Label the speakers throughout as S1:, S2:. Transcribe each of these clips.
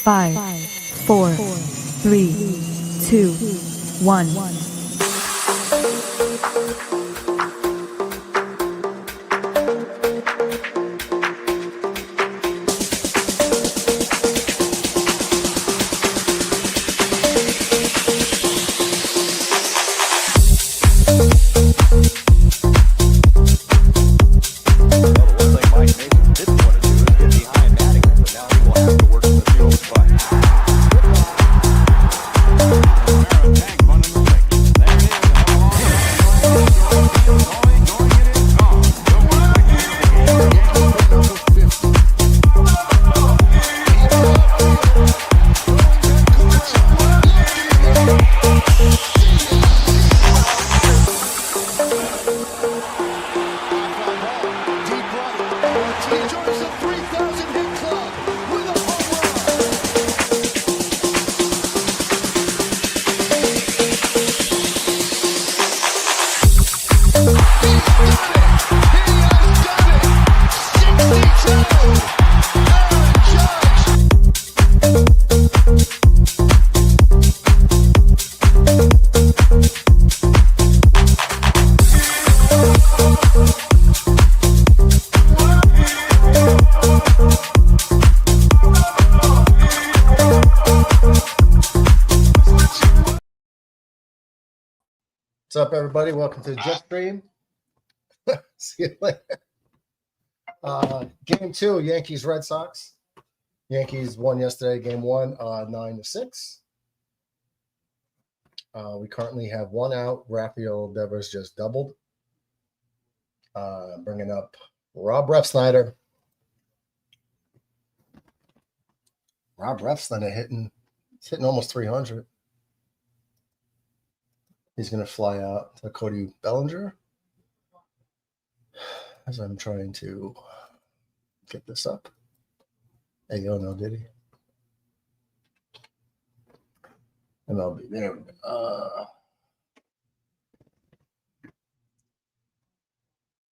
S1: 5, 4, 3, 2, 1.
S2: What's up, everybody? Welcome to the Jet Stream. See you later. Game 2, Yankees Red Sox. Yankees won yesterday, game 1, 9-6. We currently have 1 out. Rafael Devers just doubled. Bringing up Rob Refsnyder. Rob Refsnyder hitting almost 300. He's going to fly out to Cody Bellinger as I'm trying to get this up. Hey, yo, no, did he? MLB, there we go.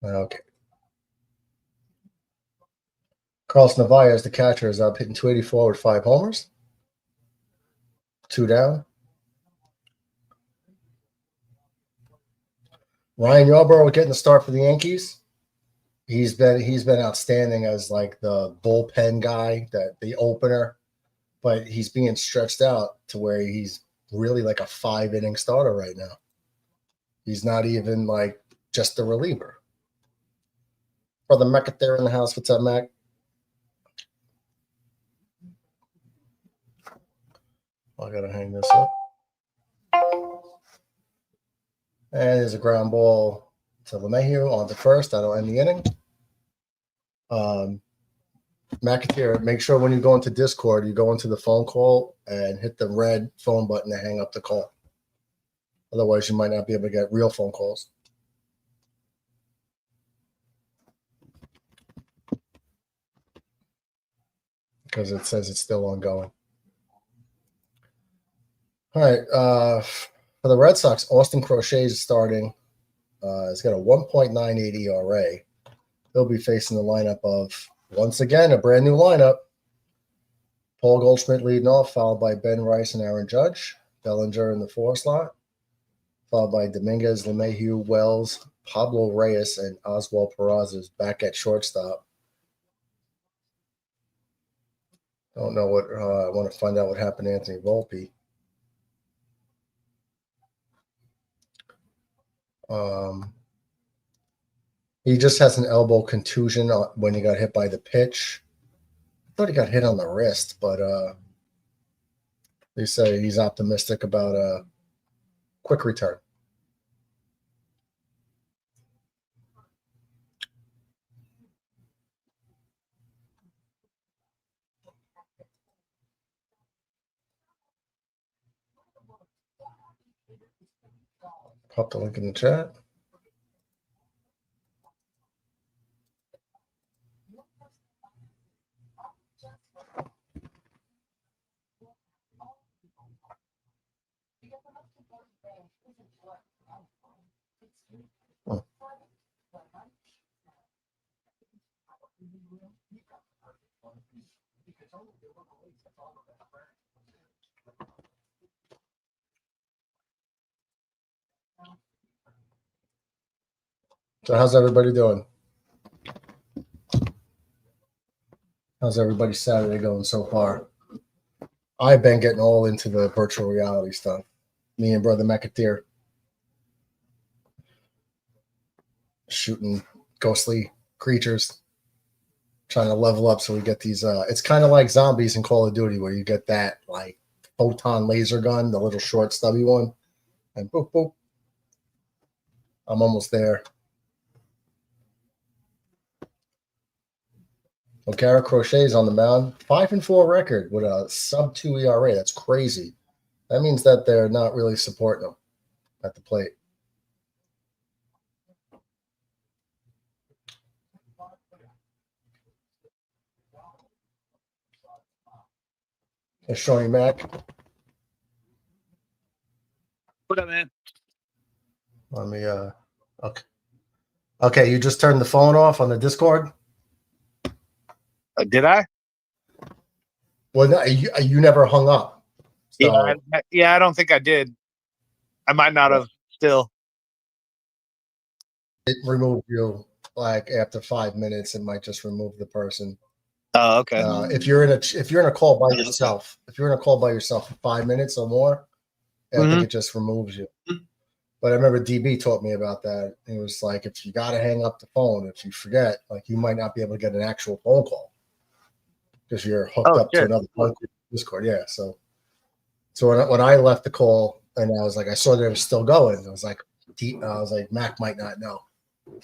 S2: Okay. Carlos Narvaez, the catcher, is up hitting 284 with 5 homers. 2 down. Ryan Yarbrough getting the start for the Yankees. He's been outstanding as like the bullpen guy, the opener, but he's being stretched out to where he's really like a 5-inning starter right now. He's not even like just the reliever. Brother Mac there in the house. What's up, Mac? I gotta hang this up. And there's a ground ball to LeMahieu on the first. That'll end the inning. McAteer, make sure when you go into Discord, you go into the phone call and hit the red phone button to hang up the call. Otherwise, you might not be able to get real phone calls. Because it says it's still ongoing. All right. For the Red Sox, Austin Crochet is starting. He's got a 1.98 ERA. He'll be facing the lineup of, once again, a brand new lineup. Paul Goldschmidt leading off, followed by Ben Rice and Aaron Judge. Bellinger in the 4 slot, followed by Dominguez, LeMahieu, Wells, Pablo Reyes, and Oswald Peraza back at shortstop. Don't know what I want to find out what happened to Anthony Volpe. He just has an elbow contusion when he got hit by the pitch. I thought he got hit on the wrist, but they say he's optimistic about a quick return. Pop the link in the chat. So how's everybody doing? How's everybody's Saturday going so far? I've been getting all into the virtual reality stuff. Me and Brother McAteer shooting ghostly creatures, trying to level up so we get these. It's kind of like zombies in Call of Duty, where you get that like photon laser gun, the little short stubby one, and boop boop. I'm almost there. O'Gara Crochet's on the mound, 5-4 record with a sub-2 ERA. That's crazy. That means that they're not really supporting him at the plate. Hey, Shawnee Mac.
S3: What up, man?
S2: Let me okay. Okay, you just turned the phone off on the Discord?
S3: Did I?
S2: Well, no, you never hung up. So
S3: Yeah, I don't think I did. I might not have still.
S2: it removed you like after 5 minutes. It might just remove the person.
S3: Oh, okay.
S2: If you're in a call by yourself, for 5 minutes or more, I think it just removes you. But I remember DB taught me about that. It was like, if you got to hang up the phone, if you forget, like you might not be able to get an actual phone call because you're hooked up to another Discord. Yeah. So when I left the call and I was like, I saw that it was still going. I was like, Mac might not know.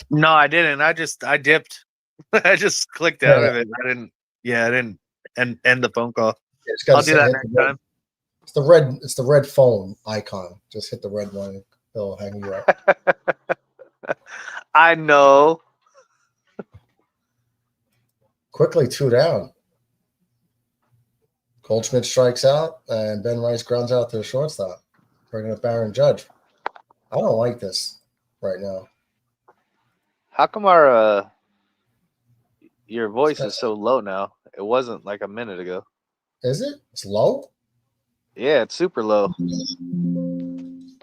S3: No, I didn't. I dipped. I just clicked out of it. I didn't end the phone call. I'll do that next time.
S2: It's the red phone icon. Just hit the red one. It'll hang you up.
S3: I know.
S2: Quickly 2 down. Goldschmidt strikes out, and Ben Rice grounds out to the shortstop, bringing up Aaron Judge. I don't like this right now.
S4: How come your voice is so low now? It wasn't like a minute ago.
S2: Is it? It's low?
S4: Yeah, it's super low.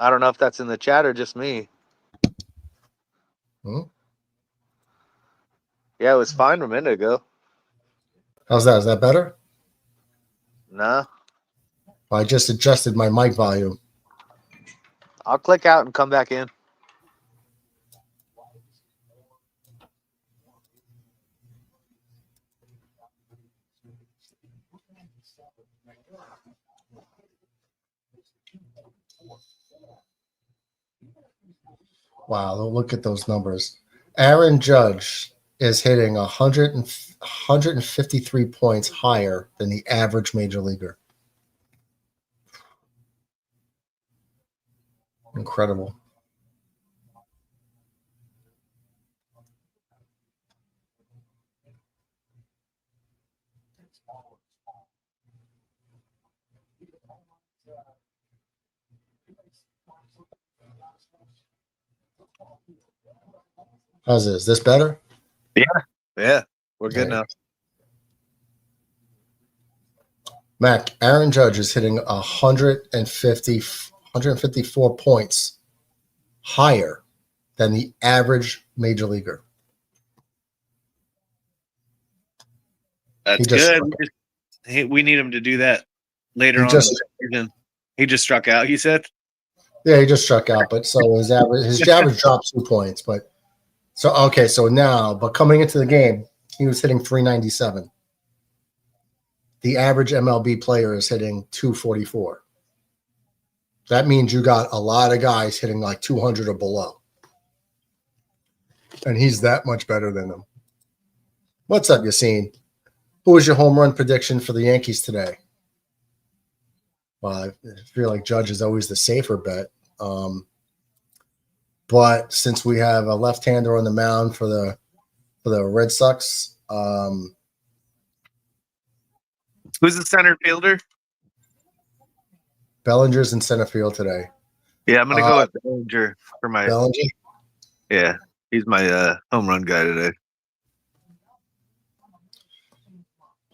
S4: I don't know if that's in the chat or just me. Yeah, it was fine a minute ago.
S2: How's that? Is that better?
S4: No.
S2: I just adjusted my mic volume.
S4: I'll click out and come back in.
S2: Wow, look at those numbers. Aaron Judge is hitting 153 points higher than the average major leaguer. Incredible. How's this? Is this better?
S3: Yeah. We're good now.
S2: Mac, Aaron Judge is hitting 154 points higher than the average major leaguer.
S3: That's good. We need him to do that later on in the season. He just struck out, he said?
S2: Yeah, he just struck out, but so his average dropped 2 points. But so coming into the game, he was hitting 397. The average MLB player is hitting 244. That means you got a lot of guys hitting like 200 or below. And he's that much better than them. What's up, Yassine? Who was your home run prediction for the Yankees today? Well, I feel like Judge is always the safer bet. But since we have a left-hander on the mound for the Red Sox,
S3: who's the center fielder?
S2: Bellinger's in center field today.
S3: Yeah, I'm going to go with Bellinger for my.
S2: Bellinger?
S3: Yeah, he's my home run guy today.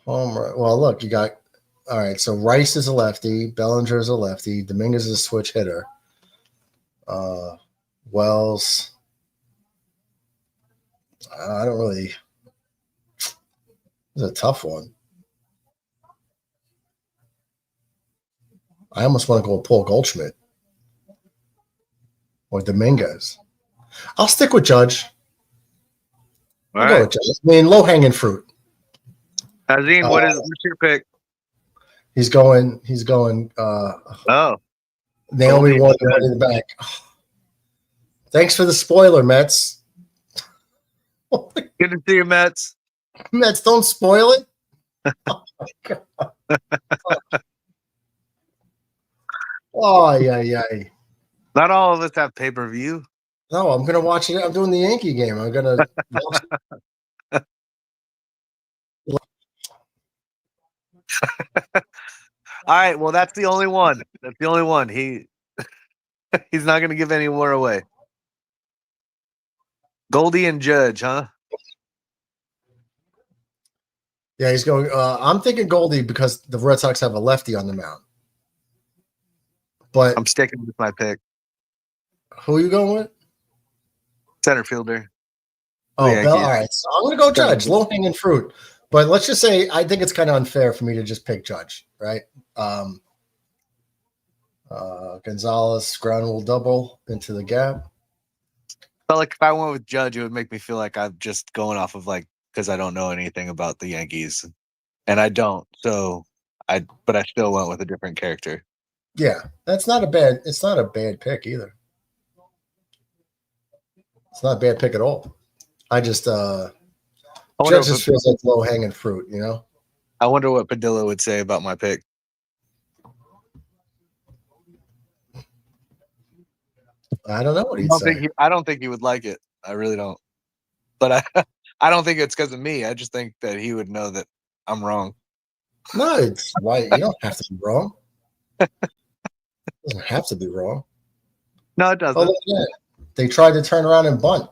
S2: Home run. Well, look, you got. All right, so Rice is a lefty, Bellinger is a lefty, Dominguez is a switch hitter. Wells. I don't really. It's a tough one. I almost want to go with Paul Goldschmidt or Dominguez. I'll stick with Judge. I'll go with Judge. I mean, low hanging fruit.
S3: Hazim, what's your pick?
S2: He's going. Naomi won the money in the back. Thanks for the spoiler, Mets.
S3: Good to see you, Mets.
S2: Mets, don't spoil it. Oh my God. Oh, yeah.
S3: Not all of us have pay-per-view.
S2: No, I'm gonna watch it. I'm doing the Yankee game. I'm gonna watch it.
S3: All right, well, that's the only one. That's the only one. He's not going to give any more away. Goldie and Judge, huh?
S2: Yeah, he's going. I'm thinking Goldie because the Red Sox have a lefty on the mound. But
S3: I'm sticking with my pick.
S2: Who are you going with?
S3: Center fielder.
S2: Oh, Bell. All right. So I'm going to go Judge. Low hanging fruit. But let's just say I think it's kind of unfair for me to just pick Judge, right? Gonzalez ground rule double into the gap.
S3: Felt like if I went with Judge, it would make me feel like I'm just going off of because I don't know anything about the Yankees, and I don't. But I still went with a different character.
S2: Yeah, it's not a bad pick either. It's not a bad pick at all. I just Judge just feels like low hanging fruit, you know.
S3: I wonder what Padilla would say about my pick.
S2: I don't know what he'd say.
S3: I don't think he would like it. I really don't. But I don't think it's because of me. I just think that he would know that I'm wrong.
S2: No, it's why you don't have to be wrong. It doesn't have to be wrong.
S3: No, it doesn't.
S2: Oh, yeah. They tried to turn around and bunt.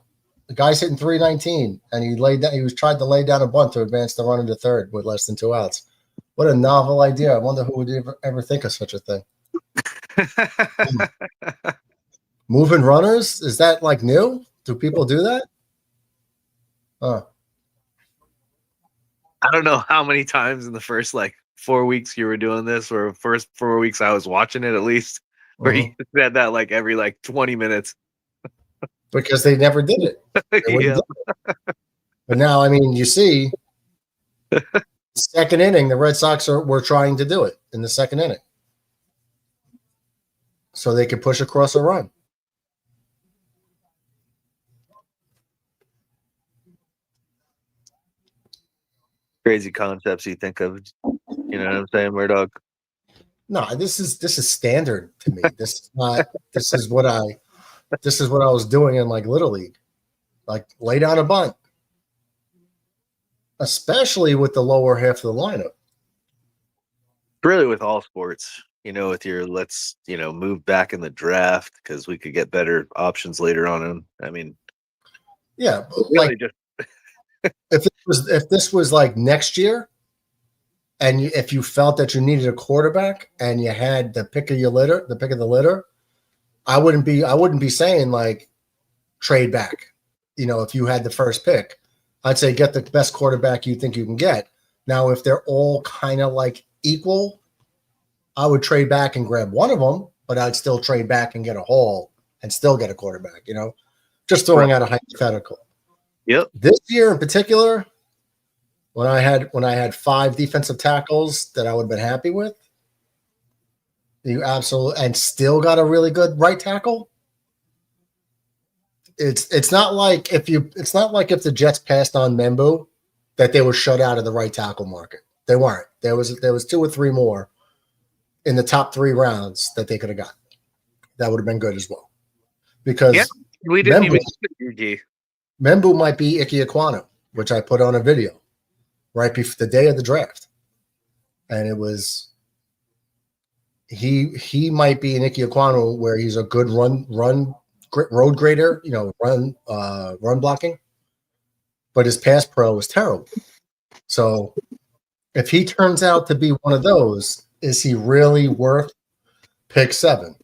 S2: The guy's hitting 319, and he was tried to lay down a bunt to advance the run into third with less than 2 outs. What a novel idea! I wonder who would ever think of such a thing. Moving runners, is that like new? Do people do that?
S3: I don't know how many times in the first 4 weeks you were doing this, or first 4 weeks I was watching it at least, where you said that every 20 minutes.
S2: Because they never did it.
S3: Yeah.
S2: But now, I mean, you see, second inning, the Red Sox were trying to do it in the second inning. So they could push across a run.
S3: Crazy concepts you think of. You know what I'm saying, Murdoch?
S2: No, this is standard to me. This is what I was doing in Little League. Lay down a bunt. Especially with the lower half of the lineup.
S3: Really with all sports, with your let's, move back in the draft because we could get better options later on. I mean,
S2: yeah,
S3: really just
S2: if this was next year, and if you felt that you needed a quarterback and you had the pick of the litter, I wouldn't be saying trade back. If you had the first pick, I'd say get the best quarterback you think you can get. Now, if they're all kind of equal, I would trade back and grab one of them, but I'd still trade back and get a haul and still get a quarterback, just throwing out a hypothetical.
S3: Yep.
S2: This year in particular, when I had 5 defensive tackles that I would have been happy with, you absolutely, and still got a really good right tackle. It's not like if the Jets passed on Membu that they were shut out of the right tackle market. They weren't. There was 2 or 3 more in the top 3 rounds that they could have got. That would have been good as well. Because
S3: we didn't even
S2: Membu might be Ike Ekwonu, which I put on a video right before the day of the draft. And it was he might be an Ike Ekwonu where he's a good road grader, run blocking, but his pass pro is terrible. So if he turns out to be one of those, is he really worth pick 7?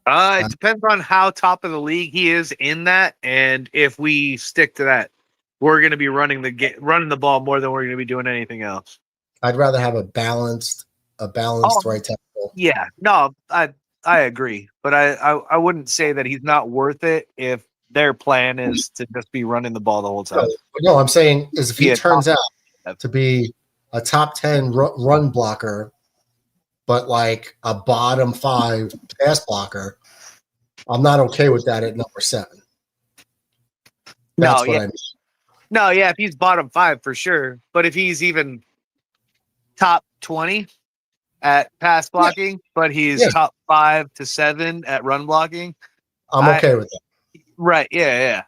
S3: It depends on how top of the league he is in that, and if we stick to that, we're going to be running the ball more than we're going to be doing anything else.
S2: I'd rather have a balanced right tackle.
S3: Yeah, no, I agree, but I wouldn't say that he's not worth it if their plan is to just be running the ball the whole time.
S2: No, I'm saying is if he turns out
S3: top.
S2: to be a top 10 run blocker, but like a bottom 5 pass blocker, I'm not okay with that at number 7. That's what I mean.
S3: No, yeah, if he's bottom 5 for sure, but if he's even top 20 at pass blocking, but he's top 5 to 7 at run blocking,
S2: I'm okay with that.
S3: Right? Yeah.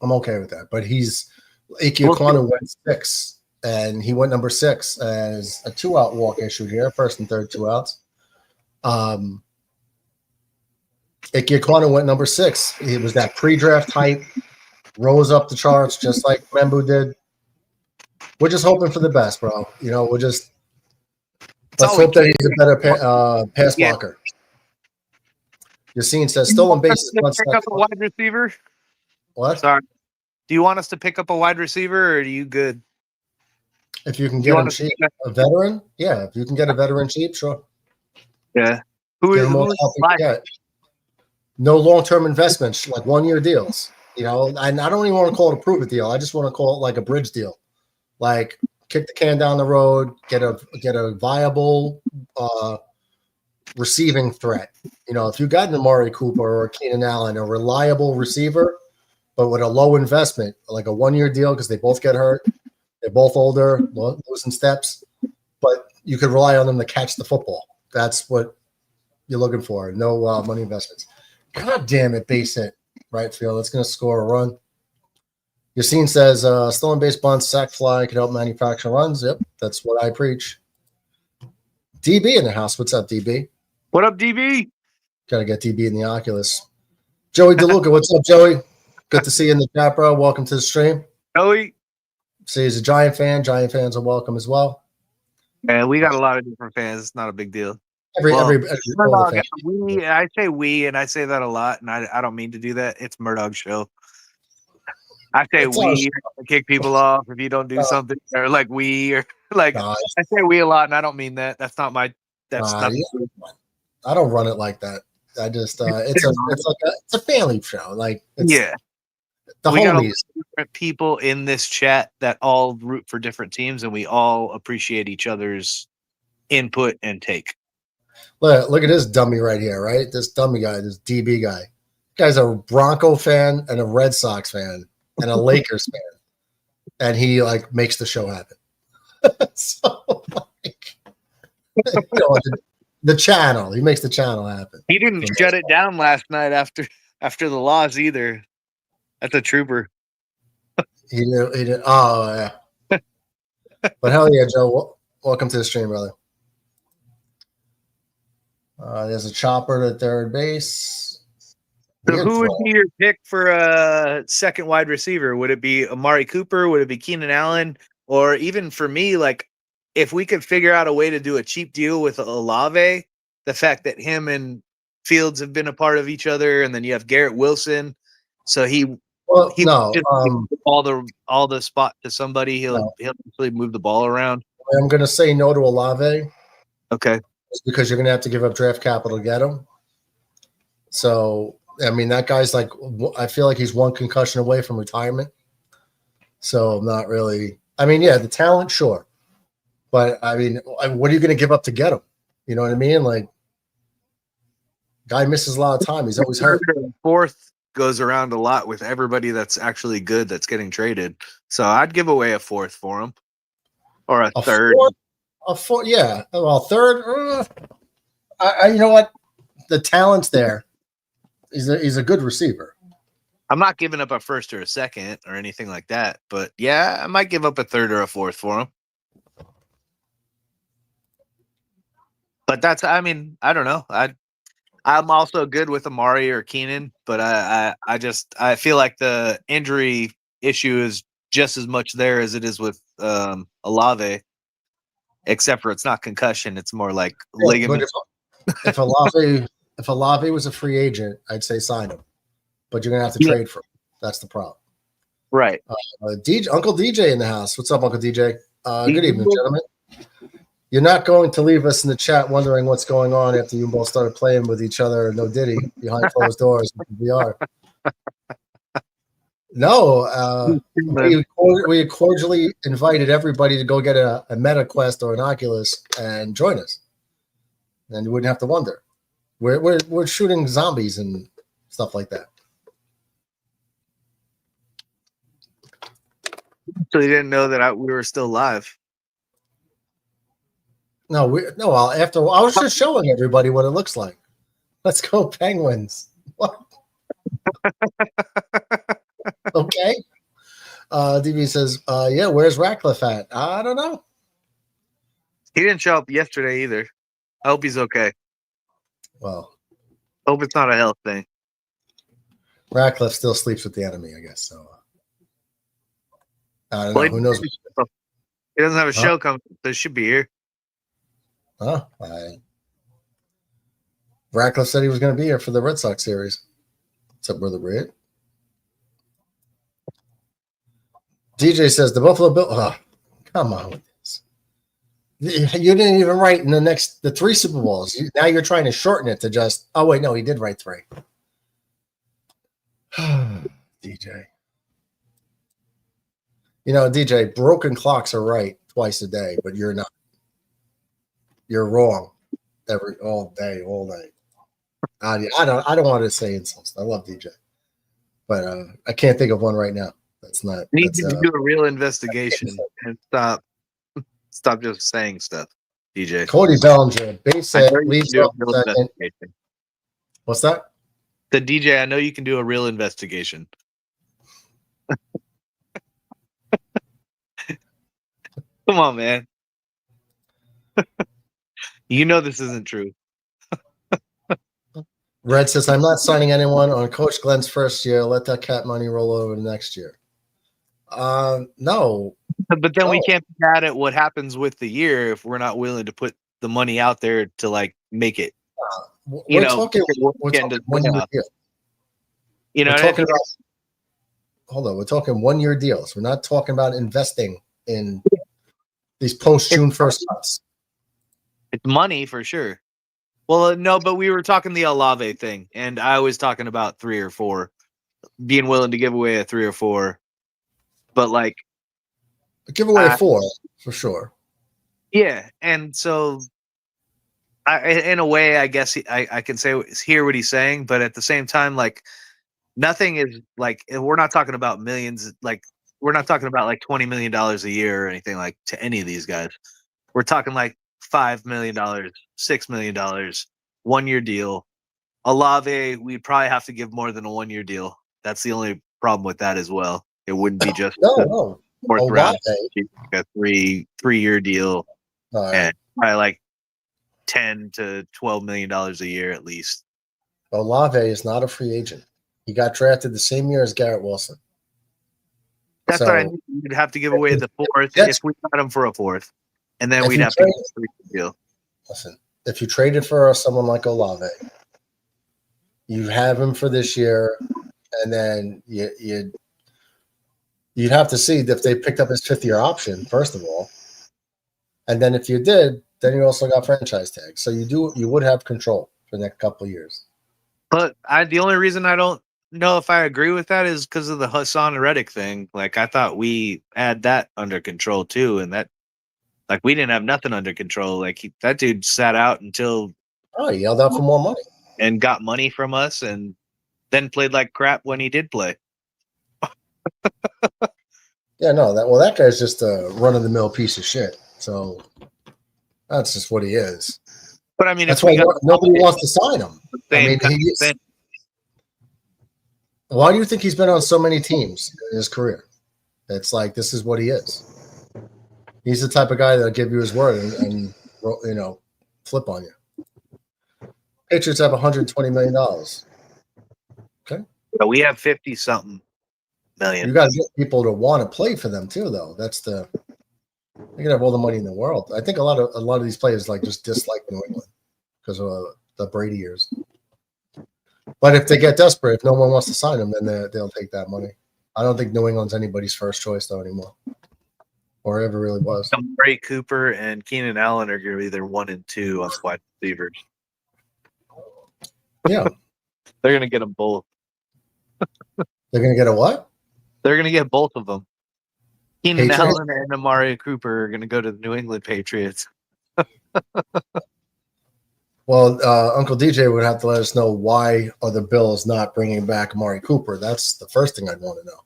S2: I'm okay with that. But Ike Ekwonu went 6, and he went number 6 as a 2-out walk issue here, first and third 2 outs. Ike Ekwonu went number 6. It was that pre-draft hype, rose up the charts just like Membu did. We're just hoping for the best, bro. Let's hope that he's a better pass blocker. Yassine says stolen bases.
S3: Pick up a wide receiver.
S2: What?
S3: Sorry. Do you want us to pick up a wide receiver, or are you good?
S2: If you can get him cheap, a veteran, yeah. If you can get a veteran cheap, sure.
S3: Yeah.
S2: No long-term investments, like 1-year deals. And I don't even want to call it a prove-it deal. I just want to call it like a bridge deal. Like kick the can down the road, get a viable receiving threat. If you got an Amari Cooper or Keenan Allen, a reliable receiver, but with a low investment, like a 1-year deal because they both get hurt, they're both older, losing steps, but you could rely on them to catch the football. That's what you're looking for. No money investments. God damn it, base hit right field. That's going to score a run. Yassine says stolen base bunt, sack fly can help manufacture runs. Yep, that's what I preach. DB in the house. What's up, DB?
S3: What up, DB?
S2: Got to get DB in the Oculus. Joey DeLuca, what's up, Joey? Good to see you in the chat, bro. Welcome to the stream.
S3: Joey.
S2: See, he's a Giant fan. Giant fans are welcome as well.
S3: Yeah, we got a lot of different fans. It's not a big deal.
S2: Every
S3: I say we, and I say that a lot, and I don't mean to do that. It's Murdog's show. I say we kick people off if you don't do something, or like we, or like I say we a lot, and I don't mean that. That's not my. That's not.
S2: I don't run it like that. I just it's a family show. Like the
S3: we
S2: homies.
S3: Got different people in this chat that all root for different teams, and we all appreciate each other's input and take.
S2: Look at this dummy right here, right? This dummy guy, this DB guy. Guy's a Bronco fan and a Red Sox fan and a Lakers fan, and he like makes the show happen. So the channel, he makes the channel happen.
S3: He didn't shut it down last night after the loss either. That's a trooper.
S2: He did. Oh yeah. But hell yeah, Joe. Welcome to the stream, brother. There's a chopper to third base.
S3: So who would be your pick for a second wide receiver? Would it be Amari Cooper? Would it be Keenan Allen? Or even for me, like if we could figure out a way to do a cheap deal with Olave, the fact that him and Fields have been a part of each other, and then you have Garrett Wilson, so all the spot to somebody. He'll actually move the ball around.
S2: I'm going to say no to Olave.
S3: Okay.
S2: It's because you're going to have to give up draft capital to get him. So, I mean, that guy's like, I feel like he's one concussion away from retirement. So, I'm not really, I mean, yeah, the talent, sure. But, I mean, what are you going to give up to get him? You know what I mean? Like, guy misses a lot of time. He's always hurt.
S3: Fourth goes around a lot with everybody that's actually good that's getting traded. So, I'd give away a fourth for him. Or a third.
S2: Yeah. Well, third. You know what? The talent's there. He's a good receiver.
S3: I'm not giving up a first or a second or anything like that, but yeah, I might give up a third or a fourth for him. But that's, I mean, I don't know. I'm also good with Amari or Keenan, but I feel like the injury issue is just as much there as it is with Olave. Except for it's not concussion; it's more like ligament.
S2: But if Olave if Olave was a free agent, I'd say sign him, but you're gonna have to
S3: Yeah.
S2: trade for him. That's the problem.
S3: Right.
S2: Uncle DJ in the house. What's up, Uncle DJ? Good evening,
S3: DJ.
S2: gentlemen. You're not going to leave us in the chat wondering what's going on after you both started playing with each other, no Diddy, behind closed doors with VR. No, we cordially invited everybody to go get a Meta Quest or an Oculus and join us, and you wouldn't have to wonder. We're shooting zombies and stuff like that.
S3: So you didn't know that we were still live.
S2: No, after I was just showing everybody what it looks like. Let's go, Penguins. What? Okay. DB says, yeah, where's Ratcliffe at? I don't know.
S3: He didn't show up yesterday either. I hope he's okay.
S2: Well,
S3: Hope it's not a health thing.
S2: Ratcliffe still sleeps with the enemy, I guess. So I don't know. Who knows?
S3: He doesn't have a show coming, so he should be here.
S2: Ratcliffe said he was going to be here for the Red Sox series. What's up, Brother Red? DJ says the Buffalo Bill. Oh, come on with this. You didn't even write in the 3 Super Bowls. Now you're trying to shorten it to just. Oh wait, no, he did write 3. DJ. You know, DJ, broken clocks are right twice a day, but you're not. You're wrong all day, all night. I don't want to say insults. I love DJ, but I can't think of one right now. That's not.
S3: You need to do a real investigation and stop just saying stuff, DJ.
S2: Cody Bellinger, base set, leaves off second. What's that?
S3: The DJ, I know you can do a real investigation. Come on, man. You know this isn't true.
S2: Red says, I'm not signing anyone on Coach Glenn's first year. Let that cat money roll over to next year. No.
S3: But then we can't be mad at what happens with the year if we're not willing to put the money out there to like make it.
S2: We're talking 1 year deal.
S3: You know,
S2: hold on. We're talking 1 year deals. We're not talking about investing in these post June 1st cuts.
S3: It's money for sure. Well, no, but we were talking the Olave thing, and I was talking about 3 or 4, being willing to give away a 3 or 4, but like
S2: give away 4 for sure.
S3: Yeah, and so in a way, I guess I can hear what he's saying, but at the same time, like nothing is like we're not talking about millions. Like we're not talking about like $20 million a year or anything like to any of these guys. We're talking like $5 million, $6 million, 1 year deal. Olave, we'd probably have to give more than a 1 year deal. That's the only problem with that as well. It wouldn't be just
S2: no.
S3: fourth round, a 3-year deal, and probably like $10 to $12 million a year at least.
S2: Olave is not a free agent. He got drafted the same year as Garrett Wilson.
S3: That's what I mean. We'd have to give away the 4th if we got him for a 4th. And then we'd have to get a 3 deal. Listen,
S2: if you traded for someone like Olave, you have him for this year, and then you'd have to see if they picked up his 5th-year option, first of all. And then if you did, then you also got franchise tags. So you would have control for the next couple of years.
S3: But the only reason I don't know if I agree with that is because of the Hassan Reddick thing. Like I thought we had that under control too, and that like we didn't have nothing under control. Like that dude sat out until
S2: he yelled out for more money
S3: and got money from us, and then played like crap when he did play.
S2: Yeah, no, that guy's just a run-of-the-mill piece of shit. So that's just what he is.
S3: But I mean,
S2: that's why nobody wants to sign him. I mean, why do you think he's been on so many teams in his career? It's like this is what he is. He's the type of guy that'll give you his word and flip on you. Patriots have $120 million. Okay,
S3: but we have 50-something million.
S2: You got to get people to want to play for them too, though. They can have all the money in the world. I think a lot of these players like just dislike New England because of the Brady years. But if they get desperate, if no one wants to sign him, then they'll take that money. I don't think New England's anybody's first choice though anymore, or ever really was.
S3: Amari Cooper and Keenan Allen are going to be their 1 and 2 on wide receivers.
S2: Yeah,
S4: They're going to get them both.
S2: they're gonna get a what?
S4: They're going to get both of them. Keenan
S2: Patriots?
S4: Allen and Amari Cooper are going to go to the New England Patriots.
S2: Well, Uncle DJ would have to let us know why are the Bills not bringing back Amari Cooper. That's the first thing I'd want to know.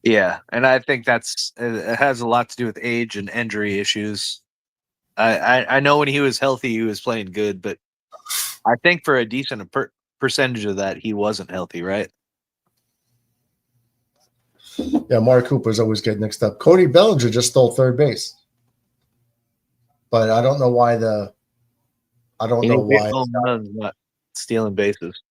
S4: Yeah, and I think it has a lot to do with age and injury issues. I know when he was healthy, he was playing good, but I think for a decent percentage of that, he wasn't healthy, right?
S2: Yeah, Amari Cooper's always getting mixed up. Cody Bellinger just stole third base, but I don't know why
S4: Not stealing bases.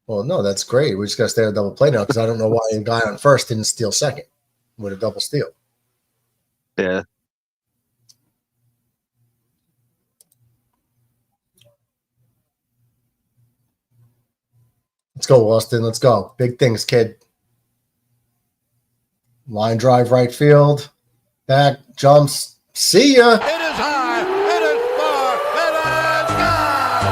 S2: Well, no, that's great. We just got to stay on double play now because I don't know why a guy on first didn't steal second with a double steal.
S4: Yeah.
S2: Let's go, Austin. Let's go. Big things, kid. Line drive right field. Back, jumps. See ya.
S5: It is high. It is far. It is gone.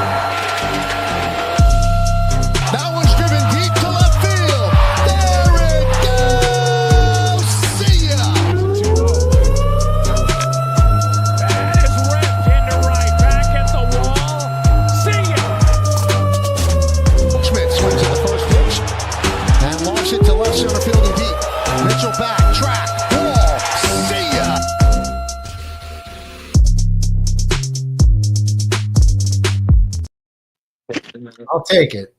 S5: That one's driven deep to left field. There it goes. See ya.
S6: That is ripped into right. Back at the wall. See ya.
S5: Schmidt swings at the first pitch and launches it to left center field and deep. Mitchell back, track, wall. See ya.
S2: I'll take it.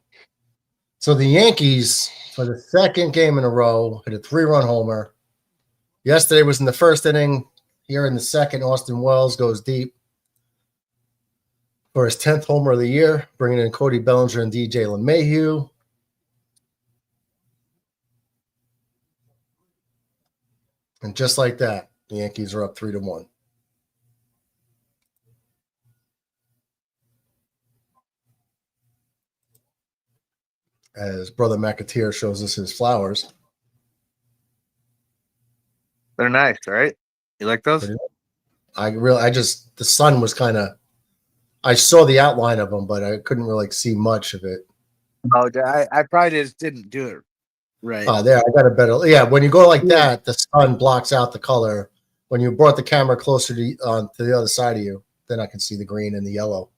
S2: So the Yankees, for the second game in a row, hit a 3-run homer. Yesterday was in the first inning. Here in the second, Austin Wells goes deep for his 10th homer of the year, bringing in Cody Bellinger and DJ LeMahieu. And just like that, the Yankees are up 3-1. As Brother McAteer shows us his flowers.
S4: They're nice, right? You like those?
S2: The sun was kind of, I saw the outline of them, but I couldn't really see much of it.
S3: Oh, I probably just didn't do it right.
S2: There, I got a better. Yeah, when you go like that, the sun blocks out the color. When you brought the camera closer to the other side of you, then I can see the green and the yellow.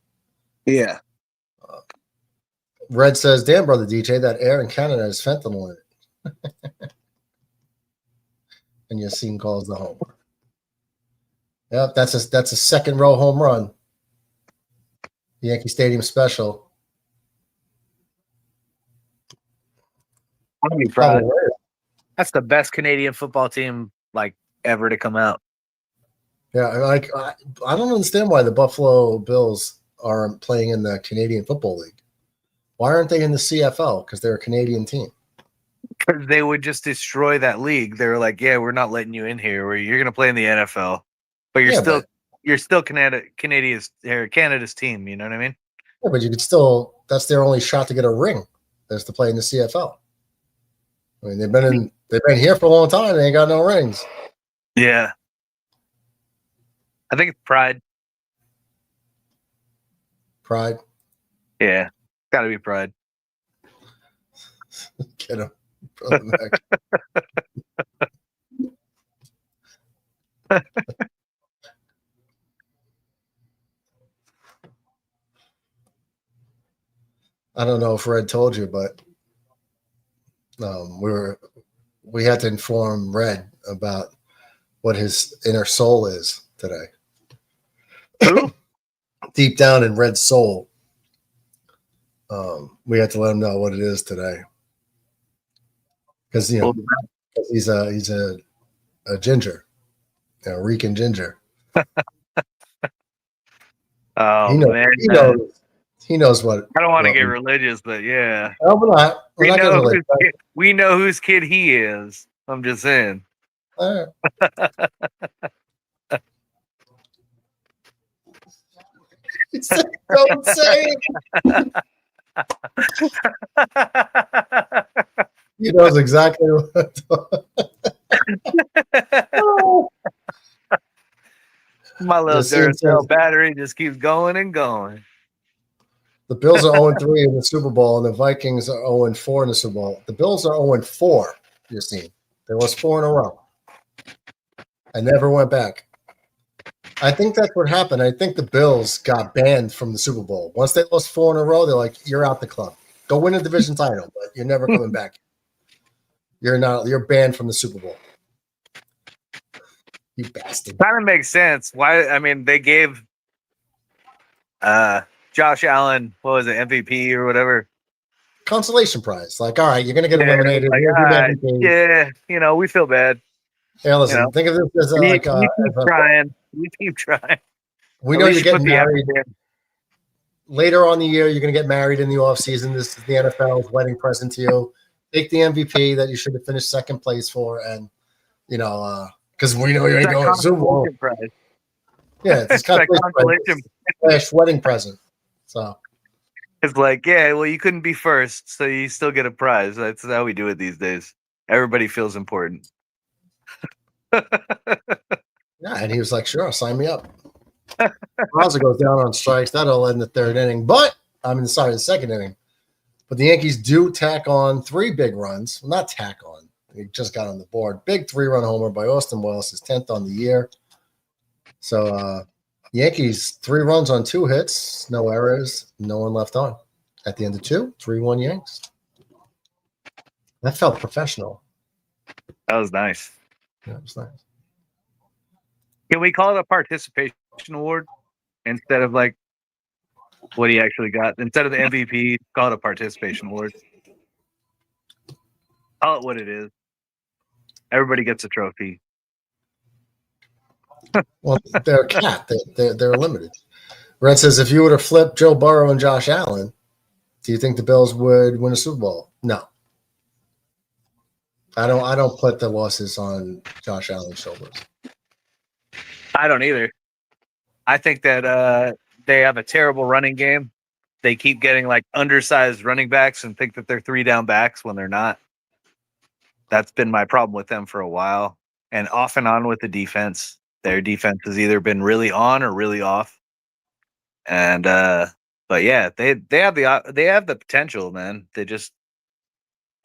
S3: Yeah.
S2: Red says, "Damn, brother DJ, that air in Canada is fentanyl in it." And Yassine calls the home. Yep, that's a second row home run. Yankee Stadium special.
S3: I'll be proud. That's the best Canadian football team ever to come out.
S2: Yeah, I don't understand why the Buffalo Bills aren't playing in the Canadian Football League. Why aren't they in the CFL? Because they're a Canadian team.
S3: Because they would just destroy that league. They were like, "Yeah, we're not letting you in here. Where you're going to play in the NFL, but you're still Canada's team." You know what I mean?
S2: Yeah, but you could still. That's their only shot to get a ring. Is to play in the CFL. I mean, they've been here for a long time. They ain't got no rings.
S3: Yeah, I think it's pride.
S2: Pride.
S3: Yeah, got to be pride.
S2: Get him, brother Mac. I don't know if Red told you, but we had to inform Red about what his inner soul is today. Deep down in Red's soul, we had to let him know what it is today, because he's a ginger, a Rican ginger. He knows what.
S3: I don't want to get religious, but yeah.
S2: No, we're not.
S3: We know whose kid he is. I'm just saying.
S2: All right. Don't say it. He knows exactly what.
S3: My little
S2: Yassine says-
S3: Duracell battery just keeps going and going.
S2: The Bills are 0-3 in the Super Bowl, and the Vikings are 0-4 in the Super Bowl. The Bills are 0-4, you're seeing. They lost 4 in a row. I never went back. I think that's what happened. I think the Bills got banned from the Super Bowl. Once they lost 4 in a row, they're like, you're out the club. Go win a division title, but you're never coming back. You're banned from the Super Bowl. You bastard.
S3: Kind of makes sense. Why? I mean, they gave Josh Allen, what was it, MVP or whatever?
S2: Consolation prize. Like, all right, you're going to get eliminated.
S3: Like,
S2: You're gonna be MVP.
S3: yeah, you know, we feel bad.
S2: Yeah, listen,
S3: you know.
S2: think of this as
S3: We keep trying. We keep trying.
S2: we
S3: At
S2: know
S3: least
S2: you're
S3: you put
S2: getting
S3: the effort
S2: married.
S3: in.
S2: Later on in the year, you're going to get married in the offseason. This is the NFL's wedding present to you. Take the MVP that you should have finished second place for, and, you know, because we know you ain't
S3: That
S2: going to the Super Bowl.
S3: consolation prize.
S2: Yeah, it's
S3: That
S2: consolation prize / wedding present. So,
S3: It's like, yeah, well, you couldn't be first, so you still get a prize. That's how we do it these days. Everybody feels important.
S2: yeah, and he was like, sure, sign me up. Bowser goes down on strikes. That'll end the third inning, but I'm inside the second inning. But the Yankees do tack on 3 big runs. Well, not tack on. They just got on the board. Big 3-run homer by Austin Wells, his 10th on the year. So, Yankees 3 runs on 2 hits, no errors, no one left on. At the end of 2, 3-1 Yanks. That felt professional.
S3: That was nice.
S2: Yeah, it was nice.
S3: Can we call it a participation award instead of like what he actually got? Instead of the MVP, call it a participation award. Call it what it is. Everybody gets a trophy.
S2: Well, they're a cat. They're limited. Red says, if you were to flip Joe Burrow and Josh Allen, do you think the Bills would win a Super Bowl? No. I don't put the losses on Josh Allen's shoulders.
S3: I don't either. I think that they have a terrible running game. They keep getting like undersized running backs and think that they're 3-down backs when they're not. That's been my problem with them for a while. And off and on with the defense. Their defense has either been really on or really off. And but yeah, they have the potential, man. They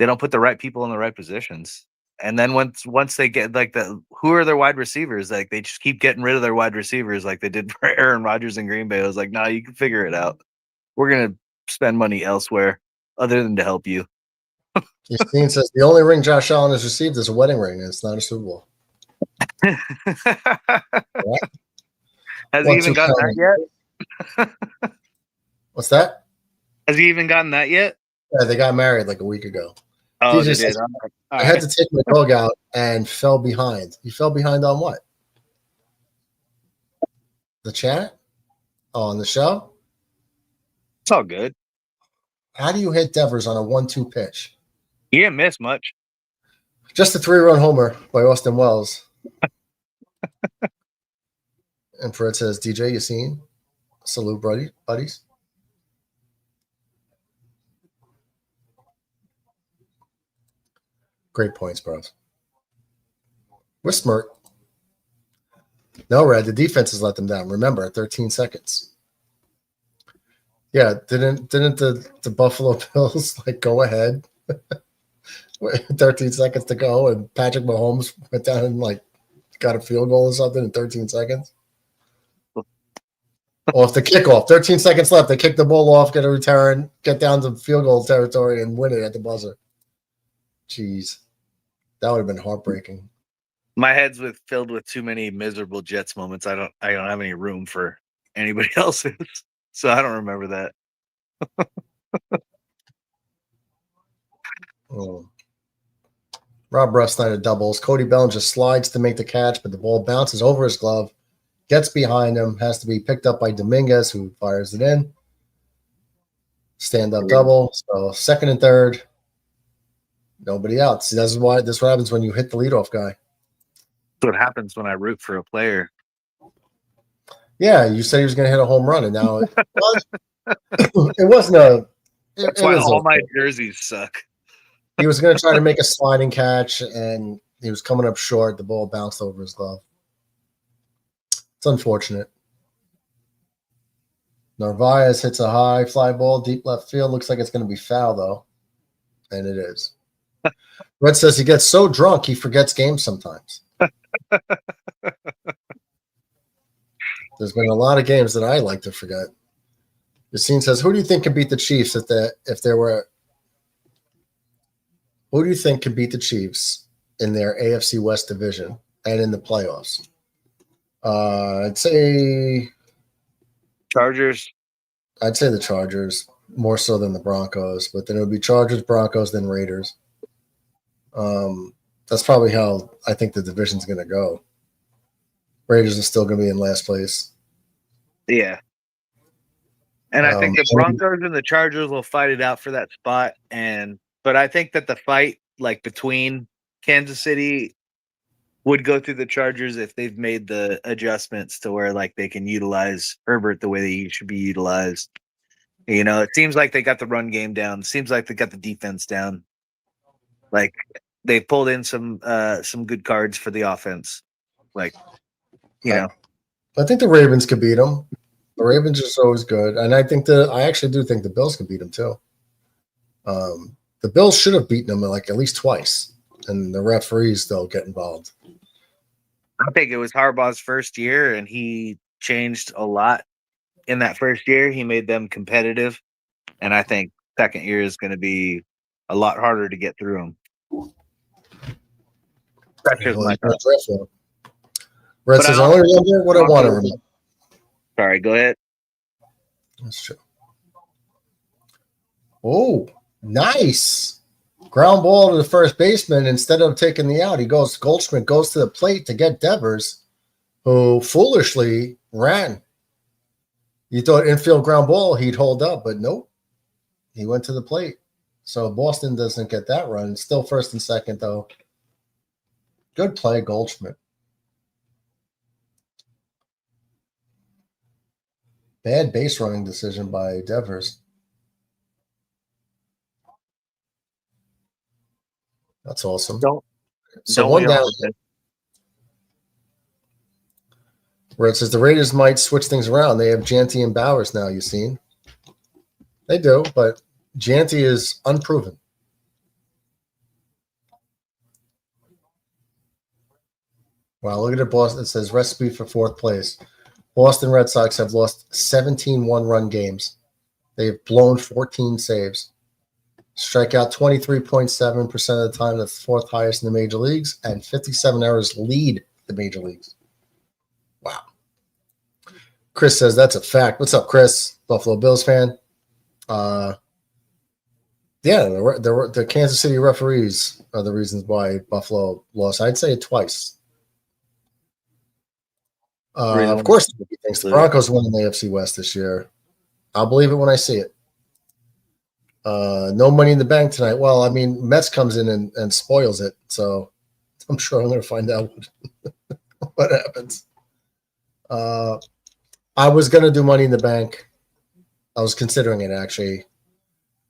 S3: don't put the right people in the right positions. And then once they get like who are their wide receivers? Like they just keep getting rid of their wide receivers like they did for Aaron Rodgers in Green Bay. I was like, nah, you can figure it out. We're gonna spend money elsewhere other than to help you.
S2: Justine says the only ring Josh Allen has received is a wedding ring, and it's not a Super Bowl.
S3: Has he even gotten that yet?
S2: What's that?
S3: Has he even gotten that yet?
S2: Yeah, they got married like a week ago.
S3: Oh,
S2: DJ
S3: they
S2: says,
S3: did.
S2: I had to take my dog out and fell behind. You fell behind on what? The chat? Oh, on the show?
S3: It's all good.
S2: How do you hit Devers on a 1-2 pitch?
S3: He didn't miss much.
S2: Just a 3-run homer by Austin Wells. And Fred says, DJ Yassine, salute, buddies. Great points, bros. We're smart. No, Red, the defense has let them down. Remember, 13 seconds. Yeah, didn't the Buffalo Bills like go ahead? 13 seconds to go, and Patrick Mahomes went down and like got a field goal or something in 13 seconds. Off the kickoff, 13 seconds left. They kick the ball off, get a return, get down to field goal territory, and win it at the buzzer. Jeez, that would have been heartbreaking.
S3: My head's filled with too many miserable Jets moments. I don't have any room for anybody else's, so I don't remember that.
S2: Oh. Rob Ruff-Snyder doubles. Cody Bellinger slides to make the catch, but the ball bounces over his glove, gets behind him, has to be picked up by Dominguez, who fires it in. Stand-up double. So second and third, nobody out. See, this is what happens when you hit the leadoff guy.
S3: That's what happens when I root for a player.
S2: Yeah, you said he was going to hit a home run, and now it wasn't a
S3: That's
S2: it
S3: why
S2: was
S3: all my
S2: okay.
S3: jerseys suck.
S2: He was going to try to make a sliding catch, and he was coming up short. The ball bounced over his glove. It's unfortunate. Narvaez hits a high fly ball, deep left field. Looks like it's going to be foul, though. And it is. Red says he gets so drunk he forgets games sometimes. There's been a lot of games that I like to forget. Yassine says, who do you think could beat the Chiefs if there were – who do you think could beat the Chiefs in their AFC West division and in the playoffs? I'd say
S3: Chargers.
S2: I'd say the Chargers more so than the Broncos, but then it would be Chargers, Broncos, then Raiders. That's probably how I think the division's going to go. Raiders are still going to be in last place.
S3: Yeah. And I think the Broncos and the Chargers will fight it out for that spot. But I think that the fight like between Kansas City would go through the Chargers if they've made the adjustments to where like they can utilize Herbert the way that he should be utilized. You know, it seems like they got the run game down. It seems like they got the defense down. Like they pulled in some good cards for the offense. Like, you know,
S2: I think the Ravens could beat them. The Ravens are always good, and I actually do think the Bills can beat them too. The Bills should have beaten them like at least twice, and the referees still get involved.
S3: I think it was Harbaugh's first year, and he changed a lot in that first year. He made them competitive, and I think second year is going to be a lot harder to get through them. That's just my thought.
S2: Red says, I only remember what I want to remember.
S3: Sorry, go ahead.
S2: That's true. Oh, nice. Ground ball to the first baseman. Instead of taking the out, Goldschmidt goes to the plate to get Devers, who foolishly ran. You thought infield ground ball, he'd hold up, but nope. He went to the plate. So Boston doesn't get that run. Still first and second, though. Good play, Goldschmidt. Bad base running decision by Devers. That's awesome. So one down. Where it says the Raiders might switch things around. They have Janty and Bowers now, you've seen. They do, but Janty is unproven. Wow, look at it, Boston. It says recipe for fourth place. Boston Red Sox have lost 17 one-run games. They've blown 14 saves. Strike out 23.7% of the time. That's fourth highest in the major leagues. And 57 errors lead the major leagues. Wow. Chris says that's a fact. What's up, Chris? Buffalo Bills fan. Yeah, the Kansas City referees are the reasons why Buffalo lost. I'd say it twice. Of course, he thinks the Broncos win in the AFC West this year. I'll believe it when I see it. No money in the bank tonight. Well, I mean, Mets comes in and spoils it, so I'm sure I'm going to find out what happens. I was going to do money in the bank. I was considering it, actually.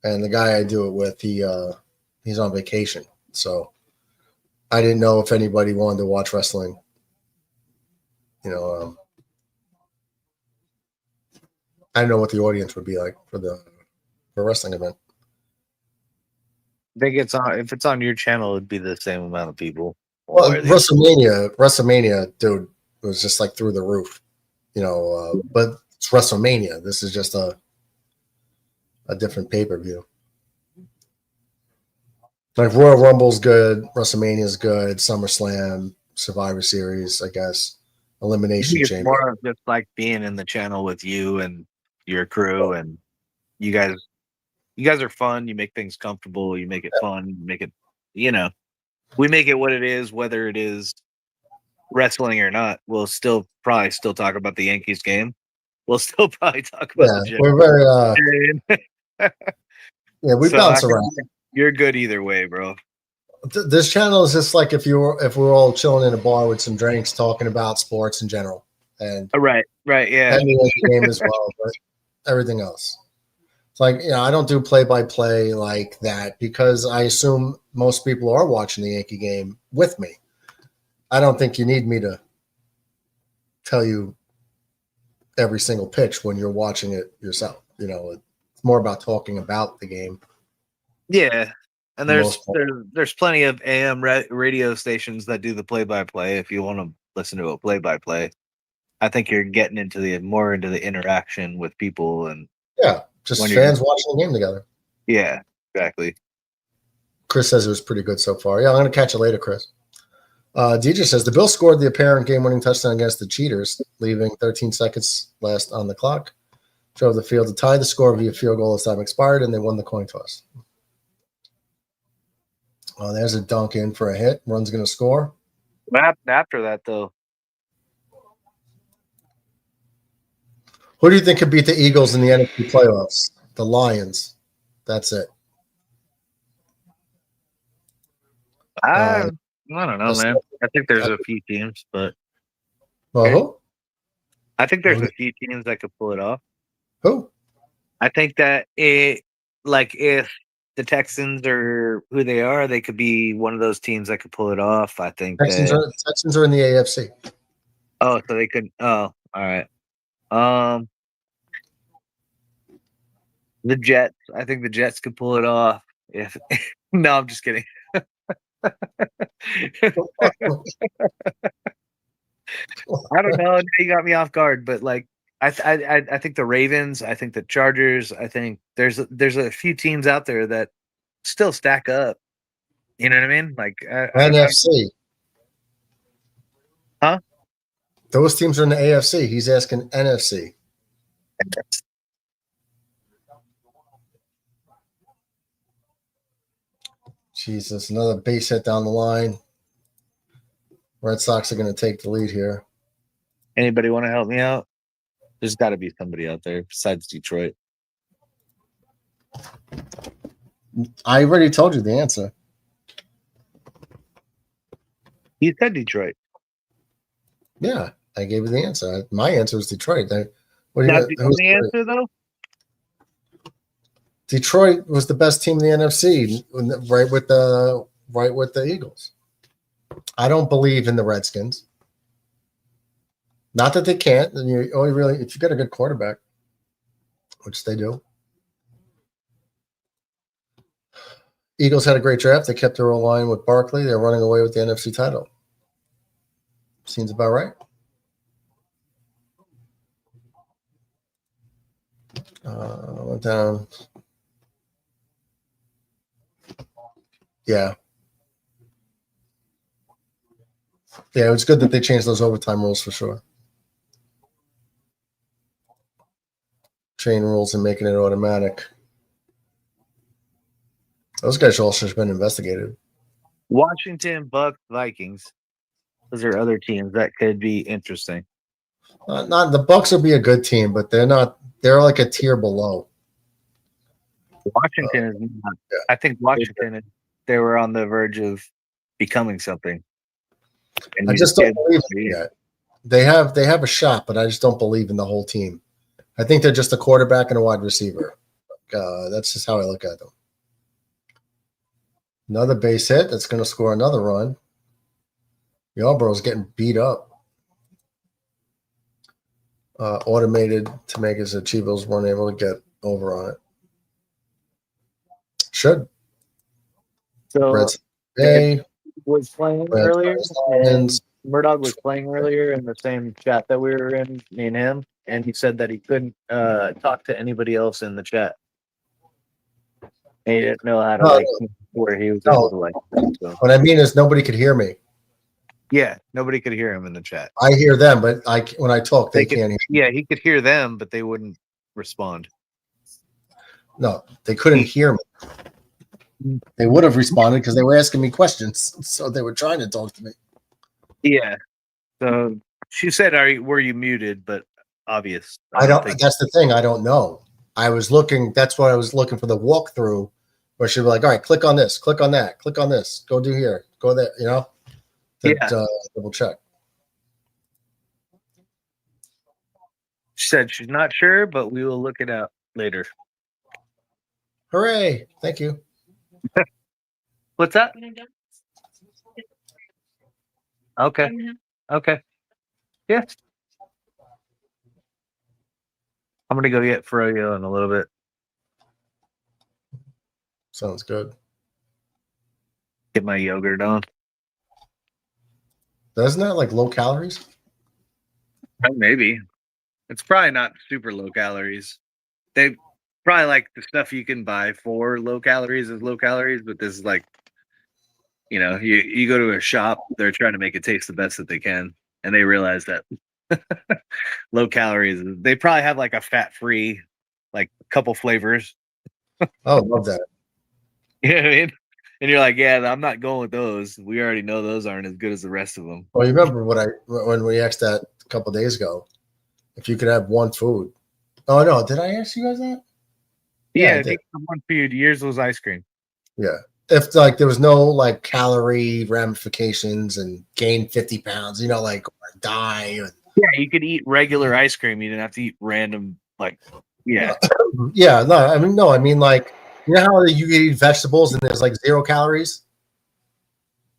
S2: And the guy I do it with, he's on vacation, so I didn't know if anybody wanted to watch wrestling. You know, I don't know what the audience would be like for the wrestling event.
S3: I think if it's on your channel, it'd be the same amount of people.
S2: Well, WrestleMania, dude, was just like through the roof. You know, but it's WrestleMania. This is just a different pay-per-view. Like Royal Rumble's good, WrestleMania's good, SummerSlam, Survivor Series, I guess. Elimination
S3: it's
S2: Chamber.
S3: More of just like being in the channel with you and your crew, and you guys are fun. You make things comfortable. You make it fun. You make it, you know, we make it what it is, whether it is wrestling or not. We'll probably talk about the Yankees game. We'll still probably talk about the Jets.
S2: We're very we bounce around.
S3: You're good either way, bro.
S2: This channel is just like if we're all chilling in a bar with some drinks, talking about sports in general, and
S3: right, yeah,
S2: and the game as well, but everything else. It's like, I don't do play-by-play like that because I assume most people are watching the Yankee game with me. I don't think you need me to tell you every single pitch when you're watching it yourself. It's more about talking about the game.
S4: Yeah, and
S2: For the most part.
S4: there's plenty of AM radio stations that do the play-by-play. If you want to listen to a play-by-play, I think you're getting into the interaction with people, and
S2: Yeah, just
S4: when
S2: fans watching the game together.
S4: Yeah, exactly.
S2: Chris says it was pretty good so far. Yeah, I'm going to catch you later, Chris. DJ says the Bills scored the apparent game-winning touchdown against the Cheaters, leaving 13 seconds left on the clock. Drove the field to tie the score via field goal as time expired, and they won the coin toss. There's a dunk in for a hit. Run's going to score.
S4: What happened after that, though?
S2: Who do you think could beat the Eagles in the NFC playoffs? The Lions. That's it.
S4: I don't know, man. I think there's a few teams, but
S2: Who?
S4: I think there's a few teams that could pull it off.
S2: Who?
S4: I think that if the Texans are who they are, they could be one of those teams that could pull it off. I think
S2: Texans are in the AFC.
S4: Oh, so they could. Oh, all right. The Jets. I think the Jets could pull it off. If no, I'm just kidding. I don't know. You got me off guard, but like I think the Ravens. I think the Chargers. I think there's a few teams out there that still stack up. You know what I mean? Like
S2: NFC.
S4: Huh?
S2: Those teams are in the AFC. He's asking NFC. Jesus, another base hit down the line. Red Sox are going to take the lead here.
S4: Anybody want to help me out? There's got to be somebody out there besides Detroit.
S2: I already told you the answer.
S4: You said Detroit.
S2: Yeah, I gave you the answer. My answer was Detroit. Who's
S4: the answer, though?
S2: Detroit was the best team in the NFC, right with the Eagles. I don't believe in the Redskins. Not that they can't. And you only really, if you get a good quarterback, which they do. Eagles had a great draft. They kept their O-line with Barkley. They're running away with the NFC title. Seems about right. Went down. Yeah. Yeah, it was good that they changed those overtime rules for sure. Chain rules and making it automatic. Those guys also should have been investigated.
S4: Washington, Bucks, Vikings. Those are other teams that could be interesting.
S2: Not the Bucks will be a good team, but they're not. They're like a tier below.
S4: Washington is not. Yeah. I think Washington. They were on the verge of becoming something. And
S2: I just don't believe in it yet. They have a shot, but I just don't believe in the whole team. I think they're just a quarterback and a wide receiver. That's just how I look at them. Another base hit that's going to score another run. Yarbrough's getting beat up. Automated to make his Chiefs weren't able to get over on it. Should.
S4: So was playing earlier, and Murdoch was playing earlier in the same chat that we were in, me and him, and he said that he couldn't talk to anybody else in the chat. He didn't know how to where he was able to So.
S2: What I mean is nobody could hear me.
S4: Yeah, nobody could hear him in the chat.
S2: I hear them, but when I talk, they can't hear me.
S4: Yeah, he could hear them, but they wouldn't respond.
S2: No, they couldn't hear me. They would have responded because they were asking me questions, so they were trying to talk to me.
S4: Yeah. So she said, were you muted? But obvious.
S2: I don't. That's the thing. I don't know. I was looking. That's why I was looking for the walkthrough, where she'd be like, "All right, click on this, click on that, click on this, go do here, go there." You know, double check.
S4: She said she's not sure, but we will look it out later.
S2: Hooray! Thank you.
S4: What's that? Okay. Okay. Yeah. I'm gonna go get froyo in a little bit.
S2: Sounds good.
S4: Get my yogurt on.
S2: Isn't that like low calories?
S4: Maybe. It's probably not super low calories. They probably like the stuff you can buy for low calories is low calories, but this is like, you go to a shop, they're trying to make it taste the best that they can, and they realize that low calories. They probably have like a fat-free, like couple flavors.
S2: Oh, love that.
S4: You know what I mean? And you're like, yeah, I'm not going with those. We already know those aren't as good as the rest of them.
S2: Well, you remember when we asked that a couple of days ago, if you could have one food. Oh no, did I ask you guys that?
S4: Yeah,
S2: I
S4: if you
S2: did.
S4: get one food, yours was ice cream.
S2: Yeah. If like there was no like calorie ramifications and gain 50 pounds, like or die.
S4: Yeah, you could eat regular ice cream. You didn't have to eat random, like, yeah.
S2: Yeah, no, I mean like how you can eat vegetables and there's like 0 calories?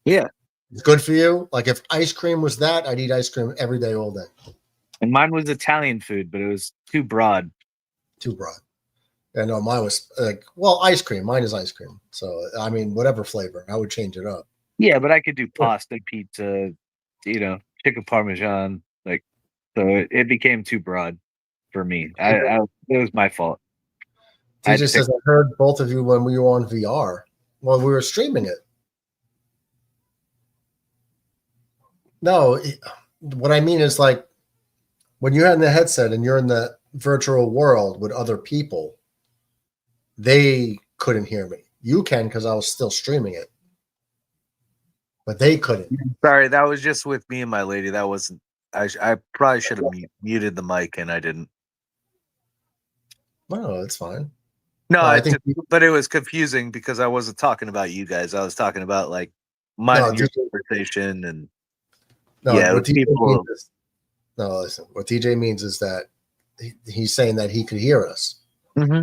S4: Yeah.
S2: It's good for you. Like if ice cream was that, I'd eat ice cream every day, all day.
S4: And mine was Italian food, but it was too broad.
S2: Too broad. Yeah, no, mine was like, ice cream. Mine is ice cream. So, I mean, whatever flavor, I would change it up.
S4: Yeah, but I could do pasta, pizza, chicken parmesan. Like, so it became too broad for me. It was my fault.
S2: TJ says, I heard both of you when we were on VR. Well, we were streaming it. No, what I mean is like when you're in the headset and you're in the virtual world with other people, they couldn't hear me. You can because I was still streaming it, but they couldn't.
S4: Sorry, that was just with me and my lady. That wasn't. I probably should have muted the mic, and I didn't.
S2: No, it's fine.
S4: No, but it was confusing because I wasn't talking about you guys. I was talking about like minding your conversation and
S2: people. Listen. What TJ means is that he's saying that he could hear us.
S4: Mm-hmm.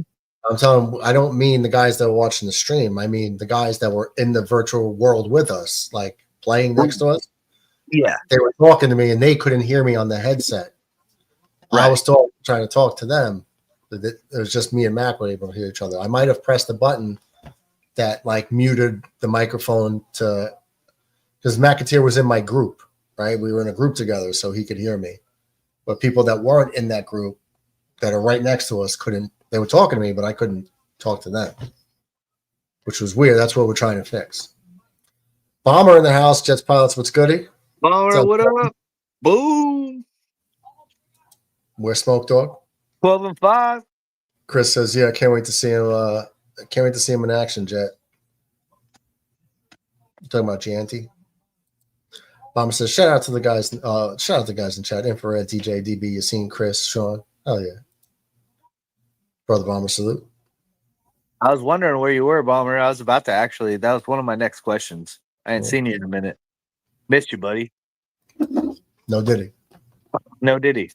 S2: I'm telling him, I don't mean the guys that were watching the stream. I mean the guys that were in the virtual world with us, like playing next to us.
S4: Yeah.
S2: They were talking to me and they couldn't hear me on the headset. Right. I was trying to talk to them. It was just me and Mac were able to hear each other. I might have pressed a button that like muted the microphone because McAteer was in my group, right? We were in a group together, so he could hear me. But people that weren't in that group that are right next to us couldn't. They were talking to me, but I couldn't talk to them, which was weird. That's what we're trying to fix. Bomber in the house, Jets Pilots. What's goody?
S4: Bomber, what up? Boom.
S2: Where's Smoke Dog?
S4: 12-5.
S2: Chris says, "Yeah, can't wait to see him. Can't wait to see him in action, Jet." I'm talking about Gianti. Bomber says, "Shout out to the guys. Shout out to the guys in chat. Infrared, DJ, DB, Yassine, Chris, Sean. Oh yeah, brother Bomber, salute."
S4: I was wondering where you were, Bomber. I was about to actually. That was one of my next questions. I ain't seen you in a minute. Missed you, buddy.
S2: No diddy.
S4: No diddy.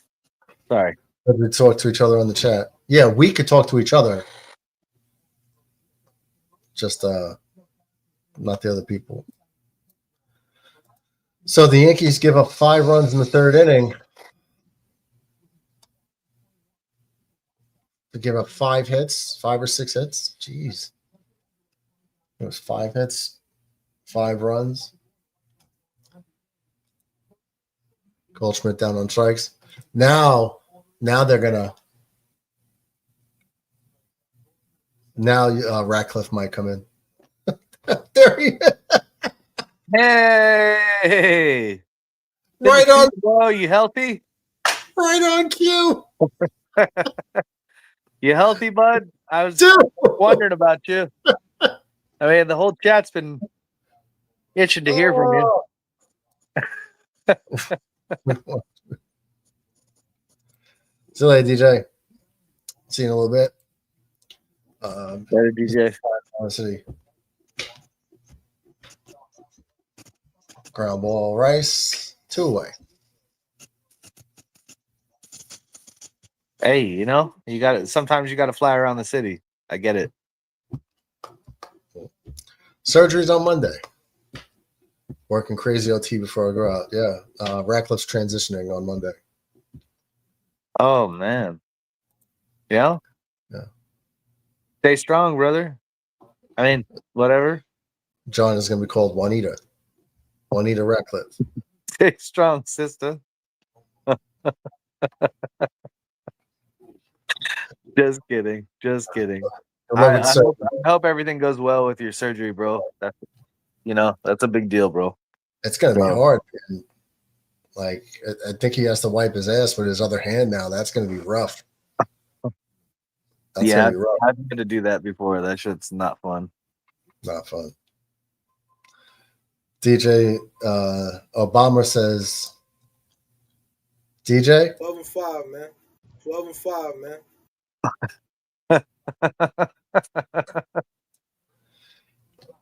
S4: Sorry.
S2: We talk to each other on the chat. Yeah, we could talk to each other. Just not the other people. So the Yankees give up 5 runs in the 3rd inning. To give up 5 hits, 5 or 6 hits. Jeez. It was 5 hits, 5 runs. Goldschmidt down on strikes. Now they're gonna. Now Ratcliffe might come in. There he is.
S4: Hey,
S2: Right on.
S4: Bro, you healthy?
S2: Right on cue.
S4: You healthy, bud? I was wondering about you. I mean, the whole chat's been itching to hear from you.
S2: See you later, DJ. See you in a little bit.
S4: Later, DJ.
S2: Honestly. Ground ball, Rice, 2-away.
S4: Hey, you got it. Sometimes you got to fly around the city. I get it.
S2: Surgery's on Monday. Working crazy OT before I go out. Yeah. Ratcliffe's transitioning on Monday.
S4: Oh man. Yeah.
S2: Yeah.
S4: Stay strong, brother. I mean, whatever.
S2: John is going to be called Juanita. Juanita Ratcliffe.
S4: Stay strong, sister. Just kidding. Just kidding.
S2: Remember,
S4: I hope everything goes well with your surgery, bro. That's a big deal, bro.
S2: it's going to be
S4: So-
S2: hard. Man. Like, I think he has to wipe his ass with his other hand now. That's going to be rough. That's
S4: yeah,
S2: going to be rough.
S4: I've had to do that before. That shit's not fun.
S2: Not fun. DJ Obama says, DJ?
S7: 12 and 5, man. 12 and 5, man.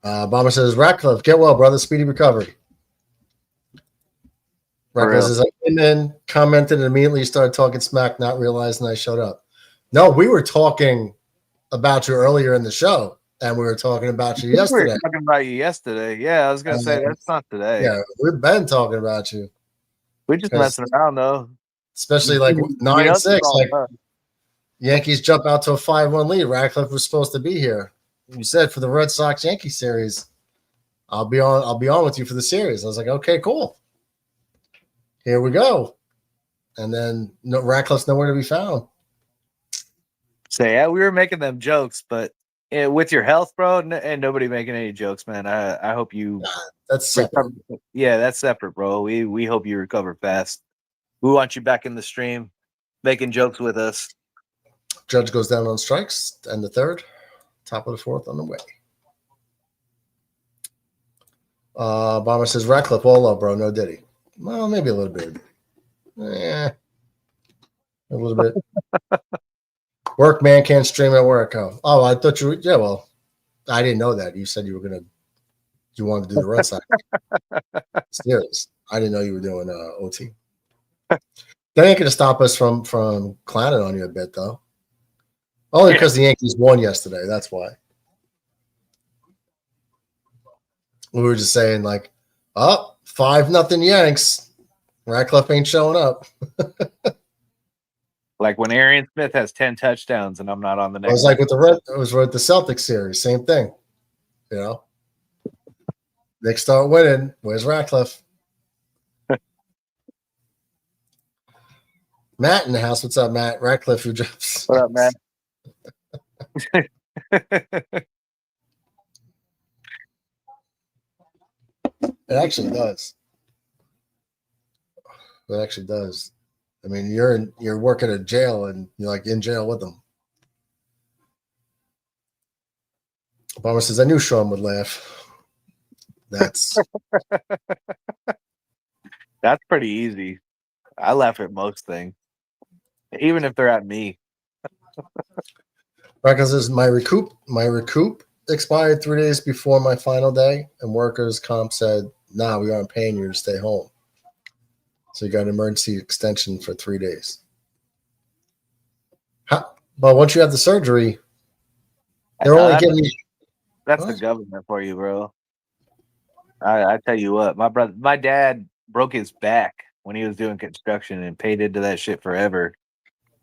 S2: Obama says, Ratcliffe, get well, brother. Speedy recovery. Ratcliffe says, I came in, commented, and immediately started talking smack, not realizing I showed up. No, we were talking about you earlier in the show, and we were talking about you yesterday.
S4: We were talking about you yesterday. Yeah, I was gonna say that's not today.
S2: Yeah, we've been talking about you.
S4: We're just messing around though.
S2: Especially like 9-6, like Yankees jump out to a 5-1 lead. Ratcliffe was supposed to be here. You said for the Red Sox Yankee series, I'll be on with you for the series. I was like, okay, cool. Here we go. And then Ratcliffe's nowhere to be found.
S4: So yeah, we were making them jokes, but with your health, bro, and nobody making any jokes, man. I hope you.
S2: That's separate.
S4: Yeah, that's separate, bro. We hope you recover fast. We want you back in the stream, making jokes with us.
S2: Judge goes down on strikes, and the third, top of the fourth on the way. Bomber says, Ratcliffe, all up, bro. No Diddy. Well, maybe a little bit. Yeah, a little bit. Work, man, can't stream at work. Oh, I thought you were, yeah, well, I didn't know that. You said you wanted to do the Red Sox series. I didn't know you were doing OT. That ain't going to stop us from clowning on you a bit, though. Only because the Yankees won yesterday. That's why. We were just saying, like, 5-0 Yanks. Ratcliffe ain't showing up.
S4: Like when Arian Smith has 10 touchdowns and I'm not on the next.
S2: It was like with the Celtics series, same thing. You know, Knicks start winning. Where's Ratcliffe? Matt in the house. What's up, Matt? Ratcliffe, who drops.
S4: What up, man?
S2: It actually does. It actually does. I mean, you're working at jail and you're like in jail with them. Obama says, I knew Sean would laugh. That's
S4: pretty easy. I laugh at most things, even if they're at me.
S2: Ratcliffe says, my recoup expired 3 days before my final day, and workers' comp said, nah, we aren't paying you to stay home. So you got an emergency extension for 3 days. But once you have the surgery, they're only giving you.
S4: That's the government for you, bro. I tell you what, my dad broke his back when he was doing construction and paid into that shit forever,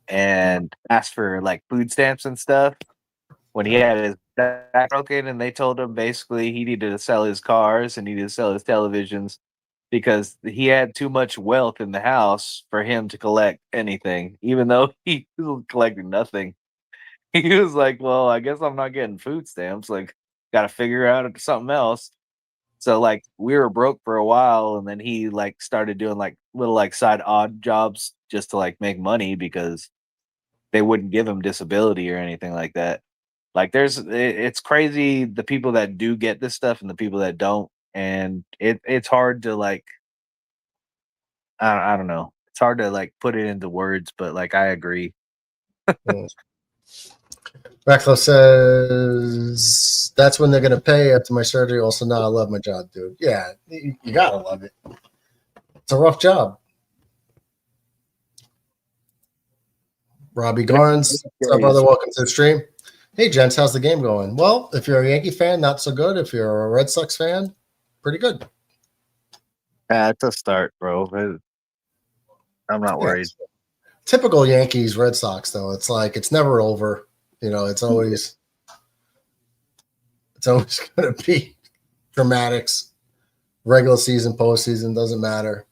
S4: and asked for like food stamps and stuff when he had his back broken, and they told him basically he needed to sell his cars and needed to sell his televisions because he had too much wealth in the house for him to collect anything, even though he was collecting nothing. He was like, well, I guess I'm not getting food stamps. Like, got to figure out something else. So, like, we were broke for a while, and then he, like, started doing, like, little, like, side odd jobs just to, like, make money because they wouldn't give him disability or anything like that. Like, it's crazy the people that do get this stuff and the people that don't. And it's hard to, like, I don't know. It's hard to, like, put it into words, but, like, I agree.
S2: Ratcliffe says, that's when they're going to pay after my surgery. Also, I love my job, dude. Yeah, you got to love it. It's a rough job. Robbie Garns, what's up, brother? Welcome to the stream. Hey, gents, how's the game going? Well, if you're a Yankee fan, not so good. If you're a Red Sox fan, pretty good.
S4: Yeah, it's a start, bro. I'm not worried.
S2: Yeah, typical Yankees, Red Sox, though. It's like it's never over. It's always going to be dramatics. Regular season, postseason, doesn't matter.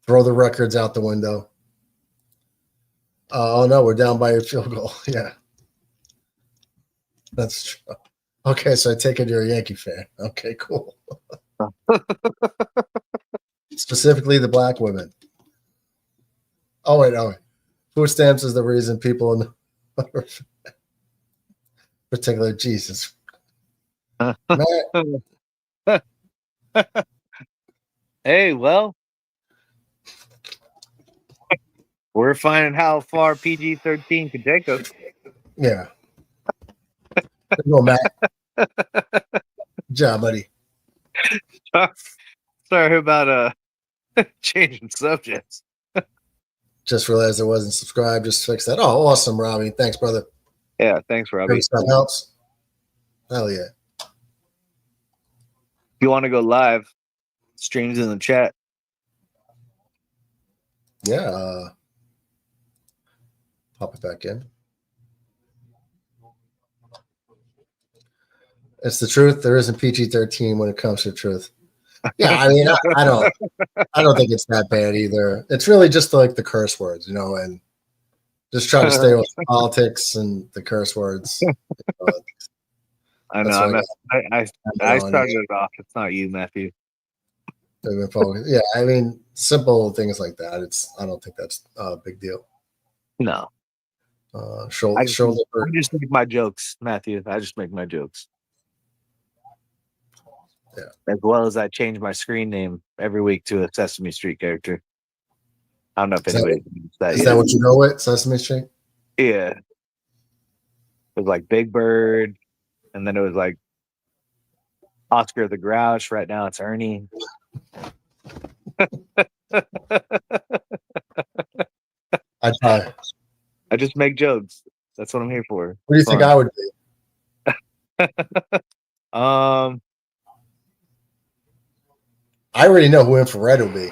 S2: Throw the records out the window. Oh, no, we're down by a field goal. Yeah. That's true. Okay, so I take it you're a Yankee fan. Okay, cool. Specifically the black women. Oh, wait. Food stamps is the reason people in particular Jesus.
S3: Hey, well, we're finding how far PG-13 can take us.
S2: Yeah. Good go, Matt. Good job, buddy.
S3: Sorry about changing subjects.
S2: Just realized I wasn't subscribed. Just fix that. Oh, awesome, Robbie. Thanks, brother.
S3: Yeah, thanks, Robbie.
S2: Great stuff helps. Hell yeah.
S3: If you want to go live, streams in the chat.
S2: Yeah. Pop it back in. It's the truth. There isn't PG-13 when it comes to truth. Yeah, I mean, I don't think it's that bad either. It's really just like the curse words, and just try to stay with politics and the curse words.
S3: I know. I started it off. It's not you, Matthew.
S2: Yeah, I mean, simple things like that. I don't think that's a big deal.
S3: No.
S2: Shoulder.
S3: I just make my jokes, Matthew. I just make my jokes.
S2: Yeah.
S3: As well as I change my screen name every week to a Sesame Street character. I don't know if anybody knows that.
S2: Is that what you know it? Sesame Street?
S3: Yeah. It was like Big Bird, and then it was like Oscar the Grouch. Right now it's Ernie.
S2: I try.
S3: I just make jokes. That's what I'm here for.
S2: What do you think I would be? I already know who Infrared will be.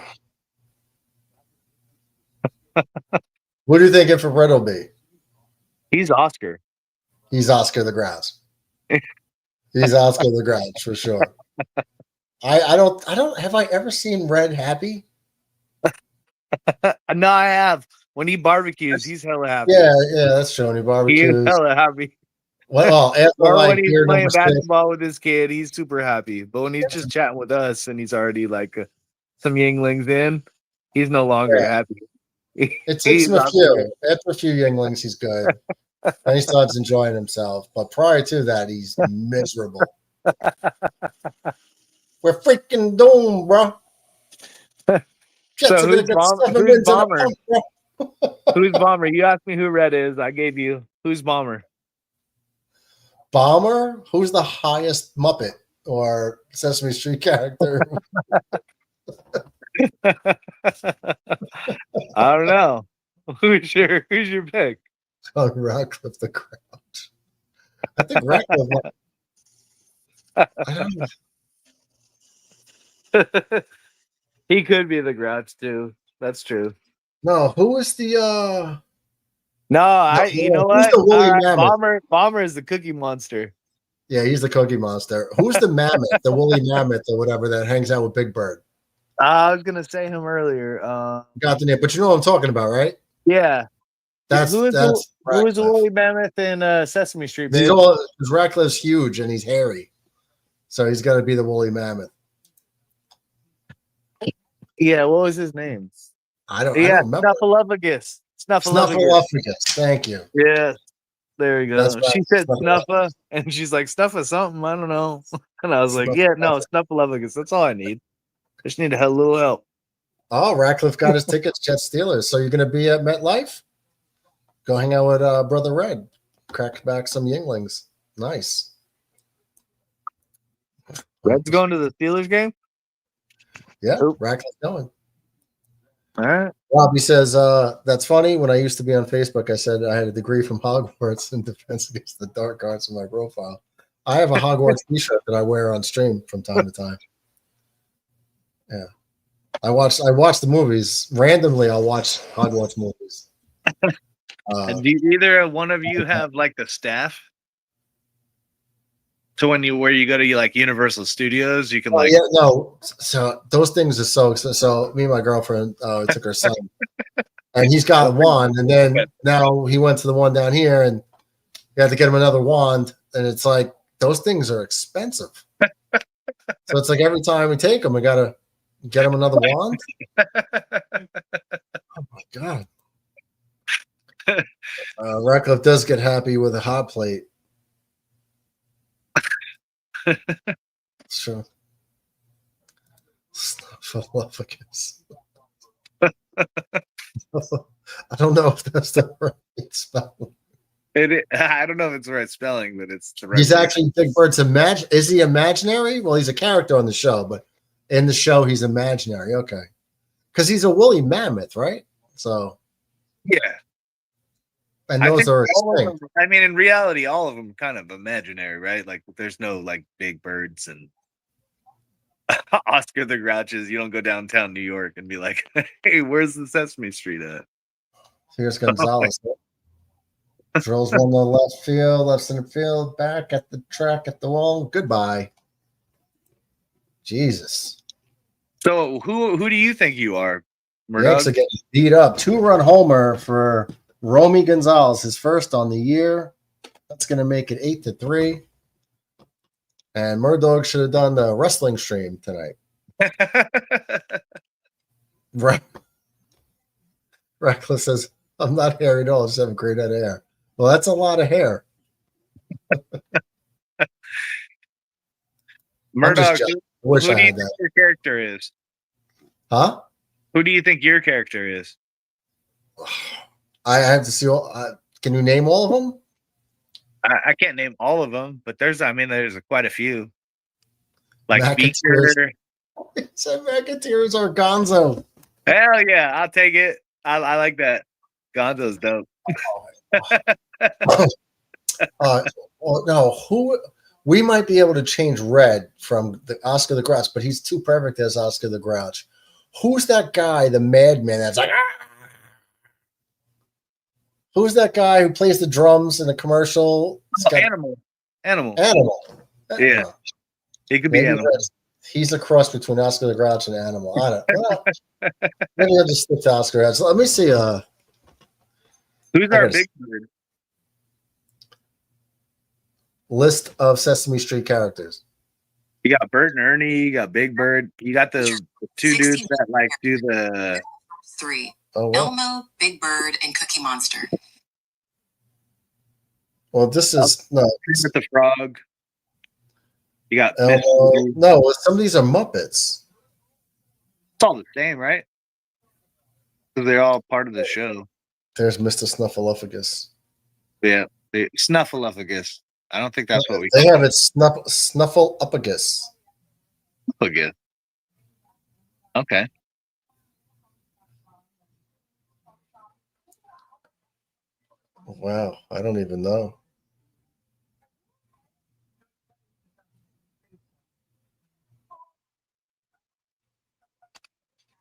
S2: What do you think Infrared will be?
S3: He's Oscar.
S2: He's Oscar the Grouch. He's Oscar the Grouch for sure. I don't have I ever seen Red happy?
S3: No, I have. When he barbecues, he's hella happy.
S2: Yeah, that's true. When he barbecues.
S3: He is hella happy.
S2: Well,
S3: or when he's playing basketball with his kid, he's super happy. But when he's just chatting with us and he's already like some Yinglings in, he's no longer happy.
S2: It takes him a few. After a few Yinglings, he's good. And he starts enjoying himself. But prior to that, he's miserable. We're freaking doomed, bro.
S3: So who's Bomber? Who's Bomber? You asked me who Red is. I gave you. Who's Bomber?
S2: Bomber? Who's the highest Muppet or Sesame Street character?
S3: I don't know. Who's your pick?
S2: Oh, Ratcliffe the Grouch. I think Ratcliffe. I don't know.
S3: He could be the Grouch too. That's true.
S2: No, who is the
S3: No, you know what?
S2: The woolly mammoth?
S3: Bomber is the Cookie Monster.
S2: Yeah, he's the Cookie Monster. Who's the mammoth, the woolly mammoth or whatever that hangs out with Big Bird?
S3: I was gonna say him earlier.
S2: Got the name, but you know what I'm talking about, right?
S3: Yeah.
S2: That's
S3: who is the woolly mammoth in Sesame Street?
S2: Because Ratcliffe's huge and he's hairy, so he's got to be the woolly mammoth.
S3: Yeah, what was his name?
S2: I don't remember.
S3: Snuffleupagus.
S2: Snuffleupagus. Thank you.
S3: Yes. There you go.
S2: Right.
S3: She said Snuffa, and she's like, Snuffa something, I don't know. And I was like, yeah, no, Snuffleupagus. That's all I need. I just need a little help.
S2: Oh, Ratcliffe got his tickets, Jet Steelers. So you're going to be at MetLife? Go hang out with Brother Red. Crack back some Yinglings. Nice.
S3: Red's going to the Steelers game?
S2: Yeah, Ratcliffe's going.
S3: All right.
S2: Robbie says, that's funny. When I used to be on Facebook, I said I had a degree from Hogwarts in Defense Against the Dark Arts in my profile. I have a Hogwarts t-shirt that I wear on stream from time to time. Yeah. I watch the movies. Randomly, I'll watch Hogwarts movies.
S3: And do either one of you have like the staff? So where you go to like Universal Studios, you can like
S2: So those things are so me and my girlfriend took her son, and he's got a wand, and then now he went to the one down here, and you have to get him another wand, and it's like those things are expensive. So it's like every time we take him, we gotta get him another wand. Oh my god! Radcliffe does get happy with a hot plate. Sure. Snuffleupagus. I don't know if that's the right spelling.
S3: I don't know if it's the right spelling, but it's the right.
S2: He's actually Big Bird's Is he imaginary? Well, he's a character on the show, but in the show he's imaginary. Okay, because he's a woolly mammoth, right? So
S3: yeah.
S2: And those are
S3: extinct. I mean, in reality, all of them kind of imaginary, right? Like, there's no like big birds and Oscar the Grouches. You don't go downtown New York and be like, "Hey, where's the Sesame Street at?"
S2: Here's Gonzalez. Drills one to the left field, left center field, back at the track at the wall. Goodbye. Jesus.
S3: So who do you think you are,
S2: Yanks are getting beat up. 2-run homer for Romy Gonzalez, his first on the year. That's going to make it 8-3. And Murdog should have done the wrestling stream tonight. Right. Reckless says, I'm not hairy at all. I just have a great head of hair. Well, that's a lot of hair.
S3: Murdoch, who do you think your character is?
S2: Huh?
S3: Who do you think your character is?
S2: I have to see all. Can you name all of them?
S3: I can't name all of them, but there's quite a few. Like Beaker.
S2: Said Macateers or Gonzo.
S3: Hell yeah, I'll take it. I like that. Gonzo's dope.
S2: Well, no, who we might be able to change Red from the Oscar the Grouch, but he's too perfect as Oscar the Grouch. Who's that guy, the madman that's like, ah! Who's that guy who plays the drums in the commercial?
S3: Animal.
S2: Yeah.
S3: He could be Animal.
S2: He's a cross between Oscar the Grouch and Animal. I don't know. Maybe I'll just stick to Oscar. So let me see.
S3: Who's our Big Bird?
S2: List of Sesame Street characters.
S3: You got Bert and Ernie. You got Big Bird. You got the two dudes that like do the
S8: 3.
S2: Oh,
S8: Elmo, Big Bird, and Cookie Monster.
S2: Well, this is
S3: with the frog. You got
S2: Elmo. No, some of these are Muppets.
S3: It's all the same, right? Because they're all part of the show.
S2: There's Mr. Snuffleupagus.
S3: Yeah, Snuffleupagus. I don't think that's what we.
S2: They have it. Snuffleupagus.
S3: Okay.
S2: Wow, I don't even know.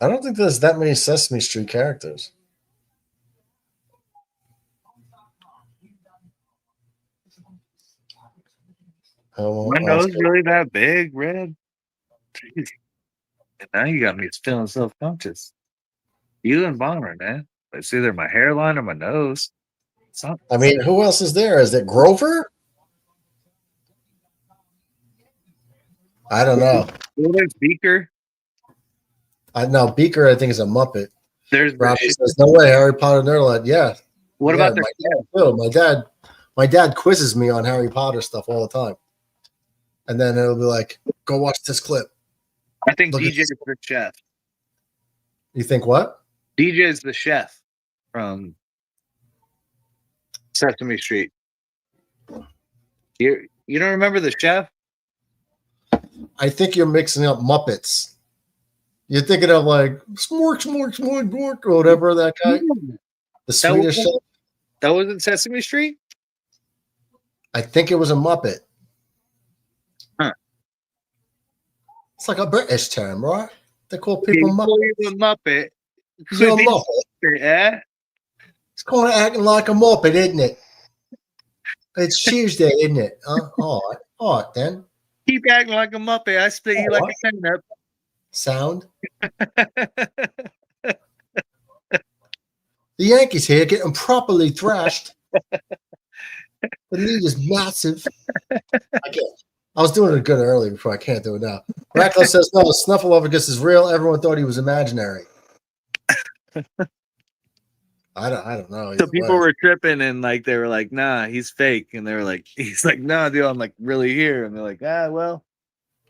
S2: I don't think there's that many Sesame Street characters.
S3: My nose really that big, Red? Jeez. And now you got me feeling self-conscious. You and Bomber, man. It's either my hairline or my nose.
S2: I mean, who else is there? Is it Grover? I don't know.
S3: There's Beaker.
S2: No, Beaker, I think, is a Muppet.
S3: There's
S2: Robbie says, no way, Harry Potter Nerdland. Yeah.
S3: What about
S2: my dad? My dad quizzes me on Harry Potter stuff all the time. And then it'll be like, go watch this clip.
S3: I think DJ's the chef.
S2: You think what?
S3: DJ's the chef from Sesame Street. You don't remember the chef?
S2: I think you're mixing up Muppets. You're thinking of like smork, or whatever that guy, the Swedish.
S3: That wasn't Sesame Street?
S2: I think it was a Muppet.
S3: Huh.
S2: It's like a British term, right? They call people
S3: He's a Muppet.
S2: You're a Muppet.
S3: Yeah.
S2: It's kind of acting like a Muppet, isn't it? It's Tuesday, isn't it? All right, then.
S3: Keep acting like a Muppet. I split you like a turnip.
S2: Sound. The Yankees here getting properly thrashed. The lead is massive. I was doing it good earlier before I can't do it now. Radcliffe says, no, Snuffleupagus is real. Everyone thought he was imaginary. I don't know.
S3: So people were tripping and like they were like, nah, he's fake. And they were like, he's like, nah, dude, I'm like really here. And they're like, well.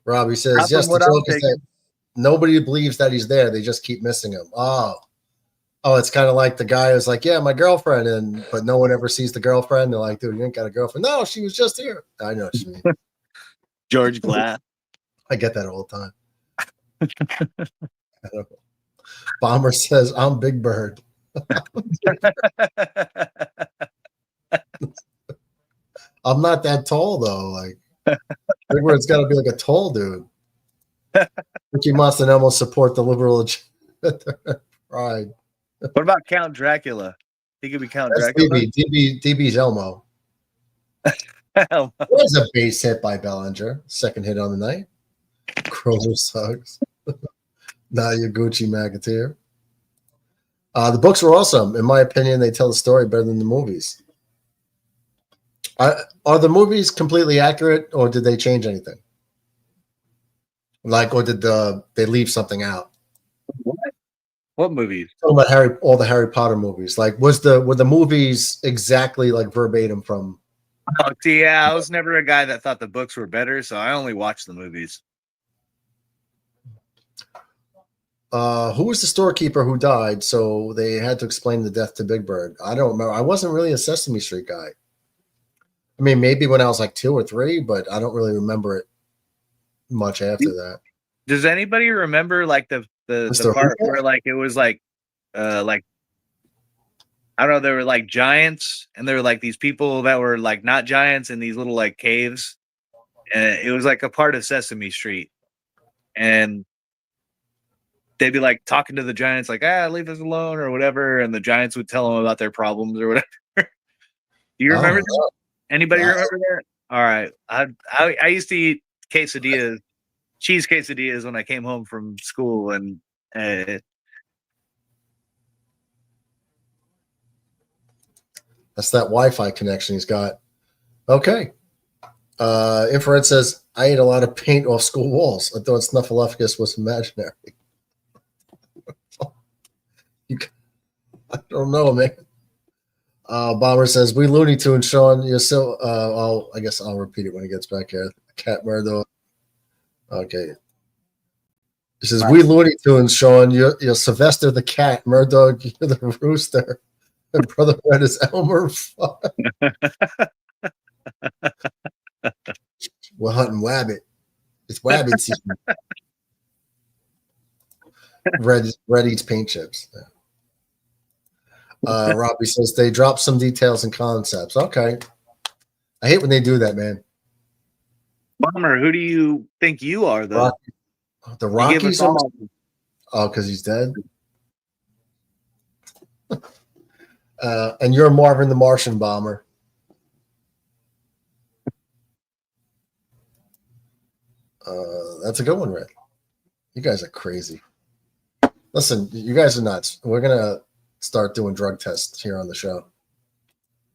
S2: Robbie says, yes, the joke is that nobody believes that he's there. They just keep missing him. Oh, it's kind of like the guy who's like, yeah, my girlfriend, but no one ever sees the girlfriend. They're like, dude, you ain't got a girlfriend. No, she was just here. I know what you mean.
S3: George Glass.
S2: I get that all the time. Bomber says, I'm Big Bird. I'm not that tall though. Like Big Bird's got to be like a tall dude. Ricky must and almost support the liberal pride.
S3: What about Count Dracula? He could be Count
S2: That's
S3: Dracula.
S2: DB's Elmo. There's a base hit by Bellinger. Second hit on the night. Kroger sucks. Now you're Gucci McAteer. The books were awesome. In my opinion, they tell the story better than the movies. Are the movies completely accurate, or did they change anything? Like, or did they leave something out?
S3: What movies?
S2: Talking about all the Harry Potter movies. Like, were the movies exactly like verbatim from?
S3: Oh, see, yeah, I was never a guy that thought the books were better, so I only watched the movies.
S2: Who was the storekeeper who died? So they had to explain the death to Big Bird. I don't remember. I wasn't really a Sesame Street guy. I mean, maybe when I was like 2 or 3, but I don't really remember it much after that.
S3: Does anybody remember like the part where like it was like I don't know, there were like giants and there were like these people that were like not giants in these little like caves. And it was like a part of Sesame Street. And they'd be like talking to the giants like, leave us alone or whatever. And the giants would tell them about their problems or whatever. Do you remember that? Anybody remember that? All right. I used to eat quesadillas, cheese quesadillas when I came home from school. And
S2: that's that Wi-Fi connection he's got. Okay. Infrared says, I ate a lot of paint off school walls. I thought Snuffleupagus was imaginary. I don't know, man. Bomber says, we Looney Tunes, Sean. You're so, I guess I'll repeat it when he gets back here. Cat Murdo. Okay. He says, we Looney Tunes, Sean. You're Sylvester the cat. Murdoch, you're the rooster. And Brother Red is Elmer Fudd. We're hunting Wabbit. It's Wabbit season. Red eats paint chips. Robbie says they dropped some details and concepts. Okay. I hate when they do that, man.
S3: Bomber, who do you think you are, though?
S2: The Rockies? Oh, because he's dead? And you're Marvin the Martian Bomber. That's a good one, Red. You guys are crazy. Listen, you guys are nuts. We're going to start doing drug tests here on the show.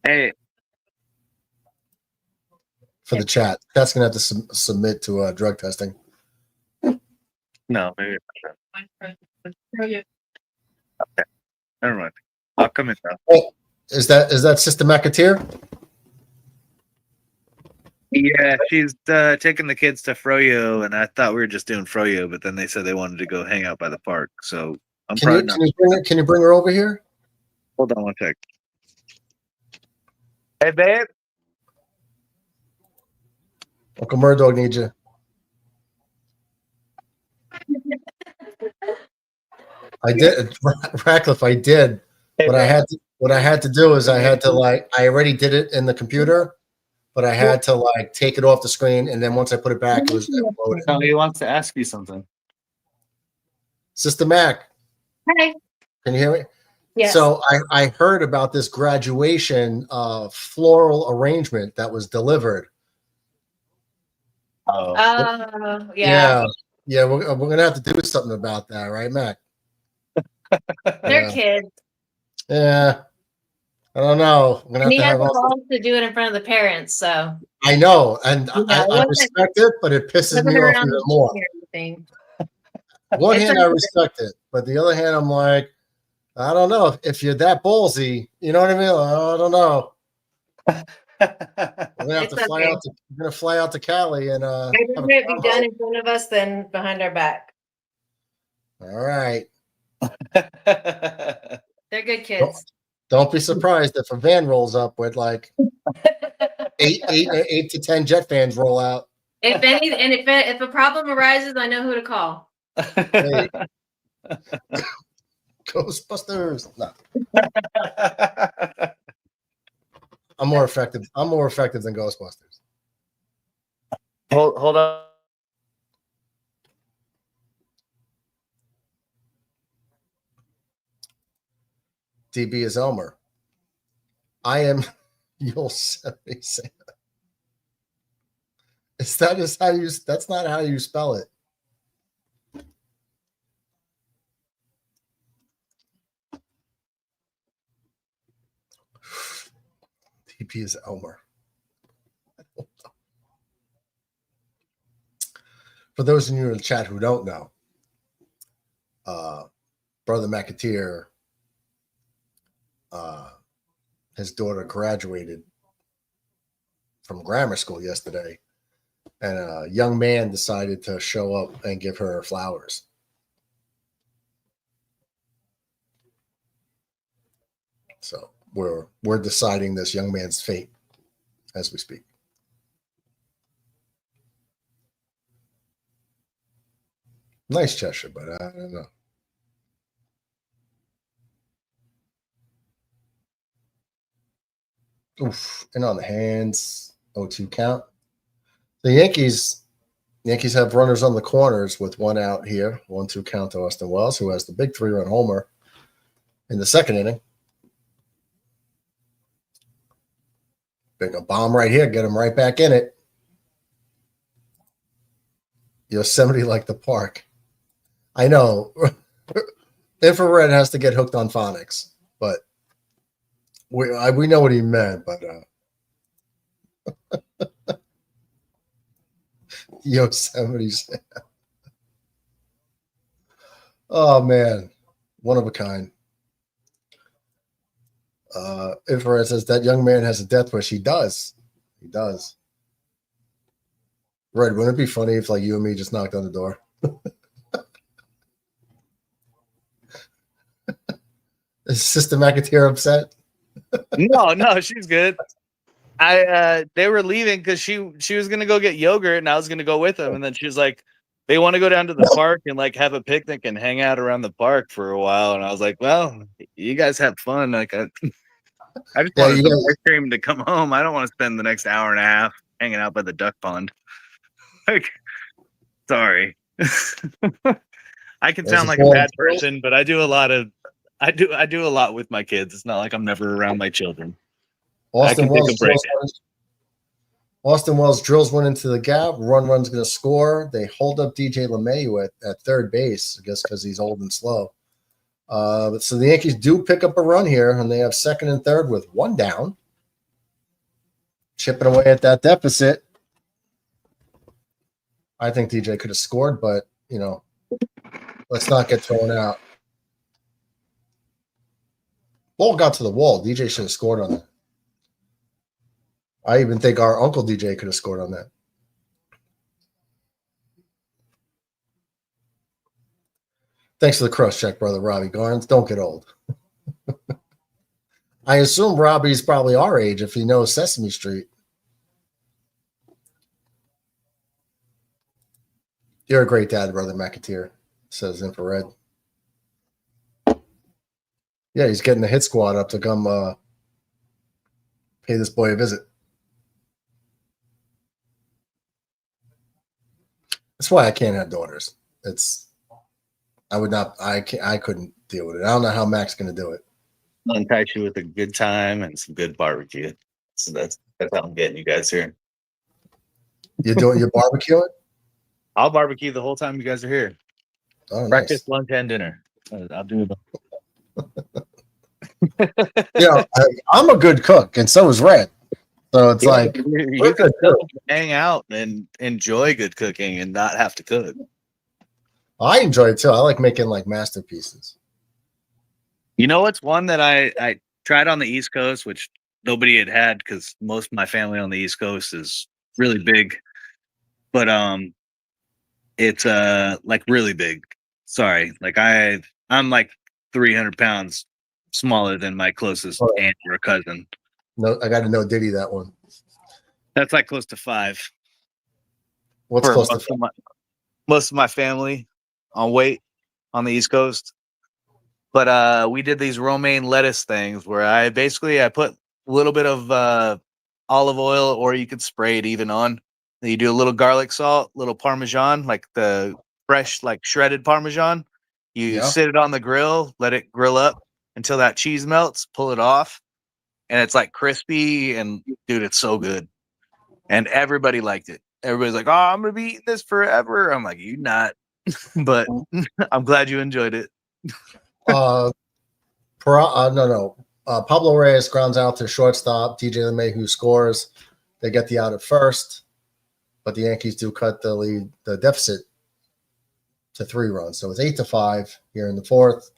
S3: Hey.
S2: For the chat. That's going to have to submit to drug testing.
S3: No, maybe not. Okay. Never mind. I'll come in now.
S2: Oh, is that Sister McAteer?
S3: Yeah, she's taking the kids to Froyo, and I thought we were just doing Froyo, but then they said they wanted to go hang out by the park. So I'm
S2: Can you bring her over here?
S3: Hold on one sec. Hey, babe.
S2: Uncle Murdo needs you. I did, Ratcliffe. I did. What I had to do is I already did it in the computer, but I had to take it off the screen, and then once I put it back, it was loaded.
S4: No, he wants to ask you something.
S2: Sister Mac,
S9: Hi.
S2: can you hear me?
S9: Yes.
S2: So I heard about this graduation floral arrangement that was delivered.
S4: Oh,
S9: Yeah.
S2: Yeah. We're gonna have to do something about that, right, Mac?
S9: They're kids.
S2: Yeah. I don't know. I'm gonna
S9: And
S2: have
S9: he
S2: to
S9: has
S2: have
S9: the
S2: also.
S9: balls to do it in front of the parents, so
S2: I know, and
S9: Yeah, it
S2: I
S9: wasn't-
S2: respect it, but it pisses me
S9: wasn't
S2: off
S9: around
S2: even
S9: the
S2: more.
S9: tree or anything.
S2: One
S9: It's
S2: hand, I
S9: okay.
S2: respect it, but the other hand, I'm like, I don't know if you're that ballsy. You know what I mean? I don't know. We're gonna have
S9: It's
S2: to fly
S9: okay.
S2: out. We're gonna fly out to Cali and
S9: I'd
S2: have
S9: rather
S2: a
S9: it be
S2: convo.
S9: done in front of us than behind our back.
S2: All right.
S9: They're good kids.
S2: Don't be surprised if a van rolls up with like eight to 10 jet fans roll out.
S9: If a problem arises, I know who to call.
S2: Hey, Ghostbusters. No, I'm more effective. I'm more effective than Ghostbusters.
S4: hold on.
S2: DB is Elmer. I am Yosemite Sam. That's not how you spell it. DB is Elmer. For those of you in the chat who don't know, Brother McAteer, his daughter graduated from grammar school yesterday, and a young man decided to show up and give her flowers. So we're deciding this young man's fate as we speak. Nice Cheshire, but I don't know. Oof, and on the hands, 0-2 count. The Yankees have runners on the corners with one out here, 1-2 count to Austin Wells, who has the big 3-run homer in the second inning. Big a bomb right here, get him right back in it. Yosemite like the park. I know. Infrared has to get hooked on phonics, but we know what he meant, but Yosemite. Oh man, one of a kind. Infrared says that young man has a death wish. He does. He does. Red, wouldn't it be funny if you and me just knocked on the door? Is Sister McAteer upset?
S3: No, she's good. They were leaving because she was gonna go get yogurt and I was gonna go with them, and then she was like, they want to go down to the park and have a picnic and hang out around the park for a while, and I was like, well, you guys have fun. I just wanted some ice cream to come home. I don't want to spend the next hour and a half hanging out by the duck pond. Sorry. I can sound like a bad person, but I do a lot with my kids. It's not like I'm never around my children.
S2: Austin Wells drills one into the gap. Run's going to score. They hold up DJ LeMahieu at third base, I guess because he's old and slow. So the Yankees do pick up a run here, and they have second and third with one down. Chipping away at that deficit. I think DJ could have scored, but, let's not get thrown out. Ball got to the wall. DJ should have scored on that. I even think our Uncle DJ could have scored on that. Thanks for the cross check, brother Robbie Garnes. Don't get old. I assume Robbie's probably our age if he knows Sesame Street. You're a great dad, brother McAteer, says Infrared. Yeah, he's getting the hit squad up to come pay this boy a visit. That's why I can't have daughters. I couldn't deal with it. I don't know how Mac's going to do it.
S3: I'll entice you with a good time and some good barbecue. So that's how I'm getting you guys here.
S2: You're barbecuing?
S3: I'll barbecue the whole time you guys are here.
S2: Oh,
S3: Breakfast,
S2: nice.
S3: lunch, and dinner. I'll do it.
S2: I'm a good cook, and so is Red. So it's like
S3: you can still hang out and enjoy good cooking and not have to cook.
S2: I enjoy it too. I like making like masterpieces.
S3: You know what's one that I tried on the East Coast, which nobody had because most of my family on the East Coast is really big, but it's like really big. Sorry, like I'm like 300 pounds smaller than my closest aunt or cousin.
S2: No, I got to know Diddy that one.
S3: That's like close to 5.
S2: What's close to 5?
S3: Most of my family on weight on the East Coast. But we did these romaine lettuce things where I put a little bit of olive oil, or you could spray it even on. Then you do a little garlic salt, little Parmesan, like the fresh, like shredded Parmesan. You sit it on the grill, let it grill up until that cheese melts, pull it off. And it's like crispy, and dude, it's so good. And everybody liked it. Everybody's like, "Oh, I'm gonna be eating this forever." I'm like, "You not," but I'm glad you enjoyed it.
S2: Pablo Reyes grounds out to shortstop. DJ LeMahieu scores. They get the out at first, but the Yankees do cut the deficit to 3 runs. So it's 8-5 here in the 4th.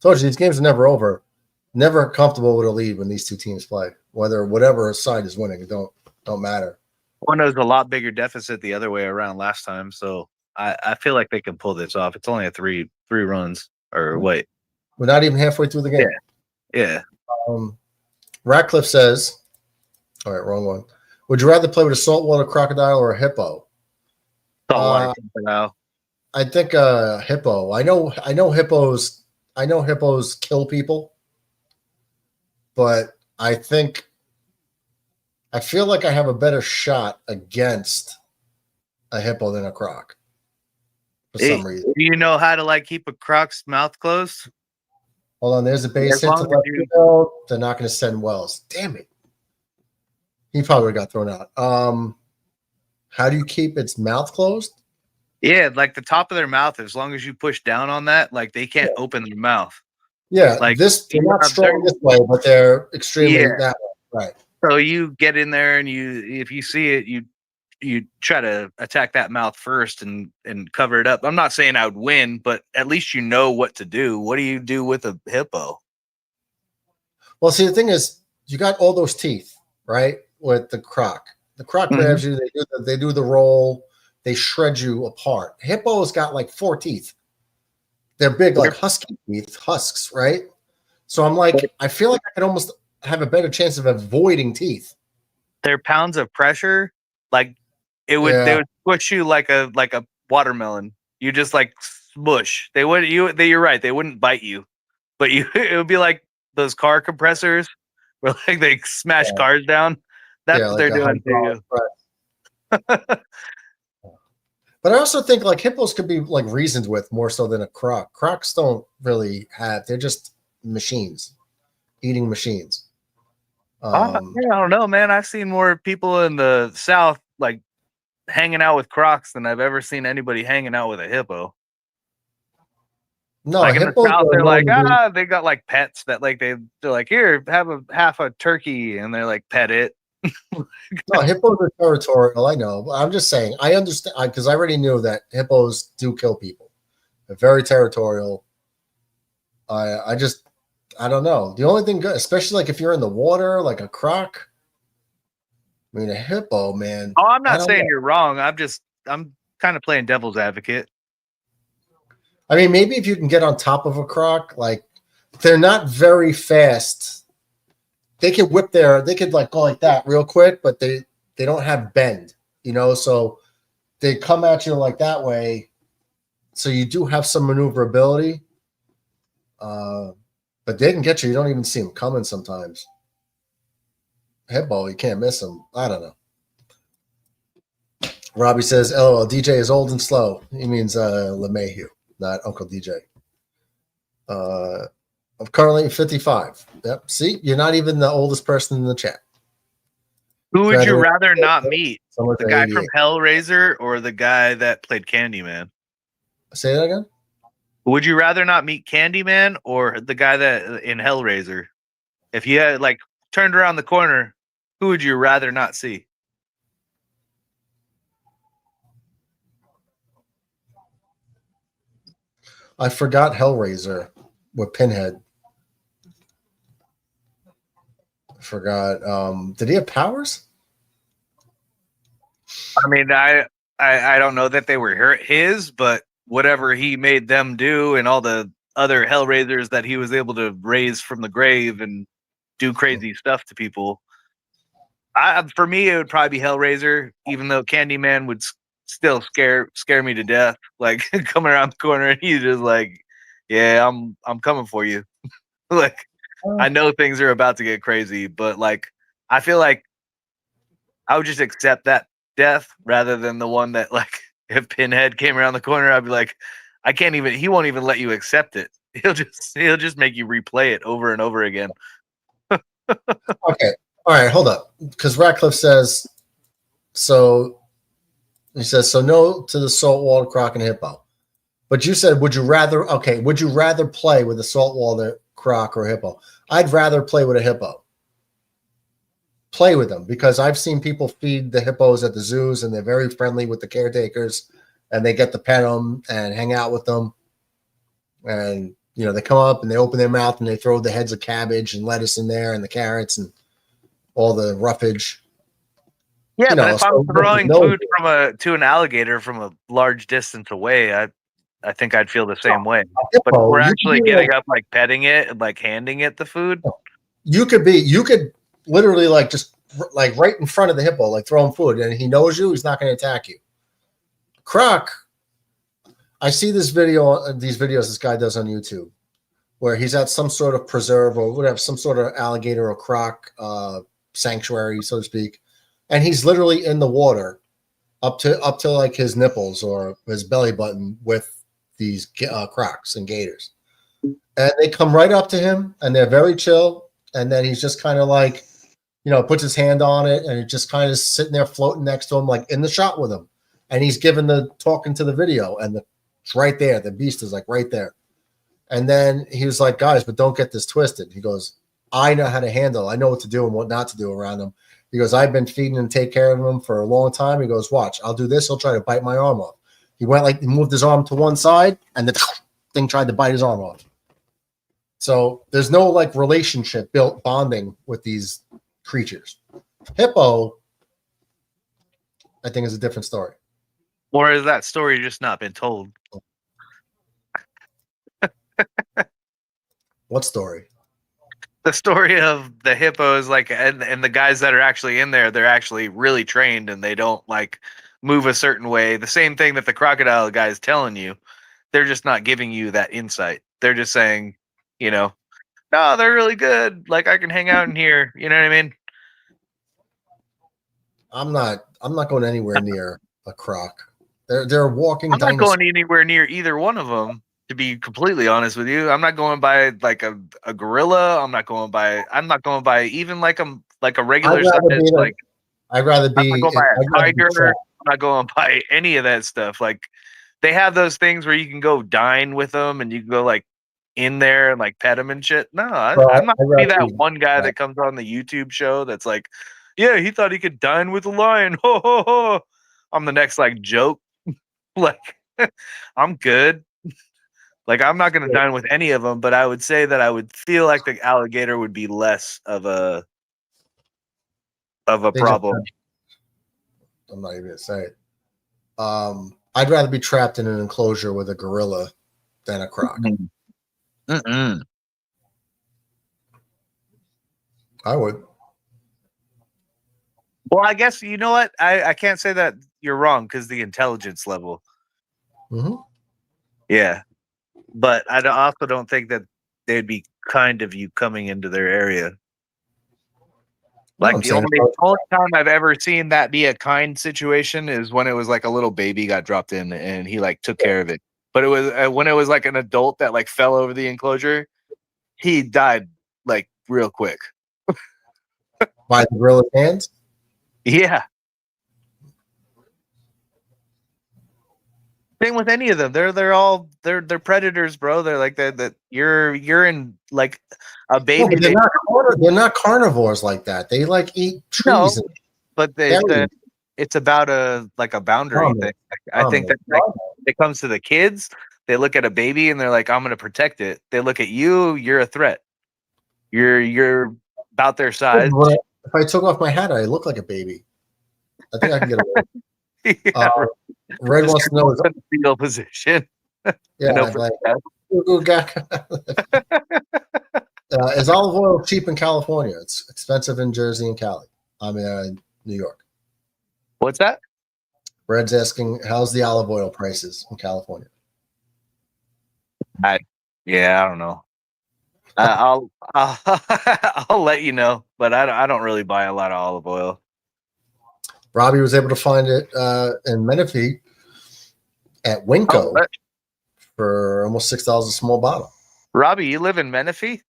S2: Told you these games are never over. Never comfortable with a lead when these two teams play. Whatever side is winning, it don't matter.
S3: One was a lot bigger deficit the other way around last time, so I feel like they can pull this off. It's only a three runs, or wait,
S2: we're not even halfway through the game.
S3: Yeah.
S2: Ratcliffe says, "All right, wrong one. Would you rather play with a saltwater crocodile or a hippo?"
S3: Saltwater crocodile.
S2: I think hippo. I know hippos. I know hippos kill people, but I feel like I have a better shot against a hippo than a croc for some reason.
S3: Do you know how to like keep a croc's mouth closed?
S2: Hold on, there's a base hit to left field. They're not going to send Wells. Damn it. He probably got thrown out. How do you keep its mouth closed?
S3: Yeah, like the top of their mouth, as long as you push down on that, like they can't open their mouth.
S2: Yeah,
S3: like
S2: they're not strong this way, but they're extremely that way. Right.
S3: So you get in there and if you see it, you try to attack that mouth first and cover it up. I'm not saying I would win, but at least you know what to do. What do you do with a hippo?
S2: Well, see, the thing is, you got all those teeth, right? With the croc. The croc grabs you, they do the roll, they shred you apart. Hippo's got like 4 teeth. They're big, like husky teeth, husks, right? So I'm like, I feel like I could almost have a better chance of avoiding teeth.
S3: Their pounds of pressure, like they would push you like a watermelon. You just like smush. You're right. They wouldn't bite you, but it would be like those car compressors where like they smash cars down. That's what they're doing to you.
S2: But I also think like hippos could be like reasoned with more so than a croc. Crocs don't really they're just machines, eating machines.
S3: I don't know, man. I've seen more people in the South like hanging out with crocs than I've ever seen anybody hanging out with a hippo.
S2: No,
S3: like in the South, they're like, they got like pets that like they're like, here, have half a turkey, and they're like, pet it.
S2: No, hippos are territorial. I know. I'm just saying. I understand because I already knew that hippos do kill people. They're very territorial. I don't know. The only thing good, especially like if you're in the water, like a croc. I mean, a hippo, man.
S3: Oh, I'm not saying you're wrong. I'm kind of playing devil's advocate.
S2: I mean, maybe if you can get on top of a croc, like they're not very fast. They could they could like go like that real quick, but they don't have bend, so they come at you like that way. So you do have some maneuverability. But they can get you. You don't even see them coming sometimes. Hippo, you can't miss them. I don't know. Robbie says, "LOL, DJ is old and slow." He means LeMahieu, not Uncle DJ. I'm currently 55. Yep. See, you're not even the oldest person in the chat.
S4: Who would you
S2: Graduated-
S4: rather not meet?
S2: Someone's
S4: The guy
S2: 88.
S4: from Hellraiser or the guy that played Candyman?
S2: Say that again?
S4: Would you rather not meet Candyman or the guy that in Hellraiser? If you had like turned around the corner, who would you rather not see?
S2: I forgot Hellraiser with Pinhead. I forgot. Did he have powers?
S4: I mean, I don't know that they were his, but whatever he made them do and all the other Hellraisers that he was able to raise from the grave and do crazy stuff to people. For me, it would probably be Hellraiser, even though Candyman would still scare me to death. Like coming around the corner and he's just like, "Yeah, I'm coming for you." Like I know things are about to get crazy, but like I feel like I would just accept that death rather than the one that like if Pinhead came around the corner, I'd be like, I can't even. He won't even let you accept it. He'll just make you replay it over and over again.
S2: Okay. All right, hold up. Because Ratcliffe says, so he says, so no to the saltwater croc and hippo. But you said, would you rather play with a saltwater croc or hippo? I'd rather play with a hippo. Play with them because I've seen people feed the hippos at the zoos and they're very friendly with the caretakers and they get to pet them and hang out with them. And, you know, they come up and they open their mouth and they throw the heads of cabbage and lettuce in there and the carrots and all the roughage.
S4: Yeah,
S2: You
S4: but
S2: know,
S4: if I'm
S2: so
S4: throwing
S2: no-
S4: food to an alligator from a large distance away, I think I'd feel the same way. But if
S2: hippo,
S4: we're
S2: you
S4: actually
S2: can do
S4: getting
S2: like-
S4: up, like petting it and like handing it the food.
S2: you could literally like just like right in front of the hippo, like throw him food and he knows you, he's not going to attack you. Croc, I see these videos this guy does on YouTube where he's at some sort of preserve or whatever, some sort of alligator or croc sanctuary, so to speak. And he's literally in the water up to like his nipples or his belly button with these crocs and gators. And they come right up to him and they're very chill. And then he's just kind of like, you know, puts his hand on it and it just kind of sitting there floating next to him, like in the shot with him. And he's talking to the video and it's right there. The beast is like right there. And then he was like, guys, but don't get this twisted. He goes, I know how to handle. I know what to do and what not to do around him. He goes, I've been feeding and take care of him for a long time. He goes, watch, I'll do this. He'll try to bite my arm off. He moved his arm to one side and the thing tried to bite his arm off. So there's no like relationship built bonding with these creatures. Hippo, I think, is a different story.
S4: Or has that story just not been told?
S2: What story?
S4: The story of the hippos, like, and the guys that are actually in there, they're actually really trained and they don't like move a certain way. The same thing that the crocodile guy is telling you. They're just not giving you that insight. They're just saying, you know, no, they're really good. Like I can hang out in here. You know what I mean?
S2: I'm not going anywhere near a croc. They're walking
S4: I'm not
S2: dinosaurs.
S4: going anywhere near either one of them. To be completely honest with you, I'm not going by like a gorilla. I'm not going by even like a regular stuff.
S2: I'd rather be.
S4: I'm not going by a tiger. I'm not going by any of that stuff. Like they have those things where you can go dine with them and you can go like in there and like pet them and shit. No, I'm not gonna be that one guy that comes on the YouTube show that's like, yeah, he thought he could dine with a lion. Ho ho ho! I'm the next like joke. Like I'm good. Like I'm not gonna dine with any of them, but I would say that I would feel like the alligator would be less of a problem.
S2: I'm not even gonna say it. I'd rather be trapped in an enclosure with a gorilla than a croc.
S4: Mm-mm.
S2: I would.
S4: Well, I guess you know what? I can't say that you're wrong because the intelligence level.
S2: Mm-hmm.
S4: Yeah, but I also don't think that they'd be
S3: kind of you coming into their area.
S2: No,
S3: Like
S2: I'm
S3: the
S2: saying
S3: only time I've ever seen that be a kind situation is when it was like a little baby got dropped in and he like took care of it. But it was when it was like an adult that like fell over the enclosure, he died like real quick.
S2: by the gorilla's hands.
S3: Yeah. Same with any of them. They're predators, bro. They're like that. You're in like a
S2: No,
S3: baby.
S2: but they're not carnivores like that. They like eat
S3: No,
S2: trees and
S3: but
S2: berries.
S3: it's about a boundary
S2: Common.
S3: thing. I think that like, when it comes to the kids, they look at a baby and they're like, I'm gonna protect it. They look at you, you're a threat. You're about their size.
S2: If I took off my hat, I look like a baby. I think I can get away.
S3: Yeah,
S2: Red wants to know
S3: in the fetal position.
S2: yeah,
S3: No,
S2: like, is olive oil cheap in California? It's expensive in Jersey and Cali. I mean, New York.
S3: What's that?
S2: Red's asking, how's the olive oil prices in California?
S3: I don't know. I'll I'll let you know, but I don't really buy a lot of olive oil.
S2: Robbie was able to find it in Menifee at Winco for almost $6 a small bottle.
S3: Robbie, you live in Menifee?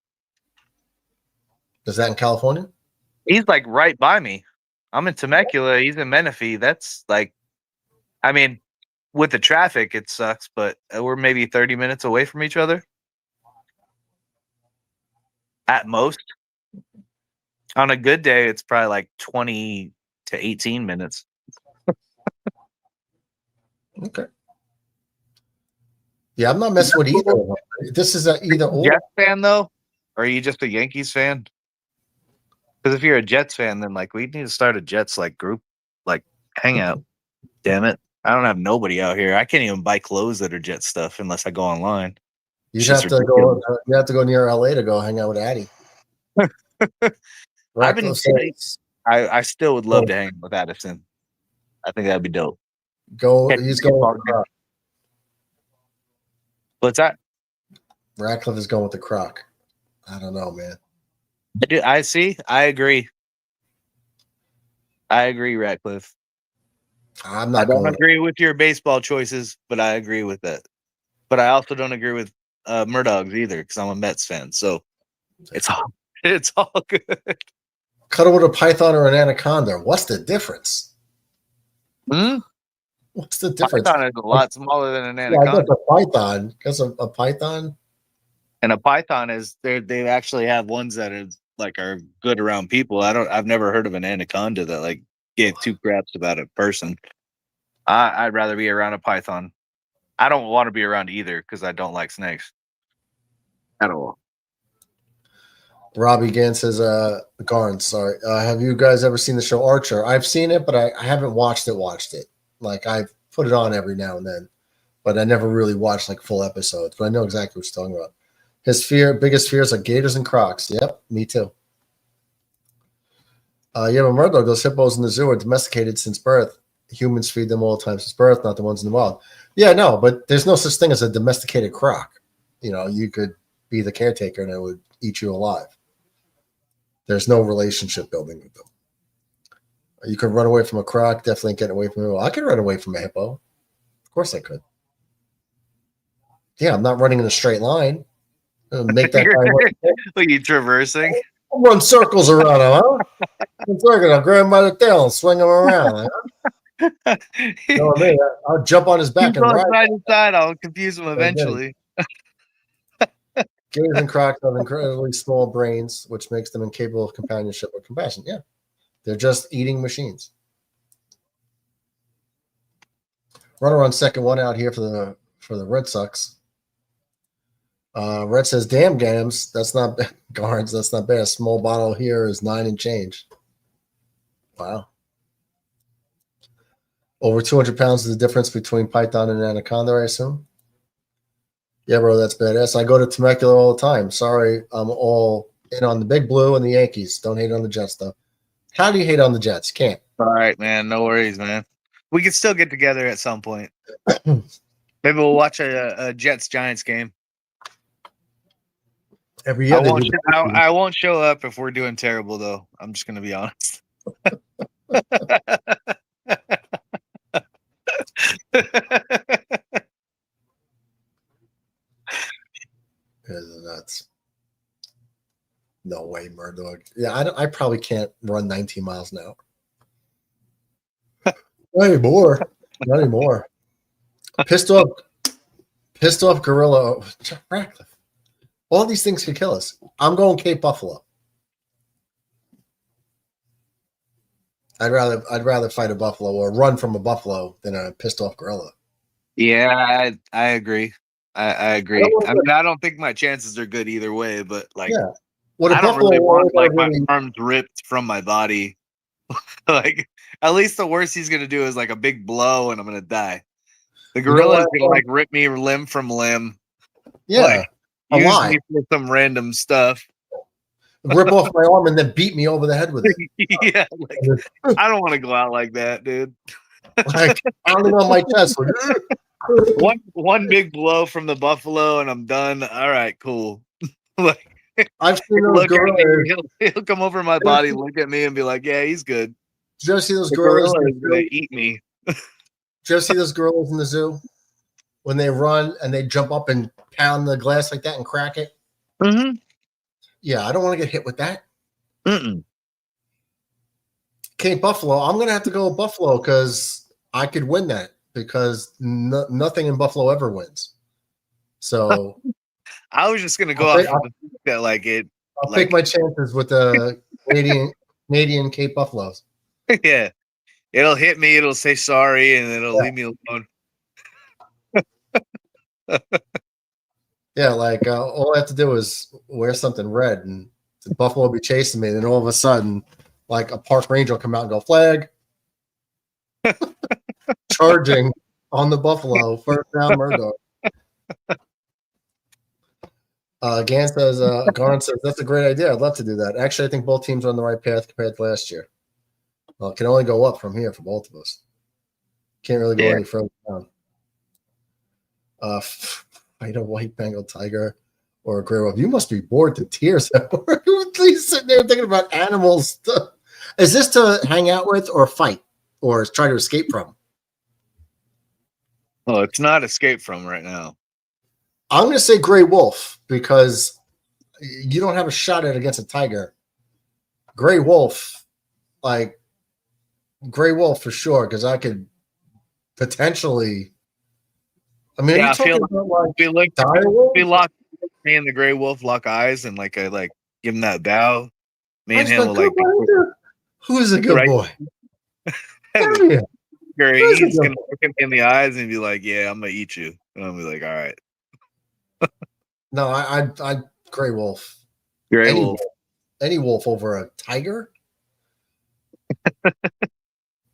S2: Is that in California?
S3: He's like right by me. I'm in Temecula. He's in Menifee. That's like, I mean, with the traffic, it sucks, but we're maybe 30 minutes away from each other. At most. On a good day, it's probably like 20 to 18 minutes.
S2: Okay. Yeah, I'm not messing with either of them. This is either or.
S3: Jets fan, though? Or are you just a Yankees fan? Because if you're a Jets fan, then like we need to start a Jets like group, like hangout. Damn it. I don't have nobody out here. I can't even buy clothes that are Jets stuff unless I go online.
S2: You have to go. You have to go near LA to go hang out with Addie.
S3: I've been I still would love to hang with Addison. I think that'd be dope.
S2: He's going with the Croc.
S3: What's that?
S2: Radcliffe is going with the Croc. I don't know, man.
S3: I see. I agree. Radcliffe.
S2: I'm not.
S3: I don't agree with your baseball choices, but I agree with that. But I also don't agree with Murdoch's either because I'm a Mets fan. So it's all good.
S2: Cuddle with a python or an anaconda. What's the difference? What's the difference?
S3: Python is a lot smaller than an anaconda.
S2: Yeah, I guess a python. Guess a python.
S3: And a python is they actually have ones that are good around people. I've never heard of an anaconda that like gave two craps about a person. I'd rather be around a python. I don't want to be around either because I don't like snakes at all.
S2: Robbie Gann says, Garn, sorry. Have you guys ever seen the show Archer? I've seen it, but I haven't watched it. Like I've put it on every now and then, but I never really watched like full episodes, but I know exactly what you're talking about. His biggest fears are gators and crocs. Yep, me too. Yeah, but Murdoch, those hippos in the zoo are domesticated since birth. Humans feed them all the time since birth, not the ones in the wild. Yeah, no, but there's no such thing as a domesticated croc. You know, you could be the caretaker and it would eat you alive. There's no relationship building with them. You could run away from a croc, definitely get away from a hippo. I could run away from a hippo. Of course I could. Yeah, I'm not running in a straight line. Make that guy
S3: Are you traversing?
S2: I'll run circles around him, huh? I'll grab him by the tail and swing him around. Huh? You know what I mean? I'll jump on his back and ride.
S3: Side to side, I'll confuse him eventually.
S2: Gators and crocs have incredibly small brains, which makes them incapable of companionship or compassion. Yeah, they're just eating machines. Runner on second one out here for the Red Sox. Red says, "Damn, Gams, that's not Garns. That's not bad. A small bottle here is 9 and change. Wow, over 200 pounds is the difference between python and anaconda, I assume." Yeah, bro, that's badass. I go to Temecula all the time. Sorry, I'm all in on the Big Blue and the Yankees. Don't hate on the Jets, though. How do you hate on the Jets? Can't.
S3: All right, man. No worries, man. We could still get together at some point. Maybe we'll watch a Jets-Giants game.
S2: Every year
S3: I
S2: they
S3: won't.
S2: do.
S3: I won't show up if we're doing terrible, though. I'm just gonna be honest.
S2: It's nuts. No way, Murdoch. Yeah, I probably can't run 19 miles an hour. Not anymore. Not anymore. Pissed off gorilla. Ratcliffe. All these things could kill us. I'm going Cape Buffalo. I'd rather fight a buffalo or run from a buffalo than a pissed off gorilla.
S4: Yeah, I agree. I agree. I mean, I don't think my chances are good either way, but like,
S2: Yeah. What a
S4: I don't
S2: buffalo
S4: really want like my
S2: really,
S4: arms ripped from my body. Like, at least the worst he's gonna do is like a big blow, and I'm gonna die. The gorilla's gonna like rip me limb from limb.
S2: yeah,
S4: Like, use
S2: alive.
S4: me for some random stuff.
S2: Rip off my arm and then beat me over the head with it.
S4: Yeah, like, I don't want to go out like that, dude.
S2: Like pounding on my chest. Like,
S4: One big blow from the buffalo, and I'm done. All right, cool. Like,
S2: I've seen those
S4: look at me,
S2: gorillas.
S4: he'll come over my body, look at me, and be like, "Yeah, he's good."
S2: Did you ever see those
S4: The
S2: gorillas?
S4: gorilla is gonna eat me.
S2: Did you ever see those gorillas in the zoo when they run and they jump up and pound the glass like that and crack it?
S4: Mm-hmm.
S2: Yeah, I don't want to get hit with that.
S4: Mm-mm.
S2: Cape Buffalo. I'm gonna have to go with Buffalo because I could win that because nothing in Buffalo ever wins. So
S4: I was just gonna go off of the fact that like it.
S2: I'll
S4: like,
S2: take my chances with the Canadian Cape Buffaloes.
S4: Yeah, it'll hit me. It'll say sorry, and it'll leave me alone.
S2: Yeah, like all I have to do is wear something red, and the buffalo will be chasing me. And then all of a sudden, like a park ranger will come out and go flag, charging on the buffalo, first down, Murdoch. Garn says that's a great idea. I'd love to do that. Actually, I think both teams are on the right path compared to last year. Well, it can only go up from here for both of us. Can't really go any further down. Fight a white Bengal tiger or a gray wolf. You must be bored to tears. Please sitting there thinking about animals. Is this to hang out with or fight or try to escape from?
S4: Oh, it's not escape from right now.
S2: I'm going to say gray wolf because you don't have a shot at it against a tiger. Gray wolf for sure because I could potentially. I mean,
S4: Yeah,
S2: I feel like
S4: we lock me and the gray wolf lock eyes and like I like give him that bow. Me and him will like.
S2: Who's a good boy?
S4: He's gonna look him in the eyes and be like, "Yeah, I'm gonna eat you," and I'll be like, "All right."
S2: No, I gray wolf.
S4: Gray wolf.
S2: Any wolf over a tiger.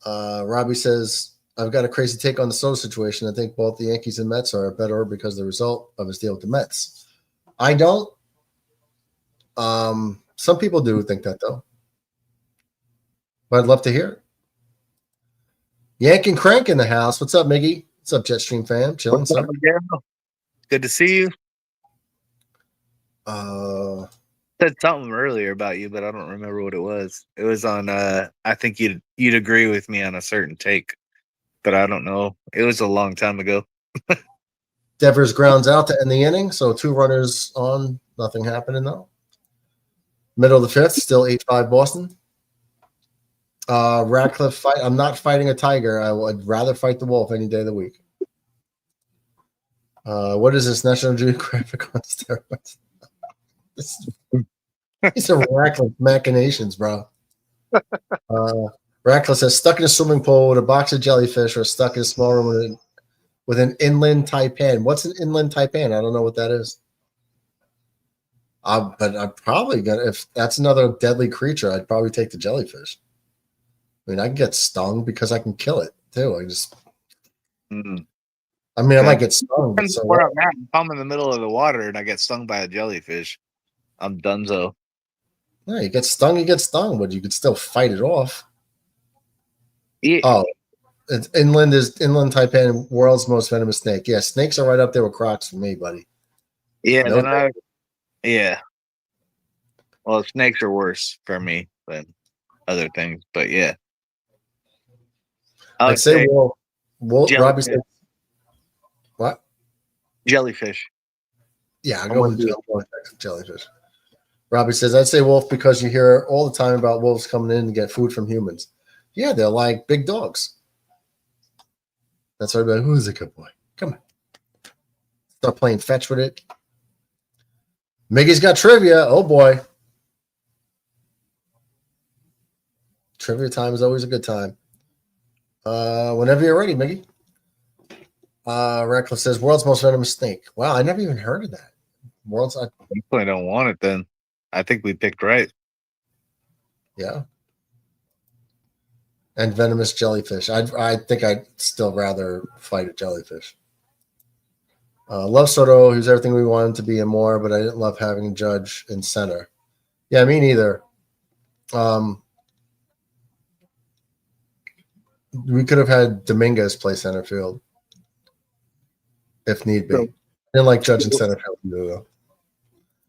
S2: Robbie says, I've got a crazy take on the Soto situation. I think both the Yankees and Mets are better because of the result of his deal with the Mets. I don't. Some people do think that, though. But I'd love to hear it. Yank and Crank in the house. What's up, Miggy? What's up, Jetstream fam? Chilling, sir.
S4: Good to see you.
S3: Said something earlier about you, but I don't remember what it was. It was on I think you'd agree with me on a certain take, but I don't know. It was a long time ago.
S2: Devers grounds out to end the inning, so 2 runners on, nothing happening though. Middle of the 5th, still 8-5 Boston. Ratcliffe fight. I'm not fighting a tiger. I would rather fight the wolf any day of the week. What is this National Geographic on steroids? These are Ratcliffe machinations, bro. Ratcliffe says stuck in a swimming pool with a box of jellyfish or stuck in a small room with an inland taipan. What's an inland taipan? I don't know what that is. But I'm probably gonna, if that's another deadly creature, I'd probably take the jellyfish. I mean, I can get stung because I can kill it too. I mean, I might get stung. But so
S3: where I'm at, if I'm in the middle of the water and I get stung by a jellyfish, I'm donezo.
S2: Yeah, you get stung, but you could still fight it off.
S3: Yeah.
S2: Oh, it's inland taipan, world's most venomous snake. Yeah, snakes are right up there with crocs for me, buddy.
S3: Yeah,
S2: No
S3: then
S4: Well, snakes are worse for me than other things, but yeah. I
S2: I'd
S4: would
S2: say
S4: say
S2: Robbie
S4: jellyfish.
S2: said what?
S4: Jellyfish.
S2: Yeah,
S4: I'm with you.
S2: jellyfish. Robbie says, I'd say wolf because you hear all the time about wolves coming in to get food from humans. Yeah, they're like big dogs. That's why everybody, who's a good boy? Come on. Start playing fetch with it. Miggy's got trivia. Oh, boy. Trivia time is always a good time. Whenever you're ready, Miggy. Radcliffe says, world's most venomous snake. Wow, I never even heard of that.
S4: You probably don't want it then. I think we picked right.
S2: Yeah. And venomous jellyfish. I think I'd still rather fight a jellyfish. Love Soto, who's everything we wanted to be and more, but I didn't love having Judge in center. Yeah, me neither. We could have had Dominguez play center field if need be. I didn't like Judge in center field either, though.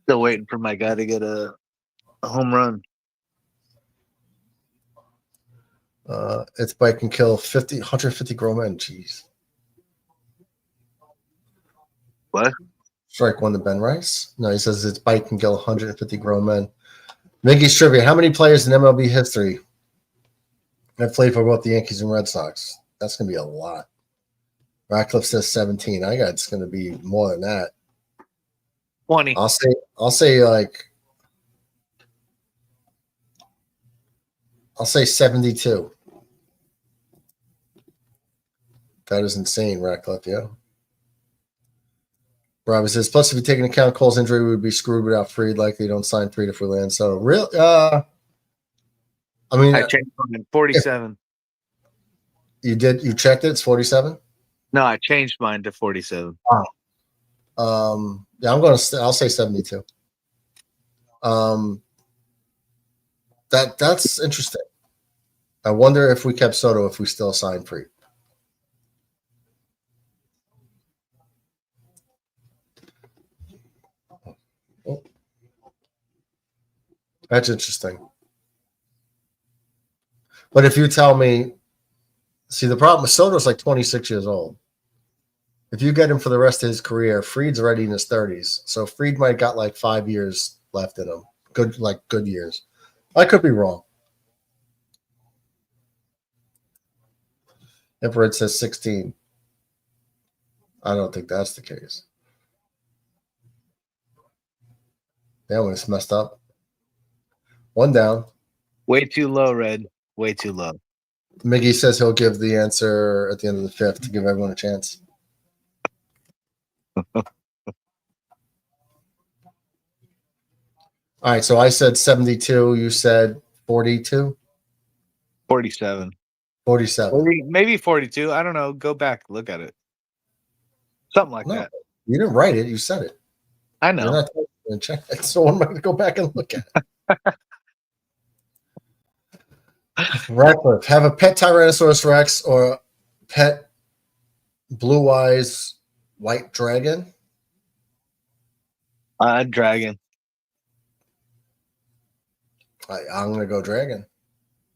S4: Still waiting for my guy to get a home run.
S2: Its bite can kill 150 grown men. Jeez.
S4: What?
S2: Strike one to Ben Rice. No, he says its bite can kill 150 grown men. Miggy's trivia. How many players in MLB history have played for both the Yankees and Red Sox? That's going to be a lot. Radcliffe says 17. I got it's going to be more than that.
S4: 20.
S2: I'll say 72. That is insane, Radcliffe, yeah. Robbie says, plus if you take into account Cole's injury, we would be screwed without Fried. Likely don't sign Fried if we land. So real I
S4: changed mine 47.
S2: You checked it, it's 47?
S4: No, I changed mine to 47.
S2: Oh. Yeah, I'll say 72. That's interesting. I wonder if we kept Soto if we still signed Fried. That's interesting. But if you tell me, see, the problem with Soto's like 26 years old. If you get him for the rest of his career, Fried's already in his 30s. So Fried might got like 5 years left in him. Good years. I could be wrong. Everett says 16. I don't think that's the case. That one is messed up. One down.
S4: Way too low, Red. Way too low.
S2: Miggy says he'll give the answer at the end of the fifth to give everyone a chance. All right, so I said 72. You said 42?
S4: 47.
S2: 47.
S4: Maybe 42. I don't know. Go back. Look at it. Something like that.
S2: You didn't write it. You said it.
S4: I know.
S2: You're not going to check it. So what am I going to go back and look at? Radcliffe, have a pet Tyrannosaurus Rex or a pet blue eyes white dragon?
S4: Dragon.
S2: I'm going to go dragon.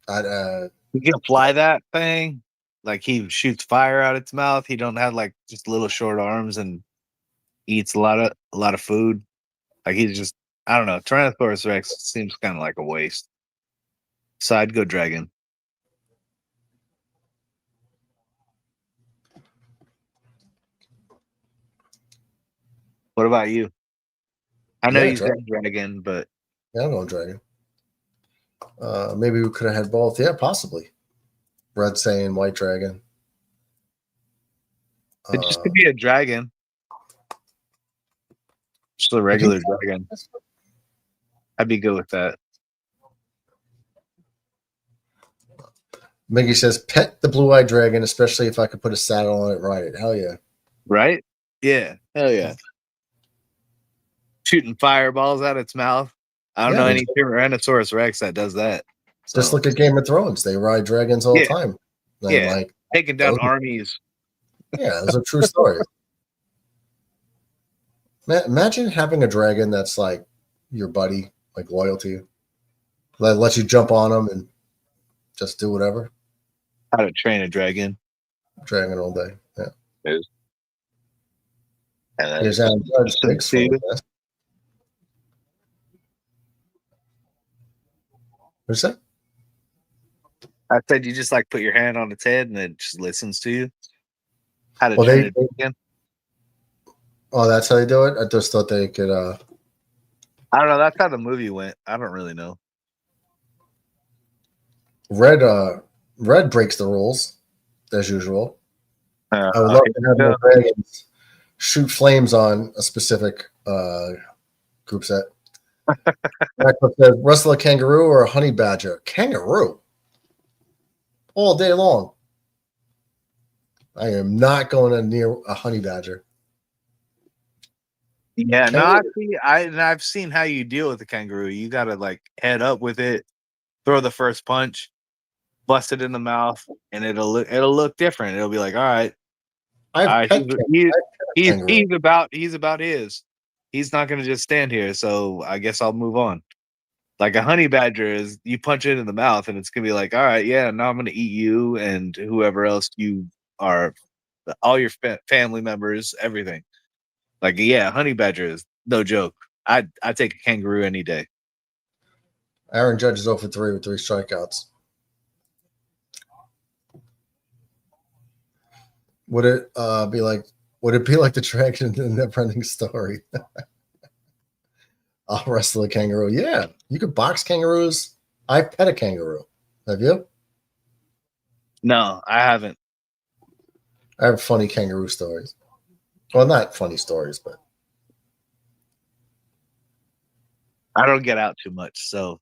S4: You can fly that thing. Like he shoots fire out its mouth. He don't have like just little short arms and eats a lot of food. Like he's just, I don't know. Tyrannosaurus Rex seems kind of like a waste. So I'd go dragon. What about you? I know you said dragon, but
S2: yeah, I'm going dragon. Maybe we could have had both. Yeah, possibly. Red saying white dragon.
S4: It just could be a dragon. Just a regular dragon. I'd be good with that.
S2: Miggy says, pet the blue-eyed dragon, especially if I could put a saddle on it and ride it. Hell yeah.
S4: Right? Yeah. Hell yeah. Shooting fireballs out its mouth. I don't know any Tyrannosaurus Rex that does that. So.
S2: Just look at Game of Thrones. They ride dragons all the time.
S4: Taking down armies.
S2: Yeah, those are true stories. Imagine having a dragon that's like your buddy. like loyalty. Let you jump on them and just do whatever.
S4: How to Train a Dragon.
S2: Dragon all day. Yeah.
S4: And
S2: Here's Aaron Judge. Big swing. What'd you say?
S4: I said you just like put your hand on its head and it just listens to you. How to
S2: Well,
S4: Train a Dragon.
S2: Oh, that's how they do it? I just thought they could
S4: I don't know. That's how the movie went. I don't really know.
S2: Red breaks the rules as usual. I would love to have more dragons shoot flames on a specific group set. Says, wrestle a kangaroo or a honey badger? Kangaroo all day long. I am not going near a honey badger.
S4: Yeah, no, I've seen how you deal with the kangaroo. You gotta like head up with it, throw the first punch, bust it in the mouth, and it'll look different. It'll be like, all right, he's about his. He's not gonna just stand here, so I guess I'll move on. Like a honey badger is, you punch it in the mouth, and it's gonna be like, all right, yeah, now I'm gonna eat you and whoever else you are, all your family members, everything. Like, yeah, honey badger is no joke. I take a kangaroo any day.
S2: Aaron Judge is 0 for 3 with 3 strikeouts. Would it be like the Dragon in the Neverending Story? I'll wrestle a kangaroo. Yeah, you could box kangaroos. I pet a kangaroo. Have you?
S4: No, I haven't.
S2: I have funny kangaroo stories. Well, not funny stories, but
S4: I don't get out too much, so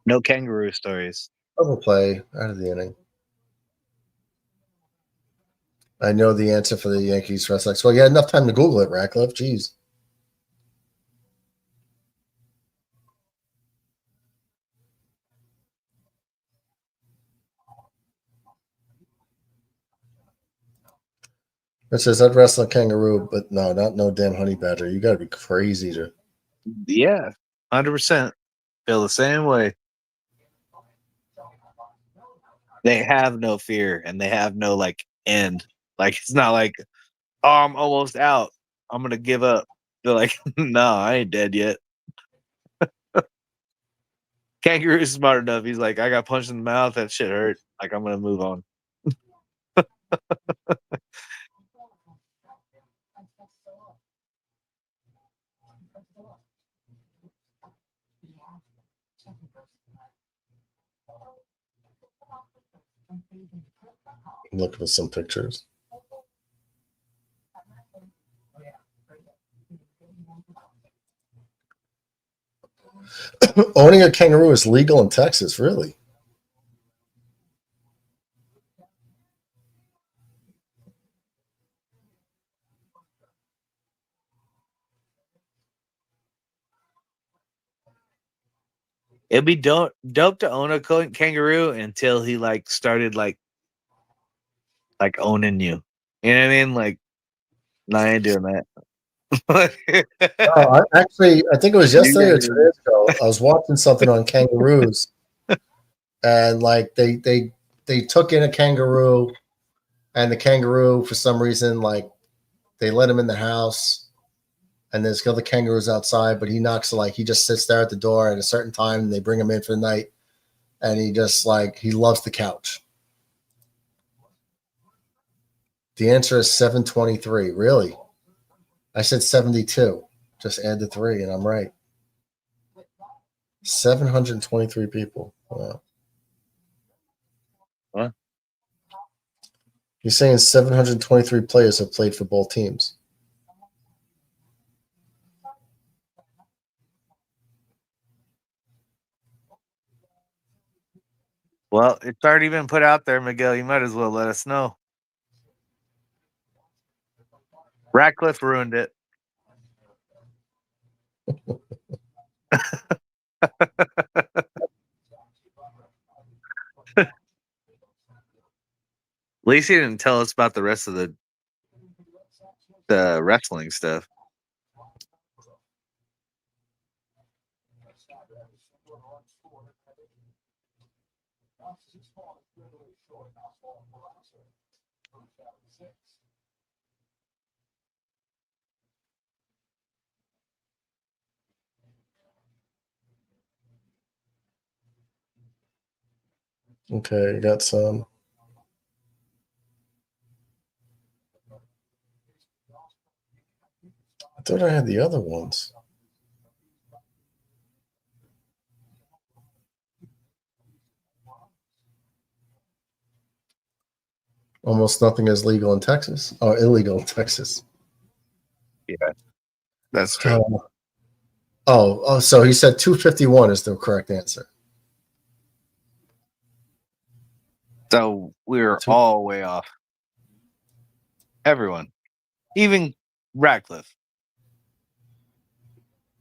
S4: no kangaroo stories.
S2: double play out of the inning. I know the answer for the Yankees Red Sox. Well, you had enough time to Google it, Ratcliffe. Jeez. It says I'd wrestle a kangaroo, but no damn honey badger. You got to be crazy to.
S4: Yeah, 100%. Feel the same way. They have no fear and they have no like end. Like it's not like, oh, I'm almost out, I'm gonna give up. They're like, no, I ain't dead yet. Kangaroo is smart enough. He's like, I got punched in the mouth. That shit hurt. Like, I'm gonna move on.
S2: I'm looking for some pictures. Owning a kangaroo is legal in Texas, really?
S4: It'd be dope to own a kangaroo until he like started like owning you. You know what I mean? Like, no, I ain't doing that.
S2: I think it was yesterday or 2 days ago. I was watching something on kangaroos, and like they took in a kangaroo, and the kangaroo for some reason like they let him in the house, and there's other kangaroos outside, but he just sits there at the door at a certain time, and they bring him in for the night, and he just he loves the couch. The answer is 723. Really? I said 72. Just add the 3, and I'm right. 723 people. Wow.
S4: What?
S2: You're saying 723 players have played for both teams.
S4: Well, it's already been put out there, Miguel. You might as well let us know. Ratcliffe ruined it. At least he didn't tell us about the rest of the wrestling stuff.
S2: Okay, got some. I thought I had the other ones. Almost nothing is legal in Texas. Oh, illegal in Texas.
S4: Yeah, that's true.
S2: So he said 251 is the correct answer.
S4: So we were all way off. Everyone, even Radcliffe.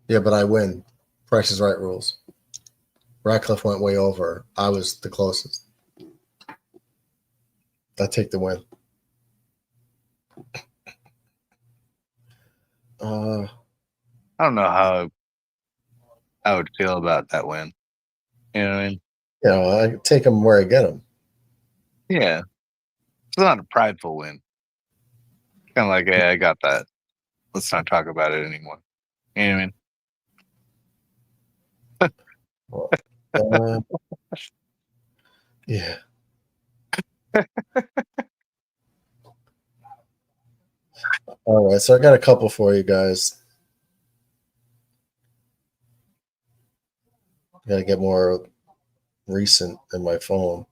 S2: Yeah, but I win. Price is Right rules. Radcliffe went way over. I was the closest. I take the win.
S4: I don't know how I would feel about that win. You know what I mean?
S2: I take them where I get them.
S4: Yeah. It's not a prideful win. Kind of like, hey, I got that. Let's not talk about it anymore. You know what I mean?
S2: Yeah. All right, so I got a couple for you guys. I got to get more recent in my phone.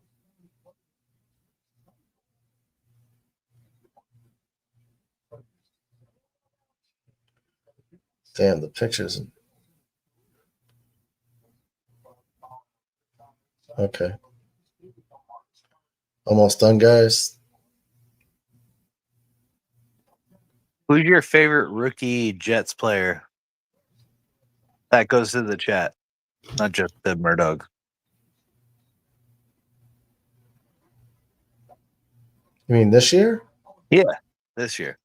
S2: Damn, the pictures. Okay. Almost done, guys.
S4: Who's your favorite rookie Jets player? That goes to the chat, not just the Murdoch.
S2: You mean this year?
S4: Yeah, this year.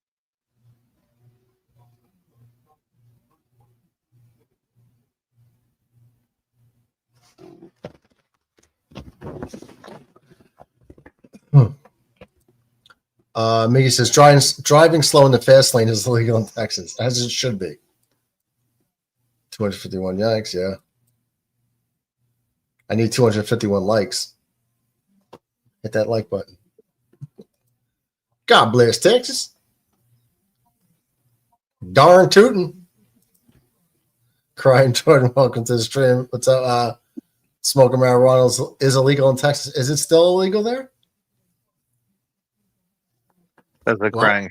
S2: Miggy says driving slow in the fast lane is illegal in Texas, as it should be. 251 yikes, yeah. I need 251 likes. Hit that like button. God bless Texas. Darn tootin'. Crying Jordan, welcome to the stream. What's up? Smoking marijuana is illegal in Texas. Is it still illegal there?
S4: That's a crying.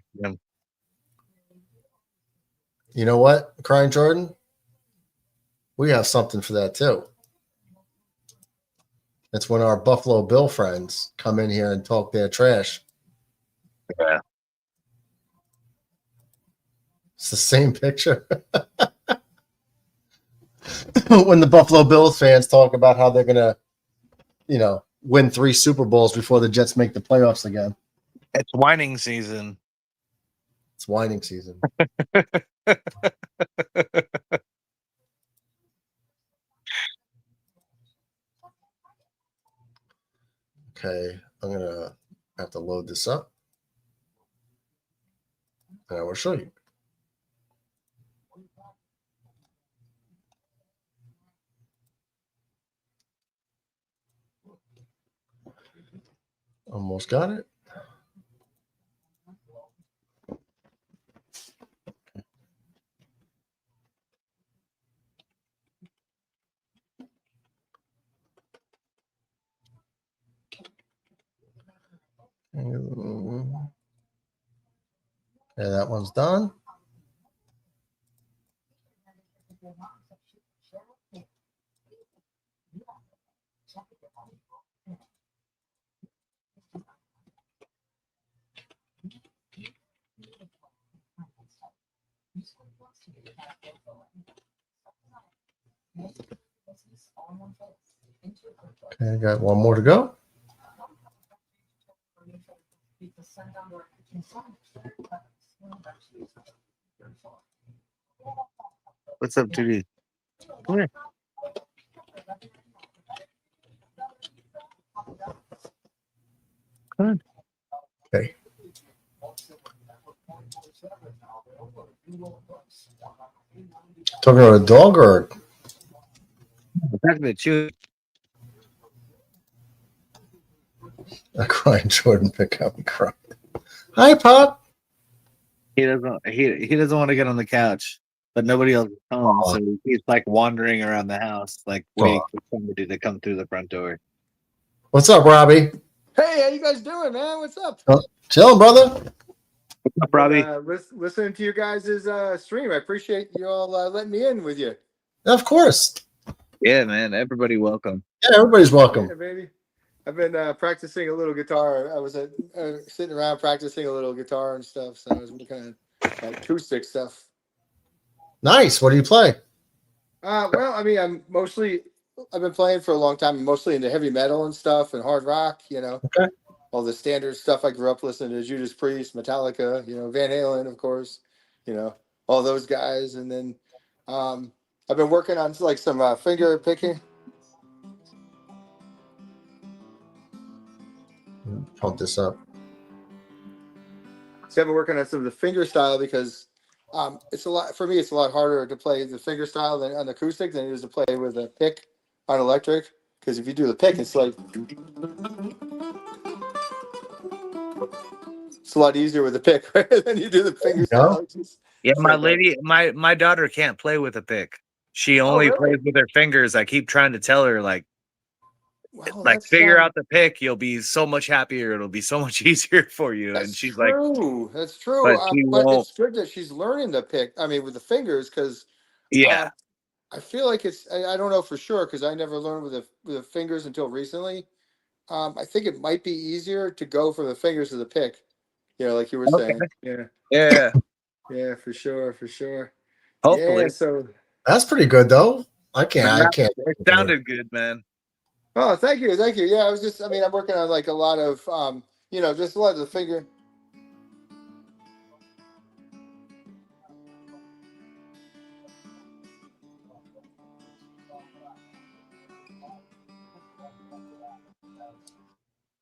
S2: You know what, Crying Jordan? We have something for that too. It's when our Buffalo Bill friends come in here and talk their trash.
S4: Yeah.
S2: It's the same picture. When the Buffalo Bills fans talk about how they're going to, win 3 Super Bowls before the Jets make the playoffs again.
S4: It's whining season.
S2: It's whining season. Okay, I'm going to have to load this up. And I will show you. Almost got it. Okay, that one's done. Okay, I got one more to go.
S4: What's up, Judy? Come here.
S2: Okay. Talking about a dog or a crying Jordan pickup and cry? Hi, Pop.
S4: He doesn't want to get on the couch, but nobody else is home, so he's like wandering around the house, like waiting for somebody to come through the front door.
S2: What's up, Robbie?
S10: Hey, how you guys doing, man? What's up?
S2: Chilling, brother.
S4: What's up, Robbie?
S10: Listening to you guys' stream. I appreciate you all letting me in with you.
S2: Of course.
S4: Yeah, man. Everybody welcome.
S2: Yeah, everybody's welcome.
S10: Yeah, baby. I've been practicing a little guitar. I was sitting around practicing a little guitar and stuff, so I was looking at acoustic stuff.
S2: Nice. What do you play?
S10: Well, I mean, I've been playing for a long time. I'm mostly into heavy metal and stuff and hard rock, you know.
S2: Okay.
S10: All the standard stuff I grew up listening to: Judas Priest, Metallica, you know, Van Halen, of course, you know, all those guys. And then I've been working on like some finger picking.
S2: Pump this up.
S10: So I've been working on some of the finger style because it's a lot for me. It's a lot harder to play the finger style than on acoustic than it is to play with a pick on electric. Because if you do the pick, it's like it's a lot easier with the pick right? than you do the finger style.
S3: Yeah, my lady, my daughter can't play with a pick. She only plays with her fingers. I keep trying to tell her, like figure out the pick. You'll be so much happier. It'll be so much easier for you. And she's like,
S10: that's true. But it's good that she's learning the pick. I mean, with the fingers, because I feel like it's. I don't know for sure because I never learned with the fingers until recently. I think it might be easier to go for the fingers of the pick. You know, like you were saying.
S3: Yeah,
S10: for sure.
S3: Hopefully,
S10: yeah, so
S2: that's pretty good though. I can't.
S3: It sounded good, man.
S10: Oh, thank you. Yeah, I'm working on like a lot of, just a lot of the finger.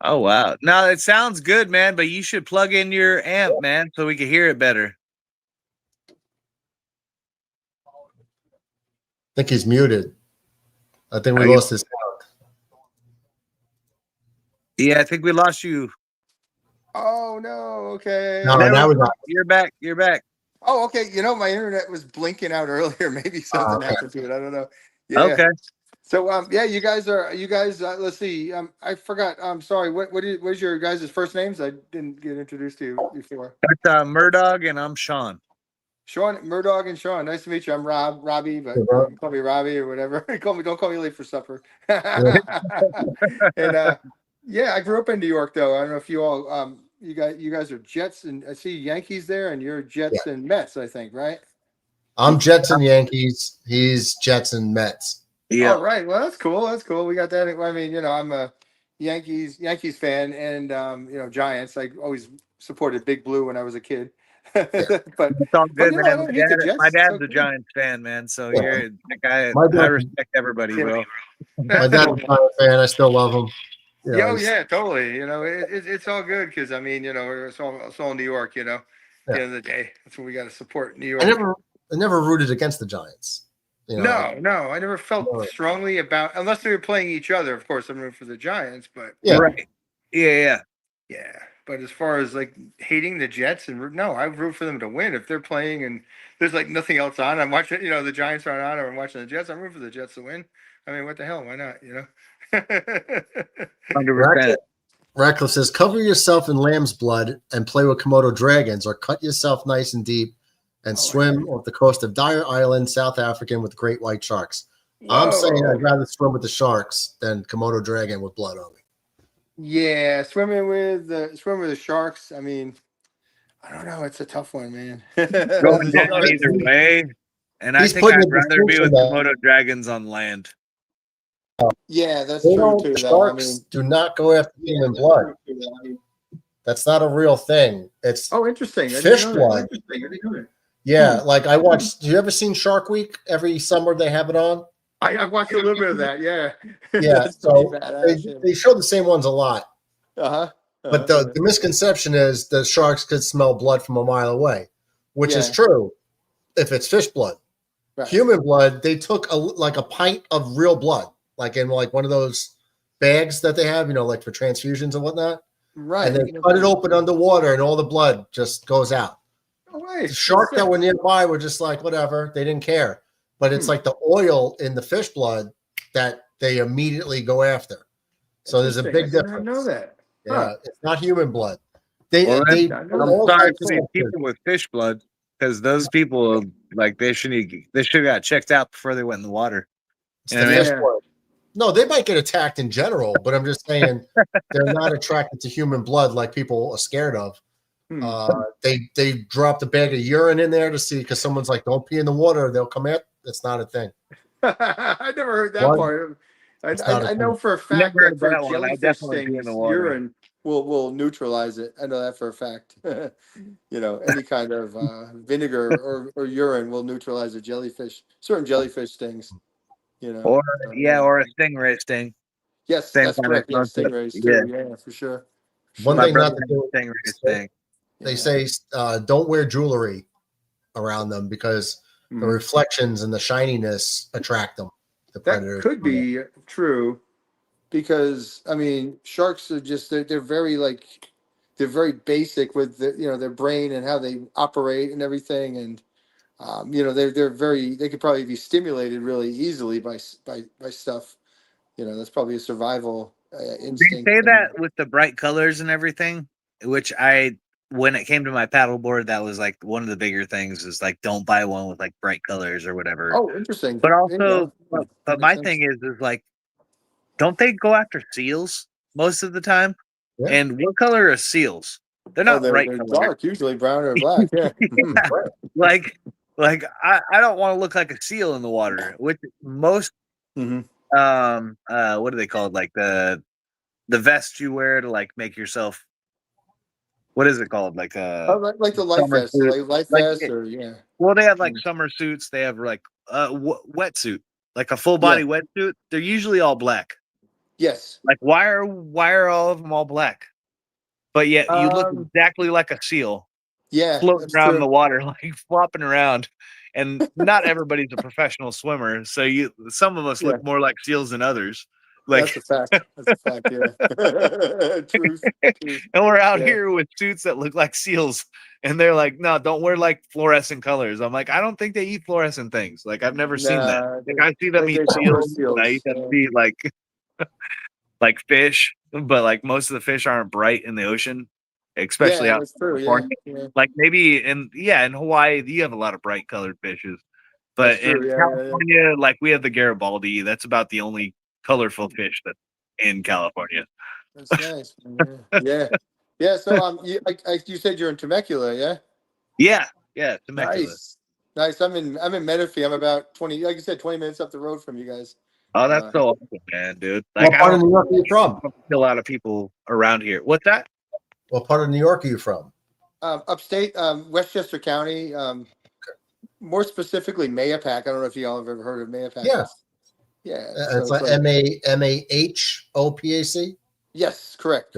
S3: Oh wow! Now it sounds good, man. But you should plug in your amp, man, so we can hear it better.
S2: I think he's muted. I think we lost his sound.
S3: Yeah, I think we lost you.
S10: Oh no! Okay.
S2: No, now we got.
S3: You're back. You're back.
S10: Oh, okay. You know, my internet was blinking out earlier. Maybe something happened to it. I don't know. Yeah.
S3: Okay.
S10: So, you guys. Let's see. I forgot. I'm sorry. What is your guys' first names? I didn't get introduced to you before.
S3: That's Murdog, and I'm Sean.
S10: Sean, Murdog, and Sean. Nice to meet you. I'm Robbie, but call me Robbie or whatever. Don't call me late for supper. And I grew up in New York, though. I don't know if you all, you guys are Jets, and I see Yankees there, and you're Jets and Mets, I think, right?
S2: I'm Jets and Yankees. He's Jets and Mets.
S10: Yeah. All right. Well, that's cool. We got that. I mean, I'm a Yankees fan, and Giants. I always supported Big Blue when I was a kid. But
S3: it's all good, man. My dad's a Giants fan, man. So you're the guy. I respect everybody, bro.
S2: My dad's a Giants fan. I still love him.
S10: Yeah, totally. It's all good because it's all New York. At the end of the day, that's what we got to support. New York.
S2: I never rooted against the Giants.
S10: No, I never felt strongly about unless they were playing each other. Of course, I'm rooting for the Giants, but
S3: right, yeah.
S10: But as far as like hating the Jets I root for them to win if they're playing and there's like nothing else on. I'm watching, the Giants aren't on, or I'm watching the Jets. I'm rooting for the Jets to win. I mean, what the hell? Why not?
S3: 100%.
S2: Radcliffe says, cover yourself in lamb's blood and play with Komodo dragons, or cut yourself nice and deep and swim off the coast of Dyer Island, South African, with great white sharks. Whoa. I'm saying I'd rather swim with the sharks than Komodo dragon with blood on me.
S10: Yeah, swimming with the sharks. I mean, I don't know. It's a tough one, man.
S3: Going down either way, and I think I'd rather be with Komodo dragons on land.
S10: Yeah, that's true too.
S2: Sharks do not go after human blood. That's not a real thing. It's
S10: interesting.
S2: Fish blood. Yeah, like I watched. Do you ever seen Shark Week? Every summer they have it on.
S10: I watched a little bit of that. Yeah.
S2: Yeah.
S10: That's pretty
S2: So
S10: badass.
S2: they show the same ones a lot.
S10: Uh-huh.
S2: But the misconception is the sharks could smell blood from a mile away, which is true if it's fish blood.
S10: Right.
S2: Human blood, they took like a pint of real blood, like in like one of those bags that they have, like for transfusions and whatnot.
S10: Right.
S2: And they cut it open underwater and all the blood just goes out.
S10: No way.
S2: The shark that were nearby were just like, whatever, they didn't care. But it's like the oil in the fish blood that they immediately go after. So there's a big difference.
S10: I know that.
S2: Yeah, it's not human blood.
S3: I'm sorry for these people with fish blood, because those people they should have got checked out before they went in the water.
S2: It's the fish blood. No, they might get attacked in general, but I'm just saying they're not attracted to human blood like people are scared of. They dropped a bag of urine in there to see, because someone's like, "Don't pee in the water; they'll come at." That's not a thing.
S10: I never heard that part. I know for a fact that for jellyfish things, urine will neutralize it. I know that for a fact. Any kind of vinegar or urine will neutralize a jellyfish. Certain jellyfish stings.
S3: Or a stingray sting.
S10: Yes, that's correct. Yeah, stingrays too. Yeah, for sure.
S2: One thing not to do. They say don't wear jewelry around them because the reflections and the shininess attract them. The predators.
S10: That could be true, because sharks are just they're very they're very basic with their brain and how they operate and everything, and they're very, they could probably be stimulated really easily by stuff. That's probably a survival instinct.
S3: They say that with the bright colors and everything, which when it came to my paddleboard, that was like one of the bigger things, is like, don't buy one with like bright colors or whatever.
S10: Oh, interesting.
S3: But also, but my thing is like, don't they go after seals most of the time? Yeah. And what color are seals? They're not bright color.
S10: Dark, usually brown or black. Yeah.
S3: Like I don't want to look like a seal in the water. Which most what do they call it? Like the vest you wear to like make yourself. What is it called? Like
S10: the life vest, like life vest, or
S3: Well, they have like summer suits. They have like wetsuit, like a full body wetsuit. They're usually all black.
S10: Yes.
S3: Like why are all of them all black? But yet you look exactly like a seal.
S10: Yeah,
S3: floating around in the water, like flopping around. And not everybody's a professional swimmer, so some of us look more like seals than others. Like,
S10: that's a fact. That's a fact. Yeah. Truth.
S3: And we're out here with suits that look like seals, and they're like, "No, don't wear like fluorescent colors." I'm like, I don't think they eat fluorescent things. Like, I've never seen that. Like, I see them eat seals. I eat them eat like fish, but like most of the fish aren't bright in the ocean, especially out in California. Yeah. Like maybe in Hawaii, you have a lot of bright colored fishes, but in California, like we have the Garibaldi. That's about the only colorful fish that's in California.
S10: That's nice. Yeah. So you said you're in Temecula, yeah? Yeah, Temecula. Nice. I'm in Menifee. I'm about 20 minutes up the road from you guys.
S3: Oh, that's so awesome, man, dude. Like,
S2: what part of New York are you from?
S3: A lot of people around here. What's that?
S2: What part of New York are you from?
S10: Upstate, Westchester County. More specifically, Mayapack. I don't know if y'all have ever heard of Mayapack.
S2: Yeah.
S10: Yeah.
S2: It's like MAHOPAC.
S10: Yes, correct.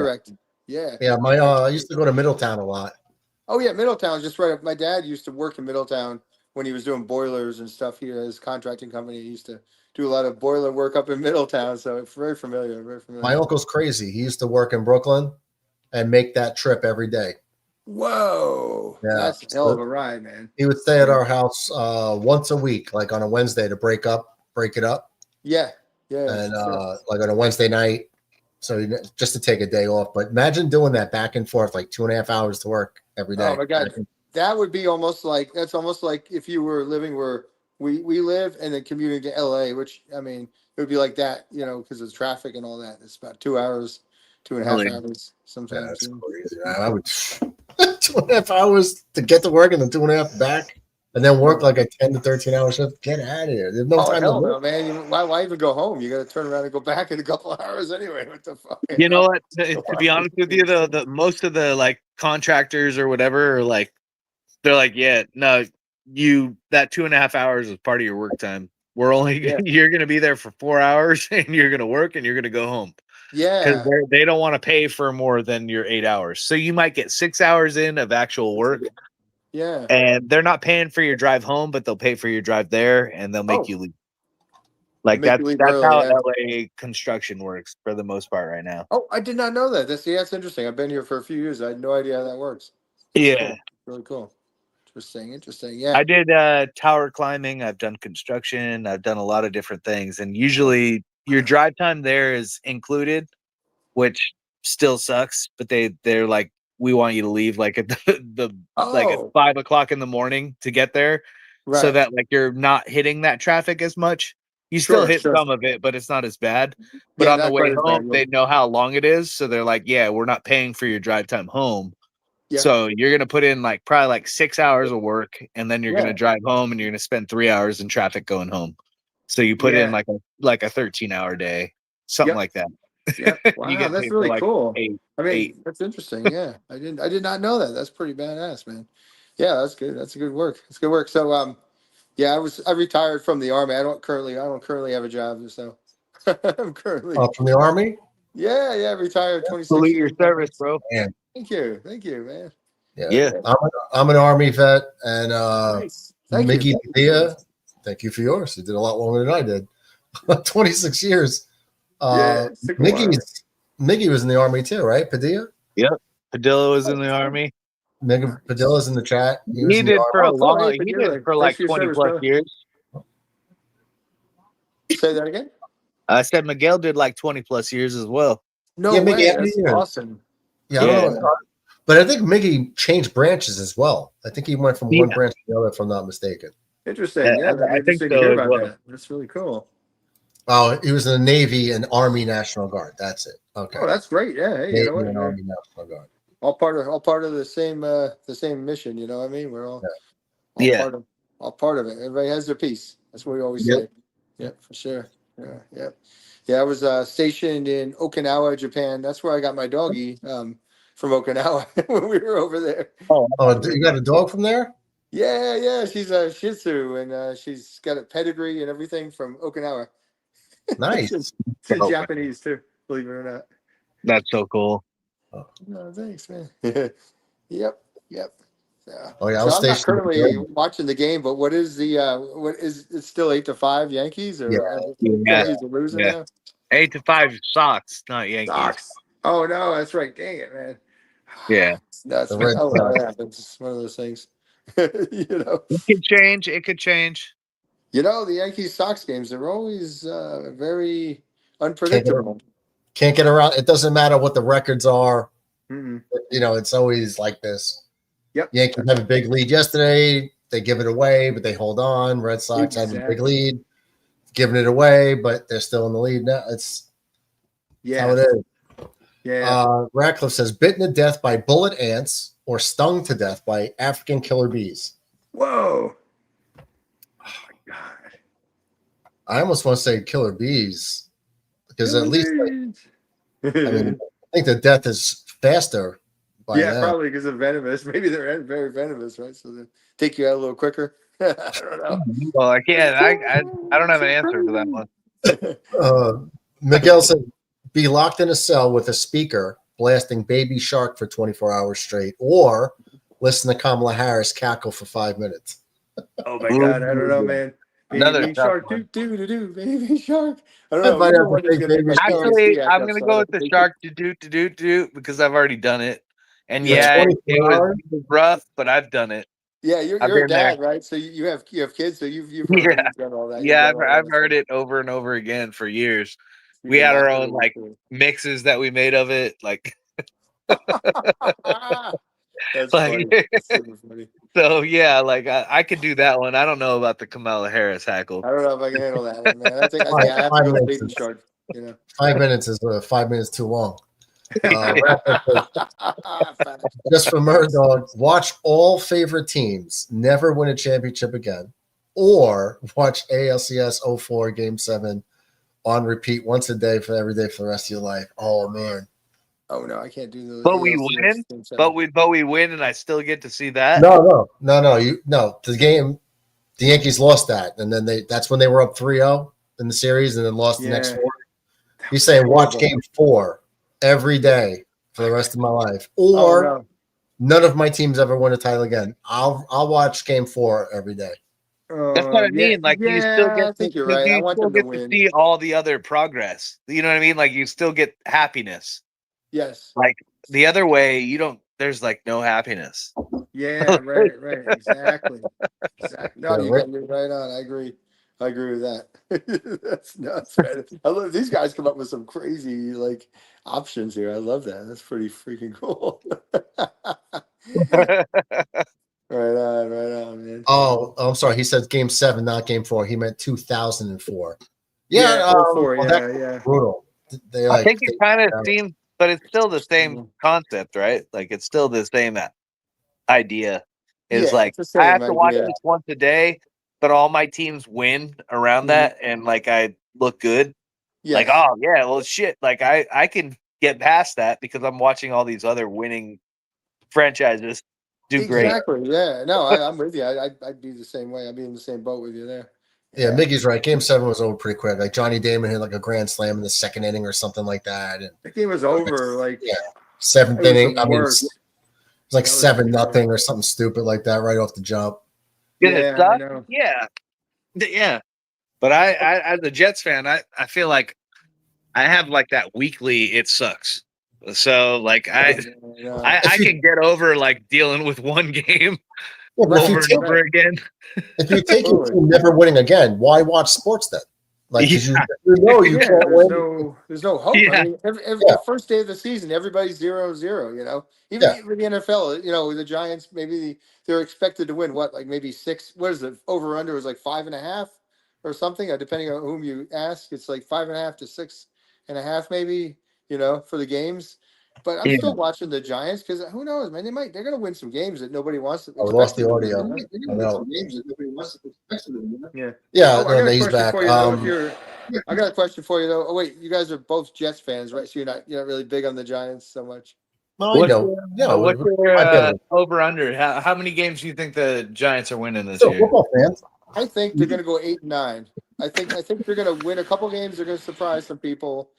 S10: Yeah.
S2: Yeah, I used to go to Middletown a lot.
S10: Oh yeah, Middletown's just right up. My dad used to work in Middletown when he was doing boilers and stuff here. His contracting company, he used to do a lot of boiler work up in Middletown, so it's very familiar.
S2: My uncle's crazy. He used to work in Brooklyn and make that trip every day.
S10: Whoa, that's a hell of a ride, man.
S2: He would stay at our house once a week, like on a Wednesday, to break it up.
S10: Yeah.
S2: And like on a Wednesday night, so just to take a day off. But imagine doing that back and forth, like 2.5 hours to work every day.
S10: Oh my God, that would be almost like if you were living where we live and then commuting to LA, which it would be like that, because of traffic and all that. It's about 2 hours, 2.5 hours sometimes.
S2: That's crazy. I would 2.5 hours to get to work and then 2.5 back, and then work like a 10 to 13 hour shift. Get out of here. There's no time to work.
S10: No, man. Why even go home? You got to turn around and go back in a couple of hours anyway. What the fuck?
S3: You know what? To be honest with you, the most of the like contractors or whatever are like, they're like, yeah, no, that 2.5 hours is part of your work time. We're only
S10: Yeah.
S3: you're going to be there for 4 hours, and you're going to work, and you're going to go home. Because
S10: Yeah.
S3: they don't want to pay for more than your 8 hours. So you might get 6 hours in of actual work,
S10: Yeah.
S3: and they're not paying for your drive home, but they'll pay for your drive there, and they'll make you leave. Like
S10: Make you leave
S3: that's
S10: early,
S3: how
S10: yeah.
S3: LA construction works for the most part right now.
S10: Oh, I did not know that. That's interesting. I've been here for a few years. I had no idea how that works.
S3: Yeah.
S10: Cool. Really cool. Interesting. Yeah.
S3: I did tower climbing. I've done construction. I've done a lot of different things. And usually your drive time there is included, which still sucks. But they're like, we want you to leave like at like at 5 o'clock in the morning to get there, so that like you're not hitting that traffic as much. You still hit some of it, but it's not as bad. But on the way home, they know how long it is, so they're like, yeah, we're not paying for your drive time home.
S10: Yeah.
S3: So you're gonna put in like probably like 6 hours of work, and then you're gonna drive home, and you're gonna spend 3 hours in traffic going home. So you put in like a 13-hour day, something like that.
S10: Yeah. Wow,
S3: You get
S10: that's
S3: paid for
S10: really
S3: like
S10: cool.
S3: 8.
S10: I mean, that's interesting. Yeah. I did not know that. That's pretty badass, man. Yeah, that's good. That's good work. It's good work. So yeah, I retired from the Army. I don't currently have a job, so I'm currently
S2: from the Army.
S10: Yeah, retired 26
S3: Salute
S10: years.
S3: your service, bro.
S2: Man.
S10: Thank you, man.
S2: Yeah. I'm an Army vet, and
S10: Nice. Thank
S2: Miggy
S10: you.
S2: Padilla, thank you for yours. You did a lot longer than I did. 26 years. Miggy was in the Army too, right? Padilla?
S3: Yep. Padilla was in the Army.
S2: Miggy Padilla's in the chat.
S3: He did for a long. He did for like 20 plus years.
S10: Say that again.
S3: I said Miguel did like 20 plus years as well.
S10: No way.
S2: Miggy,
S10: That's awesome.
S2: Yeah, I don't know. But I think Miggy changed branches as well. I think he went from one branch to the other, if I'm not mistaken.
S10: Interesting. Yeah,
S3: I think so
S10: to hear
S3: as
S10: about
S3: well.
S10: that. That's really cool.
S2: Oh, he was in the Navy and Army National Guard. That's it. Okay.
S10: Oh, that's great. Yeah. Hey,
S2: Navy
S10: you know what?
S2: and Army National Guard.
S10: All part of the same mission. You know what I mean? We're all part of it. Everybody has their piece. That's what we always say. Yeah, for sure. Yeah. I was stationed in Okinawa, Japan. That's where I got my doggy from Okinawa when we were over there.
S2: Oh, you got a dog from there?
S10: Yeah. She's a Shih Tzu, and she's got a pedigree and everything from Okinawa.
S2: Nice.
S10: She's Japanese too, believe it or not.
S3: That's so cool.
S10: No, thanks, man. Yep. Yeah.
S2: Oh yeah, I
S10: So
S2: was
S10: I'm not
S2: stationed.
S10: currently watching the game, but what is it's still 8-5 Yankees or Yankees are losing now?
S3: 8-5 Sox, not Yankees.
S10: Sox. Oh no, that's right. Dang it, man.
S3: Yeah.
S10: That's
S2: The Red Sox.
S10: It's one of those things. You know.
S3: It could change. It could change.
S10: You know, the Yankees Sox games, they're always very unpredictable.
S2: Can't get around. It doesn't matter what the records are.
S10: Mm-hmm.
S2: You know, it's always like this.
S10: Yep.
S2: Yankees have a big lead yesterday. They give it away, but they hold on. Red Sox have a big lead, giving it away, but they're still in the lead now. It's how it is.
S10: Yeah.
S2: Radcliffe says, bitten to death by bullet ants or stung to death by African killer bees.
S10: Whoa. Oh my God.
S2: I almost want to say killer bees because at least I think the death is faster.
S10: Probably because of venomous. Maybe they're very venomous, right? So they take you out a little quicker. I don't know.
S3: Well, I can't. I don't have an answer for that one.
S2: Miguel said, be locked in a cell with a speaker blasting Baby Shark for 24 hours straight, or listen to Kamala Harris cackle for 5 minutes.
S10: Oh my God, I don't know, man. Baby Shark, Baby Shark. I don't know.
S3: Actually, I'm gonna go with the Shark do because I've already done it, and it was rough, but I've done it.
S10: Yeah, you're a dad, right? So you have kids, so you've done all that.
S3: Yeah, I've heard it over and over again for years. We had our own like mixes that we made of it, like.
S10: That's funny. That's super funny.
S3: So yeah, like I could do that one. I don't know about the Kamala Harris hackle.
S10: I don't know if I can handle that one, man. I think I have to go with Baby Shark. You know,
S2: 5 minutes is 5 minutes too long. Just for Murdog, watch all favorite teams never win a championship again, or watch ALCS 04 Game 7 on repeat once a day for every day for the rest of your life. Oh man.
S10: Oh no, I can't do those.
S3: But we win. But we win, and I still get to see that.
S2: No. The game the Yankees lost that, and then that's when they were up 3-0 in the series, and then lost the next 4. He's saying watch Game 4 every day for the rest of my life, or none of my teams ever win a title again. I'll watch Game 4 every day.
S4: That's what I mean. Like you still get,
S10: I think you're right. I want them to win.
S4: See all the other progress. You know what I mean? Like you still get happiness.
S10: Yes.
S4: Like the other way, you don't. There's like no happiness.
S10: Yeah. Right. Exactly. No, you're right on. I agree with that. That's nuts, man. I love these guys come up with some crazy like options here. I love that. That's pretty freaking cool. Right on, man.
S2: Oh, I'm sorry. He said Game 7, not Game 4. He meant 2004.
S10: Yeah, 04. Yeah.
S2: Brutal.
S4: I think it kind of seems, but it's still the same concept, right? Like it's still the same idea. It's like I have to watch this once a day, but all my teams win around that, and like I look good. Yes. Like, oh yeah, well shit. Like I can get past that because I'm watching all these other winning franchises do great.
S10: Exactly. Yeah. No, I'm with you. I'd be the same way. I'd be in the same boat with you there.
S2: Yeah, Miggy's right. Game 7 was over pretty quick. Like Johnny Damon hit like a grand slam in the 2nd inning or something like that. And
S10: the game was over. Like
S2: 7th inning. I mean, it was like 7-0 or something stupid like that right off the jump.
S4: Yeah. But I as a Jets fan, I feel like I have like that weekly it sucks. So like I can get over like dealing with one game over and over again.
S2: If you take your team never winning again, why watch sports then? Like you know you can't win.
S10: There's no hope. Yeah. I mean, the first day of the season, everybody's 0-0. You know, even with the NFL, you know, the Giants maybe they're expected to win like maybe 6. What is it? Over under was like 5.5 or something. Depending on whom you ask, it's like 5.5 to 6.5 maybe. You know, for the games. But I'm still watching the Giants because who knows, man? They're going to win some games that nobody wants to.
S2: I lost the audio.
S10: Yeah. I got a question for you though. I got a question for you though. Oh wait, you guys are both Jets fans, right? So you're not really big on the Giants so much.
S2: Well,
S4: what's your over under? How many games do you think the Giants are winning this year?
S2: Football fans.
S10: I think they're going to go 8-9. I think they're going to win a couple games. They're going to surprise some people.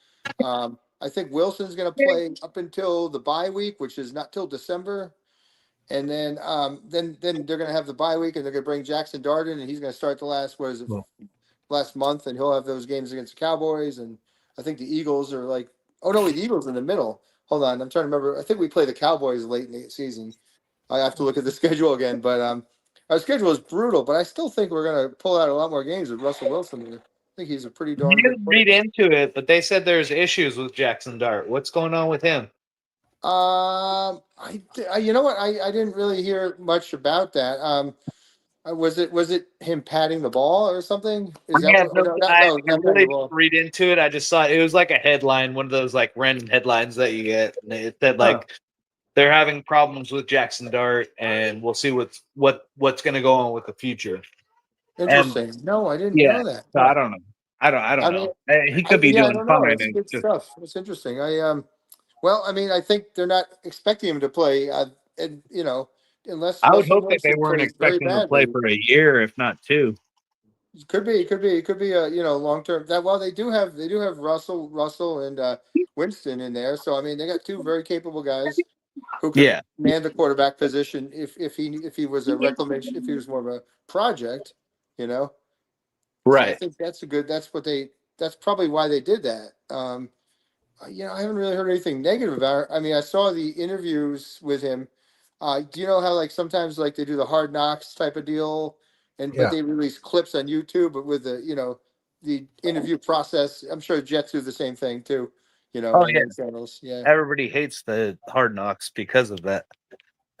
S10: I think Wilson's going to play up until the bye week, which is not till December, and then they're going to have the bye week, and they're going to bring Jackson Dart in, and he's going to start the last month, and he'll have those games against the Cowboys, and I think the Eagles are like, the Eagles in the middle. Hold on, I'm trying to remember. I think we play the Cowboys late in the season. I have to look at the schedule again, but our schedule is brutal. But I still think we're going to pull out a lot more games with Russell Wilson here. I think he's a pretty darn good player.
S4: Read into it, but they said there's issues with Jackson Dart. What's going on with him?
S10: You know what? I didn't really hear much about that. Was it him patting the ball or something?
S4: I really didn't read into it. I just saw it was like a headline, one of those like random headlines that you get. And it said like they're having problems with Jackson Dart, and we'll see what's going to go on with the future.
S10: Interesting. No, I didn't know that.
S4: So I don't know. I don't know. He could be doing fine.
S10: It's good stuff. It's interesting. Well, I mean, I think they're not expecting him to play. And you know, unless
S4: I would hope that they weren't expecting him to play for a year, if not 2.
S10: It could be a long term. They do have Russell and Winston in there. So I mean, they got 2 very capable guys who could man the quarterback position if he was a reclamation, if he was more of a project. You know,
S4: right?
S10: So I think that's probably why they did that. I haven't really heard anything negative about it. I mean, I saw the interviews with him. Do you know how like sometimes like they do the Hard Knocks type of deal, but they release clips on YouTube, but with the interview process. I'm sure Jets do the same thing too. Channels. Yeah.
S4: Everybody hates the Hard Knocks because of that.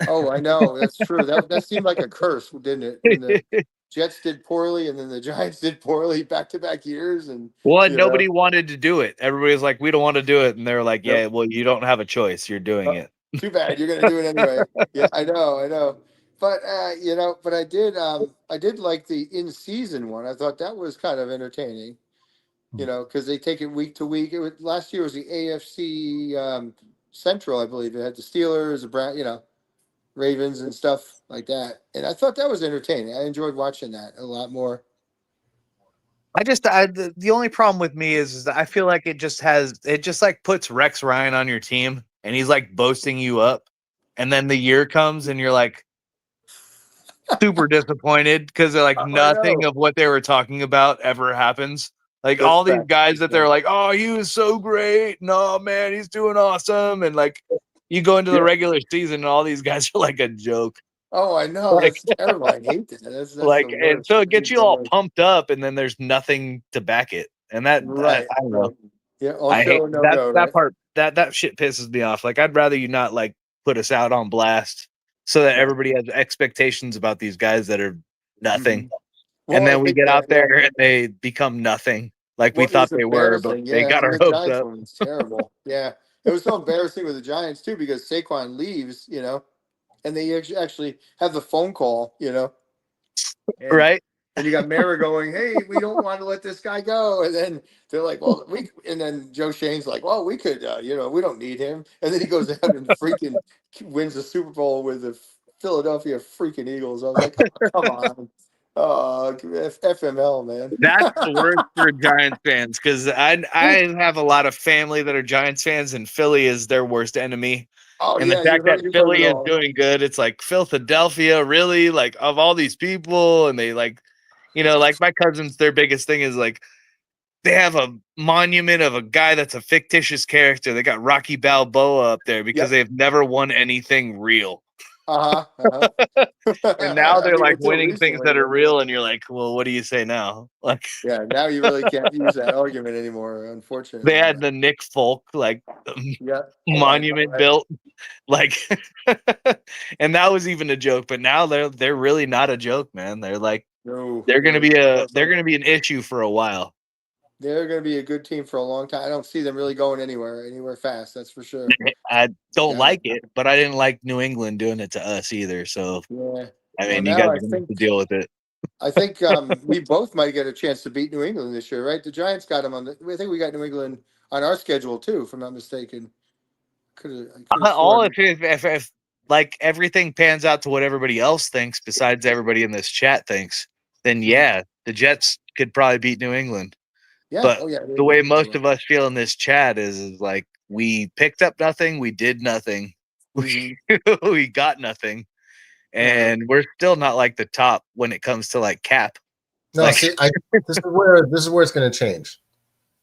S10: Oh, I know. That's true. That seemed like a curse, didn't it? When the Jets did poorly, and then the Giants did poorly back-to-back years. And
S4: nobody wanted to do it. Everybody was like, "We don't want to do it," and they're like, "Yeah, well, you don't have a choice. You're doing it."
S10: Too bad. You're going to do it anyway. Yeah, I know. But but I did like the in-season one. I thought that was kind of entertaining. Because they take it week to week. Last year was the AFC Central, I believe. It had the Steelers, the Brown, Ravens and stuff like that. And I thought that was entertaining. I enjoyed watching that a lot more.
S3: The only problem with me is that I feel like it just like puts Rex Ryan on your team and he's like boasting you up. And then the year comes and you're like super disappointed because they're like nothing of what they were talking about ever happens. Like all these guys that they're like, oh, he was so great. No, man, he's doing awesome. And like you go into the regular season and all these guys are like a joke.
S10: Oh, I know.
S3: Like,
S10: That's terrible. I hate that. That's
S3: like,
S10: the
S3: and
S10: worst.
S3: so it gets you all pumped up, and then there's nothing to back it, and that
S10: Right.
S3: I don't know.
S10: Yeah.
S3: I hate
S10: Also,
S3: that
S10: right?
S3: part. That shit pisses me off. Like, I'd rather you not like put us out on blast, so that everybody has expectations about these guys that are nothing,
S10: Well,
S3: and
S10: I
S3: then we
S10: think
S3: get
S10: that,
S3: out there and they become nothing, like we
S10: it
S3: thought
S10: was
S3: they were, but
S10: embarrassing.
S3: they
S10: Yeah,
S3: got
S10: I mean,
S3: our
S10: the
S3: hopes
S10: Giants
S3: up.
S10: one was terrible. Yeah, it was so embarrassing with the Giants too because Saquon leaves, and they actually have the phone call, and
S3: Right?
S10: and you got Mara going, "Hey, we don't want to let this guy go," and then they're like, "Well, and then Joe Shane's like, "Well, we could, we don't need him," and then he goes out and freaking wins the Super Bowl with the Philadelphia freaking Eagles. I was like, "Come on." FML, man.
S3: That's the worst for Giants fans because I have a lot of family that are Giants fans, and Philly is their worst enemy.
S10: Oh
S3: And the
S10: yeah,
S3: fact that
S10: you've heard
S3: Philly
S10: it
S3: is
S10: all.
S3: doing good, it's like Philadelphia, really? Like of all these people, and they like, like my cousins, their biggest thing is like they have a monument of a guy that's a fictitious character. They got Rocky Balboa up there because they've never won anything real. And now they're like
S10: Until
S3: winning things
S10: recently,
S3: that are
S10: but
S3: real, and you're like, well, what do you say now? Like,
S10: yeah, now you really can't use that argument anymore, unfortunately.
S3: they had the Nick Folk like
S10: Yeah.
S3: monument built, like, and that was even a joke. But now they're really not a joke, man. They're like they're gonna be an issue for a while.
S10: They're gonna be a good team for a long time. I don't see them really going anywhere fast. That's for sure.
S3: I don't like it, but I didn't like New England doing it to us either. So
S10: yeah,
S3: I mean,
S10: now
S3: you guys
S10: I
S3: are gonna have
S10: think
S3: to deal with it.
S10: I think we both might get a chance to beat New England this year, right? The Giants got them on the. I think we got New England on our schedule too, if I'm not mistaken. Could have
S3: All
S10: sworn.
S3: if like everything pans out to what everybody else thinks, besides everybody in this chat thinks, then yeah, the Jets could probably beat New England.
S10: Yeah.
S3: But
S10: Oh yeah.
S3: the way most of us feel in this chat is like we picked up nothing, we did nothing, we got nothing, and we're still not like the top when it comes to like cap.
S2: No,
S3: like,
S2: see, this is where it's going to change.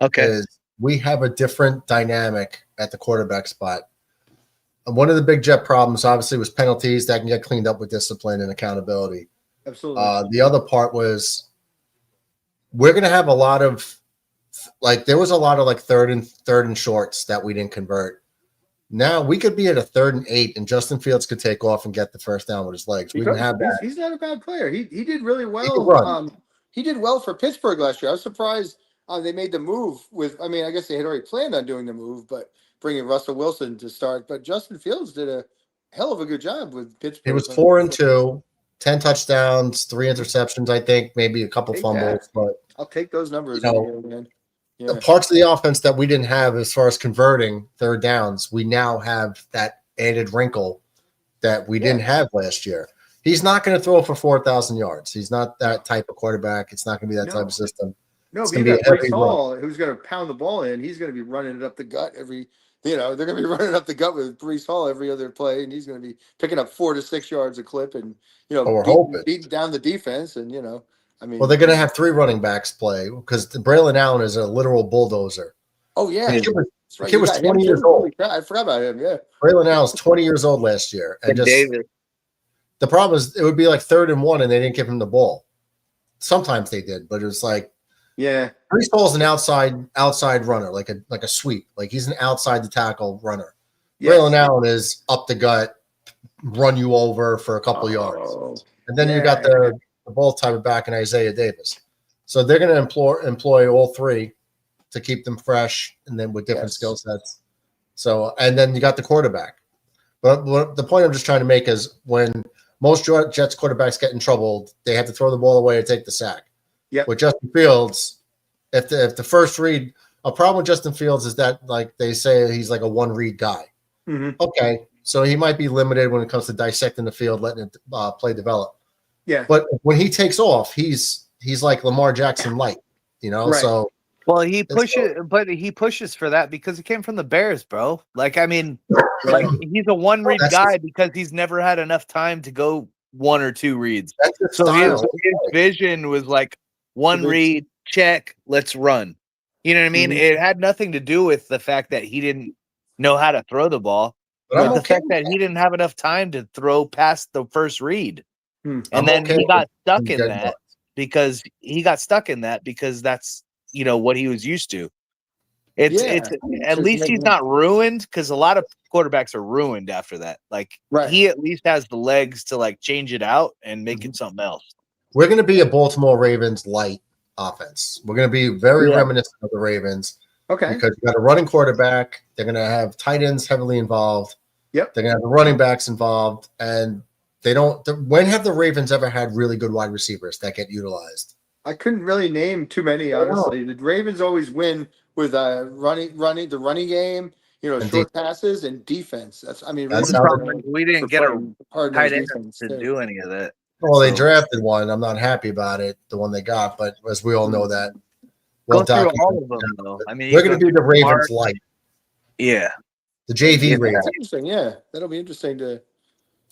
S3: Okay,
S2: is we have a different dynamic at the quarterback spot. And one of the big Jet problems, obviously, was penalties that can get cleaned up with discipline and accountability.
S10: Absolutely.
S2: The other part was we're going to have a lot of there was a lot of like third and shorts that we didn't convert. Now we could be at a 3rd and 8, and Justin Fields could take off and get the first down with his legs. We can have that.
S10: He's not a bad player. He did really well. He did well for Pittsburgh last year. I was surprised they made the move with. I mean, I guess they had already planned on doing the move, but bringing Russell Wilson to start. But Justin Fields did a hell of a good job with Pittsburgh.
S2: He was 4-2, 10 touchdowns, 3 interceptions, I think, maybe a couple fumbles. But
S10: I'll take those numbers, man.
S2: The parts of the offense that we didn't have as far as converting third downs, we now have that added wrinkle that we didn't have last year. He's not going to throw for 4,000 yards. He's not that type of quarterback. It's not going to be that type of system.
S10: No,
S2: it's
S10: but
S2: going to
S10: you
S2: be
S10: got
S2: a heavy
S10: Brees
S2: run.
S10: Hall, who's going to pound the ball in. He's going to be running it up the gut they're going to be running up the gut with Brees Hall every other play, and he's going to be picking up 4 to 6 yards a clip, and beating down the defense, and I mean,
S2: well, they're going to have 3 running backs play because Braylon Allen is a literal bulldozer.
S10: Oh yeah,
S2: the kid was 20 years old.
S10: I forgot about him. Yeah,
S2: Braylon Allen's 20 years old last year, and the problem is it would be like 3rd and 1, and they didn't give him the ball. Sometimes they did, but it was like, Brees Hall's an outside runner, like a sweep, like he's an outside the tackle runner. Braylon Allen is up the gut, run you over for a couple yards, and then you got the ball type back in Isaiah Davis. So they're going to employ all 3 to keep them fresh, and then with different skill sets. So, and then you got the quarterback. But the point I'm just trying to make is when most Jets quarterbacks get in trouble, they have to throw the ball away or take the sack.
S10: Yeah.
S2: With Justin Fields, if the first read, a problem with Justin Fields is that like they say he's like a 1-read guy.
S10: Mm-hmm.
S2: Okay, so he might be limited when it comes to dissecting the field, letting it play develop.
S10: Yeah.
S2: But when he takes off, he's like Lamar Jackson light, you know.
S10: Right.
S2: So
S3: well, he pushes for that because he came from the Bears, bro. Like, I mean, like he's a one read guy because he's never had enough time to go 1 or 2 reads. So his vision was like one read, check, let's run. You know what I mean? It had nothing to do with the fact that he didn't know how to throw the ball, but the fact that he didn't have enough time to throw past the first read. And then he got stuck in that because that's, you know, what he was used to. It's at least he's not ruined, because a lot of quarterbacks are ruined after that. Like he at least has the legs to like change it out and make it something else.
S2: We're going to be a Baltimore Ravens light offense. We're going to be very reminiscent of the Ravens.
S10: Okay.
S2: Because you got a running quarterback. They're going to have tight ends heavily involved.
S10: Yep.
S2: They're going to have the running backs involved. And they don't – when have the Ravens ever had really good wide receivers that get utilized?
S10: I couldn't really name too many, honestly. The Ravens always win with running the running game, you know, and short passes and defense. That's
S3: we didn't get a tight end to do any of that.
S2: Well, they drafted one. I'm not happy about it, the one they got, but as we all know that. Well,
S3: go through all of them, though. I mean,
S2: we're going to be the Ravens light.
S3: Yeah.
S2: The JV Ravens.
S10: That's interesting. Yeah, that'll be interesting to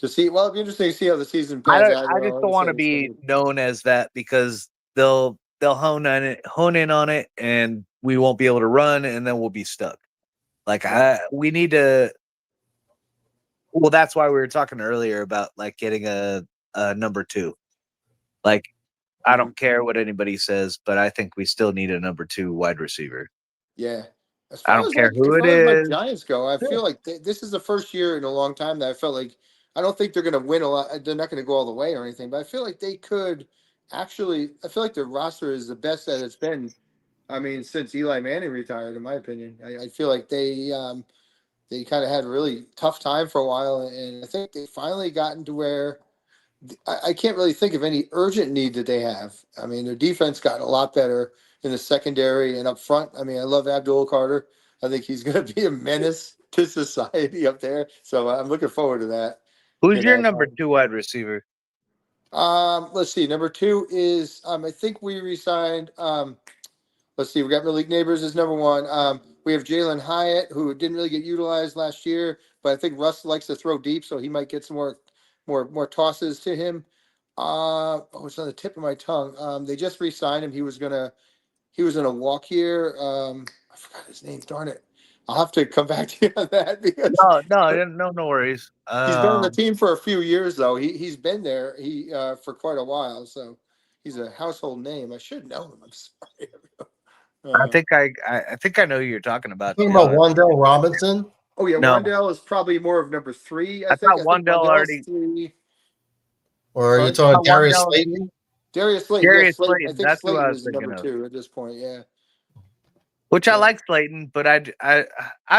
S10: see. Well, it'll be interesting to see how the season pans out.
S3: I just don't want to be known as that, because they'll hone in on it, and we won't be able to run, and then we'll be stuck. Like we need to. Well, that's why we were talking earlier about like getting a number 2. Like, I don't care what anybody says, but I think we still need a number 2 wide receiver.
S10: Yeah.
S3: I don't care who it is.
S10: Giants go. I feel like this is the first year in a long time that I felt like I don't think they're going to win a lot. They're not going to go all the way or anything, but I feel like they could actually. I feel like their roster is the best that it's been. I mean, since Eli Manning retired, in my opinion, I feel like they kind of had a really tough time for a while, and I think they finally gotten to where. I can't really think of any urgent need that they have. I mean, their defense got a lot better in the secondary and up front. I mean, I love Abdul Carter. I think he's going to be a menace to society up there. So I'm looking forward to that.
S3: Who's your number 2 wide receiver?
S10: Let's see. Number 2 is I think we re-signed. Let's see. We got Malik Neighbors as number 1. We have Jalen Hyatt, who didn't really get utilized last year, but I think Russ likes to throw deep, so he might get some more tosses to him. It's on the tip of my tongue. They just re-signed him. He was gonna walk here. I forgot his name. Darn it! I'll have to come back to you on that because
S3: no worries.
S10: He's been on the team for a few years though. He's been there for quite a while, so he's a household name. I should know him. I'm sorry.
S3: I think I know who you're talking about.
S2: Talking about Wan'Dale Robinson.
S10: Oh yeah, no. Wan'Dale is probably more of number 3. I think
S3: Wan'Dale already.
S10: 3.
S2: Or are you talking Darius Slayton?
S10: Darius Slayton.
S3: Darius
S10: Slayton. I think
S3: that's
S10: Slayton
S3: who I was
S10: is
S3: thinking
S10: number 2 at this point. Yeah.
S3: Which I like Slayton, but I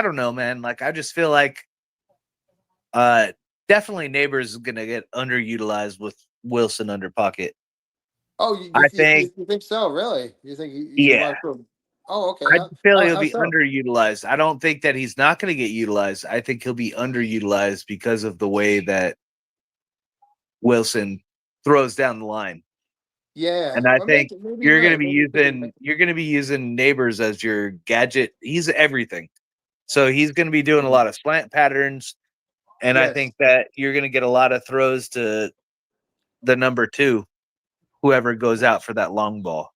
S3: don't know, man. Like, I just feel like definitely Neighbors is gonna get underutilized with Wilson under pocket.
S10: Oh, you think so? Really? You think?
S3: Yeah.
S10: Oh, okay.
S3: I feel he'll be underutilized. I don't think that he's not going to get utilized. I think he'll be underutilized because of the way that Wilson throws down the line.
S10: Yeah,
S3: and I think you're going to be using Neighbors as your gadget. He's everything, so he's going to be doing a lot of slant patterns, and I think that you're going to get a lot of throws to the number 2, whoever goes out for that long ball.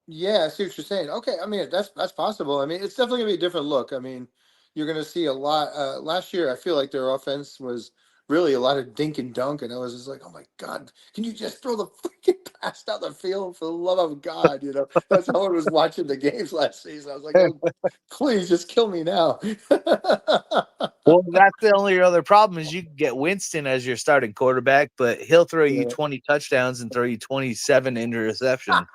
S10: Yeah, I see what you're saying. Okay, I mean that's possible. I mean, it's definitely gonna be a different look. I mean, you're gonna see a lot. Last year, I feel like their offense was really a lot of dink and dunk, and I was just like, oh my god, can you just throw the freaking pass down the field for the love of God? You know, that's how I was watching the games last season. I was like, oh, please just kill me now.
S3: Well, that's the only other problem is you can get Winston as your starting quarterback, but he'll throw you 20 touchdowns and throw you 27 interceptions.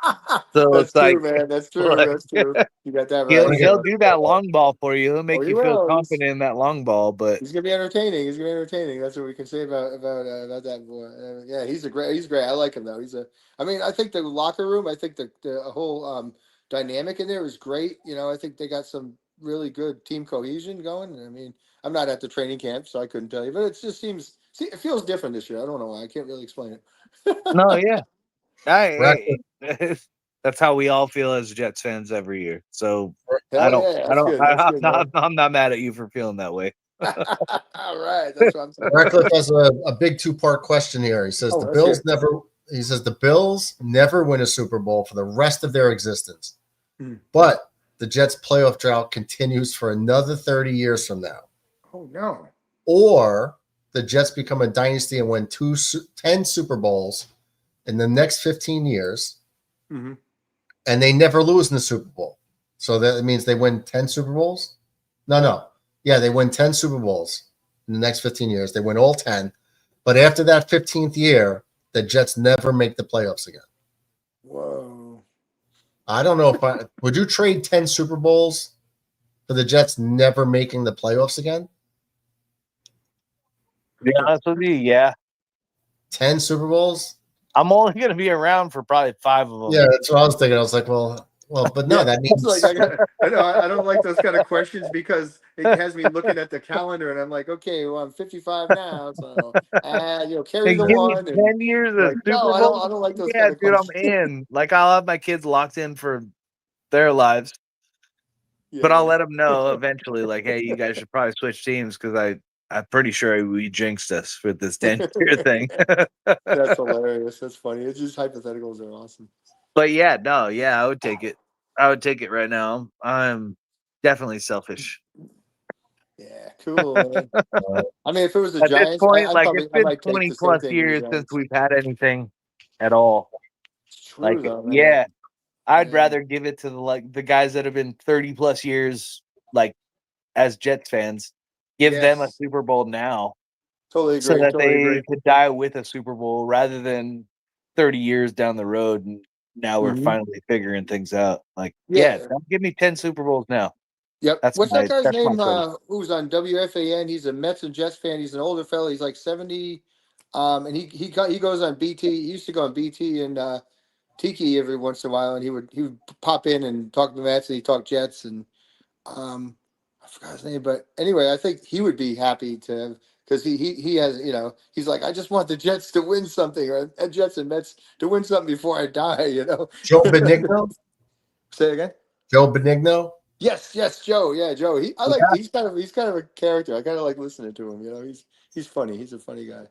S3: So
S10: that's
S3: it's
S10: true,
S3: like,
S10: man. That's true. That's true. You got that right.
S3: He'll do that long ball for you. He'll make you feel confident in that long ball, but
S10: he's gonna be entertaining. He's gonna be entertaining. That's what we can say about that boy. Yeah, he's great. I like him though. I mean, I think the locker room. I think the whole dynamic in there is great. You know, I think they got some really good team cohesion going. I mean, I'm not at the training camp, so I couldn't tell you, but it just seems it feels different this year. I don't know why. I can't really explain it.
S4: No, yeah. That's how we all feel as Jets fans every year. So
S10: Hell yeah, that's good. That's good, man.
S4: I'm not mad at you for feeling that way.
S10: All right, that's what I'm saying.
S2: Radcliffe has a big 2-part question here. He says the Bills never win a Super Bowl for the rest of their existence. But the Jets' playoff drought continues for another 30 years from now.
S10: Oh, no.
S2: Or the Jets become a dynasty and win 10 Super Bowls in the next 15 years, and they never lose in the Super Bowl. So that means they win 10 Super Bowls? No. Yeah, they win 10 Super Bowls in the next 15 years. They win all 10. But after that 15th year, the Jets never make the playoffs again.
S10: Whoa.
S2: I don't know if would you trade 10 Super Bowls for the Jets never making the playoffs again?
S4: To be honest with you, yeah.
S2: 10 Super Bowls?
S4: I'm only going to be around for probably 5 of them.
S2: Yeah, that's what I was thinking. I was like, well, but no, that means
S10: like I don't like those kind of questions because it has me looking at the calendar and I'm like, okay, well, I'm 55 now, so carry the one.
S4: 10 years of Super Bowl.
S10: I don't like those.
S4: Yeah,
S10: kind of
S4: dude,
S10: questions.
S4: I'm in. Like, I'll have my kids locked in for their lives, but I'll let them know eventually. Like, hey, you guys should probably switch teams because I'm pretty sure we jinxed us with this 10-year thing.
S10: That's hilarious. That's funny. It's just hypotheticals are awesome.
S4: But I would take it. I would take it right now. I'm definitely selfish.
S10: Yeah, cool, man. I mean, if it was the
S4: At
S10: Giants,
S4: this point,
S10: it's
S4: been 20 plus years since we've had anything at all.
S10: It's true, though, man.
S4: Yeah, I'd rather give it to the guys that have been 30 plus years, as Jets fans. Give them a Super Bowl now.
S10: Totally agree.
S4: So that they could die with a Super Bowl rather than 30 years down the road and now we're finally figuring things out. Give me 10 Super Bowls now.
S10: Yep. What's that guy's name? Who's on WFAN? He's a Mets and Jets fan. He's an older fella. He's like 70. And he goes on BT. He used to go on BT and Tiki every once in a while, and he would pop in and talk the Mets and he talked Jets and I forgot his name, but anyway, I think he would be happy to because he has he's like, I just want the Jets to win something or Jets and Mets to win something before I die.
S2: Joe Benigno.
S10: Say it again.
S2: Joe Benigno.
S10: Yes, Joe. Yeah, Joe. He's kind of a character. I kind of like listening to him. He's funny. He's a funny guy.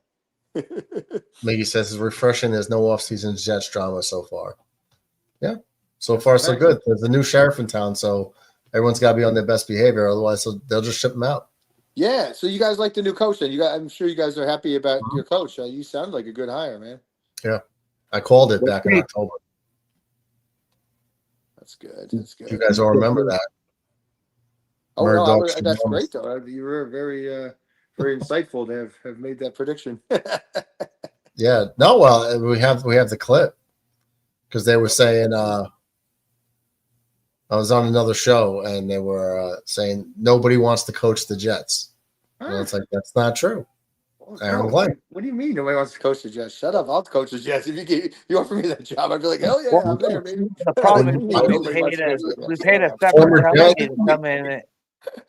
S2: Miggy says it's refreshing. There's no off-season Jets drama so far. Yeah, so far so good. There's a new sheriff in town, so everyone's got to be on their best behavior. Otherwise, they'll just ship them out.
S10: Yeah. So you guys like the new coach? Then I'm sure you guys are happy about your coach. You sound like a good hire, man.
S2: Yeah, I called it back in October.
S10: That's good. That's good.
S2: You guys all remember that?
S10: Oh no, that's great though. You were very, very insightful to have made that prediction.
S2: Yeah. No. Well, we have the clip because they were saying. I was on another show and they were saying nobody wants to coach the Jets. And it's like that's not true. Aaron Glenn.
S10: What do you mean nobody wants to coach the Jets? Shut up! I'll coach the Jets. If you offer me that job, I'd be like, hell yeah, I'm there, baby.
S4: The problem is we paid a separate company to come in.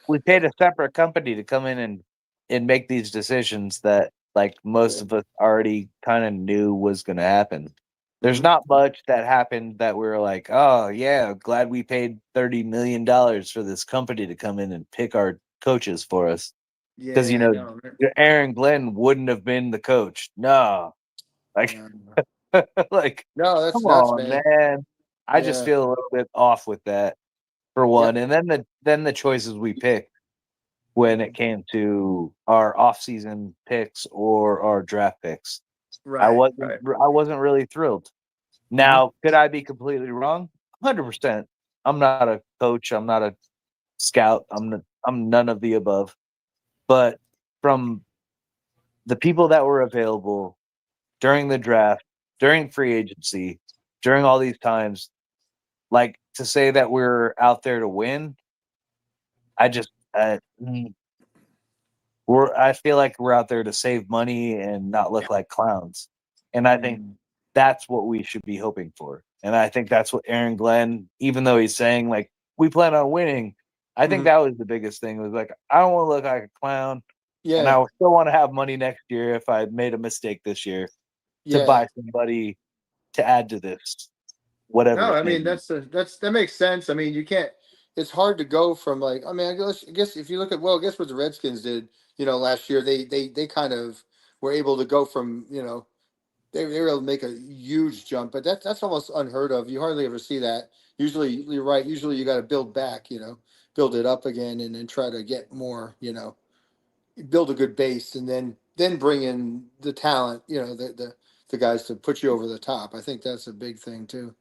S4: We paid a separate company to come in and make these decisions that most of us already kind of knew was going to happen. There's not much that happened that we were like, oh yeah, glad we paid $30 million for this company to come in and pick our coaches for us. Because Aaron Glenn wouldn't have been the coach. No,
S10: no, that's
S4: come
S10: nuts,
S4: on, man. I just feel a little bit off with that for one, and then the choices we picked when it came to our off-season picks or our draft picks.
S10: Right,
S4: I wasn't really thrilled. Now, could I be completely wrong? 100%. I'm not a coach. I'm not a scout. I'm none of the above. But from the people that were available during the draft, during free agency, during all these times, to say that we're out there to win, I feel like we're out there to save money and not look like clowns. And I think that's what we should be hoping for. And I think that's what Aaron Glenn, even though he's saying we plan on winning, I think that was the biggest thing. Was like, I don't want to look like a clown, and I
S10: Yeah,
S4: still want to have money next year if I made a mistake this year to
S10: yeah.
S4: buy somebody to add to this, whatever.
S10: No, I
S4: it may
S10: mean
S4: be.
S10: that makes sense. I mean, you can't. It's hard to go from like. I mean, I guess if you look at I guess what the Redskins did, last year they kind of were able to go from they were able to make a huge jump, but that's almost unheard of. You hardly ever see that. Usually, you're right. Usually, you got to build back, build it up again, and then try to get more, build a good base, and then bring in the talent, the guys to put you over the top. I think that's a big thing too.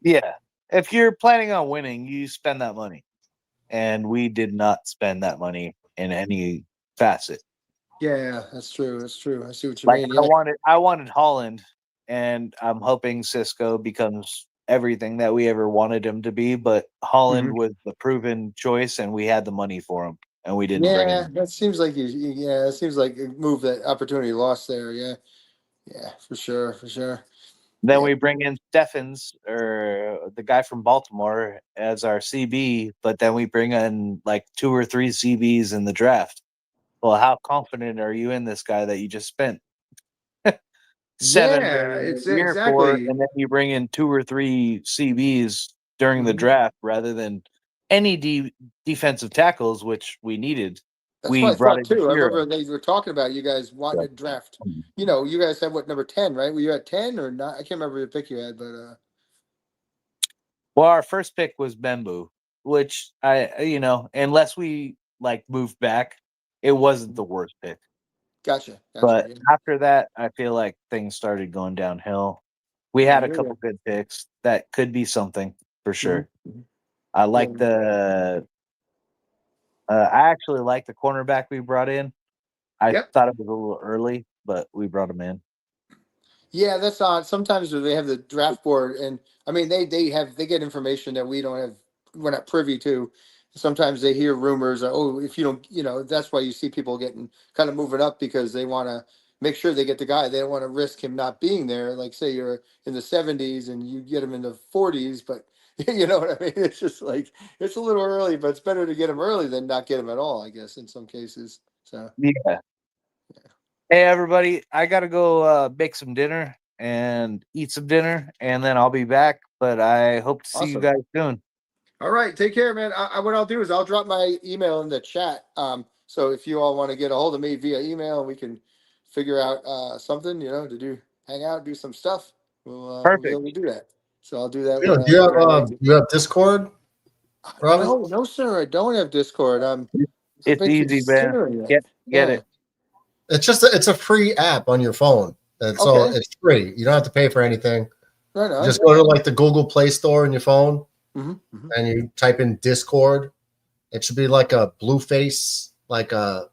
S4: Yeah, if you're planning on winning, you spend that money, and we did not spend that money in any facet.
S10: Yeah, that's true. That's true. I see what you
S4: Like
S10: mean.
S4: I
S10: Yeah.
S4: wanted Holland, and I'm hoping Cisco becomes everything that we ever wanted him to be. But Holland
S10: Mhm.
S4: was the proven choice, and we had the money for him, and we didn't bring
S10: Yeah,
S4: him.
S10: that seems like yeah, it seems like a move that opportunity lost there. Yeah, yeah, for sure, for sure.
S4: Then
S10: Yeah,
S4: we bring in Steffens or the guy from Baltimore as our CB, but then we bring in like 2 or 3 CBs in the draft. Well, how confident are you in this guy that you just spent $7
S10: yeah,
S4: million
S10: it's
S4: a year for,
S10: exactly.
S4: and then you bring in 2 or 3 CBs during the
S10: Mhm.
S4: draft rather than any defensive tackles, which we needed.
S10: That's
S4: We
S10: what I
S4: brought
S10: thought
S4: in
S10: too. I
S4: Shira.
S10: remember they were talking about you guys wanting to draft. You guys had what number 10, right? Were you at 10 or not? I can't remember the pick you had, but
S4: Well, our first pick was Bembu, which unless we like moved back, it wasn't the worst pick.
S10: gotcha.
S4: But
S10: Yeah.
S4: after that, I feel like things started going downhill. We
S10: I
S4: had a
S10: hear
S4: couple
S10: you.
S4: good picks that could be something for
S10: Mhm.
S4: sure. I
S10: Yeah.
S4: like I actually like the cornerback we brought in. I
S10: Yep.
S4: thought it was a little early, but we brought him in.
S10: Yeah, that's odd. Sometimes they have the draft board, and I mean they get information that we don't have. We're not privy to. Sometimes they hear rumors. Oh, if you don't, that's why you see people getting kind of moving up because they want to make sure they get the guy. They don't want to risk him not being there. Like say you're in the 70s and you get him in the 40s, but you know what I mean. It's just like it's a little early, but it's better to get him early than not get him at all. I guess in some cases. So
S4: Yeah. Hey everybody, I gotta go make some dinner and eat some dinner, and then I'll be back. But I hope to see you
S10: awesome.
S4: guys soon.
S10: All right, take care, man. What I'll do is I'll drop my email in the chat. So if you all want to get a hold of me via email, we can figure out something, to do, hang out, do some stuff. We'll be
S4: Perfect.
S10: able to do that. So I'll do that.
S2: Do you have Discord, Robbie?
S10: No, sir. I don't have Discord. I've
S4: It's
S10: been
S4: easy, man.
S10: considering it.
S4: Get
S10: Yeah.
S4: it.
S2: It's a free app on your phone.
S10: Okay.
S2: It's free. You don't have to pay for anything.
S10: Right
S2: You
S10: on.
S2: just go to like the Google Play Store on your phone
S10: Mm-hmm.
S2: and you type in Discord. It should be like a blue face, like a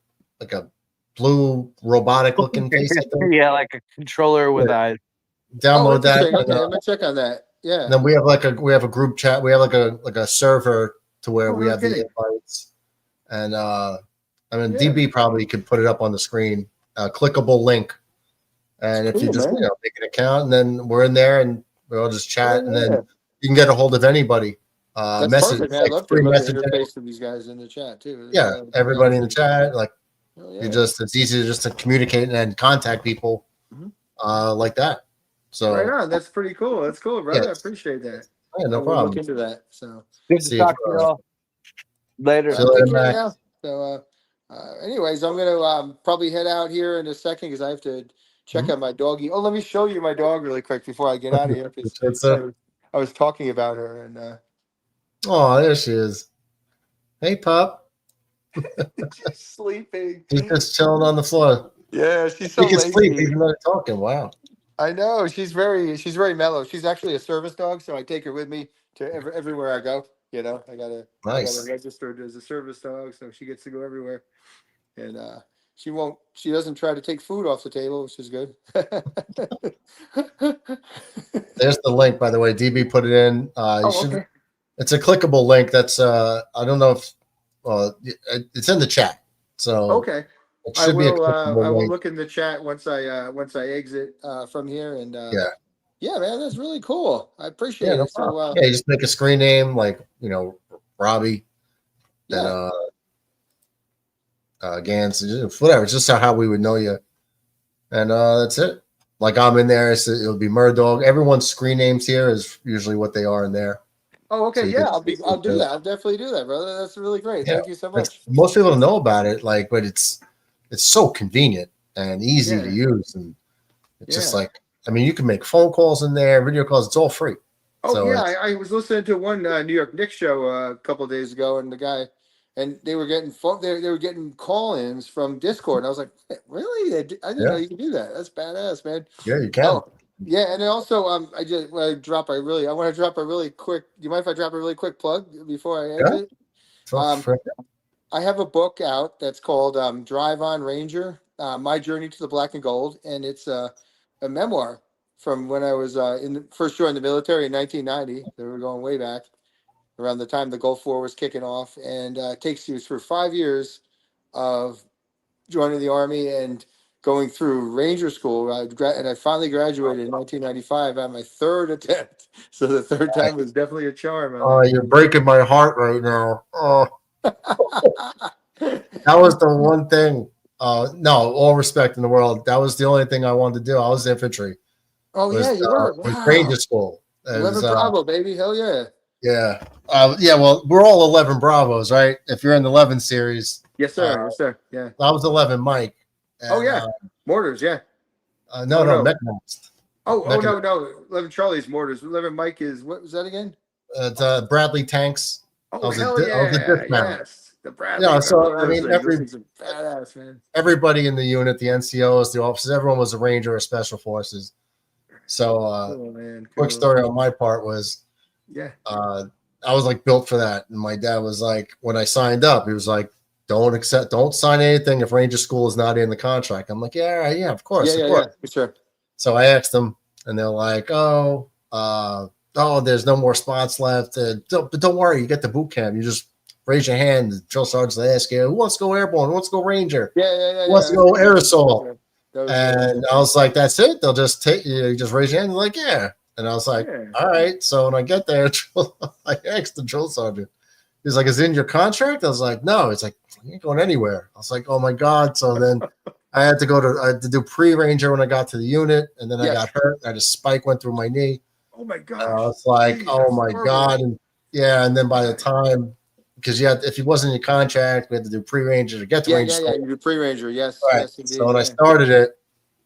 S2: blue robotic looking face. I think.
S4: Yeah, like a controller with
S2: Yeah.
S4: eyes.
S10: Oh,
S2: Download that,
S10: interesting. Okay, I'm gonna check on that. Yeah.
S2: and then we have a group chat. We have like a server to where
S10: Oh,
S2: we
S10: no
S2: have the
S10: kidding.
S2: invites, and I mean
S10: Yeah.
S2: DB probably could put it up on the screen, a clickable link, and
S10: It's
S2: if you
S10: cool,
S2: just
S10: man.
S2: make an account, and then we're in there, and we'll just chat, and
S10: Yeah.
S2: then you can get a hold of anybody.
S10: That's
S2: Message
S10: perfect, man. I
S2: like
S10: love to
S2: free
S10: love to
S2: messaging.
S10: interface with these guys in the chat too.
S2: Yeah, everybody in the chat, like
S10: Oh,
S2: you
S10: yeah.
S2: it's easy just to communicate and contact people
S10: Mhm.
S2: like that. So
S10: Right on. That's pretty cool. That's cool, brother. I
S2: yes,
S10: appreciate that.
S2: yeah, no
S10: I will look
S2: problem.
S10: into that. So
S4: Good to
S2: See if
S4: talk to you all. Later.
S2: see you
S10: take
S2: later,
S10: care
S2: Mac.
S10: now. So anyways, I'm gonna probably head out here in a second because I have to check
S2: Mhm.
S10: on my doggie. Oh, let me show you my dog really quick before I get out of here because
S2: Pizza.
S10: I was talking about her and
S2: Oh, there she is. Hey, pup.
S10: she's sleeping.
S2: She's just chilling on the floor.
S10: Yeah, she's
S2: She
S10: so
S2: can sleep
S10: lazy.
S2: even though talking. Wow.
S10: I know she's very mellow. She's actually a service dog, so I take her with me to everywhere I go. I gotta
S2: Nice.
S10: register as a service dog, so she gets to go everywhere. And she doesn't try to take food off the table, which is good.
S2: There's the link, by the way. DB put it in. You should.
S10: Okay.
S2: It's a clickable link. That's I don't know if it's in the chat. So
S10: Okay.
S2: it
S10: I
S2: should be a
S10: will I
S2: clickable
S10: will
S2: link.
S10: look in the chat once I exit from here and
S2: Yeah.
S10: yeah, man, that's really cool. I
S2: Yeah,
S10: appreciate
S2: no
S10: it.
S2: problem.
S10: So
S2: Yeah, you just make a screen name like Robbie, and Gans, whatever. It's just how we would know you, and that's it. Like I'm in there, it'll be Murdog. Everyone's screen names here is usually what they are in there.
S10: Oh, okay,
S2: So
S10: yeah, I'll do that. I'll definitely do that, brother. That's really great.
S2: Yeah.
S10: Thank you so much.
S2: Most people don't know about it, like, but it's so convenient and easy to use, and it's just like, I mean, you can make phone calls in there, video calls. It's all free.
S10: Oh
S2: so
S10: yeah, I was listening to one New York Knicks show a couple of days ago, and the guy, and they were getting they were getting call-ins from Discord, and I was like, really? I didn't know you could do that. That's badass, man.
S2: Yeah, you can.
S10: Oh, yeah, and then also I want to drop a really quick. Do you mind if I drop a really quick plug before I exit? I have a book out that's called Drive On Ranger: My Journey to the Black and Gold, and it's a memoir from when I was first joined the military in 1990. They were going way back, around the time the Gulf War was kicking off, and takes you through 5 years of joining the Army and going through Ranger School. And I finally graduated in 1995 on my third attempt. So the third time was definitely a charm.
S2: Oh, you're breaking my heart right now. Oh, that was the one thing. No, all respect in the world. That was the only thing I wanted to do. I was infantry.
S10: Oh, yeah, you were.
S2: Wow. Ranger School.
S10: 11 Bravo, baby. Hell yeah.
S2: Yeah. Yeah, well, we're all 11 Bravos, right? If you're in the 11 series.
S10: Yes, sir. Yes, sir. Yeah.
S2: I was 11 Mike.
S10: And, yeah. Mortars, yeah.
S2: No, Mechanized.
S10: No. 11 Charlie's mortars. 11 Mike is, what was that again?
S2: It's Bradley Tanks.
S10: Oh, hell yeah. Yes. The Bradley.
S2: Yeah, so, I mean,
S10: badass, man.
S2: Everybody in the unit, the NCOs, the officers, everyone was a Ranger or Special Forces. So,
S10: cool.
S2: Quick story on my part was, I was like built for that. And my dad was like, when I signed up, he was like, don't sign anything if Ranger School is not in the contract. I'm like, yeah, of course.
S10: Yeah, sure.
S2: So I asked them, and they're like, oh, there's no more spots left. But don't worry, you get the boot camp. You just raise your hand. The drill sergeants ask you, who wants to go airborne? Who wants to go Ranger? Who wants to go air assault? And I was like, that's it. They'll just take you. Just raise your hand. They're like, yeah. And I was like, all right. So when I get there, I asked the drill sergeant. He's like, is it in your contract? I was like, no. It's like, you ain't going anywhere. I was like, oh my God. So then I had to do pre-ranger when I got to the unit, and then I got hurt. I had a spike went through my knee.
S10: Oh my God.
S2: I was like, oh my God. And and then by the time, because if he wasn't in your contract, we had to do pre-ranger to get to Ranger School.
S10: Yeah, you do pre-ranger, yes.
S2: Right.
S10: Yes, indeed,
S2: so when I started it,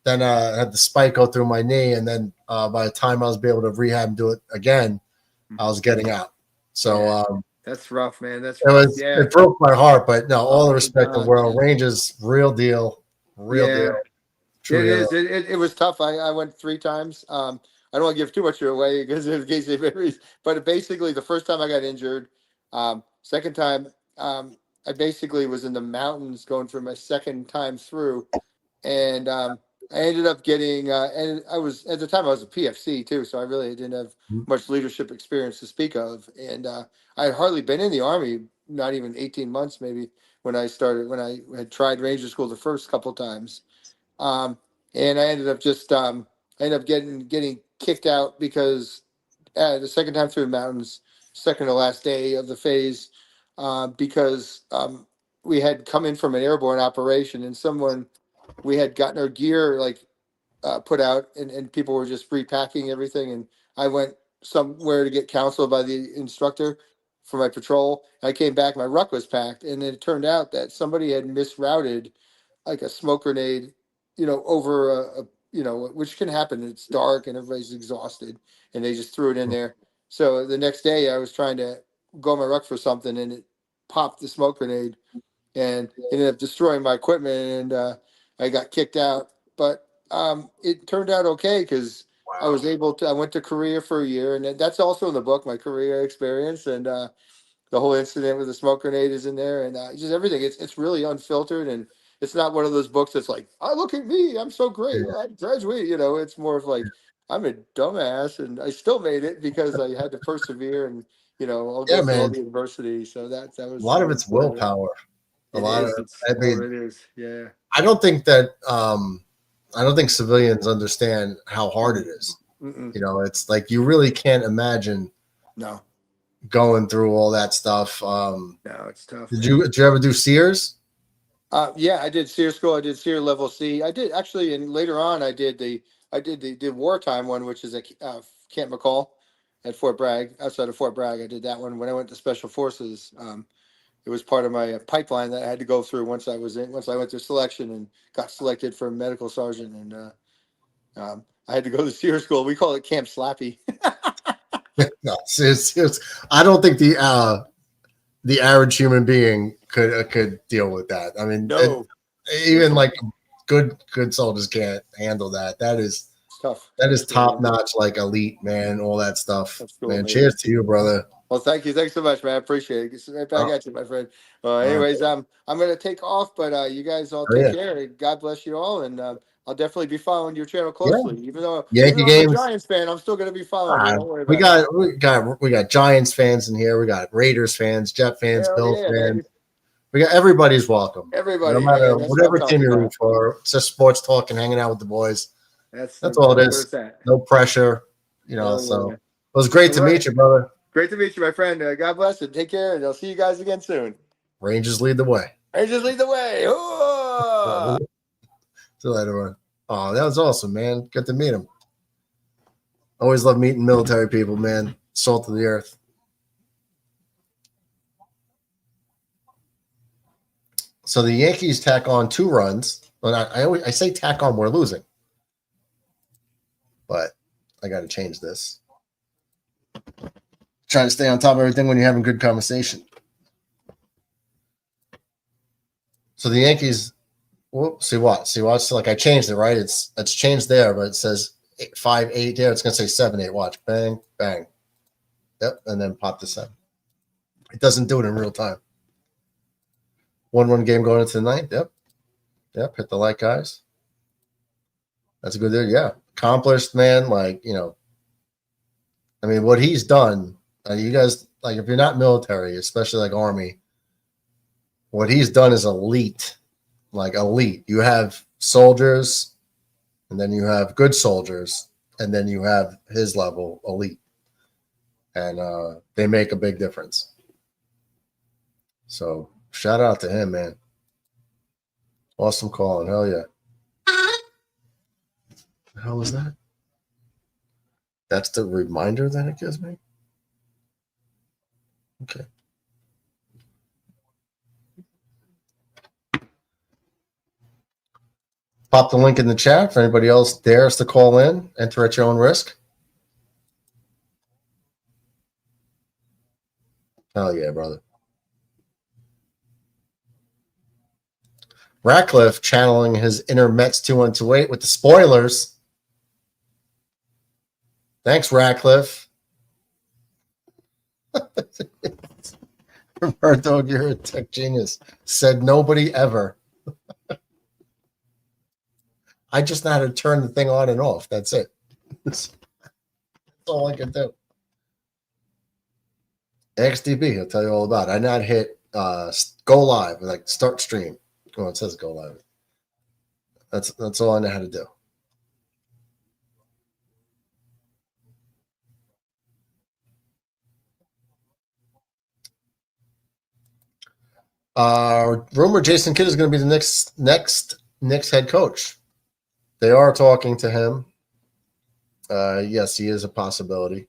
S2: then I had the spike go through my knee, and then by the time I was able to rehab and do it again, I was getting out. So
S10: that's rough, man. That's rough.
S2: It broke my heart, but no, all the respect in the world. Rangers, real deal. Deal.
S10: True it deal. Is. It was tough. I went 3 times. I don't want to give too much away because in case it varies. But basically, the first time I got injured, second time I basically was in the mountains going for my second time through, and I ended up getting. And I was at the time I was a PFC too, so I really didn't have much leadership experience to speak of, and I had hardly been in the Army, not even 18 months maybe when I started. When I had tried Ranger School the first couple times, and I ended up getting kicked out because the second time through the mountains, second to last day of the phase, because we had come in from an airborne operation, and we had gotten our gear put out, and people were just repacking everything, and I went somewhere to get counseled by the instructor for my patrol. I came back, my ruck was packed, and it turned out that somebody had misrouted like a smoke grenade, over which can happen. It's dark and everybody's exhausted, and they just threw it in there. So the next day I was trying to go on my ruck for something, and it popped the smoke grenade and ended up destroying my equipment, and I got kicked out. But it turned out okay because I was able to. I went to Korea for a year, and that's also in the book, my Korea experience, and the whole incident with the smoke grenade is in there, and just everything. It's really unfiltered, and it's not one of those books that's like, "Oh, look at me, I'm so great, I graduated." It's more of like, I'm a dumbass, and I still made it because I had to persevere, and all the adversity. So that was
S2: a lot of it's willpower.
S10: It is. Yeah.
S2: I don't think that. I don't think civilians understand how hard it is.
S10: Mm-mm.
S2: It's like you really can't imagine.
S10: No.
S2: going through all that stuff.
S10: No, it's tough.
S2: Did you ever do Sears?
S10: Yeah, I did Sears School. I did Sears Level C. I did actually, and later on, I did the wartime one, which is at Camp McCall at Fort Bragg, outside of Fort Bragg. I did that one when I went to Special Forces. It was part of my pipeline that I had to go through once I went through selection and got selected for medical sergeant, and I had to go to Sears School. We call it Camp Slappy.
S2: No, Sears. I don't think the average human being could deal with that. I mean,
S10: No.
S2: even like good soldiers can't handle that. That is
S10: tough.
S2: That is top notch, like elite, man. All that stuff,
S10: Cool,
S2: man.
S10: man.
S2: Cheers to you, brother.
S10: Well, thank you. Thanks so much, man. I appreciate it. It's right back at you, my friend. Anyways, I'm going to take off, but you guys all take care. God bless you all, and I'll definitely be following your channel closely. Even though I'm a Giants fan, I'm still going to be following you. Don't worry about it.
S2: We got Giants fans in here. We got Raiders fans, Jet fans, Bills fans.
S10: Man.
S2: We got everybody's welcome.
S10: Everybody,
S2: no matter
S10: man,
S2: whatever team you root for. It's just sports talk and hanging out with the boys.
S10: That's
S2: all it is. No pressure, So it was great to meet you, brother.
S10: Great to meet you, my friend. God bless and take care, and I'll see you guys again soon.
S2: Rangers lead the way.
S10: Rangers lead the way.
S2: See you later, man. Oh, that was awesome, man. Good to meet him. Always love meeting military people, man. Salt of the earth. So the Yankees tack on 2 runs. Well, I say tack on, we're losing. But I got to change this. Trying to stay on top of everything when you're having good conversation. So the Yankees, see what? So like I changed it, right? It's changed there, but it says 5-8 there. It's going to say 7-8. Watch. Bang, bang. Yep, and then pop the 7. It doesn't do it in real time. 1-1 game going into the 9th. Yep. Hit the like, guys. That's a good deal. Yeah. Accomplished, man. Like, I mean, what he's done, you guys, like, if you're not military, especially like Army, what he's done is elite. Like, elite. You have soldiers, and then you have good soldiers, and then you have his level, elite. And they make a big difference. So, shout out to him, man. Awesome calling. Hell yeah. The hell was that? That's the reminder that it gives me? Okay. Pop the link in the chat for anybody else dares to call in. Enter at your own risk. Hell yeah, brother. Ratcliffe channeling his inner Mets 2128 with the spoilers. Thanks, Ratcliffe. Roberto, you're a tech genius. Said nobody ever. I just know how to turn the thing on and off. That's it. That's all I can do. XDB, he'll tell you all about it. I not hit go live, like start stream. Oh, it says go live. That's all I know how to do. Rumor Jason Kidd is going to be the next Knicks head coach. They are talking to him. Yes, he is a possibility.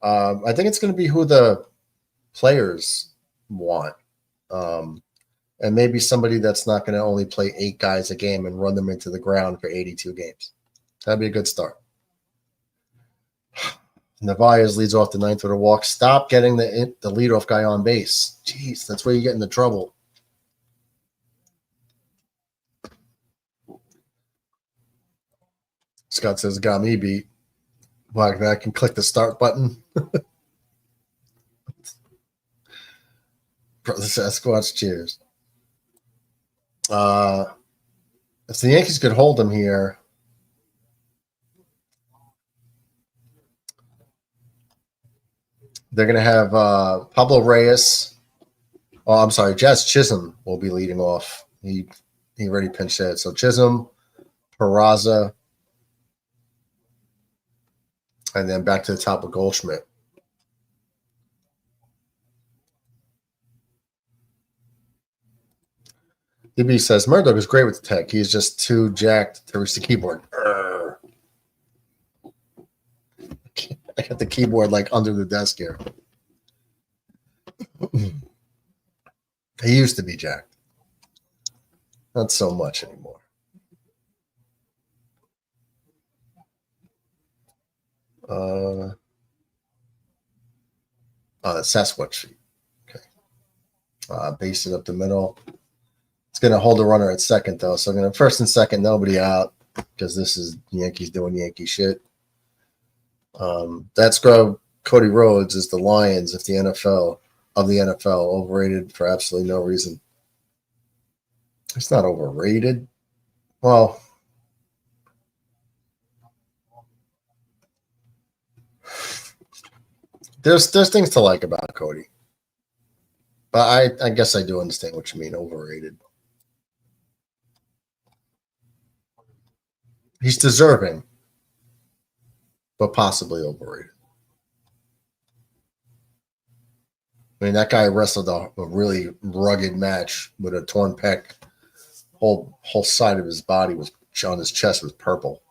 S2: I think it's going to be who the players want. And maybe somebody that's not going to only play 8 guys a game and run them into the ground for 82 games. That'd be a good start. Narvaez leads off the 9th with a walk. Stop getting the leadoff guy on base. Jeez, that's where you get into trouble. Scott says, got me beat. Like I can click the start button. Brother Sasquatch, cheers. If the Yankees could hold him here, they're going to have Pablo Reyes. Oh, I'm sorry, Jazz Chisholm will be leading off. He already pinched hit. So Chisholm, Peraza, and then back to the top of Goldschmidt. DB says Murdoch is great with the tech. He's just too jacked to reach the keyboard. Urgh. I got the keyboard like under the desk here. He used to be jacked. Not so much anymore. Sasquatch feet. Okay. Base it up the middle. It's going to hold the runner at second, though. So I'm going to first and second, nobody out because this is Yankees doing Yankee shit. That scrub Cody Rhodes is the Lions of the NFL, overrated for absolutely no reason. It's not overrated. Well, there's things to like about Cody, but I guess I do understand what you mean, overrated. He's deserving, but possibly overrated. I mean, that guy wrestled a really rugged match with a torn pec. Whole side of his body was on his chest was purple.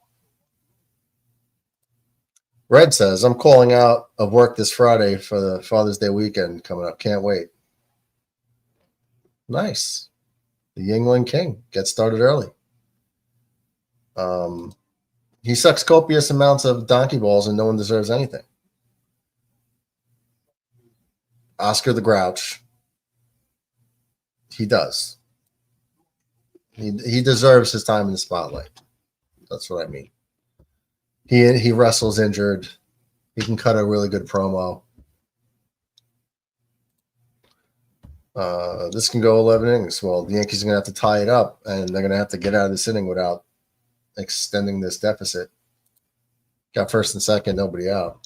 S2: Red says, I'm calling out of work this Friday for the Father's Day weekend coming up. Can't wait. Nice. The Yingling King gets started early. He sucks copious amounts of donkey balls and no one deserves anything. Oscar the Grouch. He does. He deserves his time in the spotlight. That's what I mean. He wrestles injured. He can cut a really good promo. This can go 11 innings. Well, the Yankees are going to have to tie it up, and they're going to have to get out of this inning without extending this deficit. Got first and second, nobody out.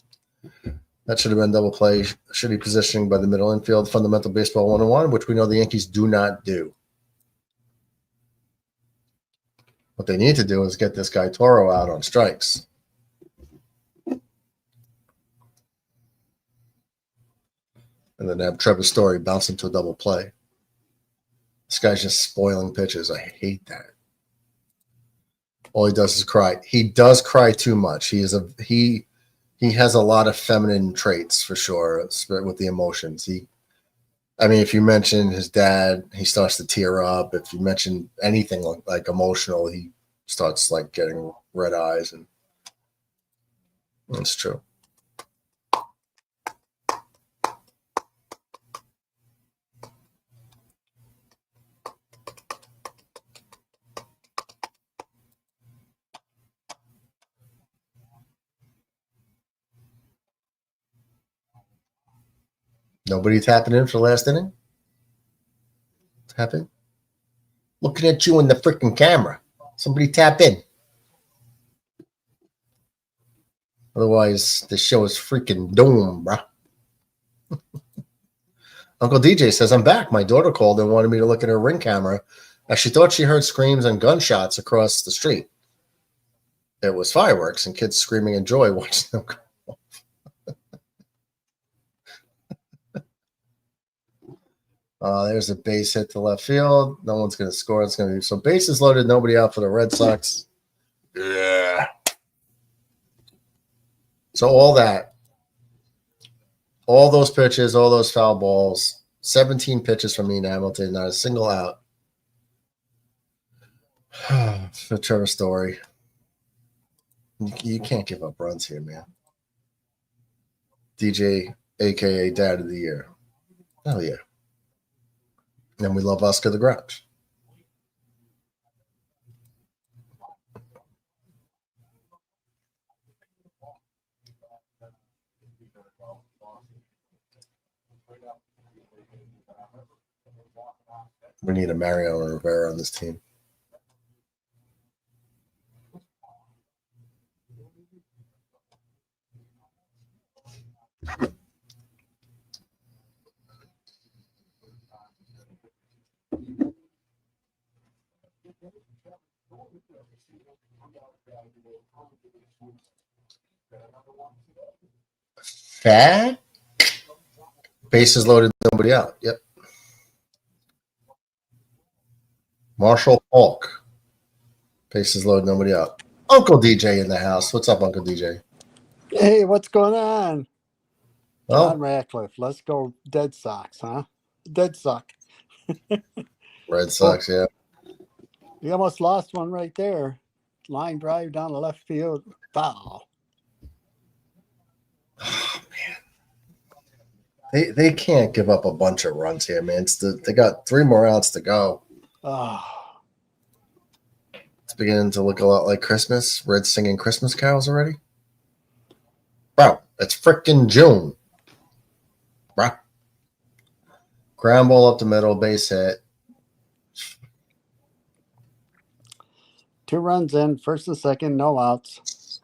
S2: That should have been double play. Shitty positioning by the middle infield. Fundamental baseball 101, which we know the Yankees do not do. What they need to do is get this guy Toro out on strikes. And then have Trevor Story bounce into a double play. This guy's just spoiling pitches. I hate that. All he does is cry. He does cry too much. He has a lot of feminine traits for sure with the emotions. If you mention his dad, he starts to tear up. If you mention anything like emotional, he starts like getting red eyes, and it's true. Nobody tapping in for the last inning? Tap in? Looking at you in the freaking camera. Somebody tap in. Otherwise, the show is freaking doomed, bro. Uncle DJ says, I'm back. My daughter called and wanted me to look at her Ring camera as she thought she heard screams and gunshots across the street. It was fireworks and kids screaming in joy watching them go. There's a base hit to left field. No one's going to score. It's going to be so bases loaded. Nobody out for the Red Sox. Yeah. So all those pitches, all those foul balls, 17 pitches from Ian Hamilton, not a single out. For Trevor Story. You can't give up runs here, man. DJ, a.k.a. Dad of the Year. Hell yeah. And we love Oscar the Grouch. We need a Mariano Rivera on this team. Fat? Bases loaded, nobody out. Yep. Marshall Falk. Bases load, nobody out. Uncle DJ in the house. What's up, Uncle DJ?
S11: Hey, what's going on?
S2: Well,
S11: John Ratcliffe. Let's go Dead Sox, huh? Dead Sox.
S2: Red Sox, yeah.
S11: We almost lost one right there. Line drive down the left field. Foul.
S2: Oh, man. They can't give up a bunch of runs here, man. They got 3 more outs to go.
S11: Oh.
S2: It's beginning to look a lot like Christmas. Reds singing Christmas carols already. Bro, it's freaking June. Bro. Ground ball up the middle, base hit.
S11: 2 runs in, first and second, no outs.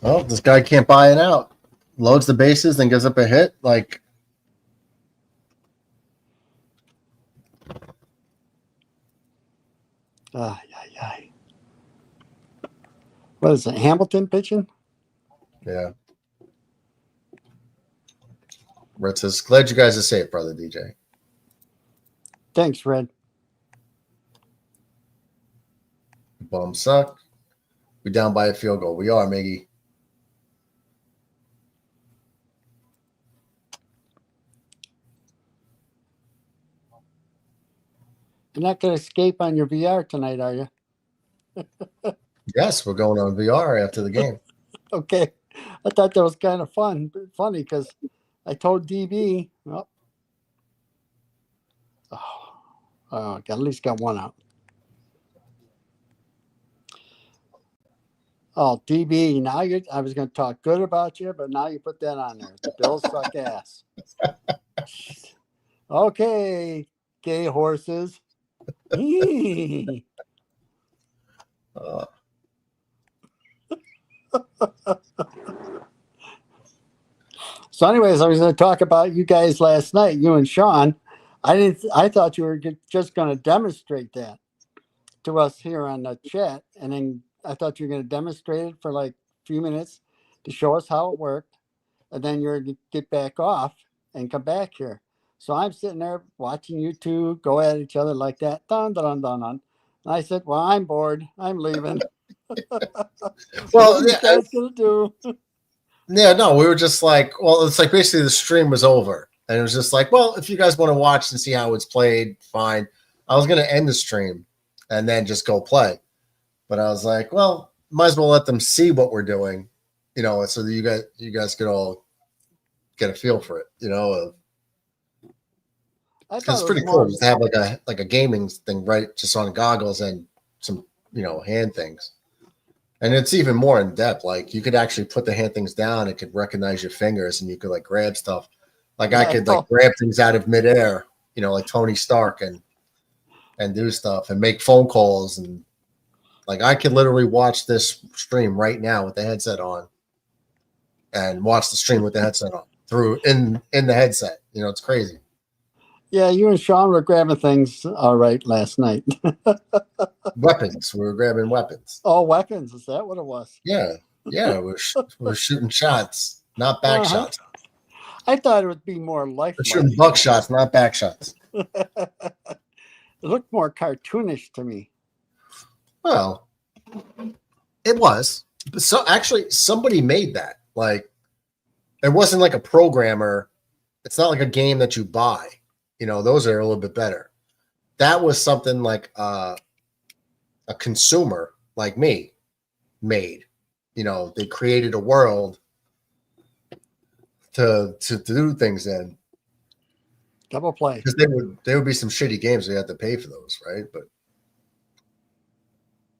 S2: Well, this guy can't buy it out. Loads the bases, then gives up a hit. Like,
S11: What is it, Hamilton pitching?
S2: yeah. Red says, glad you guys are safe, brother DJ.
S11: Thanks, Red.
S2: Bum suck. We down by a field goal. We are, Miggy.
S11: You're not going to escape on your VR tonight, are you?
S2: Yes, we're going on VR after the game.
S11: Okay. I thought that was kind of funny because I told DB, at least got 1 out. Oh, DB, now I was going to talk good about you, but now you put that on there. The Bills suck ass. Okay, gay horses. So anyways, I was going to talk about you guys last night, you and Sean. I thought you were just going to demonstrate that to us here on the chat. And then I thought you were going to demonstrate it for like a few minutes to show us how it worked. And then you're going to get back off and come back here. So I'm sitting there watching you two go at each other like that. Dun, dun, dun, dun. And I said, well, I'm bored. I'm leaving.
S2: Well,
S11: what are you guys going to do?
S2: Yeah, no, we were just like, well, it's like basically the stream was over. And it was just like, well, if you guys want to watch and see how it's played, fine. I was going to end the stream and then just go play. But I was like, well, might as well let them see what we're doing, so that you guys could all get a feel for it, Because it's pretty cool to have like a gaming thing, right? Just on goggles and some, hand things. And it's even more in depth. Like you could actually put the hand things down. It could recognize your fingers and you could like grab stuff. Like I could like grab things out of midair, like Tony Stark and do stuff and make phone calls. And like I could literally watch this stream right now with the headset on and watch the stream with the headset on through in the headset. It's crazy.
S11: Yeah, you and Sean were grabbing things all right last night.
S2: Weapons. We were grabbing weapons.
S11: Oh, weapons. Is that what it was?
S2: Yeah. Yeah. We're shooting shots, not back shots.
S11: I thought it would be more lifelike.
S2: We're shooting buck shots, not back shots.
S11: It looked more cartoonish to me.
S2: Well, it was. So actually, somebody made that. Like, it wasn't like a programmer. It's not like a game that you buy. Those are a little bit better. That was something like a consumer like me made. They created a world to do things in.
S11: Double play.
S2: Because there would be some shitty games we had to pay for those, right? But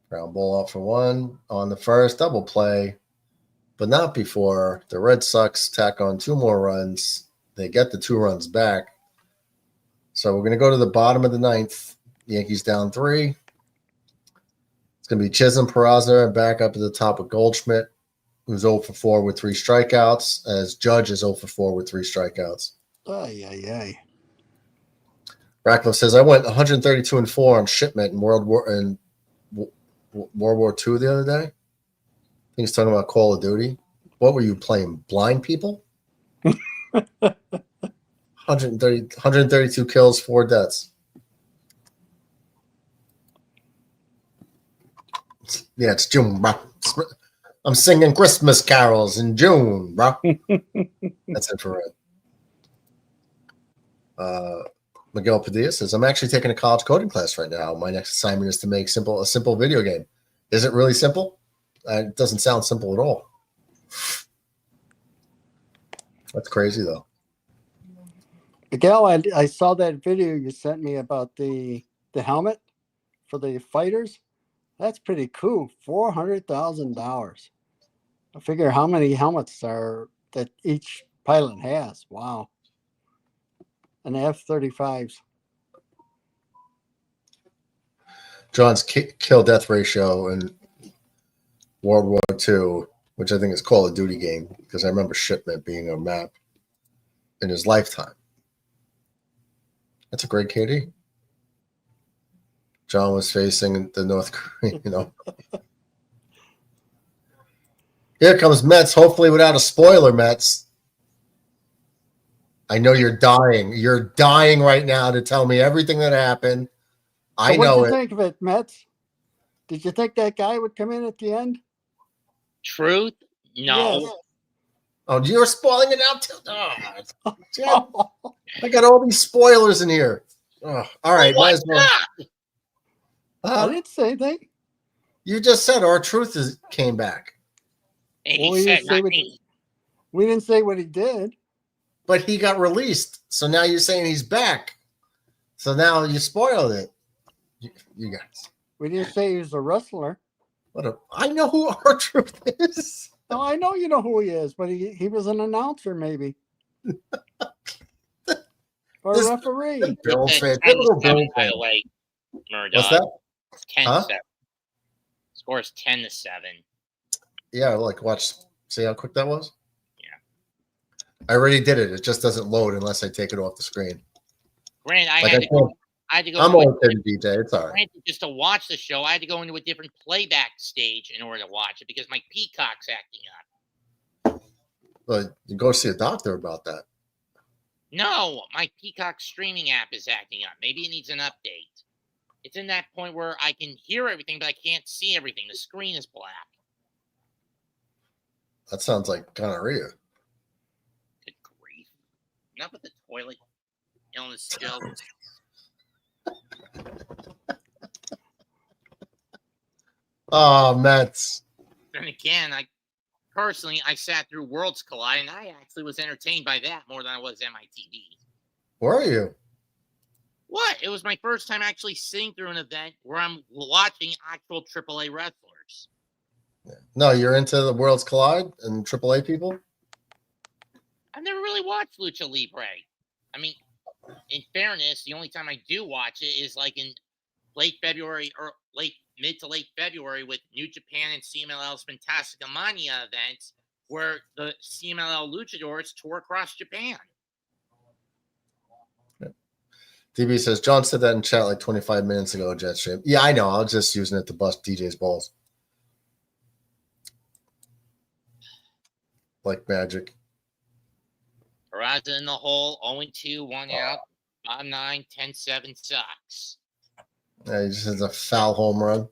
S2: ground ball off for 1 on the first, double play, but not before the Red Sox tack on 2 more runs. They get the 2 runs back. So we're going to go to the bottom of the 9th. Yankees down 3. It's going to be Chisholm, Peraza back up at the top with Goldschmidt, who's 0 for 4 with 3 strikeouts, as Judge is 0 for 4 with 3 strikeouts.
S11: Ay.
S2: Ratcliffe says, I went 132-4 on shipment in World War II the other day. I think he's talking about Call of Duty. What were you playing? Blind people? 132 kills, 4 deaths. Yeah, it's June, bro. I'm singing Christmas carols in June, bro. That's infrared. Miguel Padilla says, I'm actually taking a college coding class right now. My next assignment is to make a simple video game. Is it really simple? It doesn't sound simple at all. That's crazy, though.
S11: Miguel, I saw that video you sent me about the helmet for the fighters. That's pretty cool. $400,000. I figure how many helmets are that each pilot has. Wow. And F-35s.
S2: John's kill-death ratio in World War II, which I think is Call of Duty game, because I remember Shipment being a map in his lifetime. That's a great KD. John was facing the North Korean, Here comes Mets, hopefully without a spoiler, Mets. I know you're dying. You're dying right now to tell me everything that happened. I know it.
S11: What did you think of it, Mets? Did you think that guy would come in at the end?
S12: Truth? No.
S11: Yes.
S2: Oh, you're spoiling it now too? Oh, I got all these spoilers in here. Oh, all right, might as well.
S11: I didn't say anything.
S2: You just said our truth came back.
S12: Well,
S11: we didn't say what he did.
S2: But he got released. So now you're saying he's back. So now you spoiled it. You guys.
S11: We didn't say he was a wrestler.
S2: I know who our truth is.
S11: No, I know you know who he is, but he was an announcer maybe. Or a referee.
S2: Bill fan.
S12: By the way, Murdoch.
S2: What's that?
S12: 10-7. Scores 10-7.
S2: Yeah, see how quick that was? Yeah. I already did it. It just doesn't load unless I take it off the screen.
S12: Granted, I had to go.
S2: I'm old DJ. It's all right.
S12: Just to watch the show, I had to go into a different playback stage in order to watch it because my Peacock's acting up.
S2: Well, you go see a doctor about that.
S12: No, my Peacock streaming app is acting up. Maybe it needs an update. It's in that point where I can hear everything, but I can't see everything. The screen is black.
S2: That sounds like gonorrhea.
S12: Good grief. Not with the toilet illness joke.
S2: Oh, Mets.
S12: And again, I sat through Worlds Collide, and I actually was entertained by that more than I was MITV.
S2: Were you?
S12: What? It was my first time actually sitting through an event where I'm watching actual AAA wrestlers.
S2: Yeah. No, you're into the Worlds Collide and AAA people?
S12: I've never really watched Lucha Libre. I mean, in fairness, the only time I do watch it is like in late February or mid to late February with New Japan and CMLL's Fantastica Mania event where the CMLL luchadors tour across Japan.
S2: DB says, John said that in chat like 25 minutes ago, Jetstream. Yeah, I know. I was just using it to bust DJ's balls. Like magic.
S12: Horizon in the hole, 0-2, 1 out, 5-9, 10-7 SOX.
S2: Yeah, he just has a foul home run.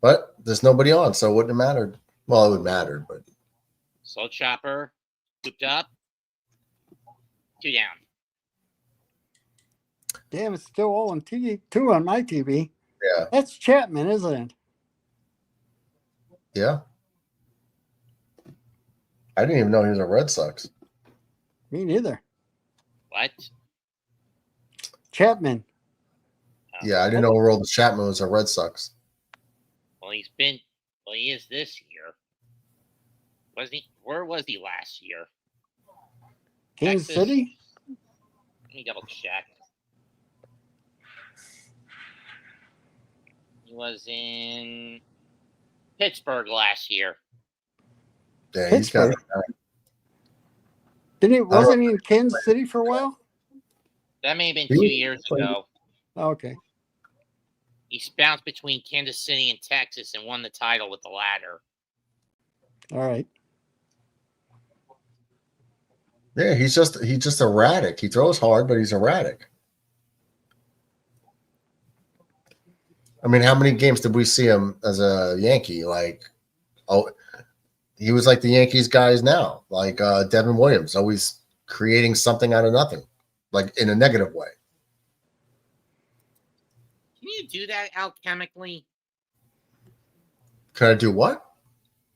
S2: But there's nobody on, so it wouldn't have mattered. Well, it would matter, but.
S12: Slow chopper, scooped up, 2 down.
S11: Damn, it's still 0-2 on my TV.
S2: Yeah.
S11: That's Chapman, isn't it?
S2: Yeah. I didn't even know he was a Red Sox.
S11: Me neither.
S12: What?
S11: Chapman.
S2: Yeah, I didn't know Aroldis Chapman was a Red Sox.
S12: Well, he is this year. Where was he last year?
S11: Kansas City?
S12: Let me double check. He was in Pittsburgh last year.
S2: Yeah, he's got it.
S11: Wasn't he in Kansas City for a while?
S12: That may have been 2 years ago.
S11: Okay.
S12: He bounced between Kansas City and Texas and won the title with the latter.
S11: All right.
S2: Yeah, he's just erratic. He throws hard, but he's erratic. I mean, how many games did we see him as a Yankee? Like, he was like the Yankees guys now, like Devin Williams, always creating something out of nothing, like in a negative way.
S12: Can you do that alchemically?
S2: Can I do what?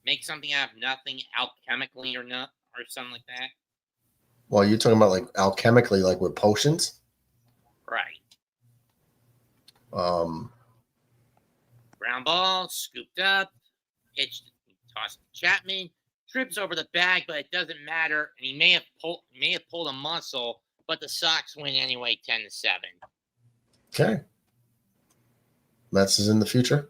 S12: Make something out of nothing alchemically or not, or something like that?
S2: Well, you're talking about like alchemically, like with potions?
S12: Right. Ground ball, scooped up, pitched, tossed to Chapman, trips over the bag, but it doesn't matter. And he may have pulled a muscle, but the Sox win anyway, 10-7.
S2: Okay. Mets is in the future.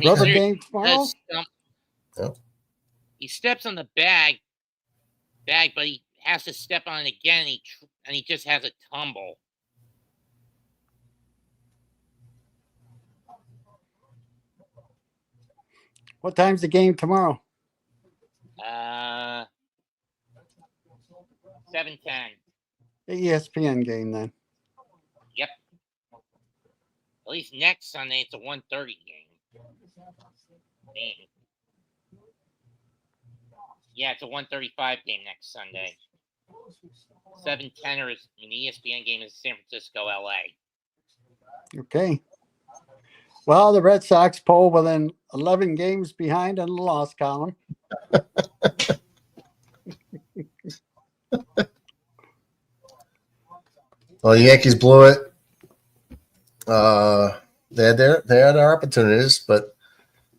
S11: Rubber game tomorrow.
S2: Yep.
S12: He steps on the bag, but he has to step on it again, and he just has a tumble.
S11: What time's the game tomorrow?
S12: 7:10.
S11: The ESPN game then.
S12: Yep. At least next Sunday it's a 1:30 game. Dang. Yeah, it's a 1:35 game next Sunday. 7:10 is the ESPN game is San Francisco, LA.
S11: Okay. Well, the Red Sox pull within 11 games behind in the loss column.
S2: Well, the Yankees blew it. They had their opportunities, but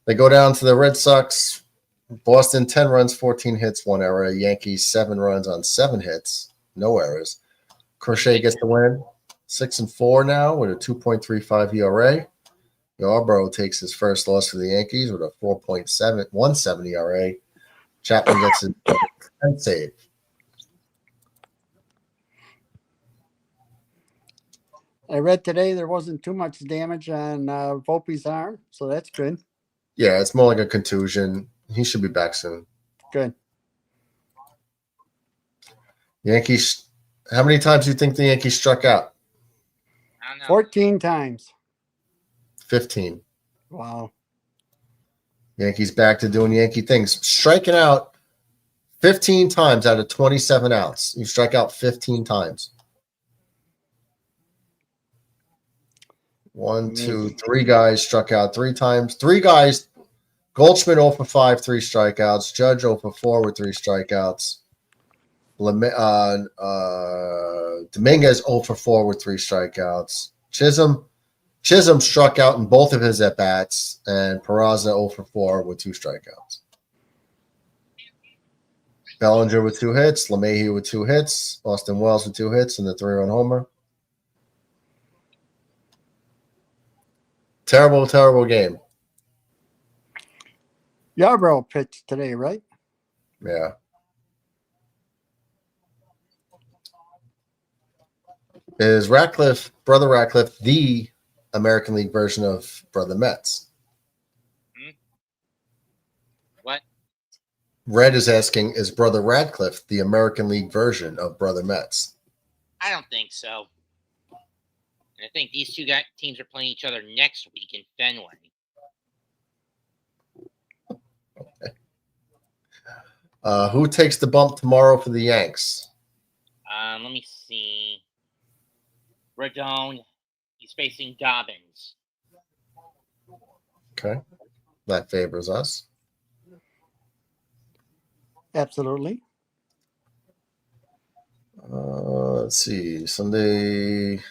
S2: they go down to the Red Sox. Boston 10 runs, 14 hits, 1 error. Yankees 7 runs on 7 hits, no errors. Crochet gets the win, 6-4 now with a 2.35 ERA. Yarbrough takes his first loss for the Yankees with a 4.17 ERA. Chapman gets his 10th save.
S11: I read today there wasn't too much damage on Volpe's arm, so that's good.
S2: Yeah, it's more like a contusion. He should be back soon.
S11: Good.
S2: Yankees. How many times do you think the Yankees struck out?
S12: I don't know.
S11: 14 times.
S2: 15.
S11: Wow.
S2: Yankees back to doing Yankee things. Striking out 15 times out of 27 outs. You strike out 15 times. 1, 2, 3 guys struck out 3 times. 3 guys. Goldschmidt 0 for 5, 3 strikeouts. Judge 0 for 4 with 3 strikeouts. Dominguez 0 for 4 with 3 strikeouts. Chisholm struck out in both of his at-bats, and Peraza 0 for 4 with 2 strikeouts. Bellinger with 2 hits, LeMahieu with 2 hits, Austin Wells with 2 hits, and the 3-run homer. Terrible, terrible game.
S11: Yarbrough pitched today, right?
S2: Yeah. Is Brother Ratcliffe, the American League version of Brother Metz?
S12: What?
S2: Red is asking, is Brother Radcliffe the American League version of Brother Metz?
S12: I don't think so. And I think these two teams are playing each other next week in Fenway.
S2: Okay. Who takes the bump tomorrow for the Yanks?
S12: Let me see. Rodon. He's facing Dobbins.
S2: Okay. That favors us.
S11: Absolutely.
S2: Let's see. Sunday.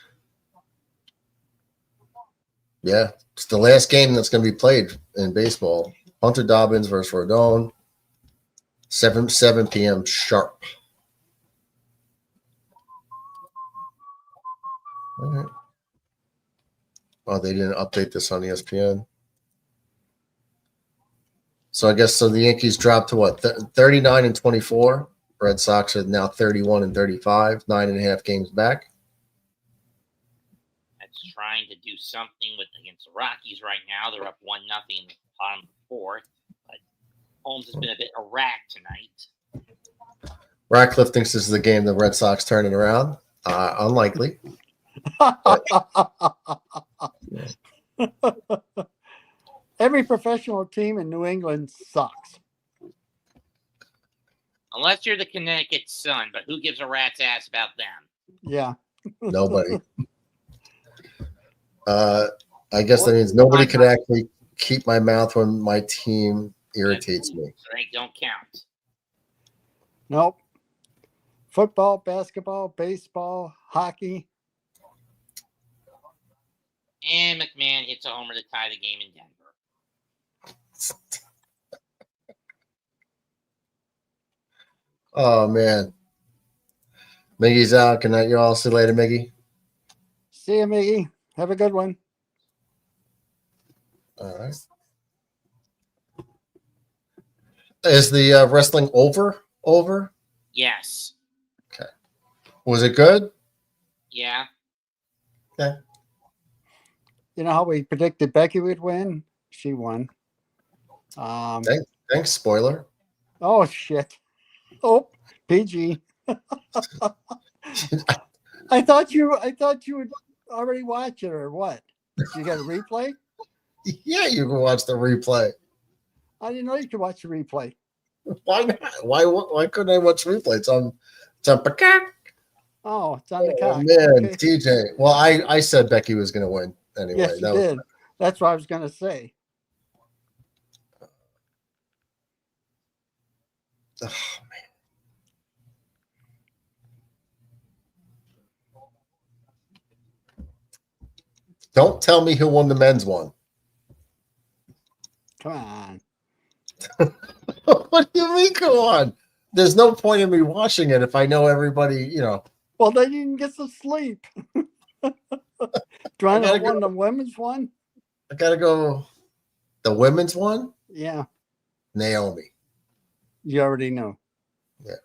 S2: Yeah, it's the last game that's going to be played in baseball. Hunter Dobbins versus Rodon. 7 p.m. sharp. All right. Oh, they didn't update this on ESPN. So I guess the Yankees dropped to what? 39-24. Red Sox are now 31-35, 9.5 games back.
S12: That's trying to do something against the Rockies right now. They're up 1-0 in the bottom fourth. But Holmes has been a bit erratic tonight.
S2: Ratcliffe thinks this is the game the Red Sox turning around. Unlikely.
S11: Every professional team in New England sucks.
S12: Unless you're the Connecticut Sun, but who gives a rat's ass about them?
S11: Yeah.
S2: Nobody. I guess that means nobody could actually keep my mouth when my team irritates me.
S12: So they don't count.
S11: Nope. Football, basketball, baseball, hockey.
S12: And McMahon hits a homer to tie the game in Denver.
S2: Oh, man. Miggy's out. Good night, y'all. See you later, Miggy.
S11: See you, Miggy. Have a good one.
S2: All right. Is the wrestling over?
S12: Yes.
S2: Okay. Was it good?
S12: Yeah.
S2: Okay.
S11: You know how we predicted Becky would win? She won.
S2: Thanks, spoiler.
S11: Oh, shit. Oh, PG. I thought you would already watch it, or what? You got a replay?
S2: Yeah, you can watch the replay.
S11: I didn't know you could watch the replay.
S2: Why not? Why couldn't I watch replay? It's on Peacock.
S11: Oh, it's on the
S2: Oh,
S11: cock.
S2: man,
S11: Okay.
S2: TJ. Well, I said Becky was going to win anyway.
S11: Yes, you did. That's what I was going to say.
S2: Oh, man. Don't tell me who won the men's one.
S11: Come on.
S2: What do you mean, come on? There's no point in me watching it if I know everybody, you know.
S11: Well, then you can get some sleep. Do you want to win the women's one?
S2: I got to go. The women's one?
S11: Yeah.
S2: Naomi.
S11: You already know.
S2: Yeah.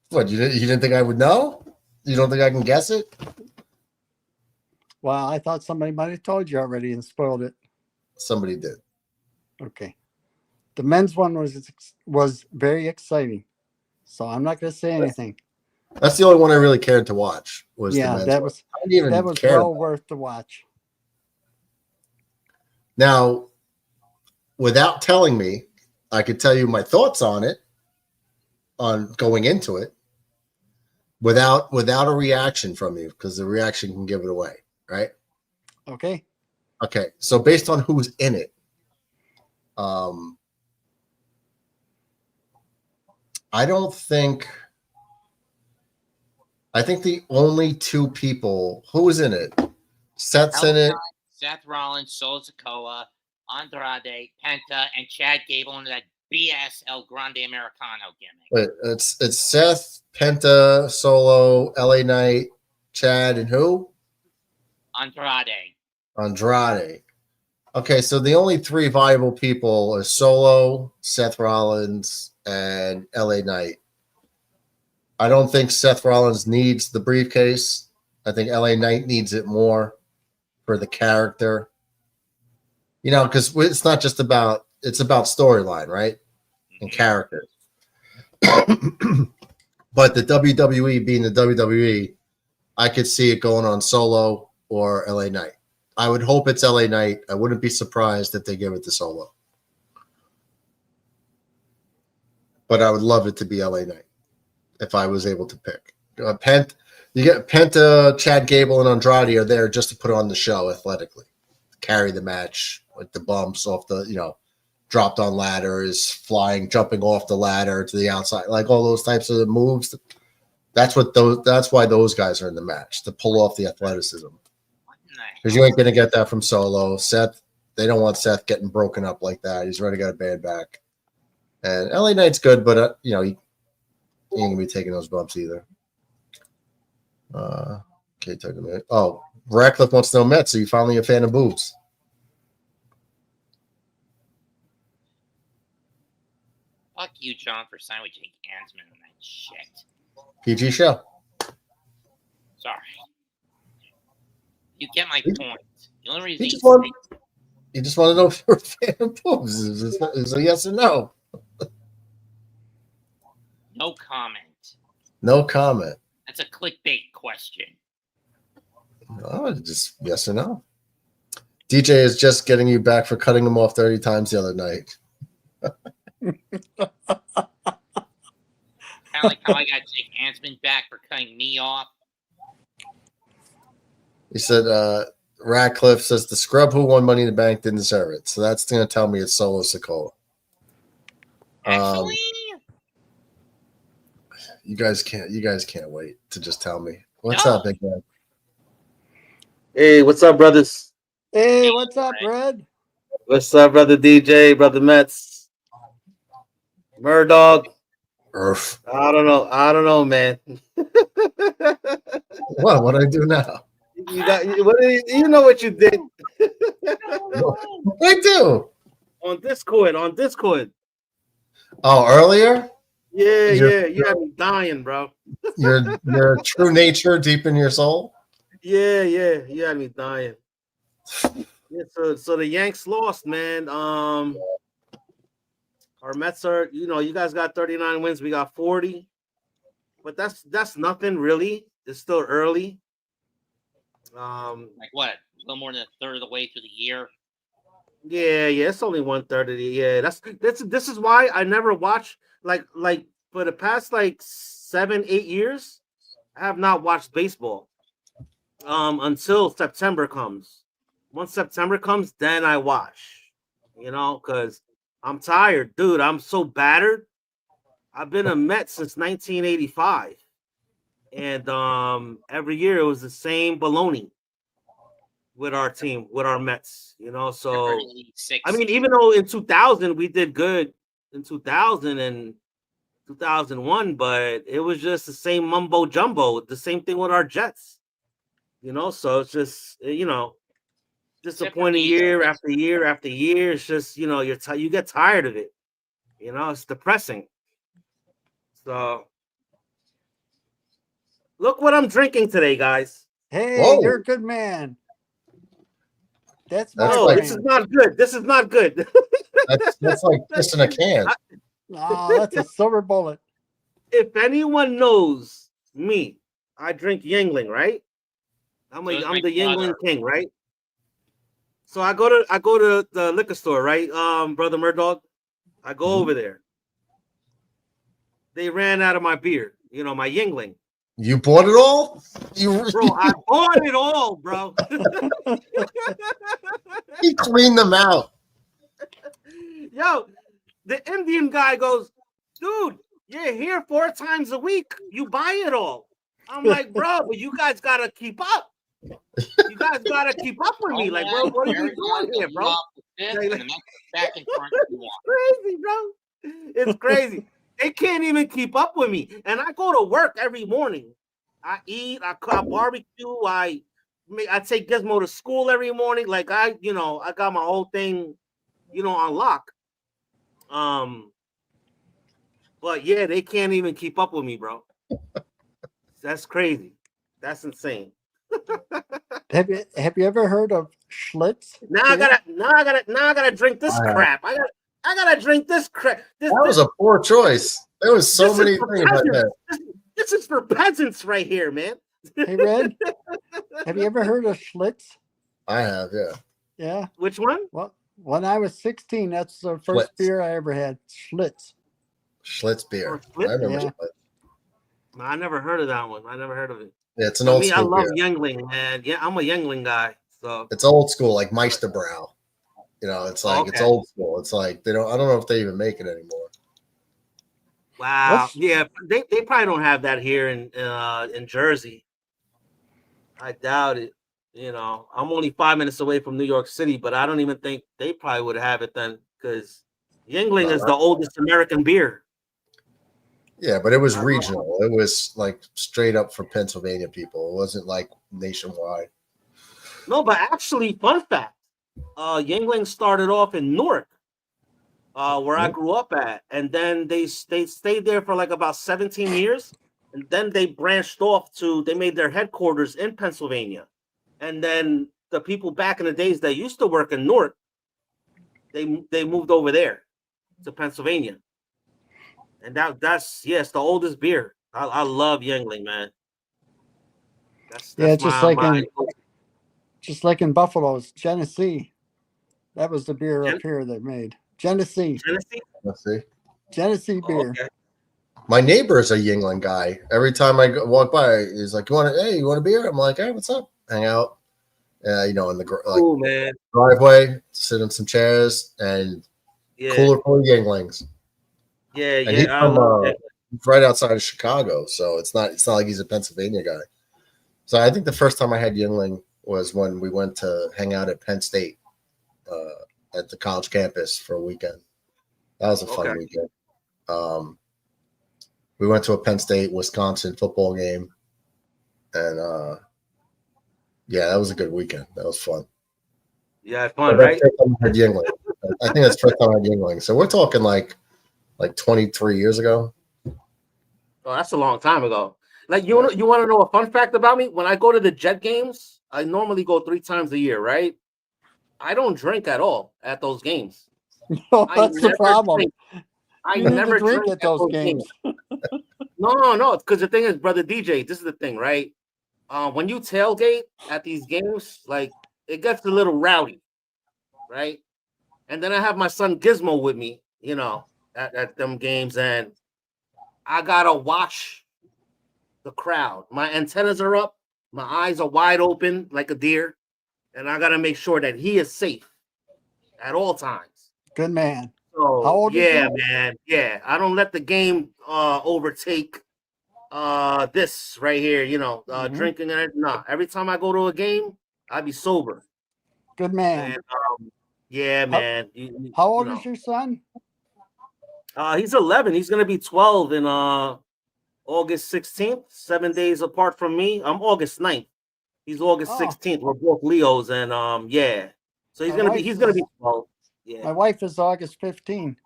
S2: What, you didn't think I would know? You don't think I can guess it?
S11: Well, I thought somebody might have told you already and spoiled it.
S2: Somebody did.
S11: Okay. The men's one was very exciting. So I'm not going to say anything.
S2: That's the only one I really cared to watch. Was
S11: yeah,
S2: the men's
S11: that
S2: one.
S11: was
S2: I didn't even
S11: that was
S2: care
S11: well
S2: about it.
S11: worth the watch.
S2: Now, without telling me, I could tell you my thoughts on it, on going into it, without a reaction from you, because the reaction can give it away, right?
S11: Okay.
S2: Okay. So based on who's in it, I think the only two people who's in it, Seth's in it.
S12: Seth Rollins, Solo Sikoa, Andrade, Penta, and Chad Gable into that BS El Grande Americano gimmick.
S2: It's Seth, Penta, Solo, LA Knight, Chad, and who? Andrade. Okay, so the only three viable people are Solo, Seth Rollins, and LA Knight. I don't think Seth Rollins needs the briefcase. I think LA Knight needs it more for the character. You know, because it's not just about – it's about storyline, right? And character. But the WWE being the WWE, I could see it going on Solo or LA Knight. I would hope it's LA Knight. I wouldn't be surprised if they give it to Solo. But I would love it to be LA Knight if I was able to pick. You get Penta, Chad Gable, and Andrade are there just to put on the show athletically. Carry the match with the bumps off the, you know, dropped on ladders, flying, jumping off the ladder to the outside, like all those types of moves. That's why those guys are in the match, to pull off the athleticism. Because you ain't gonna get that from Solo. Seth, they don't want Seth getting broken up like that. He's already got a bad back. And LA Knight's good, but you know, he ain't gonna be taking those bumps either. Okay, take a minute. Oh, Ratcliffe wants to know Mets. So you finally a fan of boobs?
S12: Fuck you, John, for signing with Jake Ansman and that shit.
S2: PG show.
S12: Sorry. You get my point. The only reason
S2: You just want to know if you're a fan of boobs. Is it a yes or no?
S12: No comment.
S2: No comment.
S12: That's a clickbait question.
S2: Oh, just yes or no. DJ is just getting you back for cutting him off 30 times the other night.
S12: Kind of like how I got Jake Hansman back for cutting me off.
S2: He said, Radcliffe says the scrub who won Money in the Bank didn't deserve it. So that's going to tell me it's Solo Sikoa.
S12: Actually,
S2: you guys can't wait to just tell me. What's
S12: No.
S2: up, big man?
S13: Hey, what's up, brothers?
S11: Hey, what's up, Red?
S13: What's up, brother DJ, brother Mets, Murdog?
S2: Earth.
S13: I don't know, man.
S2: What I do now?
S13: You know what you did?
S2: I do.
S13: On Discord.
S2: Oh, earlier?
S13: Yeah, you had me dying, bro.
S2: Your true nature deep in your soul?
S13: Yeah, you had me dying. Yeah, so the Yanks lost, man. Our Mets are, you guys got 39 wins, we got 40. But that's nothing really. It's still early.
S12: like what? A little more than a third of the way through the year.
S13: Yeah, it's only 1/3 of the year. This is why I never watch like for the past 7-8 years, I have not watched baseball. Until September comes. Once September comes, then I watch. Because I'm tired, dude. I'm so battered. I've been a Met since 1985. And every year it was the same baloney with our team, with our Mets, so I mean, even though in 2000 we did good in 2000 and 2001, but it was just the same mumbo jumbo, the same thing with our Jets, so it's just, disappointing year after year after year. It's just, you get tired of it, it's depressing. So look what I'm drinking today, guys.
S11: Hey,
S2: Whoa.
S11: you're a good man. That's
S13: no,
S11: my
S13: this is not good. This is not good.
S2: That's like this in a can.
S11: Oh, that's a silver bullet.
S13: If anyone knows me, I drink Yingling, right? I'm the Yingling king, right? So I go to the liquor store, right? Brother Murdog, I go over there. They ran out of my beer, my Yingling.
S2: You bought it all?
S13: Bro, I bought it all, bro.
S2: He cleaned them out.
S13: Yo, the Indian guy goes, dude, you're here 4 times a week. You buy it all. I'm like, bro, but you guys gotta keep up. You guys gotta keep up with me. Like, bro, what are you doing here, bro? It's crazy, bro. It's crazy. They can't even keep up with me. And I go to work every morning. I eat, I barbecue, I take Gizmo to school every morning. Like I got my whole thing, on lock. But yeah, they can't even keep up with me, bro. That's crazy. That's insane.
S11: Have you ever heard of Schlitz?
S13: Now I gotta drink this crap. I gotta drink this crap.
S2: That was a poor choice. There was so many things like that.
S13: This is for peasants right here, man.
S11: Hey, Red, have you ever heard of Schlitz?
S2: I have, yeah.
S11: Yeah.
S13: Which one?
S11: Well, when I was 16, that's the first beer I ever had. Schlitz.
S2: Schlitz beer.
S13: Schlitz?
S2: I remember
S11: Yeah.
S2: Schlitz.
S13: I never heard of that one. I never heard of it.
S2: Yeah, it's an old school
S13: I love
S2: beer.
S13: Yingling, man. Yeah, I'm a Yingling guy. So
S2: It's old school, like Meisterbrow. It's like it's old school. It's like I don't know if they even make it anymore.
S13: Wow. Yeah, they probably don't have that here in Jersey. I doubt it. I'm only 5 minutes away from New York City, but I don't even think they probably would have it then, because Yingling is the oldest American beer.
S2: Yeah, but it was regional. It was like straight up for Pennsylvania people. It wasn't like nationwide.
S13: No, but actually, fun fact, Yingling started off in Newark, where I grew up at, and then they stayed there for like about 17 years, and then they branched off they made their headquarters in Pennsylvania, and then the people back in the days that used to work in Newark, they moved over there to Pennsylvania, and that's it's the oldest beer. I love Yingling, man. That's
S11: just like in Buffalo, it's Genesee. That was the beer up here they made. Genesee beer.
S13: Okay.
S2: My neighbor is a Yingling guy. Every time I walk by, he's like, "You want a beer?" I'm like, "Hey, what's up?" Hang out, in the
S13: man.
S2: driveway, sit in some chairs, and cooler full of Yinglings.
S13: Yeah,
S2: and he's from right outside of Chicago, so it's not like he's a Pennsylvania guy. So I think the first time I had Yingling was when we went to hang out at Penn State at the college campus for a weekend. That was a fun weekend. We went to a Penn State Wisconsin football game, and that was a good weekend. That was fun.
S13: Yeah, fun, right?
S2: I think that's the first time I had Yingling. So we're talking like 23 years ago.
S13: Oh, that's a long time ago. Like you want to know a fun fact about me? When I go to the Jet games, I normally go 3 times a year, right? I don't drink at all at those games.
S11: No, that's the problem.
S13: I never
S11: drink at those games.
S13: No, because the thing is, brother DJ, this is the thing, right? When you tailgate at these games, like it gets a little rowdy, right? And then I have my son Gizmo with me, at them games, and I gotta watch the crowd. My antennas are up, my eyes are wide open like a deer, and I gotta make sure that he is safe at all times.
S11: Good man.
S13: So,
S11: how old is he?
S13: Man. Yeah, I don't let the game overtake this right here. Drinking and nah. Every time I go to a game, I be sober.
S11: Good man.
S13: And, man.
S11: How old is your son?
S13: He's 11. He's gonna be 12 in August 16th. 7 days apart from me. I'm August 9th. He's August 16th. We're both Leos, and So he's gonna be 12. Yeah.
S11: My wife is August 15.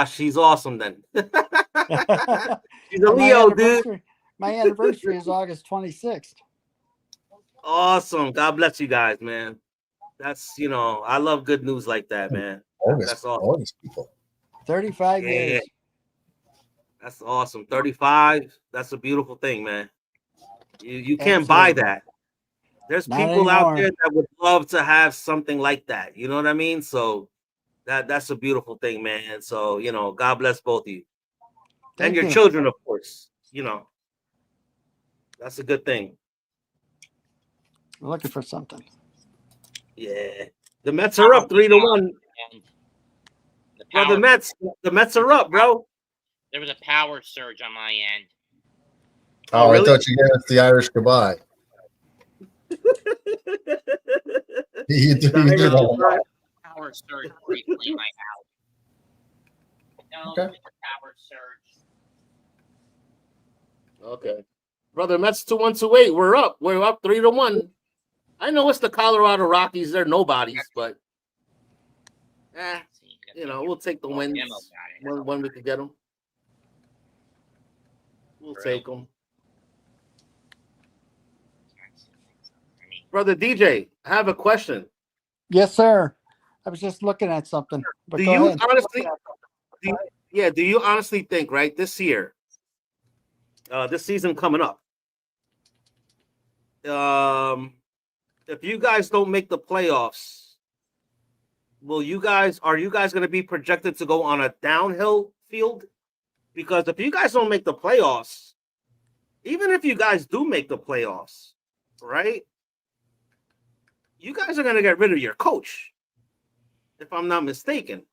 S13: She's awesome then. She's a Leo, dude.
S11: My anniversary is August 26th.
S13: Awesome. God bless you guys, man. That's I love good news like that, man. That's awesome.
S2: August people.
S11: 35 years.
S13: That's awesome. 35. That's a beautiful thing, man. You can't buy that. There's people out there that would love to have something like that. You know what I mean? So that's a beautiful thing, man. So, God bless both of you. And your children, of course. That's a good thing.
S11: I'm looking for something.
S13: Yeah. The Mets are up 3-1. Bro, the Mets are up, bro.
S12: There was a power surge on my end.
S2: Oh, really? I thought you gave us the Irish goodbye. you do that.
S12: Power surge briefly in my house. No, power surge.
S13: Okay. Brother, Mets 2-1-2-8. We're up. We're up 3-1. I know it's the Colorado Rockies. They're nobodies, but we'll take the wins when we can get them. We'll take them. Brother DJ, I have a question.
S11: Yes, sir. I was just looking at something. But
S13: do you honestly think, right, this year, this season coming up, if you guys don't make the playoffs, are you guys going to be projected to go on a downhill field? Because if you guys don't make the playoffs, even if you guys do make the playoffs, right, you guys are going to get rid of your coach, if I'm not mistaken.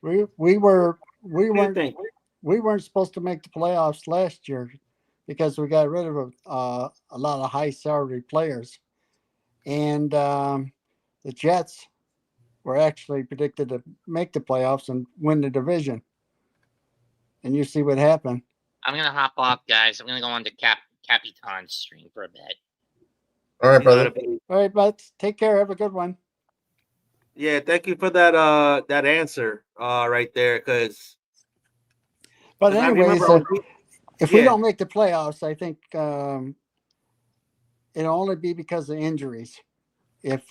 S11: We weren't supposed to make the playoffs last year because we got rid of a lot of high salary players, and the Jets were actually predicted to make the playoffs and win the division. And you see what happened.
S12: I'm gonna hop off, guys. I'm gonna go on to Capitan's stream for a bit.
S2: All right, brother.
S11: All right, buds. Take care. Have a good one.
S13: Yeah, thank you for that answer right there.
S11: But anyways, if we don't make the playoffs, I think it'll only be because of injuries. If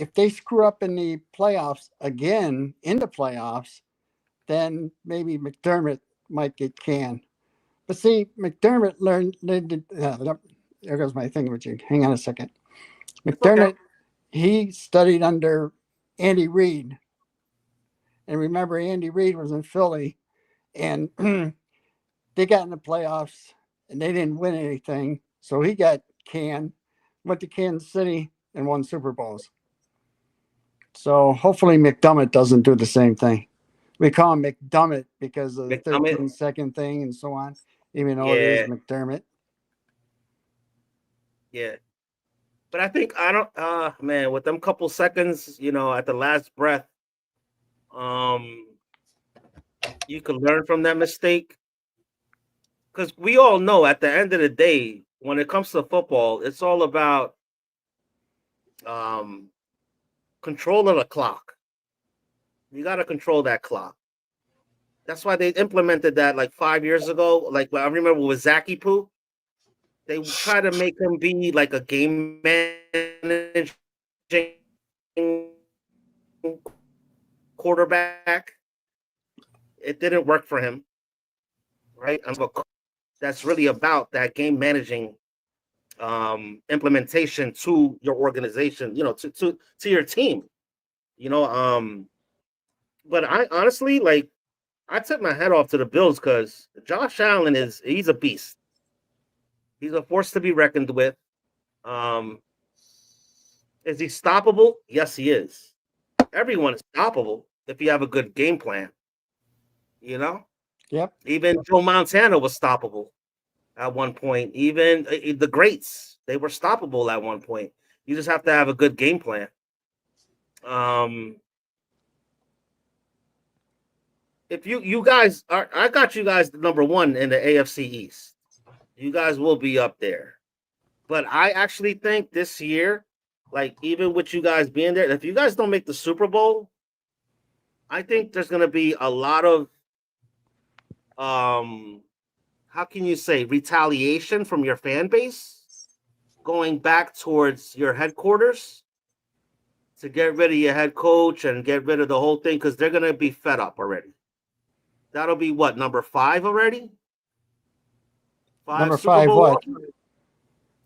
S11: if they screw up in the playoffs again, in the playoffs, then maybe McDermott might get canned. But see, McDermott learned there goes my thing with you. Hang on a second. McDermott, he studied under Andy Reid. And remember, Andy Reid was in Philly, and they got in the playoffs, and they didn't win anything. So he got canned, went to Kansas City, and won Super Bowls. So hopefully McDermott doesn't do the same thing. We call him McDermott because of the 13-second thing and so on, even though it is McDermott.
S13: Yeah. But I think man, with them couple seconds, at the last breath, you can learn from that mistake. Because we all know at the end of the day, when it comes to football, it's all about control of the clock. You got to control that clock. That's why they implemented that like 5 years ago. Like I remember with Zachy Poo, they try to make him be like a game managing quarterback. It didn't work for him, right? That's really about that game managing implementation to your organization, to your team, But I honestly, I took my head off to the Bills because Josh Allen he's a beast. He's a force to be reckoned with. Is he stoppable? Yes, he is. Everyone is stoppable if you have a good game plan.
S11: Yep.
S13: Even Joe Montana was stoppable at one point. Even the greats, they were stoppable at one point. You just have to have a good game plan. If you guys I got you guys number one in the AFC East. You guys will be up there. But I actually think this year, even with you guys being there, if you guys don't make the Super Bowl, I think there's going to be a lot of, how can you say, retaliation from your fan base going back towards your headquarters to get rid of your head coach and get rid of the whole thing because they're going to be fed up already. That'll be what, number 5 already?
S11: Number 5 what?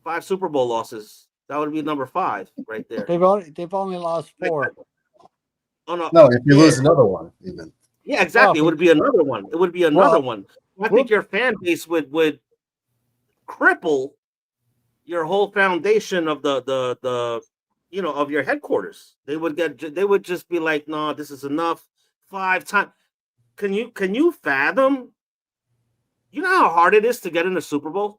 S13: 5 Super Bowl losses. That would be number 5 right there.
S11: They've only lost 4.
S2: Oh no! If you lose another one, even.
S13: Yeah, exactly. It would be another one. It would be another one. I think your fan base would cripple your whole foundation of the of your headquarters. They would just be like, no, this is enough. 5 times. Can you fathom? You know how hard it is to get in the Super Bowl?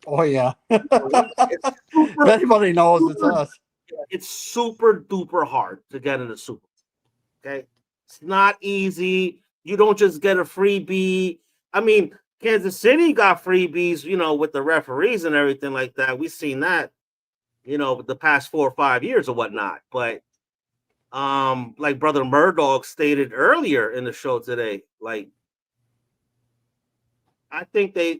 S11: Oh yeah. If anybody knows, it's us.
S13: It's super duper hard to get in the Super Bowl. Okay, it's not easy. You don't just get a freebie. I mean, Kansas City got freebies, with the referees and everything like that. We've seen that, the past 4 or 5 years or whatnot. But, like Brother Murdoch stated earlier in the show today, I think the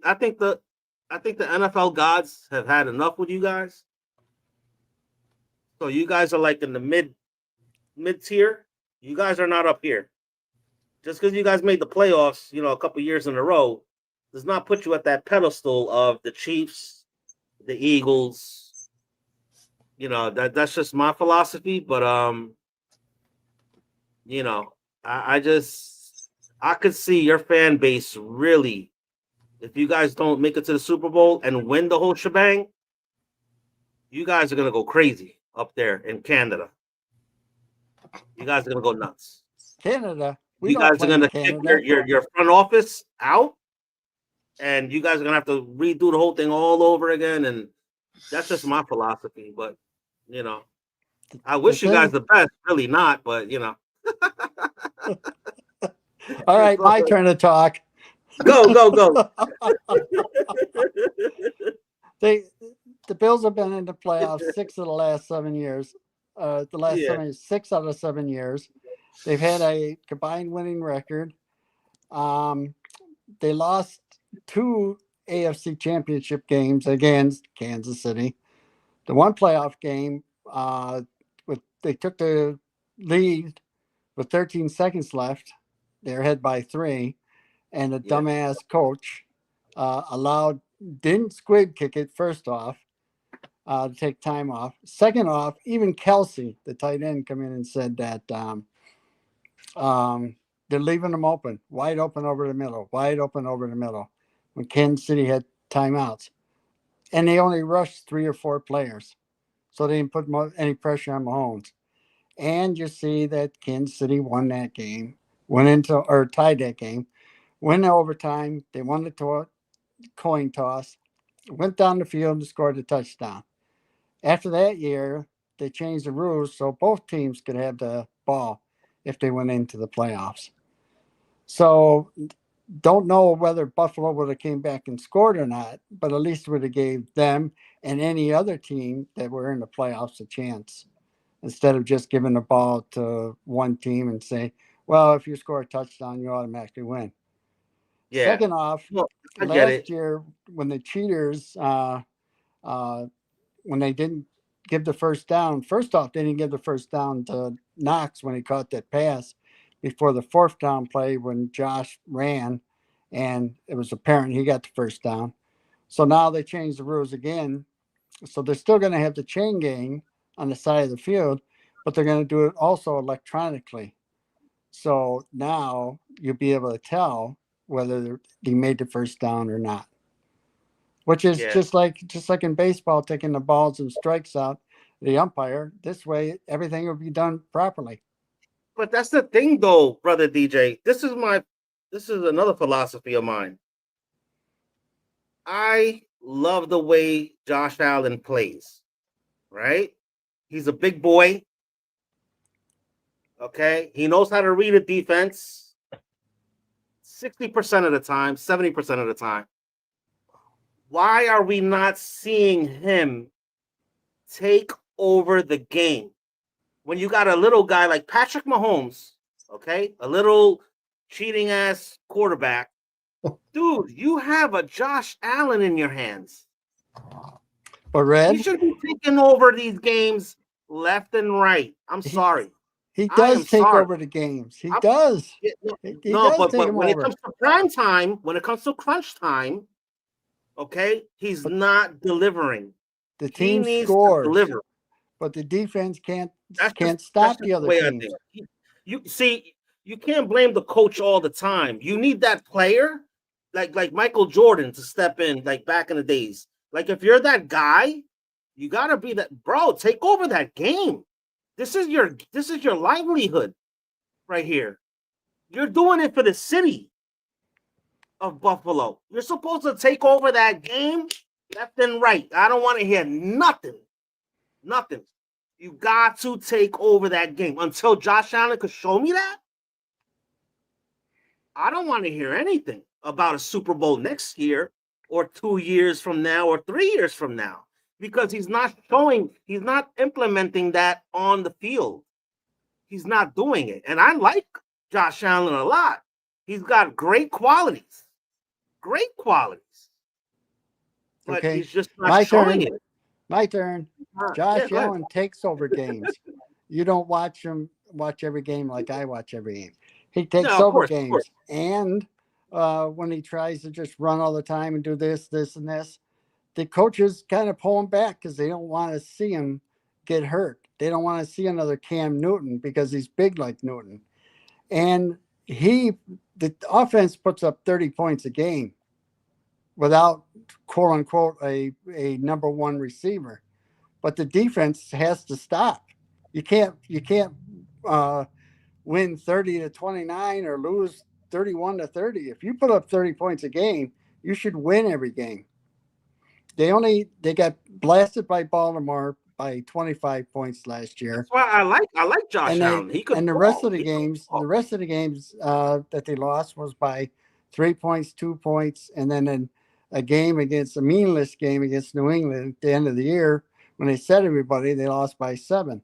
S13: NFL gods have had enough with you guys. So you guys are like in the mid tier. You guys are not up here. Just because you guys made the playoffs, a couple years in a row, does not put you at that pedestal of the Chiefs, the Eagles. That's just my philosophy. But I could see your fan base really, if you guys don't make it to the Super Bowl and win the whole shebang, you guys are gonna go crazy up there in Canada. You guys are gonna go nuts.
S11: Canada.
S13: You guys are gonna kick your front office out, and you guys are gonna have to redo the whole thing all over again. And that's just my philosophy. But I wish you guys the best. Really not, but
S11: All right, my turn to talk.
S13: Go.
S11: The Bills have been in the playoffs 6 of the last 7 years. 6 out of 7 years. They've had a combined winning record. They lost 2 AFC championship games against Kansas City. The one playoff game with took the lead with 13 seconds left. They're ahead by 3, and the dumbass coach didn't squib kick it first off to take time off. Second off, even Kelsey, the tight end, come in and said that they're leaving them open, wide open over the middle, when Kansas City had timeouts. And they only rushed 3 or 4 players. So they didn't put any pressure on Mahomes. And you see that Kansas City won that game, tied that game, went to overtime. They won the coin toss, went down the field and scored a touchdown. After that year, they changed the rules so both teams could have the ball if they went into the playoffs. So don't know whether Buffalo would have came back and scored or not, but at least would have gave them and any other team that were in the playoffs a chance, instead of just giving the ball to one team and say, well, if you score a touchdown, you automatically win. Yeah. Second off, last year when the cheaters, when they didn't give the first down, first off, they didn't give the first down to Knox when he caught that pass before the 4th down play when Josh ran, and it was apparent he got the first down. So now they changed the rules again. So they're still going to have the chain gang on the side of the field, but they're going to do it also electronically. So now you'll be able to tell whether he made the first down or not, which is just like in baseball, taking the balls and strikes out the umpire. This way, everything will be done properly.
S13: But that's the thing, though, brother DJ. This is another philosophy of mine. I love the way Josh Allen plays, right? He's a big boy. Okay. He knows how to read a defense 60% of the time, 70% of the time. Why are we not seeing him take over the game? When you got a little guy like Patrick Mahomes, okay, a little cheating ass quarterback, dude, you have a Josh Allen in your hands.
S11: But Red,
S13: he should be taking over these games left and right. I'm sorry.
S11: He does take over the games. He does.
S13: But when it comes to prime time, when it comes to crunch time, okay, he's not delivering.
S11: The team scores, but the defense can't stop the other teams.
S13: You can't blame the coach all the time. You need that player, like Michael Jordan, to step in, like back in the days. Like if you're that guy, you gotta be that, bro. Take over that game. This is your livelihood right here. You're doing it for the city of Buffalo. You're supposed to take over that game left and right. I don't want to hear nothing. Nothing. You got to take over that game until Josh Allen could show me that. I don't want to hear anything about a Super Bowl next year or 2 years from now or 3 years from now, because he's not implementing that on the field. He's not doing it. And I like Josh Allen a lot. He's got great qualities. But he's just not showing it.
S11: My turn. Josh Allen takes over games. You don't watch every game like I watch every game. He takes over games. And when he tries to just run all the time and do this, and this, the coaches kind of pull him back because they don't want to see him get hurt. They don't want to see another Cam Newton because he's big like Newton. And the offense puts up 30 points a game without, quote unquote, a number one receiver. But the defense has to stop. You can't win 30-29 or lose 31-30. If you put up 30 points a game, you should win every game. They got blasted by Baltimore by 25 points last year.
S13: That's why I like Josh Allen.
S11: The rest of the games that they lost was by 3 points, 2 points, and then in a meaningless game against New England at the end of the year, when they set everybody, they lost by 7.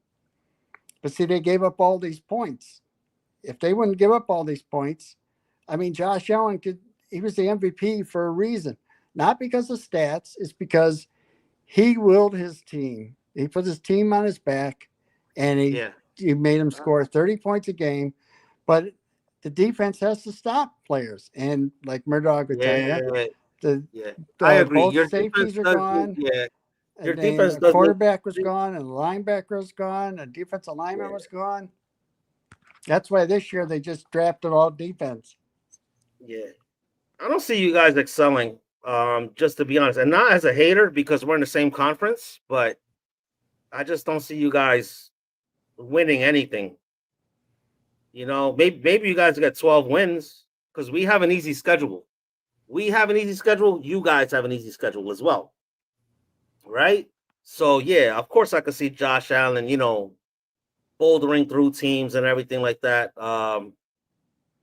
S11: But see, they gave up all these points. If they wouldn't give up all these points, I mean, Josh Allen he was the MVP for a reason. Not because of stats, it's because he willed his team. He put his team on his back, and he made them score 30 points a game. But the defense has to stop players, and like Murdoch would tell you,
S13: I agree.
S11: both
S13: Your
S11: safeties
S13: defense
S11: are
S13: does,
S11: gone.
S13: your
S11: And then
S13: defense
S11: the
S13: does look.
S11: quarterback was gone, and the linebacker was gone, and defensive lineman was gone. That's why this year they just drafted all defense.
S13: Yeah, I don't see you guys excelling. Just to be honest, and not as a hater because we're in the same conference, but I just don't see you guys winning anything. You know, maybe you guys get 12 wins because we have an easy schedule. We have an easy schedule. You guys have an easy schedule as well, right? So yeah, of course I could see Josh Allen, bouldering through teams and everything like that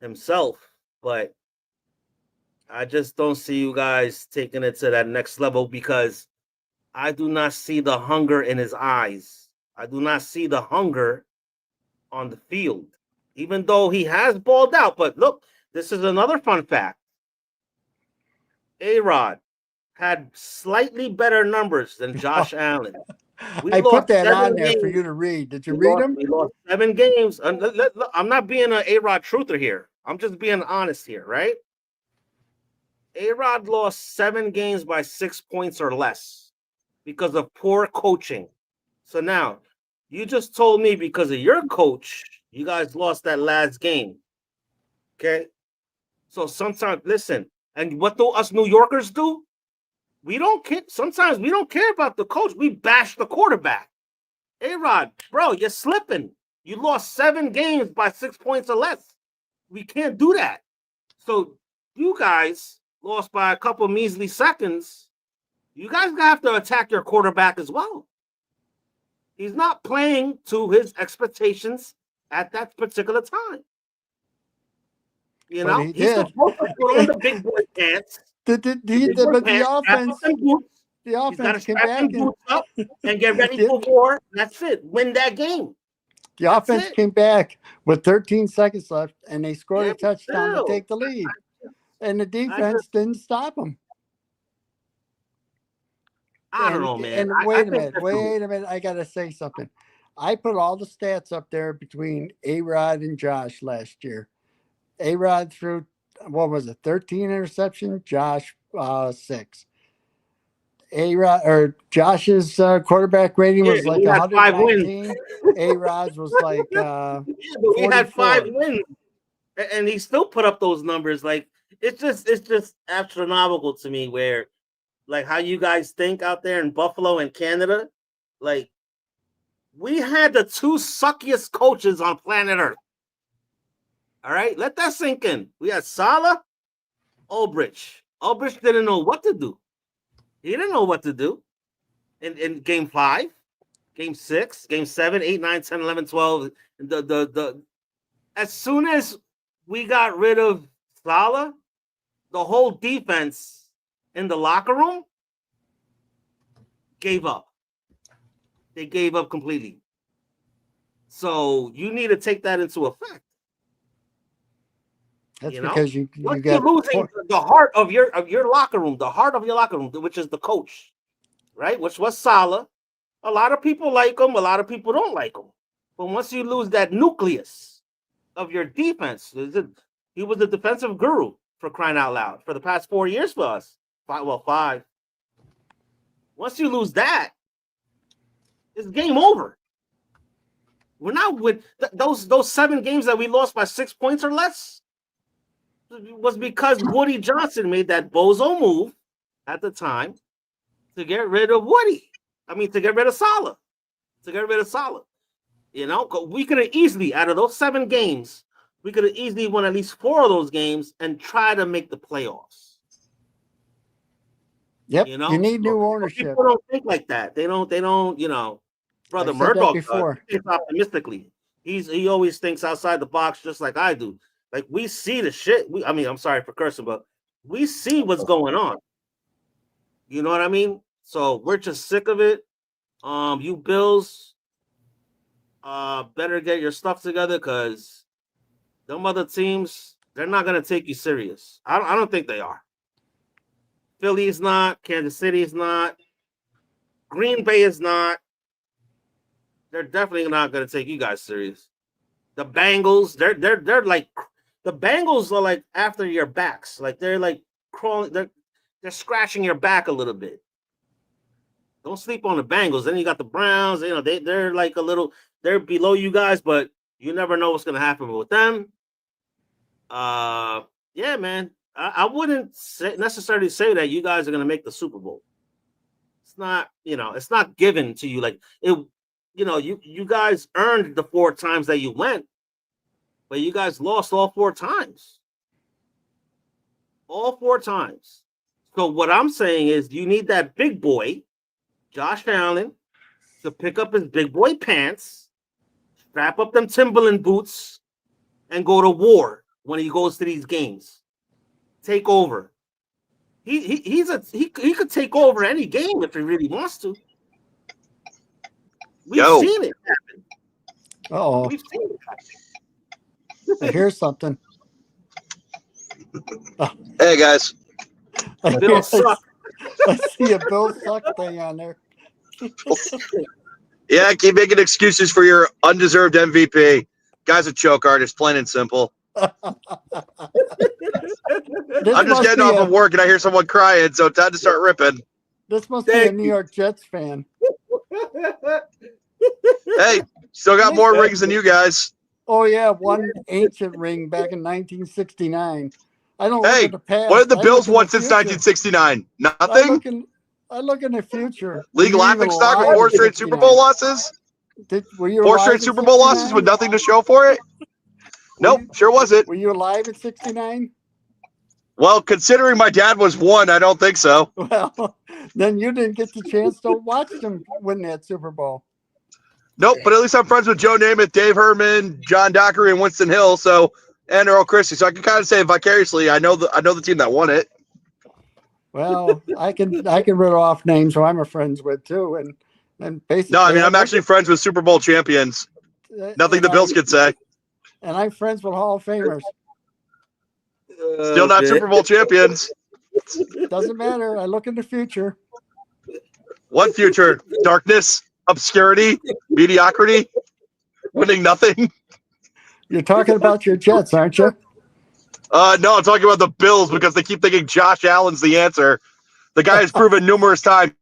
S13: himself, but I just don't see you guys taking it to that next level because I do not see the hunger in his eyes. I do not see the hunger on the field, even though he has balled out. But look, this is another fun fact. A-Rod had slightly better numbers than Josh Allen.
S11: I put that on there for you to read. Did you read them?
S13: We lost 7 games. I'm not being an A-Rod truther here. I'm just being honest here, right? A-Rod lost 7 games by 6 points or less because of poor coaching. So now, you just told me because of your coach, you guys lost that last game. Okay? So sometimes, listen, and what do us New Yorkers do? We don't care. Sometimes we don't care about the coach. We bash the quarterback. A-Rod, bro, you're slipping. You lost 7 games by 6 points or less. We can't do that. So you guys lost by a couple measly seconds. You guys have to attack your quarterback as well. He's not playing to his expectations at that particular time. He's supposed to put on the big boy pants.
S11: But the offense came back
S13: up and get ready for war. That's it. Win that game.
S11: The offense came back with 13 seconds left, and they scored a touchdown to take the lead. And the defense didn't stop them.
S13: I don't know, man.
S11: And wait a minute. I got to say something. I put all the stats up there between A-Rod and Josh last year. A-Rod threw, 13 interceptions? Josh, 6. A-Rod or Josh's quarterback rating was like 119. A-Rod's was like
S13: we had 5 wins, and he still put up those numbers. Like it's just astronomical to me. Where, like, how you guys think out there in Buffalo and Canada, like we had the 2 suckiest coaches on planet Earth. All right, let that sink in. We had Saleh, Ulbrich. Ulbrich didn't know what to do. He didn't know what to do in game 5, game 6, game 7, 8, 9, 10, 11, 12. As soon as we got rid of Saleh, the whole defense in the locker room gave up. They gave up completely. So you need to take that into effect.
S11: That's because you got
S13: you're losing the heart of your locker room, which is the coach, right? Which was Saleh. A lot of people like him, a lot of people don't like him. But once you lose that nucleus of your defense, he was the defensive guru, for crying out loud, for the past 4 years for us. 5. Once you lose that, it's game over. We're not with those 7 games that we lost by 6 points or less. Was because Woody Johnson made that bozo move at the time to get rid of to get rid of Saleh. We could have easily, out of those 7 games, we could have easily won at least 4 of those games and try to make the playoffs.
S11: Yep. You need new ownership.
S13: People don't think like that. They don't. Brother Murdoch thinks optimistically. He always thinks outside the box, just like I do. Like, we see the shit. I'm sorry for cursing, but we see what's going on. You know what I mean? So we're just sick of it. You Bills better get your stuff together, because them other teams, they're not going to take you serious. I don't think they are. Philly is not. Kansas City is not. Green Bay is not. they're definitely not going to take you guys serious. The Bengals, they're like the Bengals are like after your backs, like they're like crawling, they're scratching your back a little bit. Don't sleep on the Bengals. Then you got the Browns. You know they're like they're below you guys, but you never know what's going to happen with them. Yeah, man. I wouldn't necessarily say that you guys are going to make the Super Bowl. It's not, it's not given to you. Like it, you guys earned the 4 times that you went, but you guys lost all 4 times. All 4 times. So what I'm saying is you need that big boy, Josh Allen, to pick up his big boy pants, strap up them Timberland boots, and go to war when he goes to these games. Take over. He could take over any game if he really wants to. We've seen it happen.
S11: Oh,
S13: we've seen it happen.
S11: I hear something.
S14: Hey guys,
S13: Bill suck.
S11: I see a Bill Suck thing on there.
S14: Yeah, keep making excuses for your undeserved MVP. Guy's a choke artist, plain and simple. I'm just getting off of work and I hear someone crying, so time to start ripping.
S11: This must be a New York Jets fan.
S14: Hey, still got more rings than you guys.
S11: Oh yeah, one ancient ring back in 1969. I don't look at the past.
S14: What have the
S11: I
S14: Bills
S11: look in
S14: won
S11: the
S14: since
S11: future.
S14: 1969? Nothing?
S11: I look in the future.
S14: League laughing stock with 4 straight Super Bowl losses?
S11: Were you
S14: 4
S11: alive
S14: straight
S11: in
S14: Super Bowl losses
S11: 69?
S14: with nothing to show for it? Nope, sure wasn't.
S11: Were you alive in 69?
S14: Well, considering my dad was 1, I don't think so.
S11: Well, then you didn't get the chance to watch them win that Super Bowl.
S14: Nope, but at least I'm friends with Joe Namath, Dave Herman, John Dockery, and Winston Hill, and Earl Christie. So I can kind of say vicariously, I know the team that won it.
S11: Well, I can riddle off names who I'm friends with too, and basically.
S14: No, I mean I'm actually friends with Super Bowl champions. Nothing the Bills could say.
S11: And I'm friends with Hall of Famers.
S14: Still not Super Bowl champions.
S11: Doesn't matter. I look in the future.
S14: What future? Darkness, obscurity, mediocrity, winning nothing.
S11: You're talking about your Jets, aren't you?
S14: No, I'm talking about the Bills because they keep thinking Josh Allen's the answer. The guy has proven numerous times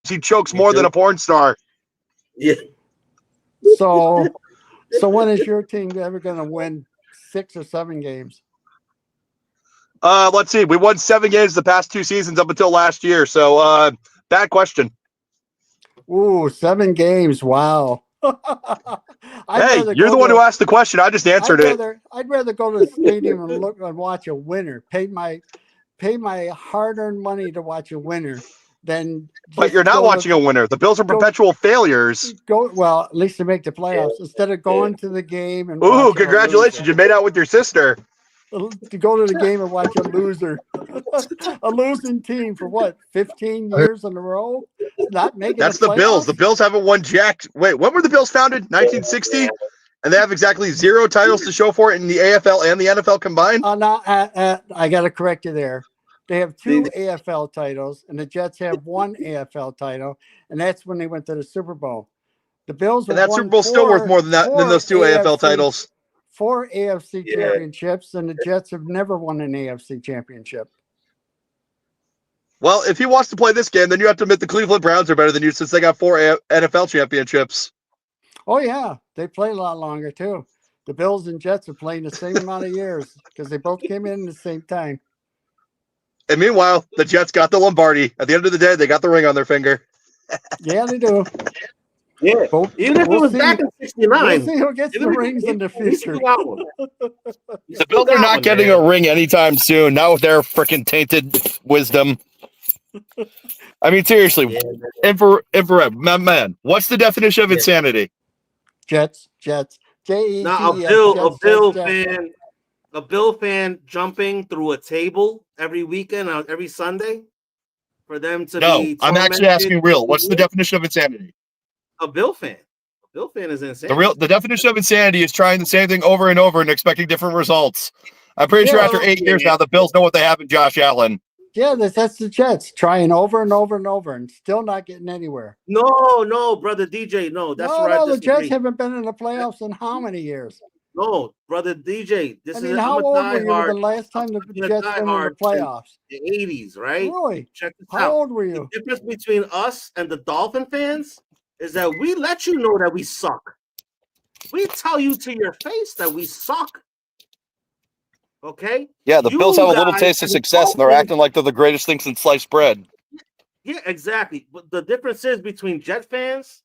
S14: he chokes more than a porn star.
S13: Yeah.
S11: So when is your team ever going to win 6 or 7 games?
S14: Let's see. We won 7 games the past 2 seasons up until last year. So, bad question.
S11: Ooh, 7 games. Wow.
S14: Hey, you're the one who asked the question. I just answered it.
S11: I'd rather go to the stadium and look and watch a winner. Pay my hard-earned money to watch a winner than.
S14: But you're not watching a winner. The Bills are perpetual failures.
S11: Well, at least to make the playoffs instead of going to the game and.
S14: Ooh, congratulations! You made out with your sister.
S11: To go to the game and watch a loser, a losing team for what, 15 years in a row, not making.
S14: That's the Bills. The Bills haven't won jack. Wait, when were the Bills founded? 1960, and they have exactly 0 titles to show for it in the AFL and the NFL combined.
S11: No, I got to correct you there. They have 2 AFL titles, and the Jets have 1 AFL title, and that's when they went to the Super Bowl. The Bills
S14: and that Super Bowl's still worth more than those 2 AFL titles.
S11: 4 AFC championships, and the Jets have never won an AFC championship.
S14: Well, if he wants to play this game, then you have to admit the Cleveland Browns are better than you since they got 4 NFL championships.
S11: Oh, yeah. They play a lot longer, too. The Bills and Jets are playing the same amount of years because they both came in at the same time.
S14: And meanwhile, the Jets got the Lombardi. At the end of the day, they got the ring on their finger.
S11: Yeah, they do.
S13: Yeah, even if it was back in '69,
S11: we'll see who gets the rings in the future.
S14: The Bills are not getting a ring anytime soon. Not with their freaking tainted wisdom. I mean, seriously, infrared man. What's the definition of insanity?
S11: Jets. J-E-T-S.
S13: Now a Bill fan jumping through a table every weekend on every Sunday for them to be.
S14: I'm actually asking real. What's the definition of insanity?
S13: A Bill fan. A Bill fan is insane.
S14: The definition of insanity is trying the same thing over and over and expecting different results. I'm pretty sure after 8 years now, the Bills know what they have in Josh Allen.
S11: Yeah, that's the Jets trying over and over and over and still not getting anywhere.
S13: No, brother DJ, no, that's where I
S11: the Jets
S13: disagree.
S11: haven't been in the playoffs in how many years?
S13: No, brother DJ, I'm
S11: how
S13: a
S11: old were you
S13: diehard.
S11: the last time the Jets went in the playoffs?
S13: The 80s, right?
S11: Really?
S13: Check this
S11: How
S13: out.
S11: old were you?
S13: The difference between us and the Dolphin fans is that we let you know that we suck. We tell you to your face that we suck. Okay?
S14: Yeah, the Bills have a little taste of success, and they're acting like they're the greatest thing since sliced bread.
S13: Yeah, exactly. But the difference is between Jet fans,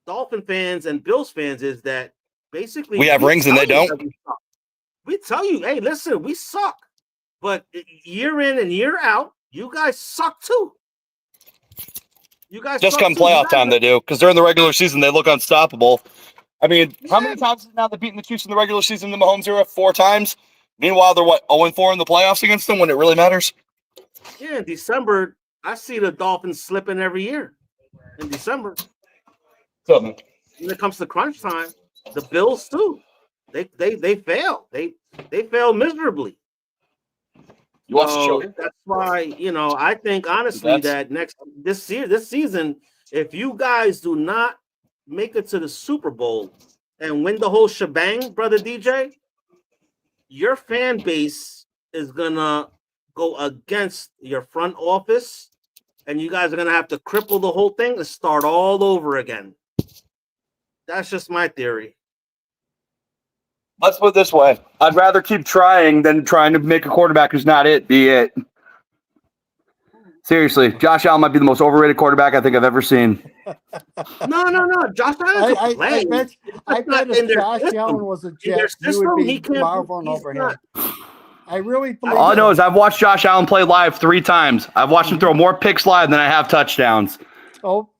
S13: Dolphin fans, and Bills fans is that basically
S14: we have rings and they don't.
S13: We tell you, hey, listen, we suck. But year in and year out, you guys suck too. You guys
S14: just
S13: suck
S14: come
S13: too.
S14: playoff time they do, because during the regular season they look unstoppable. I mean, how many times is now they've beaten the Chiefs in the regular season in the Mahomes era? 4 times. Meanwhile, they're 0-4 in the playoffs against them when it really matters.
S13: Yeah, in December, I see the Dolphins slipping every year. In December, when it comes to crunch time, the Bills too. They fail. They fail miserably. So that's why, I think honestly that this season, if you guys do not make it to the Super Bowl and win the whole shebang, brother DJ, your fan base is gonna go against your front office, and you guys are gonna have to cripple the whole thing and start all over again. That's just my theory.
S14: Let's put it this way. I'd rather keep trying than trying to make a quarterback who's not be it. Seriously, Josh Allen might be the most overrated quarterback I think I've ever seen.
S13: No. Josh Allen could play.
S11: I bet if Josh Allen was a Jet, you would be marveling over him. I really believe
S14: all I know is I've watched Josh Allen play live 3 times. I've watched him throw more picks live than I have touchdowns.
S11: Oh,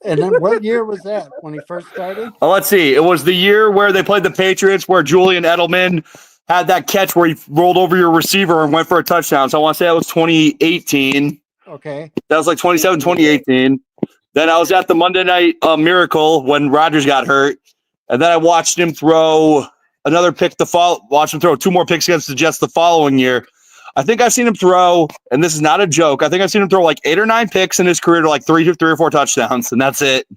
S11: and then what year was that when he first started?
S14: Let's see. It was the year where they played the Patriots, where Julian Edelman had that catch where he rolled over your receiver and went for a touchdown. So I want to say that was 2018.
S11: Okay.
S14: That was like 2018. Then I was at the Monday Night Miracle when Rodgers got hurt. And then I watched him throw another pick watch him throw 2 more picks against the Jets the following year. I think I've seen him throw, and this is not a joke, I think I've seen him throw like 8 or 9 picks in his career to like 3 or 4 touchdowns, and that's it.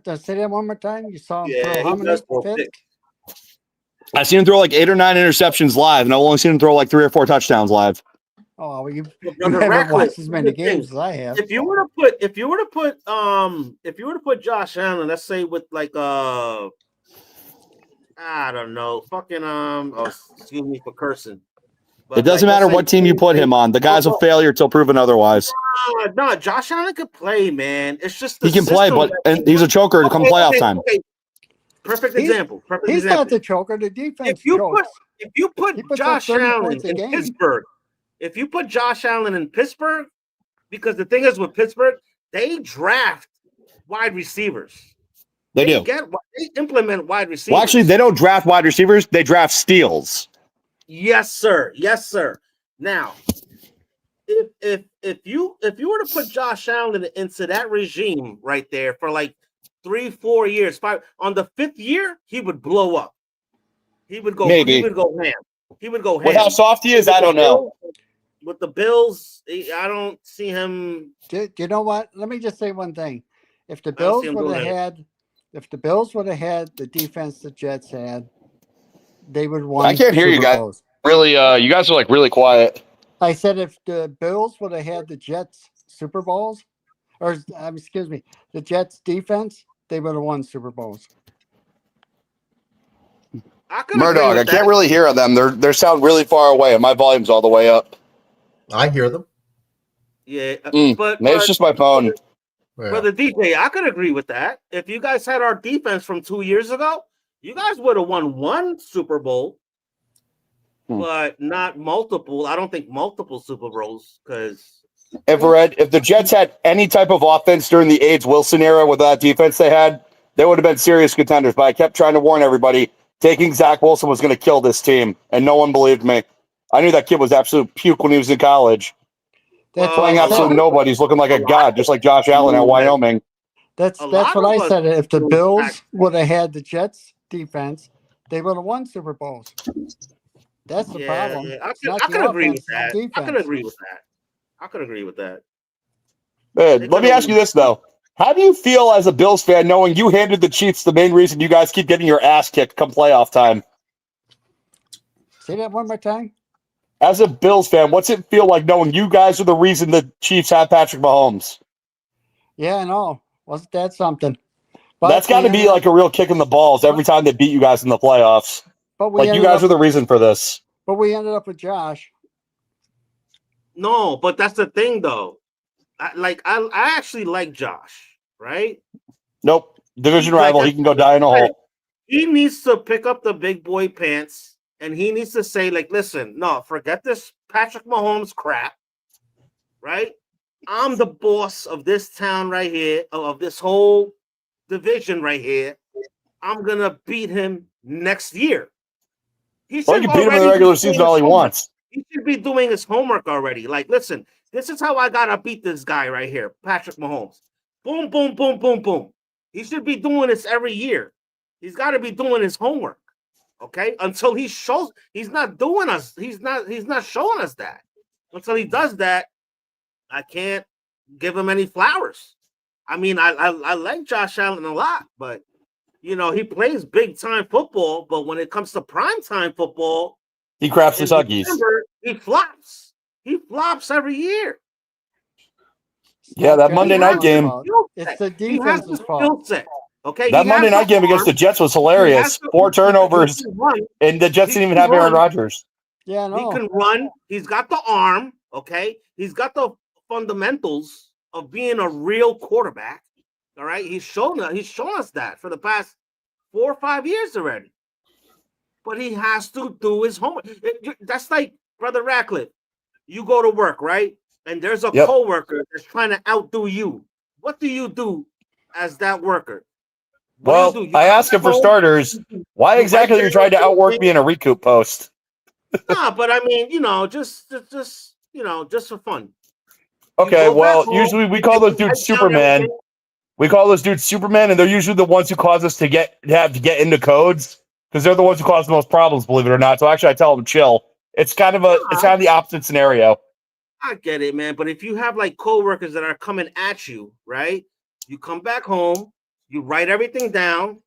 S11: Just say that one more time. You saw him throw how many picks?
S14: I've seen him throw like 8 or 9 interceptions live, and I've only seen him throw like 3 or 4 touchdowns live.
S11: Oh, well, you haven't watched as many games as I have.
S13: If you were to put Josh Allen, let's say with like I don't know, fucking excuse me for cursing. But
S14: it doesn't matter what team you put him on. The guy's a failure till proven otherwise.
S13: No, Josh Allen could play, man. It's just
S14: he can play, but he's a choker to come playoff time.
S13: Okay. Perfect example.
S11: He's not the choker. The defense chokes.
S13: If you put Josh Allen in Pittsburgh, because the thing is with Pittsburgh, they draft wide receivers.
S14: They do.
S13: They implement wide receivers.
S14: Well, actually, they don't draft wide receivers. They draft steals.
S13: Yes, sir. Now, if you were to put Josh Allen into that regime right there for like 3-4 years, 5 on the 5th year, he would blow up. He would go.
S14: Maybe.
S13: He would go ham.
S14: With how soft he is, I don't know.
S13: With the Bills, I don't see him.
S11: Do you know what? Let me just say one thing. If the Bills would have had the defense the Jets had, they would won.
S14: I can't hear you guys. Really, you guys are like really quiet.
S11: I said if the Bills would have had the Jets Super Bowls, or excuse me, the Jets defense, they would have won Super Bowls.
S14: Murdoch, I can't really hear them. They sound really far away, and my volume's all the way up.
S2: I hear them.
S13: Yeah,
S14: but maybe it's just my phone.
S13: Brother DJ, I could agree with that. If you guys had our defense from 2 years ago, you guys would have won 1 Super Bowl, but not multiple. I don't think multiple Super Bowls because
S14: if the Jets had any type of offense during the AIDS Wilson era with that defense they had, they would have been serious contenders. But I kept trying to warn everybody, taking Zach Wilson was going to kill this team, and no one believed me. I knew that kid was absolute puke when he was in college. That's playing absolute nobody's looking like a god, just like Josh Allen at Wyoming.
S11: That's what I said. If the Bills would have had the Jets defense, they would have won Super Bowls. That's the problem.
S13: Yeah. I could agree with that. I could agree with that. I could agree with that.
S14: Man, let me ask you this though: how do you feel as a Bills fan knowing you handed the Chiefs the main reason you guys keep getting your ass kicked come playoff time?
S11: Say that one more time.
S14: As a Bills fan, what's it feel like knowing you guys are the reason the Chiefs have Patrick Mahomes?
S11: Yeah, I know. Wasn't that something? But
S14: That's got to be like a real kick in the balls every time they beat you guys in the playoffs.
S11: But we
S14: Like, you
S11: ended
S14: guys
S11: up
S14: are the reason for this.
S11: But we ended up with Josh.
S13: No, but that's the thing, though. I actually like Josh, right?
S14: Nope. Division rival. He can go die in a hole.
S13: He needs to pick up the big boy pants, and he needs to say, like, listen, no, forget this Patrick Mahomes crap, right? I'm the boss of this town right here, of this whole division right here. I'm going to beat him next year. He
S14: Well, you can beat him in the regular season all he wants.
S13: He should be doing his homework already. Like, listen, this is how I got to beat this guy right here, Patrick Mahomes. Boom, boom, boom, boom, boom. He should be doing this every year. He's got to be doing his homework, okay? Until he shows, he's not showing us that. Until he does that, I can't give him any flowers. I mean, I like Josh Allen a lot, but you know, he plays big time football, but when it comes to prime time football,
S14: he craps his huggies.
S13: He flops. He flops every year.
S14: Yeah, that Monday night game.
S11: It's the defense's fault.
S13: Okay,
S14: that Monday night game against the Jets was hilarious. 4 turnovers, and the Jets didn't even have Aaron Rodgers.
S11: Yeah, no.
S13: He can run. He's got the arm. Okay, he's got the fundamentals of being a real quarterback. All right, he's shown us that for the past 4 or 5 years already. But he has to do his homework. That's like, Brother Ratcliffe, you go to work, right? And there's a coworker that's trying to outdo you. What do you do as that worker?
S14: Well, I asked him for starters. Why exactly are you trying to outwork me in a recoup post?
S13: Nah, but I mean, you know, just for fun.
S14: Okay, well, usually we call those dudes Superman. We call those dudes Superman, and they're usually the ones who cause us to have to get into codes because they're the ones who cause the most problems, believe it or not. So actually, I tell them chill. It's kind of the opposite scenario.
S13: I get it, man. But if you have like coworkers that are coming at you, right? You come back home, you write everything down,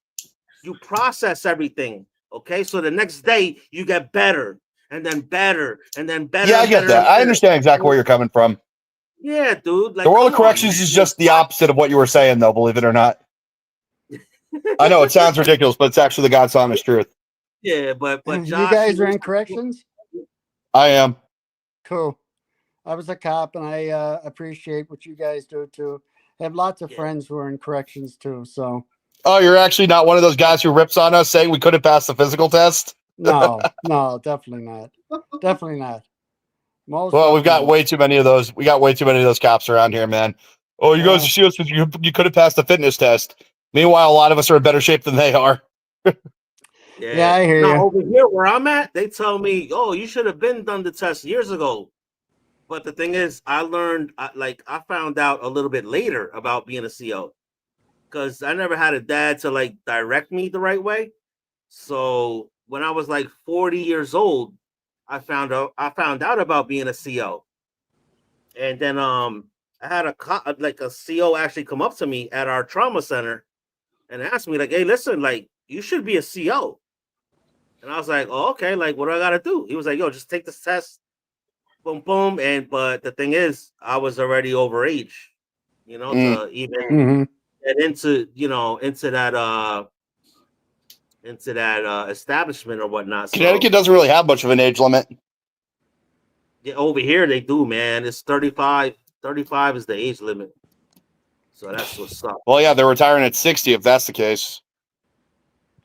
S13: you process everything. Okay, so the next day you get better, and then better, and then better.
S14: Yeah, I get that. I understand exactly where you're coming from.
S13: Yeah, dude. Like,
S14: the world of corrections is just the opposite of what you were saying, though, believe it or not. I know it sounds ridiculous, but it's actually the God's honest truth.
S13: Yeah, but Josh,
S11: you guys are in corrections?
S14: I am.
S11: Cool. I was a cop, and I appreciate what you guys do, too. I have lots of friends who are in corrections, too, so.
S14: Oh, you're actually not one of those guys who rips on us saying we couldn't pass the physical test?
S11: No, definitely not. Definitely not.
S14: Well, we've got way too many of those. We got way too many of those cops around here, man. Oh, you guys are serious? You could have passed the fitness test. Meanwhile, a lot of us are in better shape than they are.
S11: Yeah, I hear you.
S13: Over here where I'm at, they tell me, "Oh, you should have been done the test years ago." But the thing is, I found out a little bit later about being a CO because I never had a dad to like direct me the right way. So when I was like 40 years old, I found out about being a CO, and then I had a CO actually come up to me at our trauma center and asked me like, "Hey, listen, like you should be a CO," and I was like, "Oh, okay, like what do I gotta do?" He was like, "Yo, just take this test, boom, boom," but the thing is, I was already over age, you know, to even get into that establishment or whatnot.
S14: Connecticut doesn't really have much of an age limit.
S13: Yeah, over here they do, man. It's 35. 35 is the age limit. So that's what's up.
S14: Well, yeah, they're retiring at 60 if that's the case.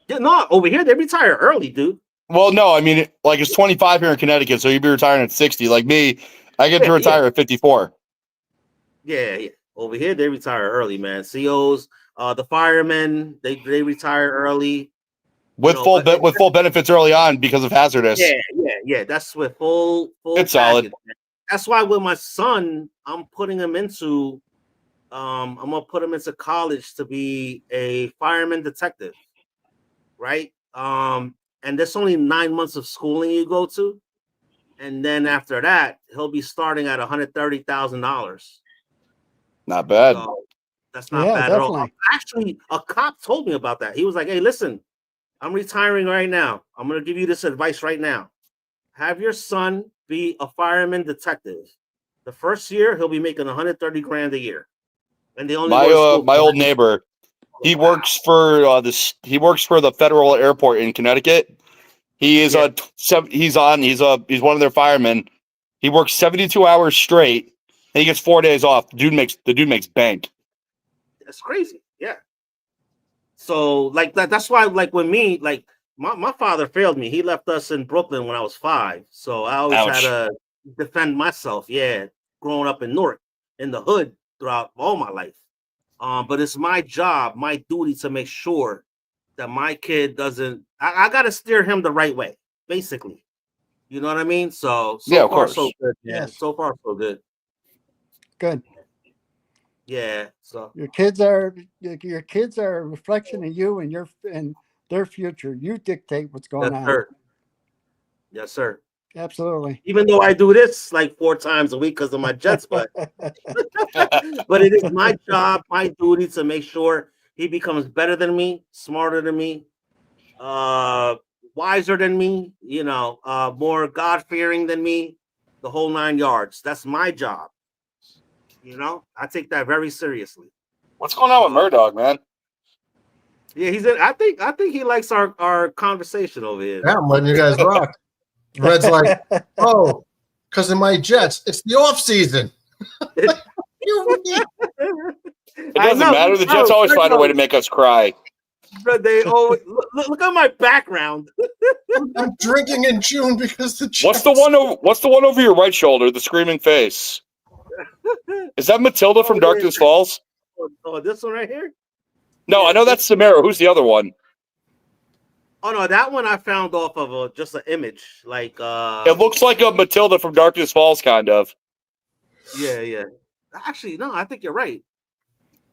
S13: Yeah, no, over here they retire early, dude.
S14: Well, no, I mean, like it's 25 here in Connecticut, so you'd be retiring at 60. Like me, I get to retire at 54.
S13: Yeah. Over here they retire early, man. COs, the firemen, they retire early.
S14: With full benefits early on because of hazardous.
S13: Yeah. That's with full.
S14: It's solid.
S13: Man. That's why with my son, I'm putting him into, I'm gonna put him into college to be a fireman detective, right? And there's only 9 months of schooling you go to, and then after that, he'll be starting at $130,000.
S14: Not bad.
S13: So that's not bad at all. Actually, a cop told me about that. He was like, "Hey, listen, I'm retiring right now. I'm going to give you this advice right now. Have your son be a fireman detective. The first year, he'll be making $130,000 a year." And they only
S14: my old neighbor, he works for He works for the federal airport in Connecticut. He is he's one of their firemen. He works 72 hours straight, and he gets 4 days off. The dude makes bank.
S13: That's crazy. Yeah. So like that's why like when me like my father failed me. He left us in Brooklyn when I was 5. So I always had to defend myself. Yeah, growing up in Newark in the hood throughout all my life. But it's my job, my duty to make sure that my kid doesn't. I got to steer him the right way, basically. You know what I mean? So
S14: yeah, of
S13: far
S14: course.
S13: so good. Yeah, so far so good.
S11: Good.
S13: Yeah. So
S11: your kids are a reflection of you and their future. You dictate what's going on.
S13: Sir. Yes, sir.
S11: Absolutely.
S13: Even though I do this like 4 times a week because of my Jets, but it is my job, my duty to make sure he becomes better than me, smarter than me, wiser than me, more God-fearing than me, the whole 9 yards. That's my job. I take that very seriously.
S14: What's going on with Murdoch, man?
S13: Yeah, he's in. I think he likes our conversation over here.
S2: Yeah, I'm letting you guys rock. Red's like, oh, because of my Jets, it's the off season.
S14: It doesn't matter. The Jets always find a way to make us cry.
S13: But they always look at my background.
S2: I'm drinking in June because the Jets.
S14: What's the one over your right shoulder? The screaming face. Is that Matilda from Darkness Falls?
S13: Oh, this one right here?
S14: No, I know that's Samara. Who's the other one?
S13: Oh no, that one I found off of just an image. Like
S14: it looks like a Matilda from Darkness Falls, kind of.
S13: Yeah. Actually, no, I think you're right.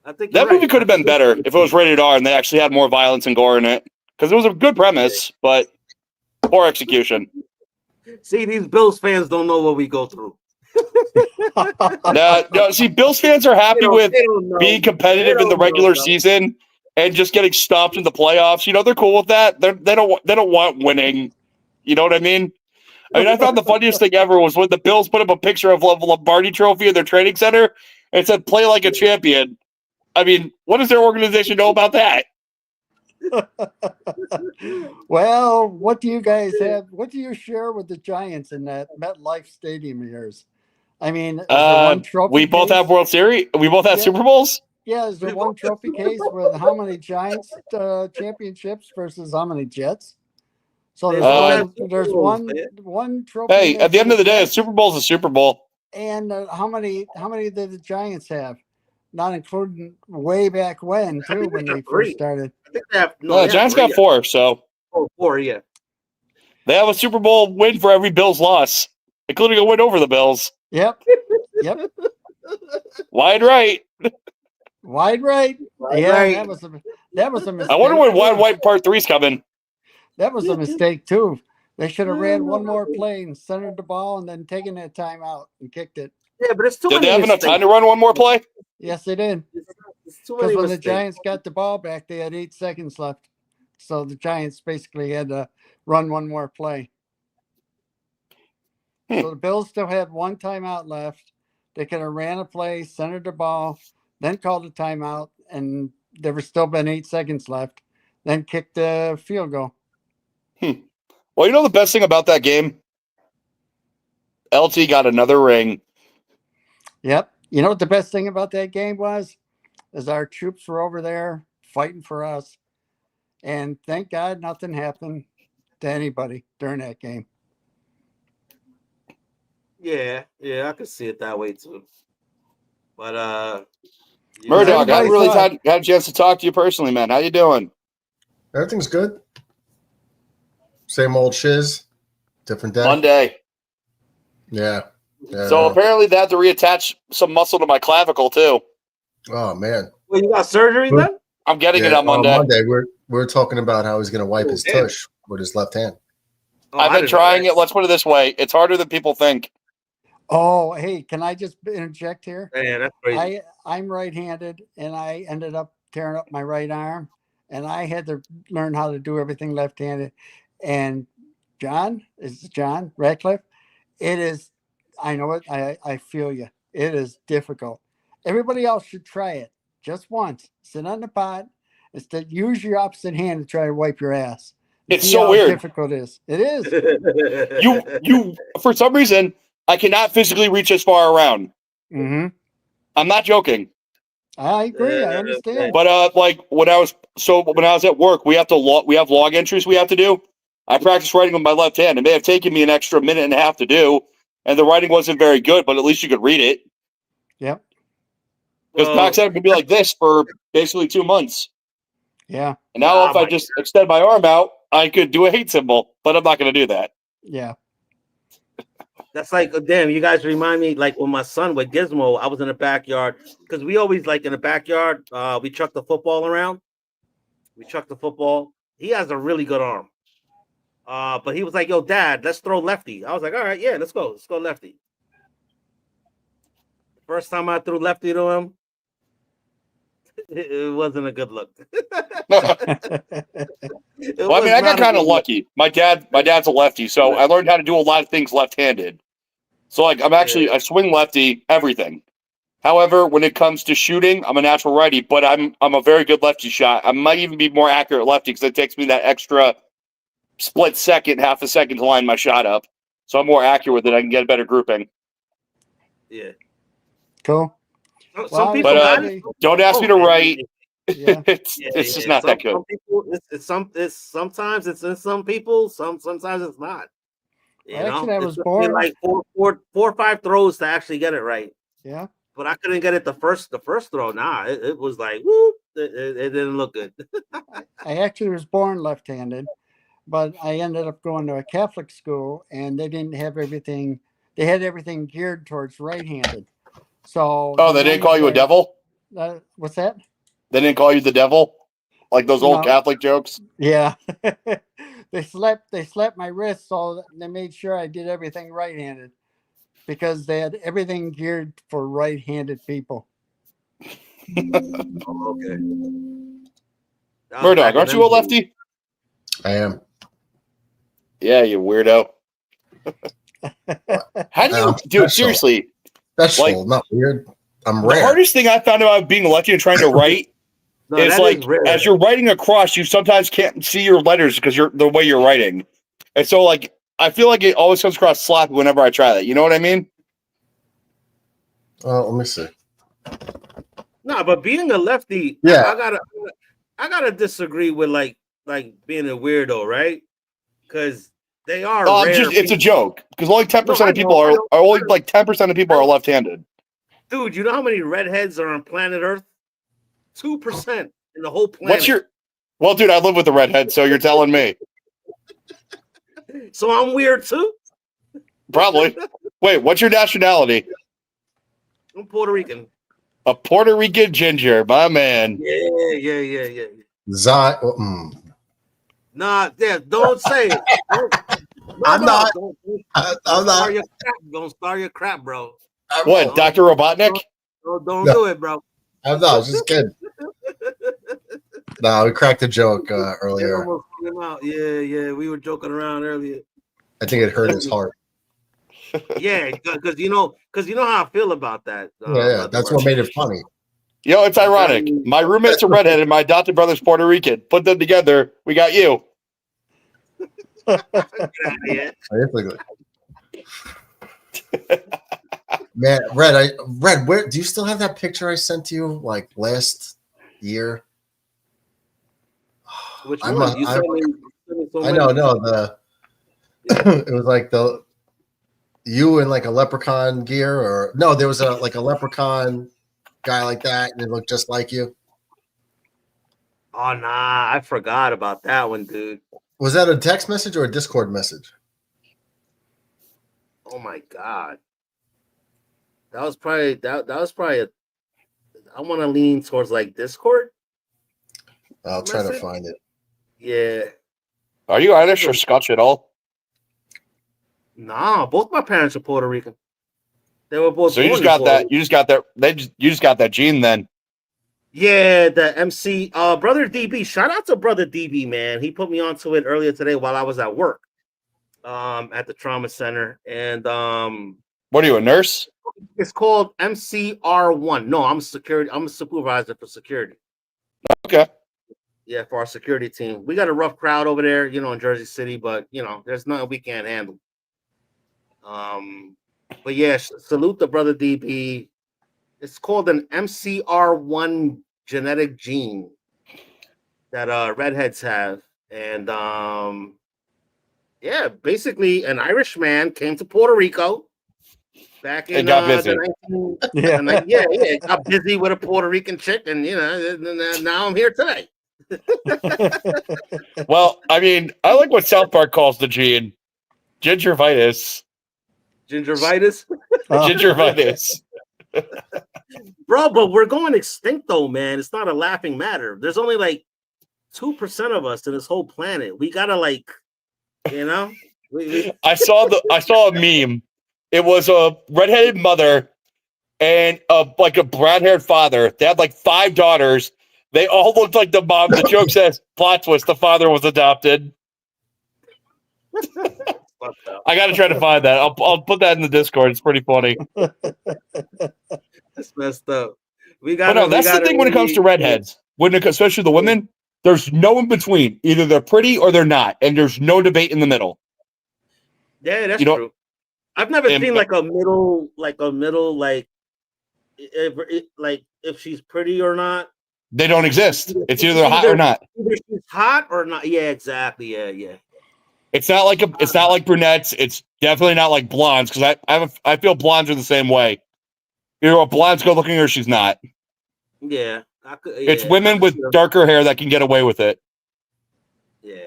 S14: That movie could have been better if it was rated R and they actually had more violence and gore in it. Because it was a good premise, but poor execution.
S13: See, these Bills fans don't know what we go through.
S14: No, see, Bills fans are happy with being competitive in the regular season and just getting stomped in the playoffs. They're cool with that. They don't want winning. You know what I mean? I thought the funniest thing ever was when the Bills put up a picture of the Lombardi Trophy in their training center and it said "Play like a champion." I mean, what does their organization know about that?
S11: Well, what do you guys have? What do you share with the Giants in that MetLife Stadium of yours? I mean, is there one trophy
S14: we both
S11: case?
S14: have World Series. We both have Super Bowls.
S11: Yeah, is there one trophy case with how many Giants championships versus how many Jets? So there's one trophy.
S14: Hey, at the end of the day, a Super Bowl is a Super Bowl.
S11: And how many did the Giants have? Not including way back when, too, when they first started.
S13: I think they have.
S14: No, the Giants got 4. So
S13: 4, yeah.
S14: They have a Super Bowl win for every Bills loss, including a win over the Bills.
S11: Yep.
S14: Wide right.
S11: Wide right. That was a mistake.
S14: I wonder when Wide White Part 3's coming.
S11: That was a mistake too. They should have ran one more play and centered the ball and then taken that timeout and kicked it.
S13: Yeah, but it's too
S14: Did they have enough time to run one more play?
S11: Yes, they did. Because when the Giants got the ball back, they had 8 seconds left. So the Giants basically had to run one more play. So the Bills still had 1 timeout left. They could have ran a play, centered the ball, then called a timeout, and there were still been 8 seconds left. Then kicked the field goal.
S14: Well, the best thing about that game? LT got another ring.
S11: Yep. You know what the best thing about that game was? Is our troops were over there fighting for us. And thank God nothing happened to anybody during that game.
S13: Yeah, I could see it that way too. But
S14: Murdoch, I really had a chance to talk to you personally, man. How you doing?
S2: Everything's good. Same old shiz, different day.
S14: Monday.
S2: Yeah.
S14: So apparently they had to reattach some muscle to my clavicle too.
S2: Oh man.
S13: Well, you got surgery then?
S14: I'm getting it on Monday.
S2: We're talking about how he's going to wipe his tush with his left hand.
S14: I've been trying it. Let's put it this way: it's harder than people think.
S11: Oh, hey, can I just interject here?
S13: Yeah, that's crazy.
S11: I'm right-handed, and I ended up tearing up my right arm, and I had to learn how to do everything left-handed. And John Radcliffe, it is. I know it. I feel you. It is difficult. Everybody else should try it just once. Sit on the pot. Instead, use your opposite hand to try to wipe your ass.
S14: It's
S11: See
S14: so
S11: how
S14: weird.
S11: difficult it is. It is.
S14: You for some reason, I cannot physically reach as far around.
S11: Mm-hmm.
S14: I'm not joking.
S11: I agree. I understand.
S14: But like when I was at work, we have log entries we have to do. I practice writing with my left hand. It may have taken me an extra minute and a half to do, and the writing wasn't very good, but at least you could read it.
S11: Yep.
S14: Because back then it could be like this for basically 2 months.
S11: Yeah.
S14: And now if I just extend my arm out, I could do a hate symbol, but I'm not going to do that.
S11: Yeah.
S13: That's like, damn, you guys remind me, like when my son with Gizmo, I was in the backyard because we always like in the backyard, we chuck the football around. We chuck the football. He has a really good arm. But he was like, yo, Dad, let's throw lefty. I was like, all right, yeah, let's go. Let's go lefty. First time I threw lefty to him, it wasn't a good look.
S14: Well, I mean, I got kind of lucky. My dad's a lefty, so I learned how to do a lot of things left-handed. So, like, I swing lefty, everything. However, when it comes to shooting, I'm a natural righty, but I'm a very good lefty shot. I might even be more accurate lefty because it takes me that extra split second, half a second to line my shot up. So I'm more accurate with it. I can get a better grouping.
S13: Yeah.
S11: Cool.
S13: Some people
S14: don't ask me to write.
S11: Yeah.
S14: It's just not that good.
S13: Some people, sometimes it's in some people. Sometimes it's not.
S11: Actually, I was
S13: took me
S11: born
S13: like four or five throws to actually get it right.
S11: Yeah.
S13: But I couldn't get it the first throw. Nah, it was like whoop. It didn't look good.
S11: I actually was born left-handed, but I ended up going to a Catholic school, and they didn't have everything. They had everything geared towards right-handed. So.
S14: Oh, they didn't call you a devil?
S11: What's that?
S14: They didn't call you the devil, like those old Catholic jokes.
S11: Yeah. They slapped my wrist, so they made sure I did everything right-handed, because they had everything geared for right-handed people.
S13: Okay.
S14: Murdoch, aren't you a lefty?
S2: I am.
S14: Yeah, you weirdo. How do you, dude? Seriously,
S2: special, not weird. I'm rare.
S14: The hardest thing I found about being a lefty and trying to write is like as you're writing across, you sometimes can't see your letters because the way you're writing, and so like I feel like it always comes across sloppy whenever I try that. You know what I mean?
S2: Let me see.
S13: No, but being a lefty,
S2: yeah,
S13: I gotta disagree with like being a weirdo, right? Because they are.
S14: It's a joke because only 10% of people are only like 10% of people are left-handed.
S13: Dude, you know how many redheads are on planet Earth? 2% in the whole planet.
S14: Well, dude, I live with a redhead, so you're telling me.
S13: So I'm weird too?
S14: Probably. Wait, what's your nationality?
S13: I'm Puerto Rican.
S14: A Puerto Rican ginger, my man.
S13: Yeah. Nah, yeah, don't say it. I'm not. Don't start your crap, bro.
S14: What, Dr. Robotnik?
S13: Don't do it, bro.
S2: I'm not. I was just kidding. No, we cracked a joke earlier.
S13: Yeah. We were joking around earlier.
S2: I think it hurt his heart.
S13: Yeah, because you know how I feel about that.
S2: Yeah, that's what made it funny.
S14: Yo, it's ironic. My roommate's a redhead and my adopted brother's Puerto Rican. Put them together, we got you.
S2: Man, Red, where do you still have that picture I sent to you like last year?
S13: Which one? I
S2: know. It was like you in like a leprechaun gear, or no? There was a leprechaun guy like that, and it looked just like you.
S13: Oh nah, I forgot about that one, dude.
S2: Was that a text message or a Discord message?
S13: Oh my god, that was probably I want to lean towards like Discord.
S2: I'll try to find it.
S13: Yeah.
S14: Are you Irish or Scotch at all?
S13: Nah, both my parents are Puerto Rican. They were both.
S14: So you
S13: born
S14: just
S13: in
S14: got
S13: Puerto
S14: that.
S13: Rico.
S14: You just got that. You just got that gene then.
S13: Yeah, the MC, brother DB. Shout out to brother DB, man. He put me onto it earlier today while I was at work, at the trauma center, and
S14: What are you, a nurse?
S13: it's called MCR1. No, I'm security. I'm a supervisor for security.
S14: Okay.
S13: Yeah, for our security team. We got a rough crowd over there, in Jersey City, but there's nothing we can't handle. But yeah, salute the brother DB. It's called an MCR1 genetic gene that redheads have, and yeah, basically an Irish man came to Puerto Rico back in
S14: It got busy.
S13: got busy with a Puerto Rican chick, and now I'm here today.
S14: Well, I mean, I like what South Park calls the gene gingivitis.
S13: Gingivitis?
S14: Gingivitis.
S13: Bro, but we're going extinct though, man. It's not a laughing matter. There's only like 2% of us in this whole planet. We gotta
S14: I saw a meme. It was a redheaded mother and a brown-haired father. They had like 5 daughters. They all looked like the mom. The joke says, plot twist, the father was adopted. I got to try to find that. I'll put that in the Discord. It's pretty funny.
S13: That's messed up.
S14: That's the thing when it comes to redheads. Especially the women, there's no in between. Either they're pretty or they're not, and there's no debate in the middle.
S13: Yeah, that's true. I've never seen like a middle, if she's pretty or not.
S14: They don't exist. It's either hot or not.
S13: Either she's hot or not. Yeah, exactly. Yeah.
S14: It's not like brunettes. It's definitely not like blondes, because I feel blondes are the same way. Either a blonde's good looking or she's not.
S13: Yeah.
S14: It's women with darker hair that can get away with it.
S13: Yeah.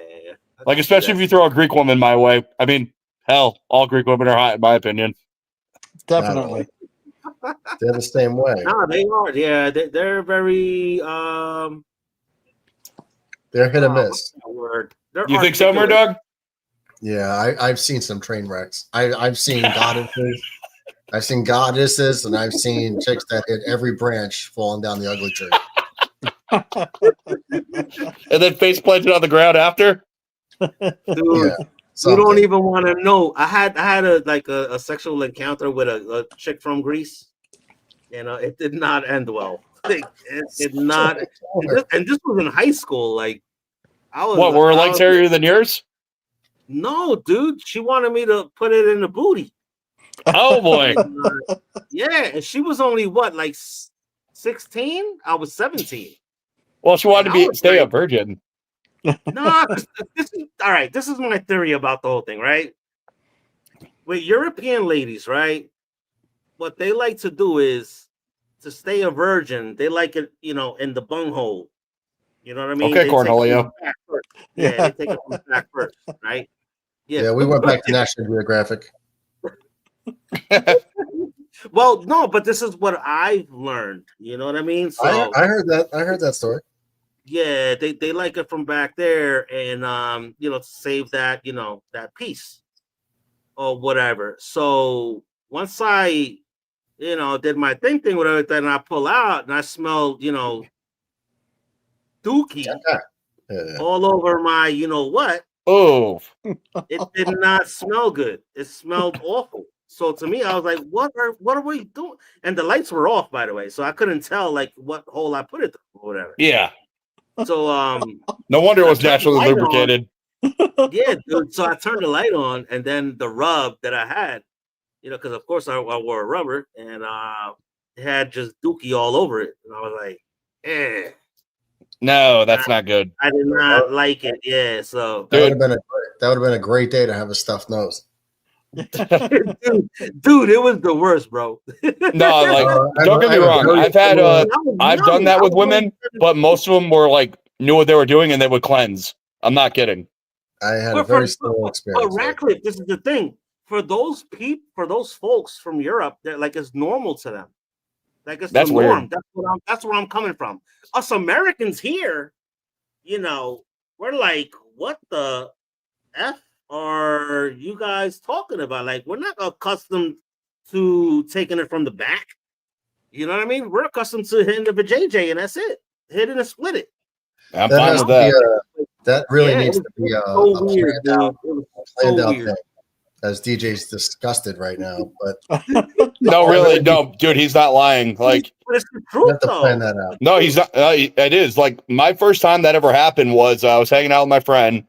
S14: Like, especially if you throw a Greek woman my way. I mean, hell, all Greek women are hot, in my opinion.
S11: Definitely.
S2: They're the same way.
S13: No, they are. Yeah, they're very.
S2: They're hit or miss.
S14: You think so, Murdog?
S2: Yeah, I've seen some train wrecks. I've seen goddesses. I've seen goddesses, and I've seen chicks that hit every branch falling down the ugly tree.
S14: And then face planted on the ground after?
S13: Dude, you don't even want to know. I had a sexual encounter with a chick from Greece. It did not end well. It did not. And this was in high school. Like,
S14: were her legs hairier than yours?
S13: No, dude. She wanted me to put it in the booty.
S14: Oh boy.
S13: Yeah, and she was only like 16. I was 17.
S14: Well, she wanted to stay a virgin.
S13: No, this is all right. This is my theory about the whole thing, right? With European ladies, right? What they like to do is to stay a virgin. They like it, in the bunghole. You know what I mean?
S14: Okay, Cornholio.
S13: Yeah, they take it from the back first, right?
S2: Yeah, we went back to National Geographic.
S13: Well, no, but this is what I've learned. You know what I mean? So
S2: I heard that. I heard that story.
S13: Yeah, they like it from back there, and to save that, that piece or whatever. So once I, did my thing with everything, and I pull out and I smell, dookie all over my, what?
S14: Oh,
S13: it did not smell good. It smelled awful. So to me, I was like, what are we doing? And the lights were off, by the way, so I couldn't tell like what hole I put it through or whatever.
S14: Yeah.
S13: So
S14: no wonder it was naturally lubricated.
S13: Yeah, dude. So I turned the light on, and then the rub that I had, because of course I wore a rubber, and it had just dookie all over it, and I was like, eh.
S14: No, that's not good.
S13: I did not like it. Yeah, so
S2: that would have been a great day to have a stuffed nose.
S13: dude, it was the worst, bro.
S14: No, like don't get me wrong. I've done that with women, but most of them were like knew what they were doing and they would cleanse. I'm not kidding.
S2: I had a very similar experience.
S13: But Radcliffe, this is the thing. For those folks from Europe, that like it's normal to them. Like it's
S14: that's
S13: the norm.
S14: Weird.
S13: That's where I'm coming from. Us Americans here, we're like, what the F are you guys talking about? Like, we're not accustomed to taking it from the back. You know what I mean? We're accustomed to hitting the JJ, and that's it. Hit it and split it.
S14: I'm fine with that.
S2: That really
S13: Yeah,
S2: needs
S13: it
S2: to be a
S13: so weird,
S2: planned out,
S13: dude. It was so weird.
S2: thing. As DJ's disgusted right now, but
S14: No, really, no, dude, he's not lying. Like,
S13: But it's the
S2: you
S13: truth,
S2: have to
S13: though.
S2: plan that out.
S14: no, he's not. It is like my first time that ever happened was I was hanging out with my friend,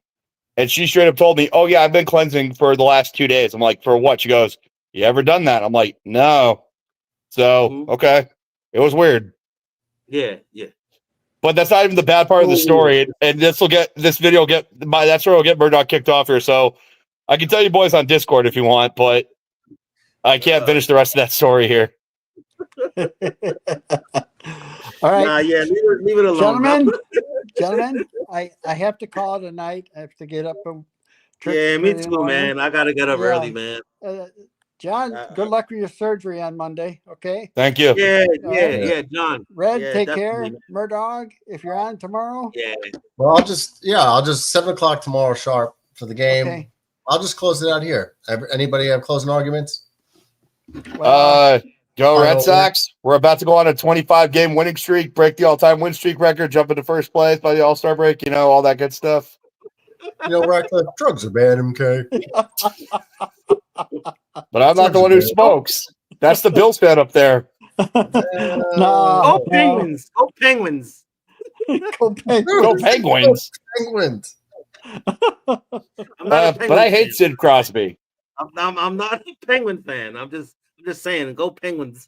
S14: and she straight up told me, "Oh yeah, I've been cleansing for the last 2 days." I'm like, "For what?" She goes, "You ever done that?" I'm like, "No." So okay, it was weird.
S13: Yeah, yeah.
S14: But that's not even the bad part of the story. And this video will get that's where it'll get Murdoch kicked off here. So I can tell you boys on Discord if you want, but I can't finish the rest of that story here.
S11: All right.
S13: Nah, yeah, leave it alone,
S11: Gentlemen, I have to call it a night. I have to get up and
S13: Yeah, me too, man. I gotta get up early, man.
S11: John, good luck with your surgery on Monday. Okay.
S14: Thank you.
S13: Yeah, John.
S11: Red,
S13: Yeah,
S11: take
S13: definitely.
S11: care. Murdog, if you're on tomorrow.
S13: Yeah.
S2: Well, I'll just 7:00 tomorrow sharp for the game.
S11: Okay.
S2: I'll just close it out here. Anybody have closing arguments?
S14: Go Red Sox. We're about to go on a 25-game winning streak, break the all-time win streak record, jump into first place by the All-Star break, all that good stuff.
S2: Radcliffe, drugs are bad, MK.
S14: But I'm not the one who smokes. That's the Bills fan up there.
S13: Go Penguins. Go Penguins.
S11: Go Penguins.
S14: Go Penguins.
S2: Penguins.
S14: But I hate Sid Crosby.
S13: I'm not a Penguin fan. I'm just saying, go Penguins.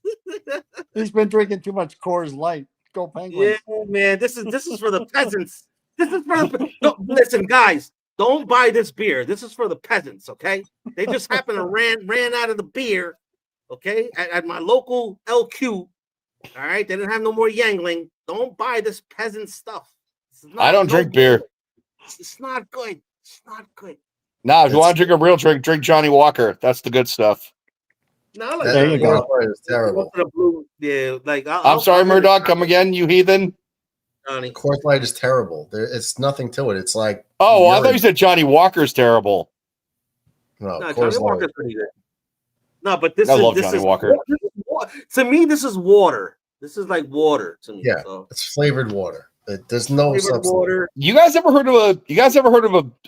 S11: He's been drinking too much Coors Light. Go Penguins.
S13: Yeah, man. This is for the peasants. This is for the no, listen, guys. Don't buy this beer. This is for the peasants, okay? They just happened to ran out of the beer, okay, at my local LQ. All right, they didn't have no more Yangling. Don't buy this peasant stuff.
S14: I don't drink beer.
S13: It's not good. It's not good.
S14: Nah, if you want to drink a real drink Johnny Walker. That's the good stuff.
S13: No, like
S2: There you go.
S13: It's terrible. Yeah, like
S14: I'm sorry, Murdoch. Come again, you heathen.
S2: Coors Light is terrible. It's nothing to it. It's like
S14: I thought you said Johnny Walker's terrible.
S2: No,
S13: Johnny Walker's pretty good. No, but this
S14: I
S13: is
S14: love
S13: this
S14: Johnny
S13: is
S14: Walker.
S13: To me, this is water. This is like water to me.
S2: Yeah,
S13: so.
S2: it's flavored water. There's no substance.
S13: Water.
S14: You guys ever heard of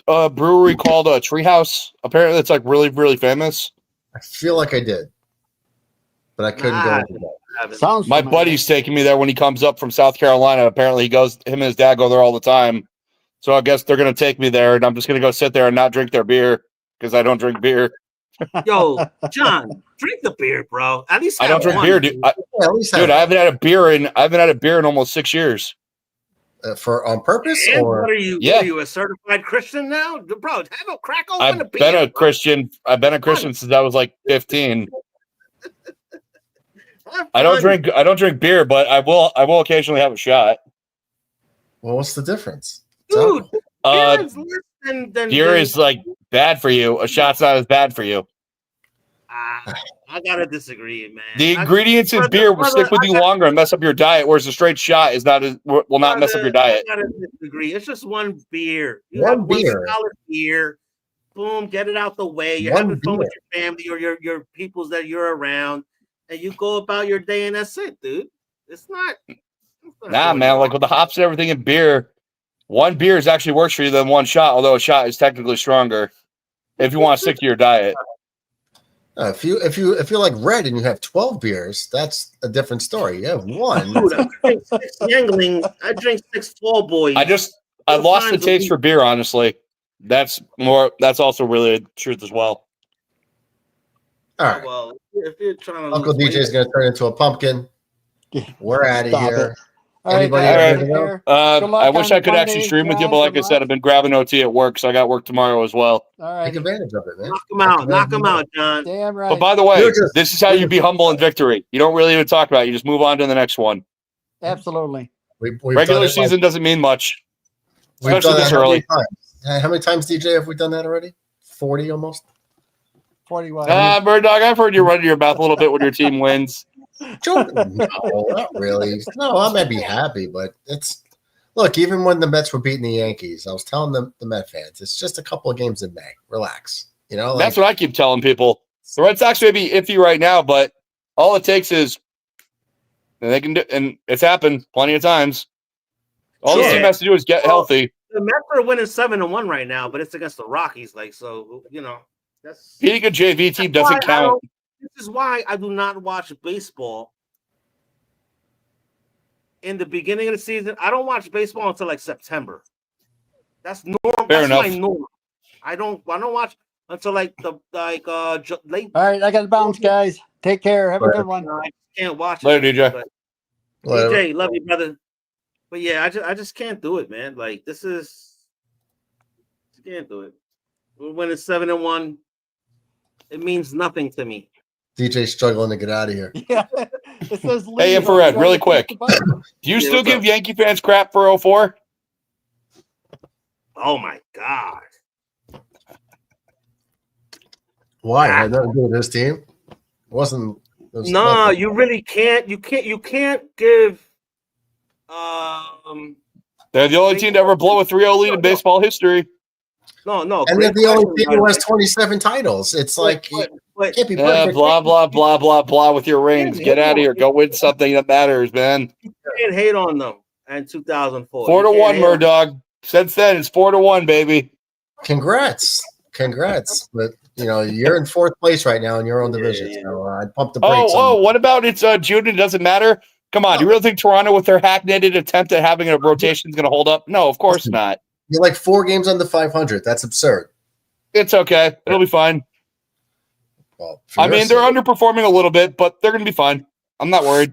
S14: a brewery called Treehouse? Apparently, it's like really, really famous.
S2: I feel like I did, but I couldn't go into that.
S11: Sounds
S14: My buddy's taking me there when he comes up from South Carolina. Apparently, him and his dad go there all the time. So I guess they're going to take me there, and I'm just going to go sit there and not drink their beer because I don't drink beer.
S13: Yo, John, drink the beer, bro. At least
S14: I don't drink beer, dude. I haven't had a beer in almost 6 years.
S2: For on purpose,
S13: and
S2: or
S13: what are you?
S14: Yeah.
S13: Are you a certified Christian now, bro? Have a crack open
S14: I've
S13: the beer.
S14: been a Christian. I've been a Christian since I was like 15. I don't drink beer, but I will occasionally have a shot.
S2: Well, what's the difference?
S13: Dude,
S14: beer is like bad for you. A shot's not as bad for you.
S13: I gotta disagree, man.
S14: The ingredients in beer will stick with you longer and mess up your diet, whereas a straight shot will not mess up your diet.
S13: I gotta disagree. It's just one beer.
S2: One beer.
S13: Solid beer. Boom, get it out the way. You're having fun with your family or your peoples that you're around, and you go about your day, and that's it, dude. It's not.
S14: Nah, man. Like with the hops and everything in beer, one beer is actually worse for you than one shot, although a shot is technically stronger if you want to stick to your diet.
S2: If you're like Red and you have 12 beers, that's a different story. You have one.
S13: Dude, I drink 6 Yangling. I drink 6 Tall Boys.
S14: I lost the taste for beer, honestly. That's also really the truth as well.
S2: All right.
S13: Well, if you're trying to
S2: Uncle DJ is going to turn into a pumpkin. We're out of here.
S11: All
S2: Anybody
S11: right,
S2: have anything else?
S14: I wish I could actually stream with you, but like I said, I've been grabbing OT at work, so I got work tomorrow as well.
S11: All right.
S2: Take advantage of it, man.
S13: Knock him out, John.
S11: Damn right.
S14: But by the way, this is how you be humble in victory. You don't really even talk about it. You just move on to the next one.
S11: Absolutely.
S2: We've
S14: Regular season doesn't mean much, especially this early.
S2: How many times, DJ, have we done that already? 40 almost?
S11: 41.
S14: Murdoch, I've heard you running your mouth a little bit when your team wins.
S2: No, not really. No, I might be happy, but it's Look, even when the Mets were beating the Yankees, I was telling the Met fans, it's just a couple of games in May. Relax. You know,
S14: That's what I keep telling people. The Red Sox may be iffy right now, but all it takes is they can do, and it's happened plenty of times. All this team has to do is get healthy.
S13: The Mets are winning 7-1 right now, but it's against the Rockies. Like, so you know, that's
S14: beating a JV team doesn't count.
S13: This is why I do not watch baseball in the beginning of the season. I don't watch baseball until like September. That's normal.
S14: Fair enough.
S13: My norm. I don't watch until like late.
S11: All right, I got to bounce, guys. Take care. Have a good one.
S13: I can't watch
S14: later,
S13: it,
S14: DJ.
S13: DJ, love you, brother. But yeah, I just can't do it, man. Like this is, can't do it. When it's 7-1, it means nothing to me.
S2: DJ's struggling to get out of here.
S11: Yeah. It says
S14: hey, Infrared, really quick. Do you still give Yankee fans crap for 04?
S13: Oh my God.
S2: Why? Had nothing to do with this team. It wasn't.
S13: No, you really can't. You can't give.
S14: They're the only team to ever blow a 3-0 lead in baseball history.
S13: No.
S2: And they're the only team who has 27 titles. It's like it can't be perfect.
S14: Blah blah blah blah blah with your rings. Get out of here. Go win something that matters, man.
S13: You can't hate on them in 2004.
S14: 4-1, Murdoch. Since then, it's 4-1, baby.
S2: Congrats. But you know you're in fourth place right now in your own division. So I'd pump the brakes.
S14: What about it's June? It doesn't matter. Come on, do you really think Toronto, with their hacknetted attempt at having a rotation, is going to hold up? No, of course not.
S2: You're like 4 games under 500. That's absurd.
S14: It's okay. It'll be fine.
S2: Well,
S14: I mean, they're underperforming a little bit, but they're going to be fine. I'm not worried.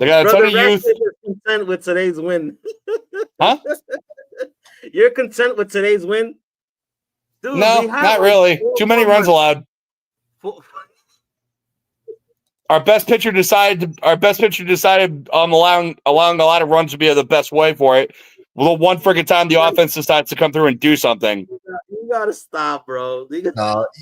S14: They got a ton of youth.
S13: You're content with today's win.
S14: Huh?
S13: You're content with today's win? Dude,
S14: no, not really. Too many runs allowed. Our best pitcher decided allowing a lot of runs to be the best way for it. Well, the one freaking time the offense decides to come through and do something.
S13: You gotta stop, bro.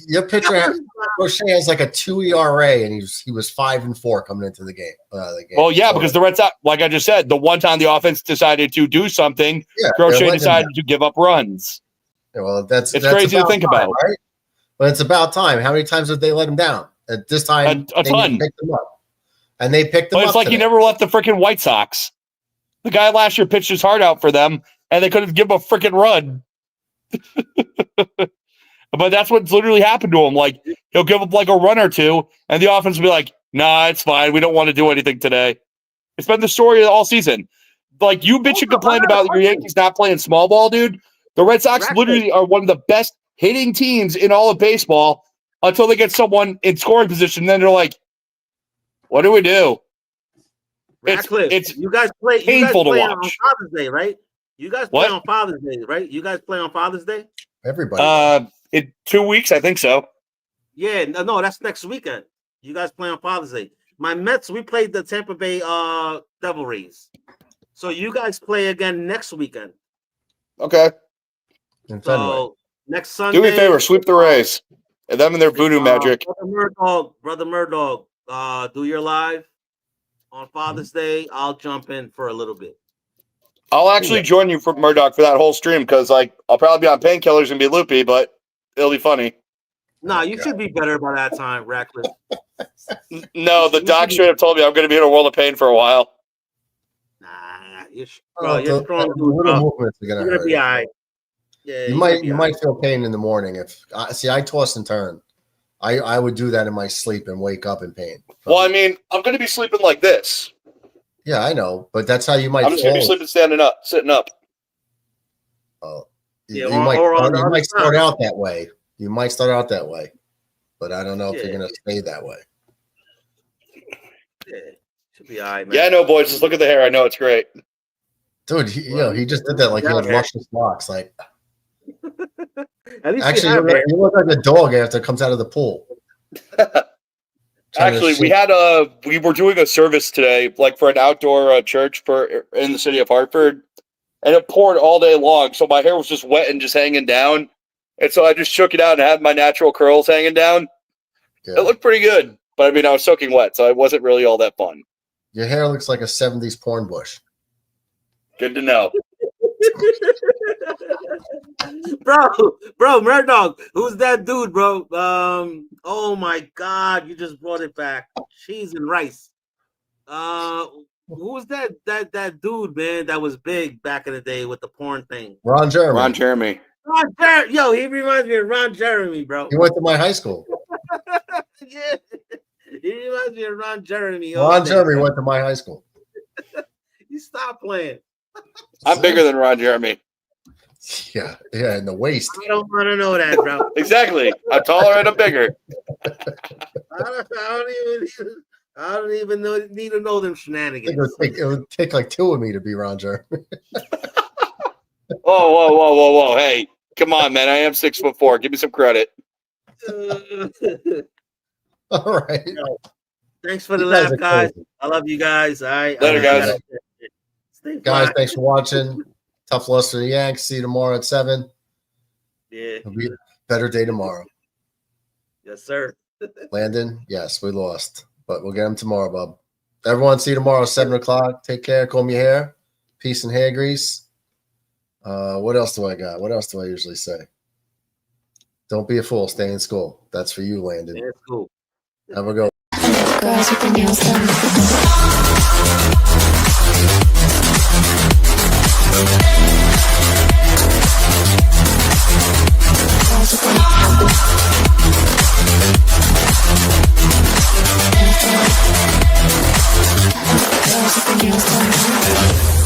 S2: Your pitcher Roche has like a 2 ERA, and he was 5-4 coming into the game.
S14: Well, yeah, because the Red Sox, like I just said, the one time the offense decided to do something, Crochet decided to give up runs.
S2: Yeah, well, that's
S14: crazy to think about,
S2: right? But it's about time. How many times have they let him down? At this time,
S14: a ton.
S2: Picked him up. And they picked him up.
S14: But it's like
S2: today.
S14: you never left the freaking White Sox. The guy last year pitched his heart out for them, and they couldn't give him a freaking run. But that's what's literally happened to him. Like, he'll give up like a run or two, and the offense will be like, nah, it's fine. We don't want to do anything today. It's been the story of all season. Like, you bitch and complain about your Yankees not playing small ball, dude. The Red Sox literally are one of the best hitting teams in all of baseball until they get someone in scoring position. Then they're like, what do we do?
S13: It's you guys play.
S14: Painful to watch.
S13: On Father's Day, right? You guys play on Father's Day, right? You guys play on Father's Day.
S2: Everybody.
S14: In 2 weeks, I think so.
S13: Yeah, no, that's next weekend. You guys play on Father's Day. My Mets, we played the Tampa Bay Devil Rays. So you guys play again next weekend.
S14: Okay.
S13: So next Sunday.
S14: Do me a favor, sweep the Rays. And them and their voodoo magic.
S13: Brother Murdoch, do your live on Father's Day. I'll jump in for a little bit.
S14: I'll actually join you for Murdoch for that whole stream because, like, I'll probably be on painkillers and be loopy, but it'll be funny.
S13: No, you should be better by that time, Ratcliffe.
S14: No, the doc straight up told me I'm going to be in a world of pain for a while.
S13: Nah, you're strong. Dude, you're gonna be all right. Yeah,
S2: you might feel pain in the morning. I toss and turn. I would do that in my sleep and wake up in pain.
S14: Well, I mean, I'm going to be sleeping like this.
S2: Yeah, I know, but that's how you might.
S14: I'm just going to be sleeping sitting up.
S2: Oh, you might start out that way. You might start out that way, but I don't know if you're going to stay that way.
S13: Yeah, should be all right, man.
S14: Yeah, I know, boys. Just look at the hair. I know it's great.
S2: Dude, he just did that like he had luscious locks. Like,
S13: actually,
S2: you look like a dog after it comes out of the pool.
S14: Actually, we were doing a service today, like for an outdoor church in the city of Hartford, and it poured all day long. So my hair was just wet and just hanging down, and so I just shook it out and had my natural curls hanging down. Yeah. It looked pretty good, but I mean, I was soaking wet, so it wasn't really all that fun.
S2: Your hair looks like a '70s porn bush.
S14: Good to know.
S13: bro, Murdoch, who's that dude, bro? Oh my God, you just brought it back. Cheese and rice. Who was that dude, man? That was big back in the day with the porn thing.
S2: Ron Jeremy.
S13: Yo, he reminds me of Ron Jeremy, bro.
S2: He went to my high school.
S13: Yeah, he reminds me of Ron Jeremy.
S2: Ron Jeremy went to my high school.
S13: You stop playing.
S14: I'm bigger than Ron Jeremy.
S2: Yeah, in the waist.
S13: I don't want to know that, bro.
S14: Exactly. I'm taller and I'm bigger.
S13: I don't even need to know them shenanigans.
S2: It would take like two of me to be Ron Jeremy.
S14: Whoa. Hey, come on, man. I am 6'4". Give me some credit.
S2: All right.
S13: Thanks for the laugh, guys. I love you guys. All right.
S14: Later, guys.
S2: Guys, thanks for watching. Tough loss for the Yanks. See you tomorrow at 7.
S13: Yeah.
S2: It'll be a better day tomorrow.
S13: Yes, sir.
S2: Landon, yes, we lost, but we'll get him tomorrow, bub. Everyone, see you tomorrow, 7 o'clock. Take care. Comb your hair. Peace and hair grease. What else do I got? What else do I usually say? Don't be a fool. Stay in school. That's for you, Landon.
S13: That's cool.
S2: Have a go.
S15: Girls with the nails done. Girls with the nails done.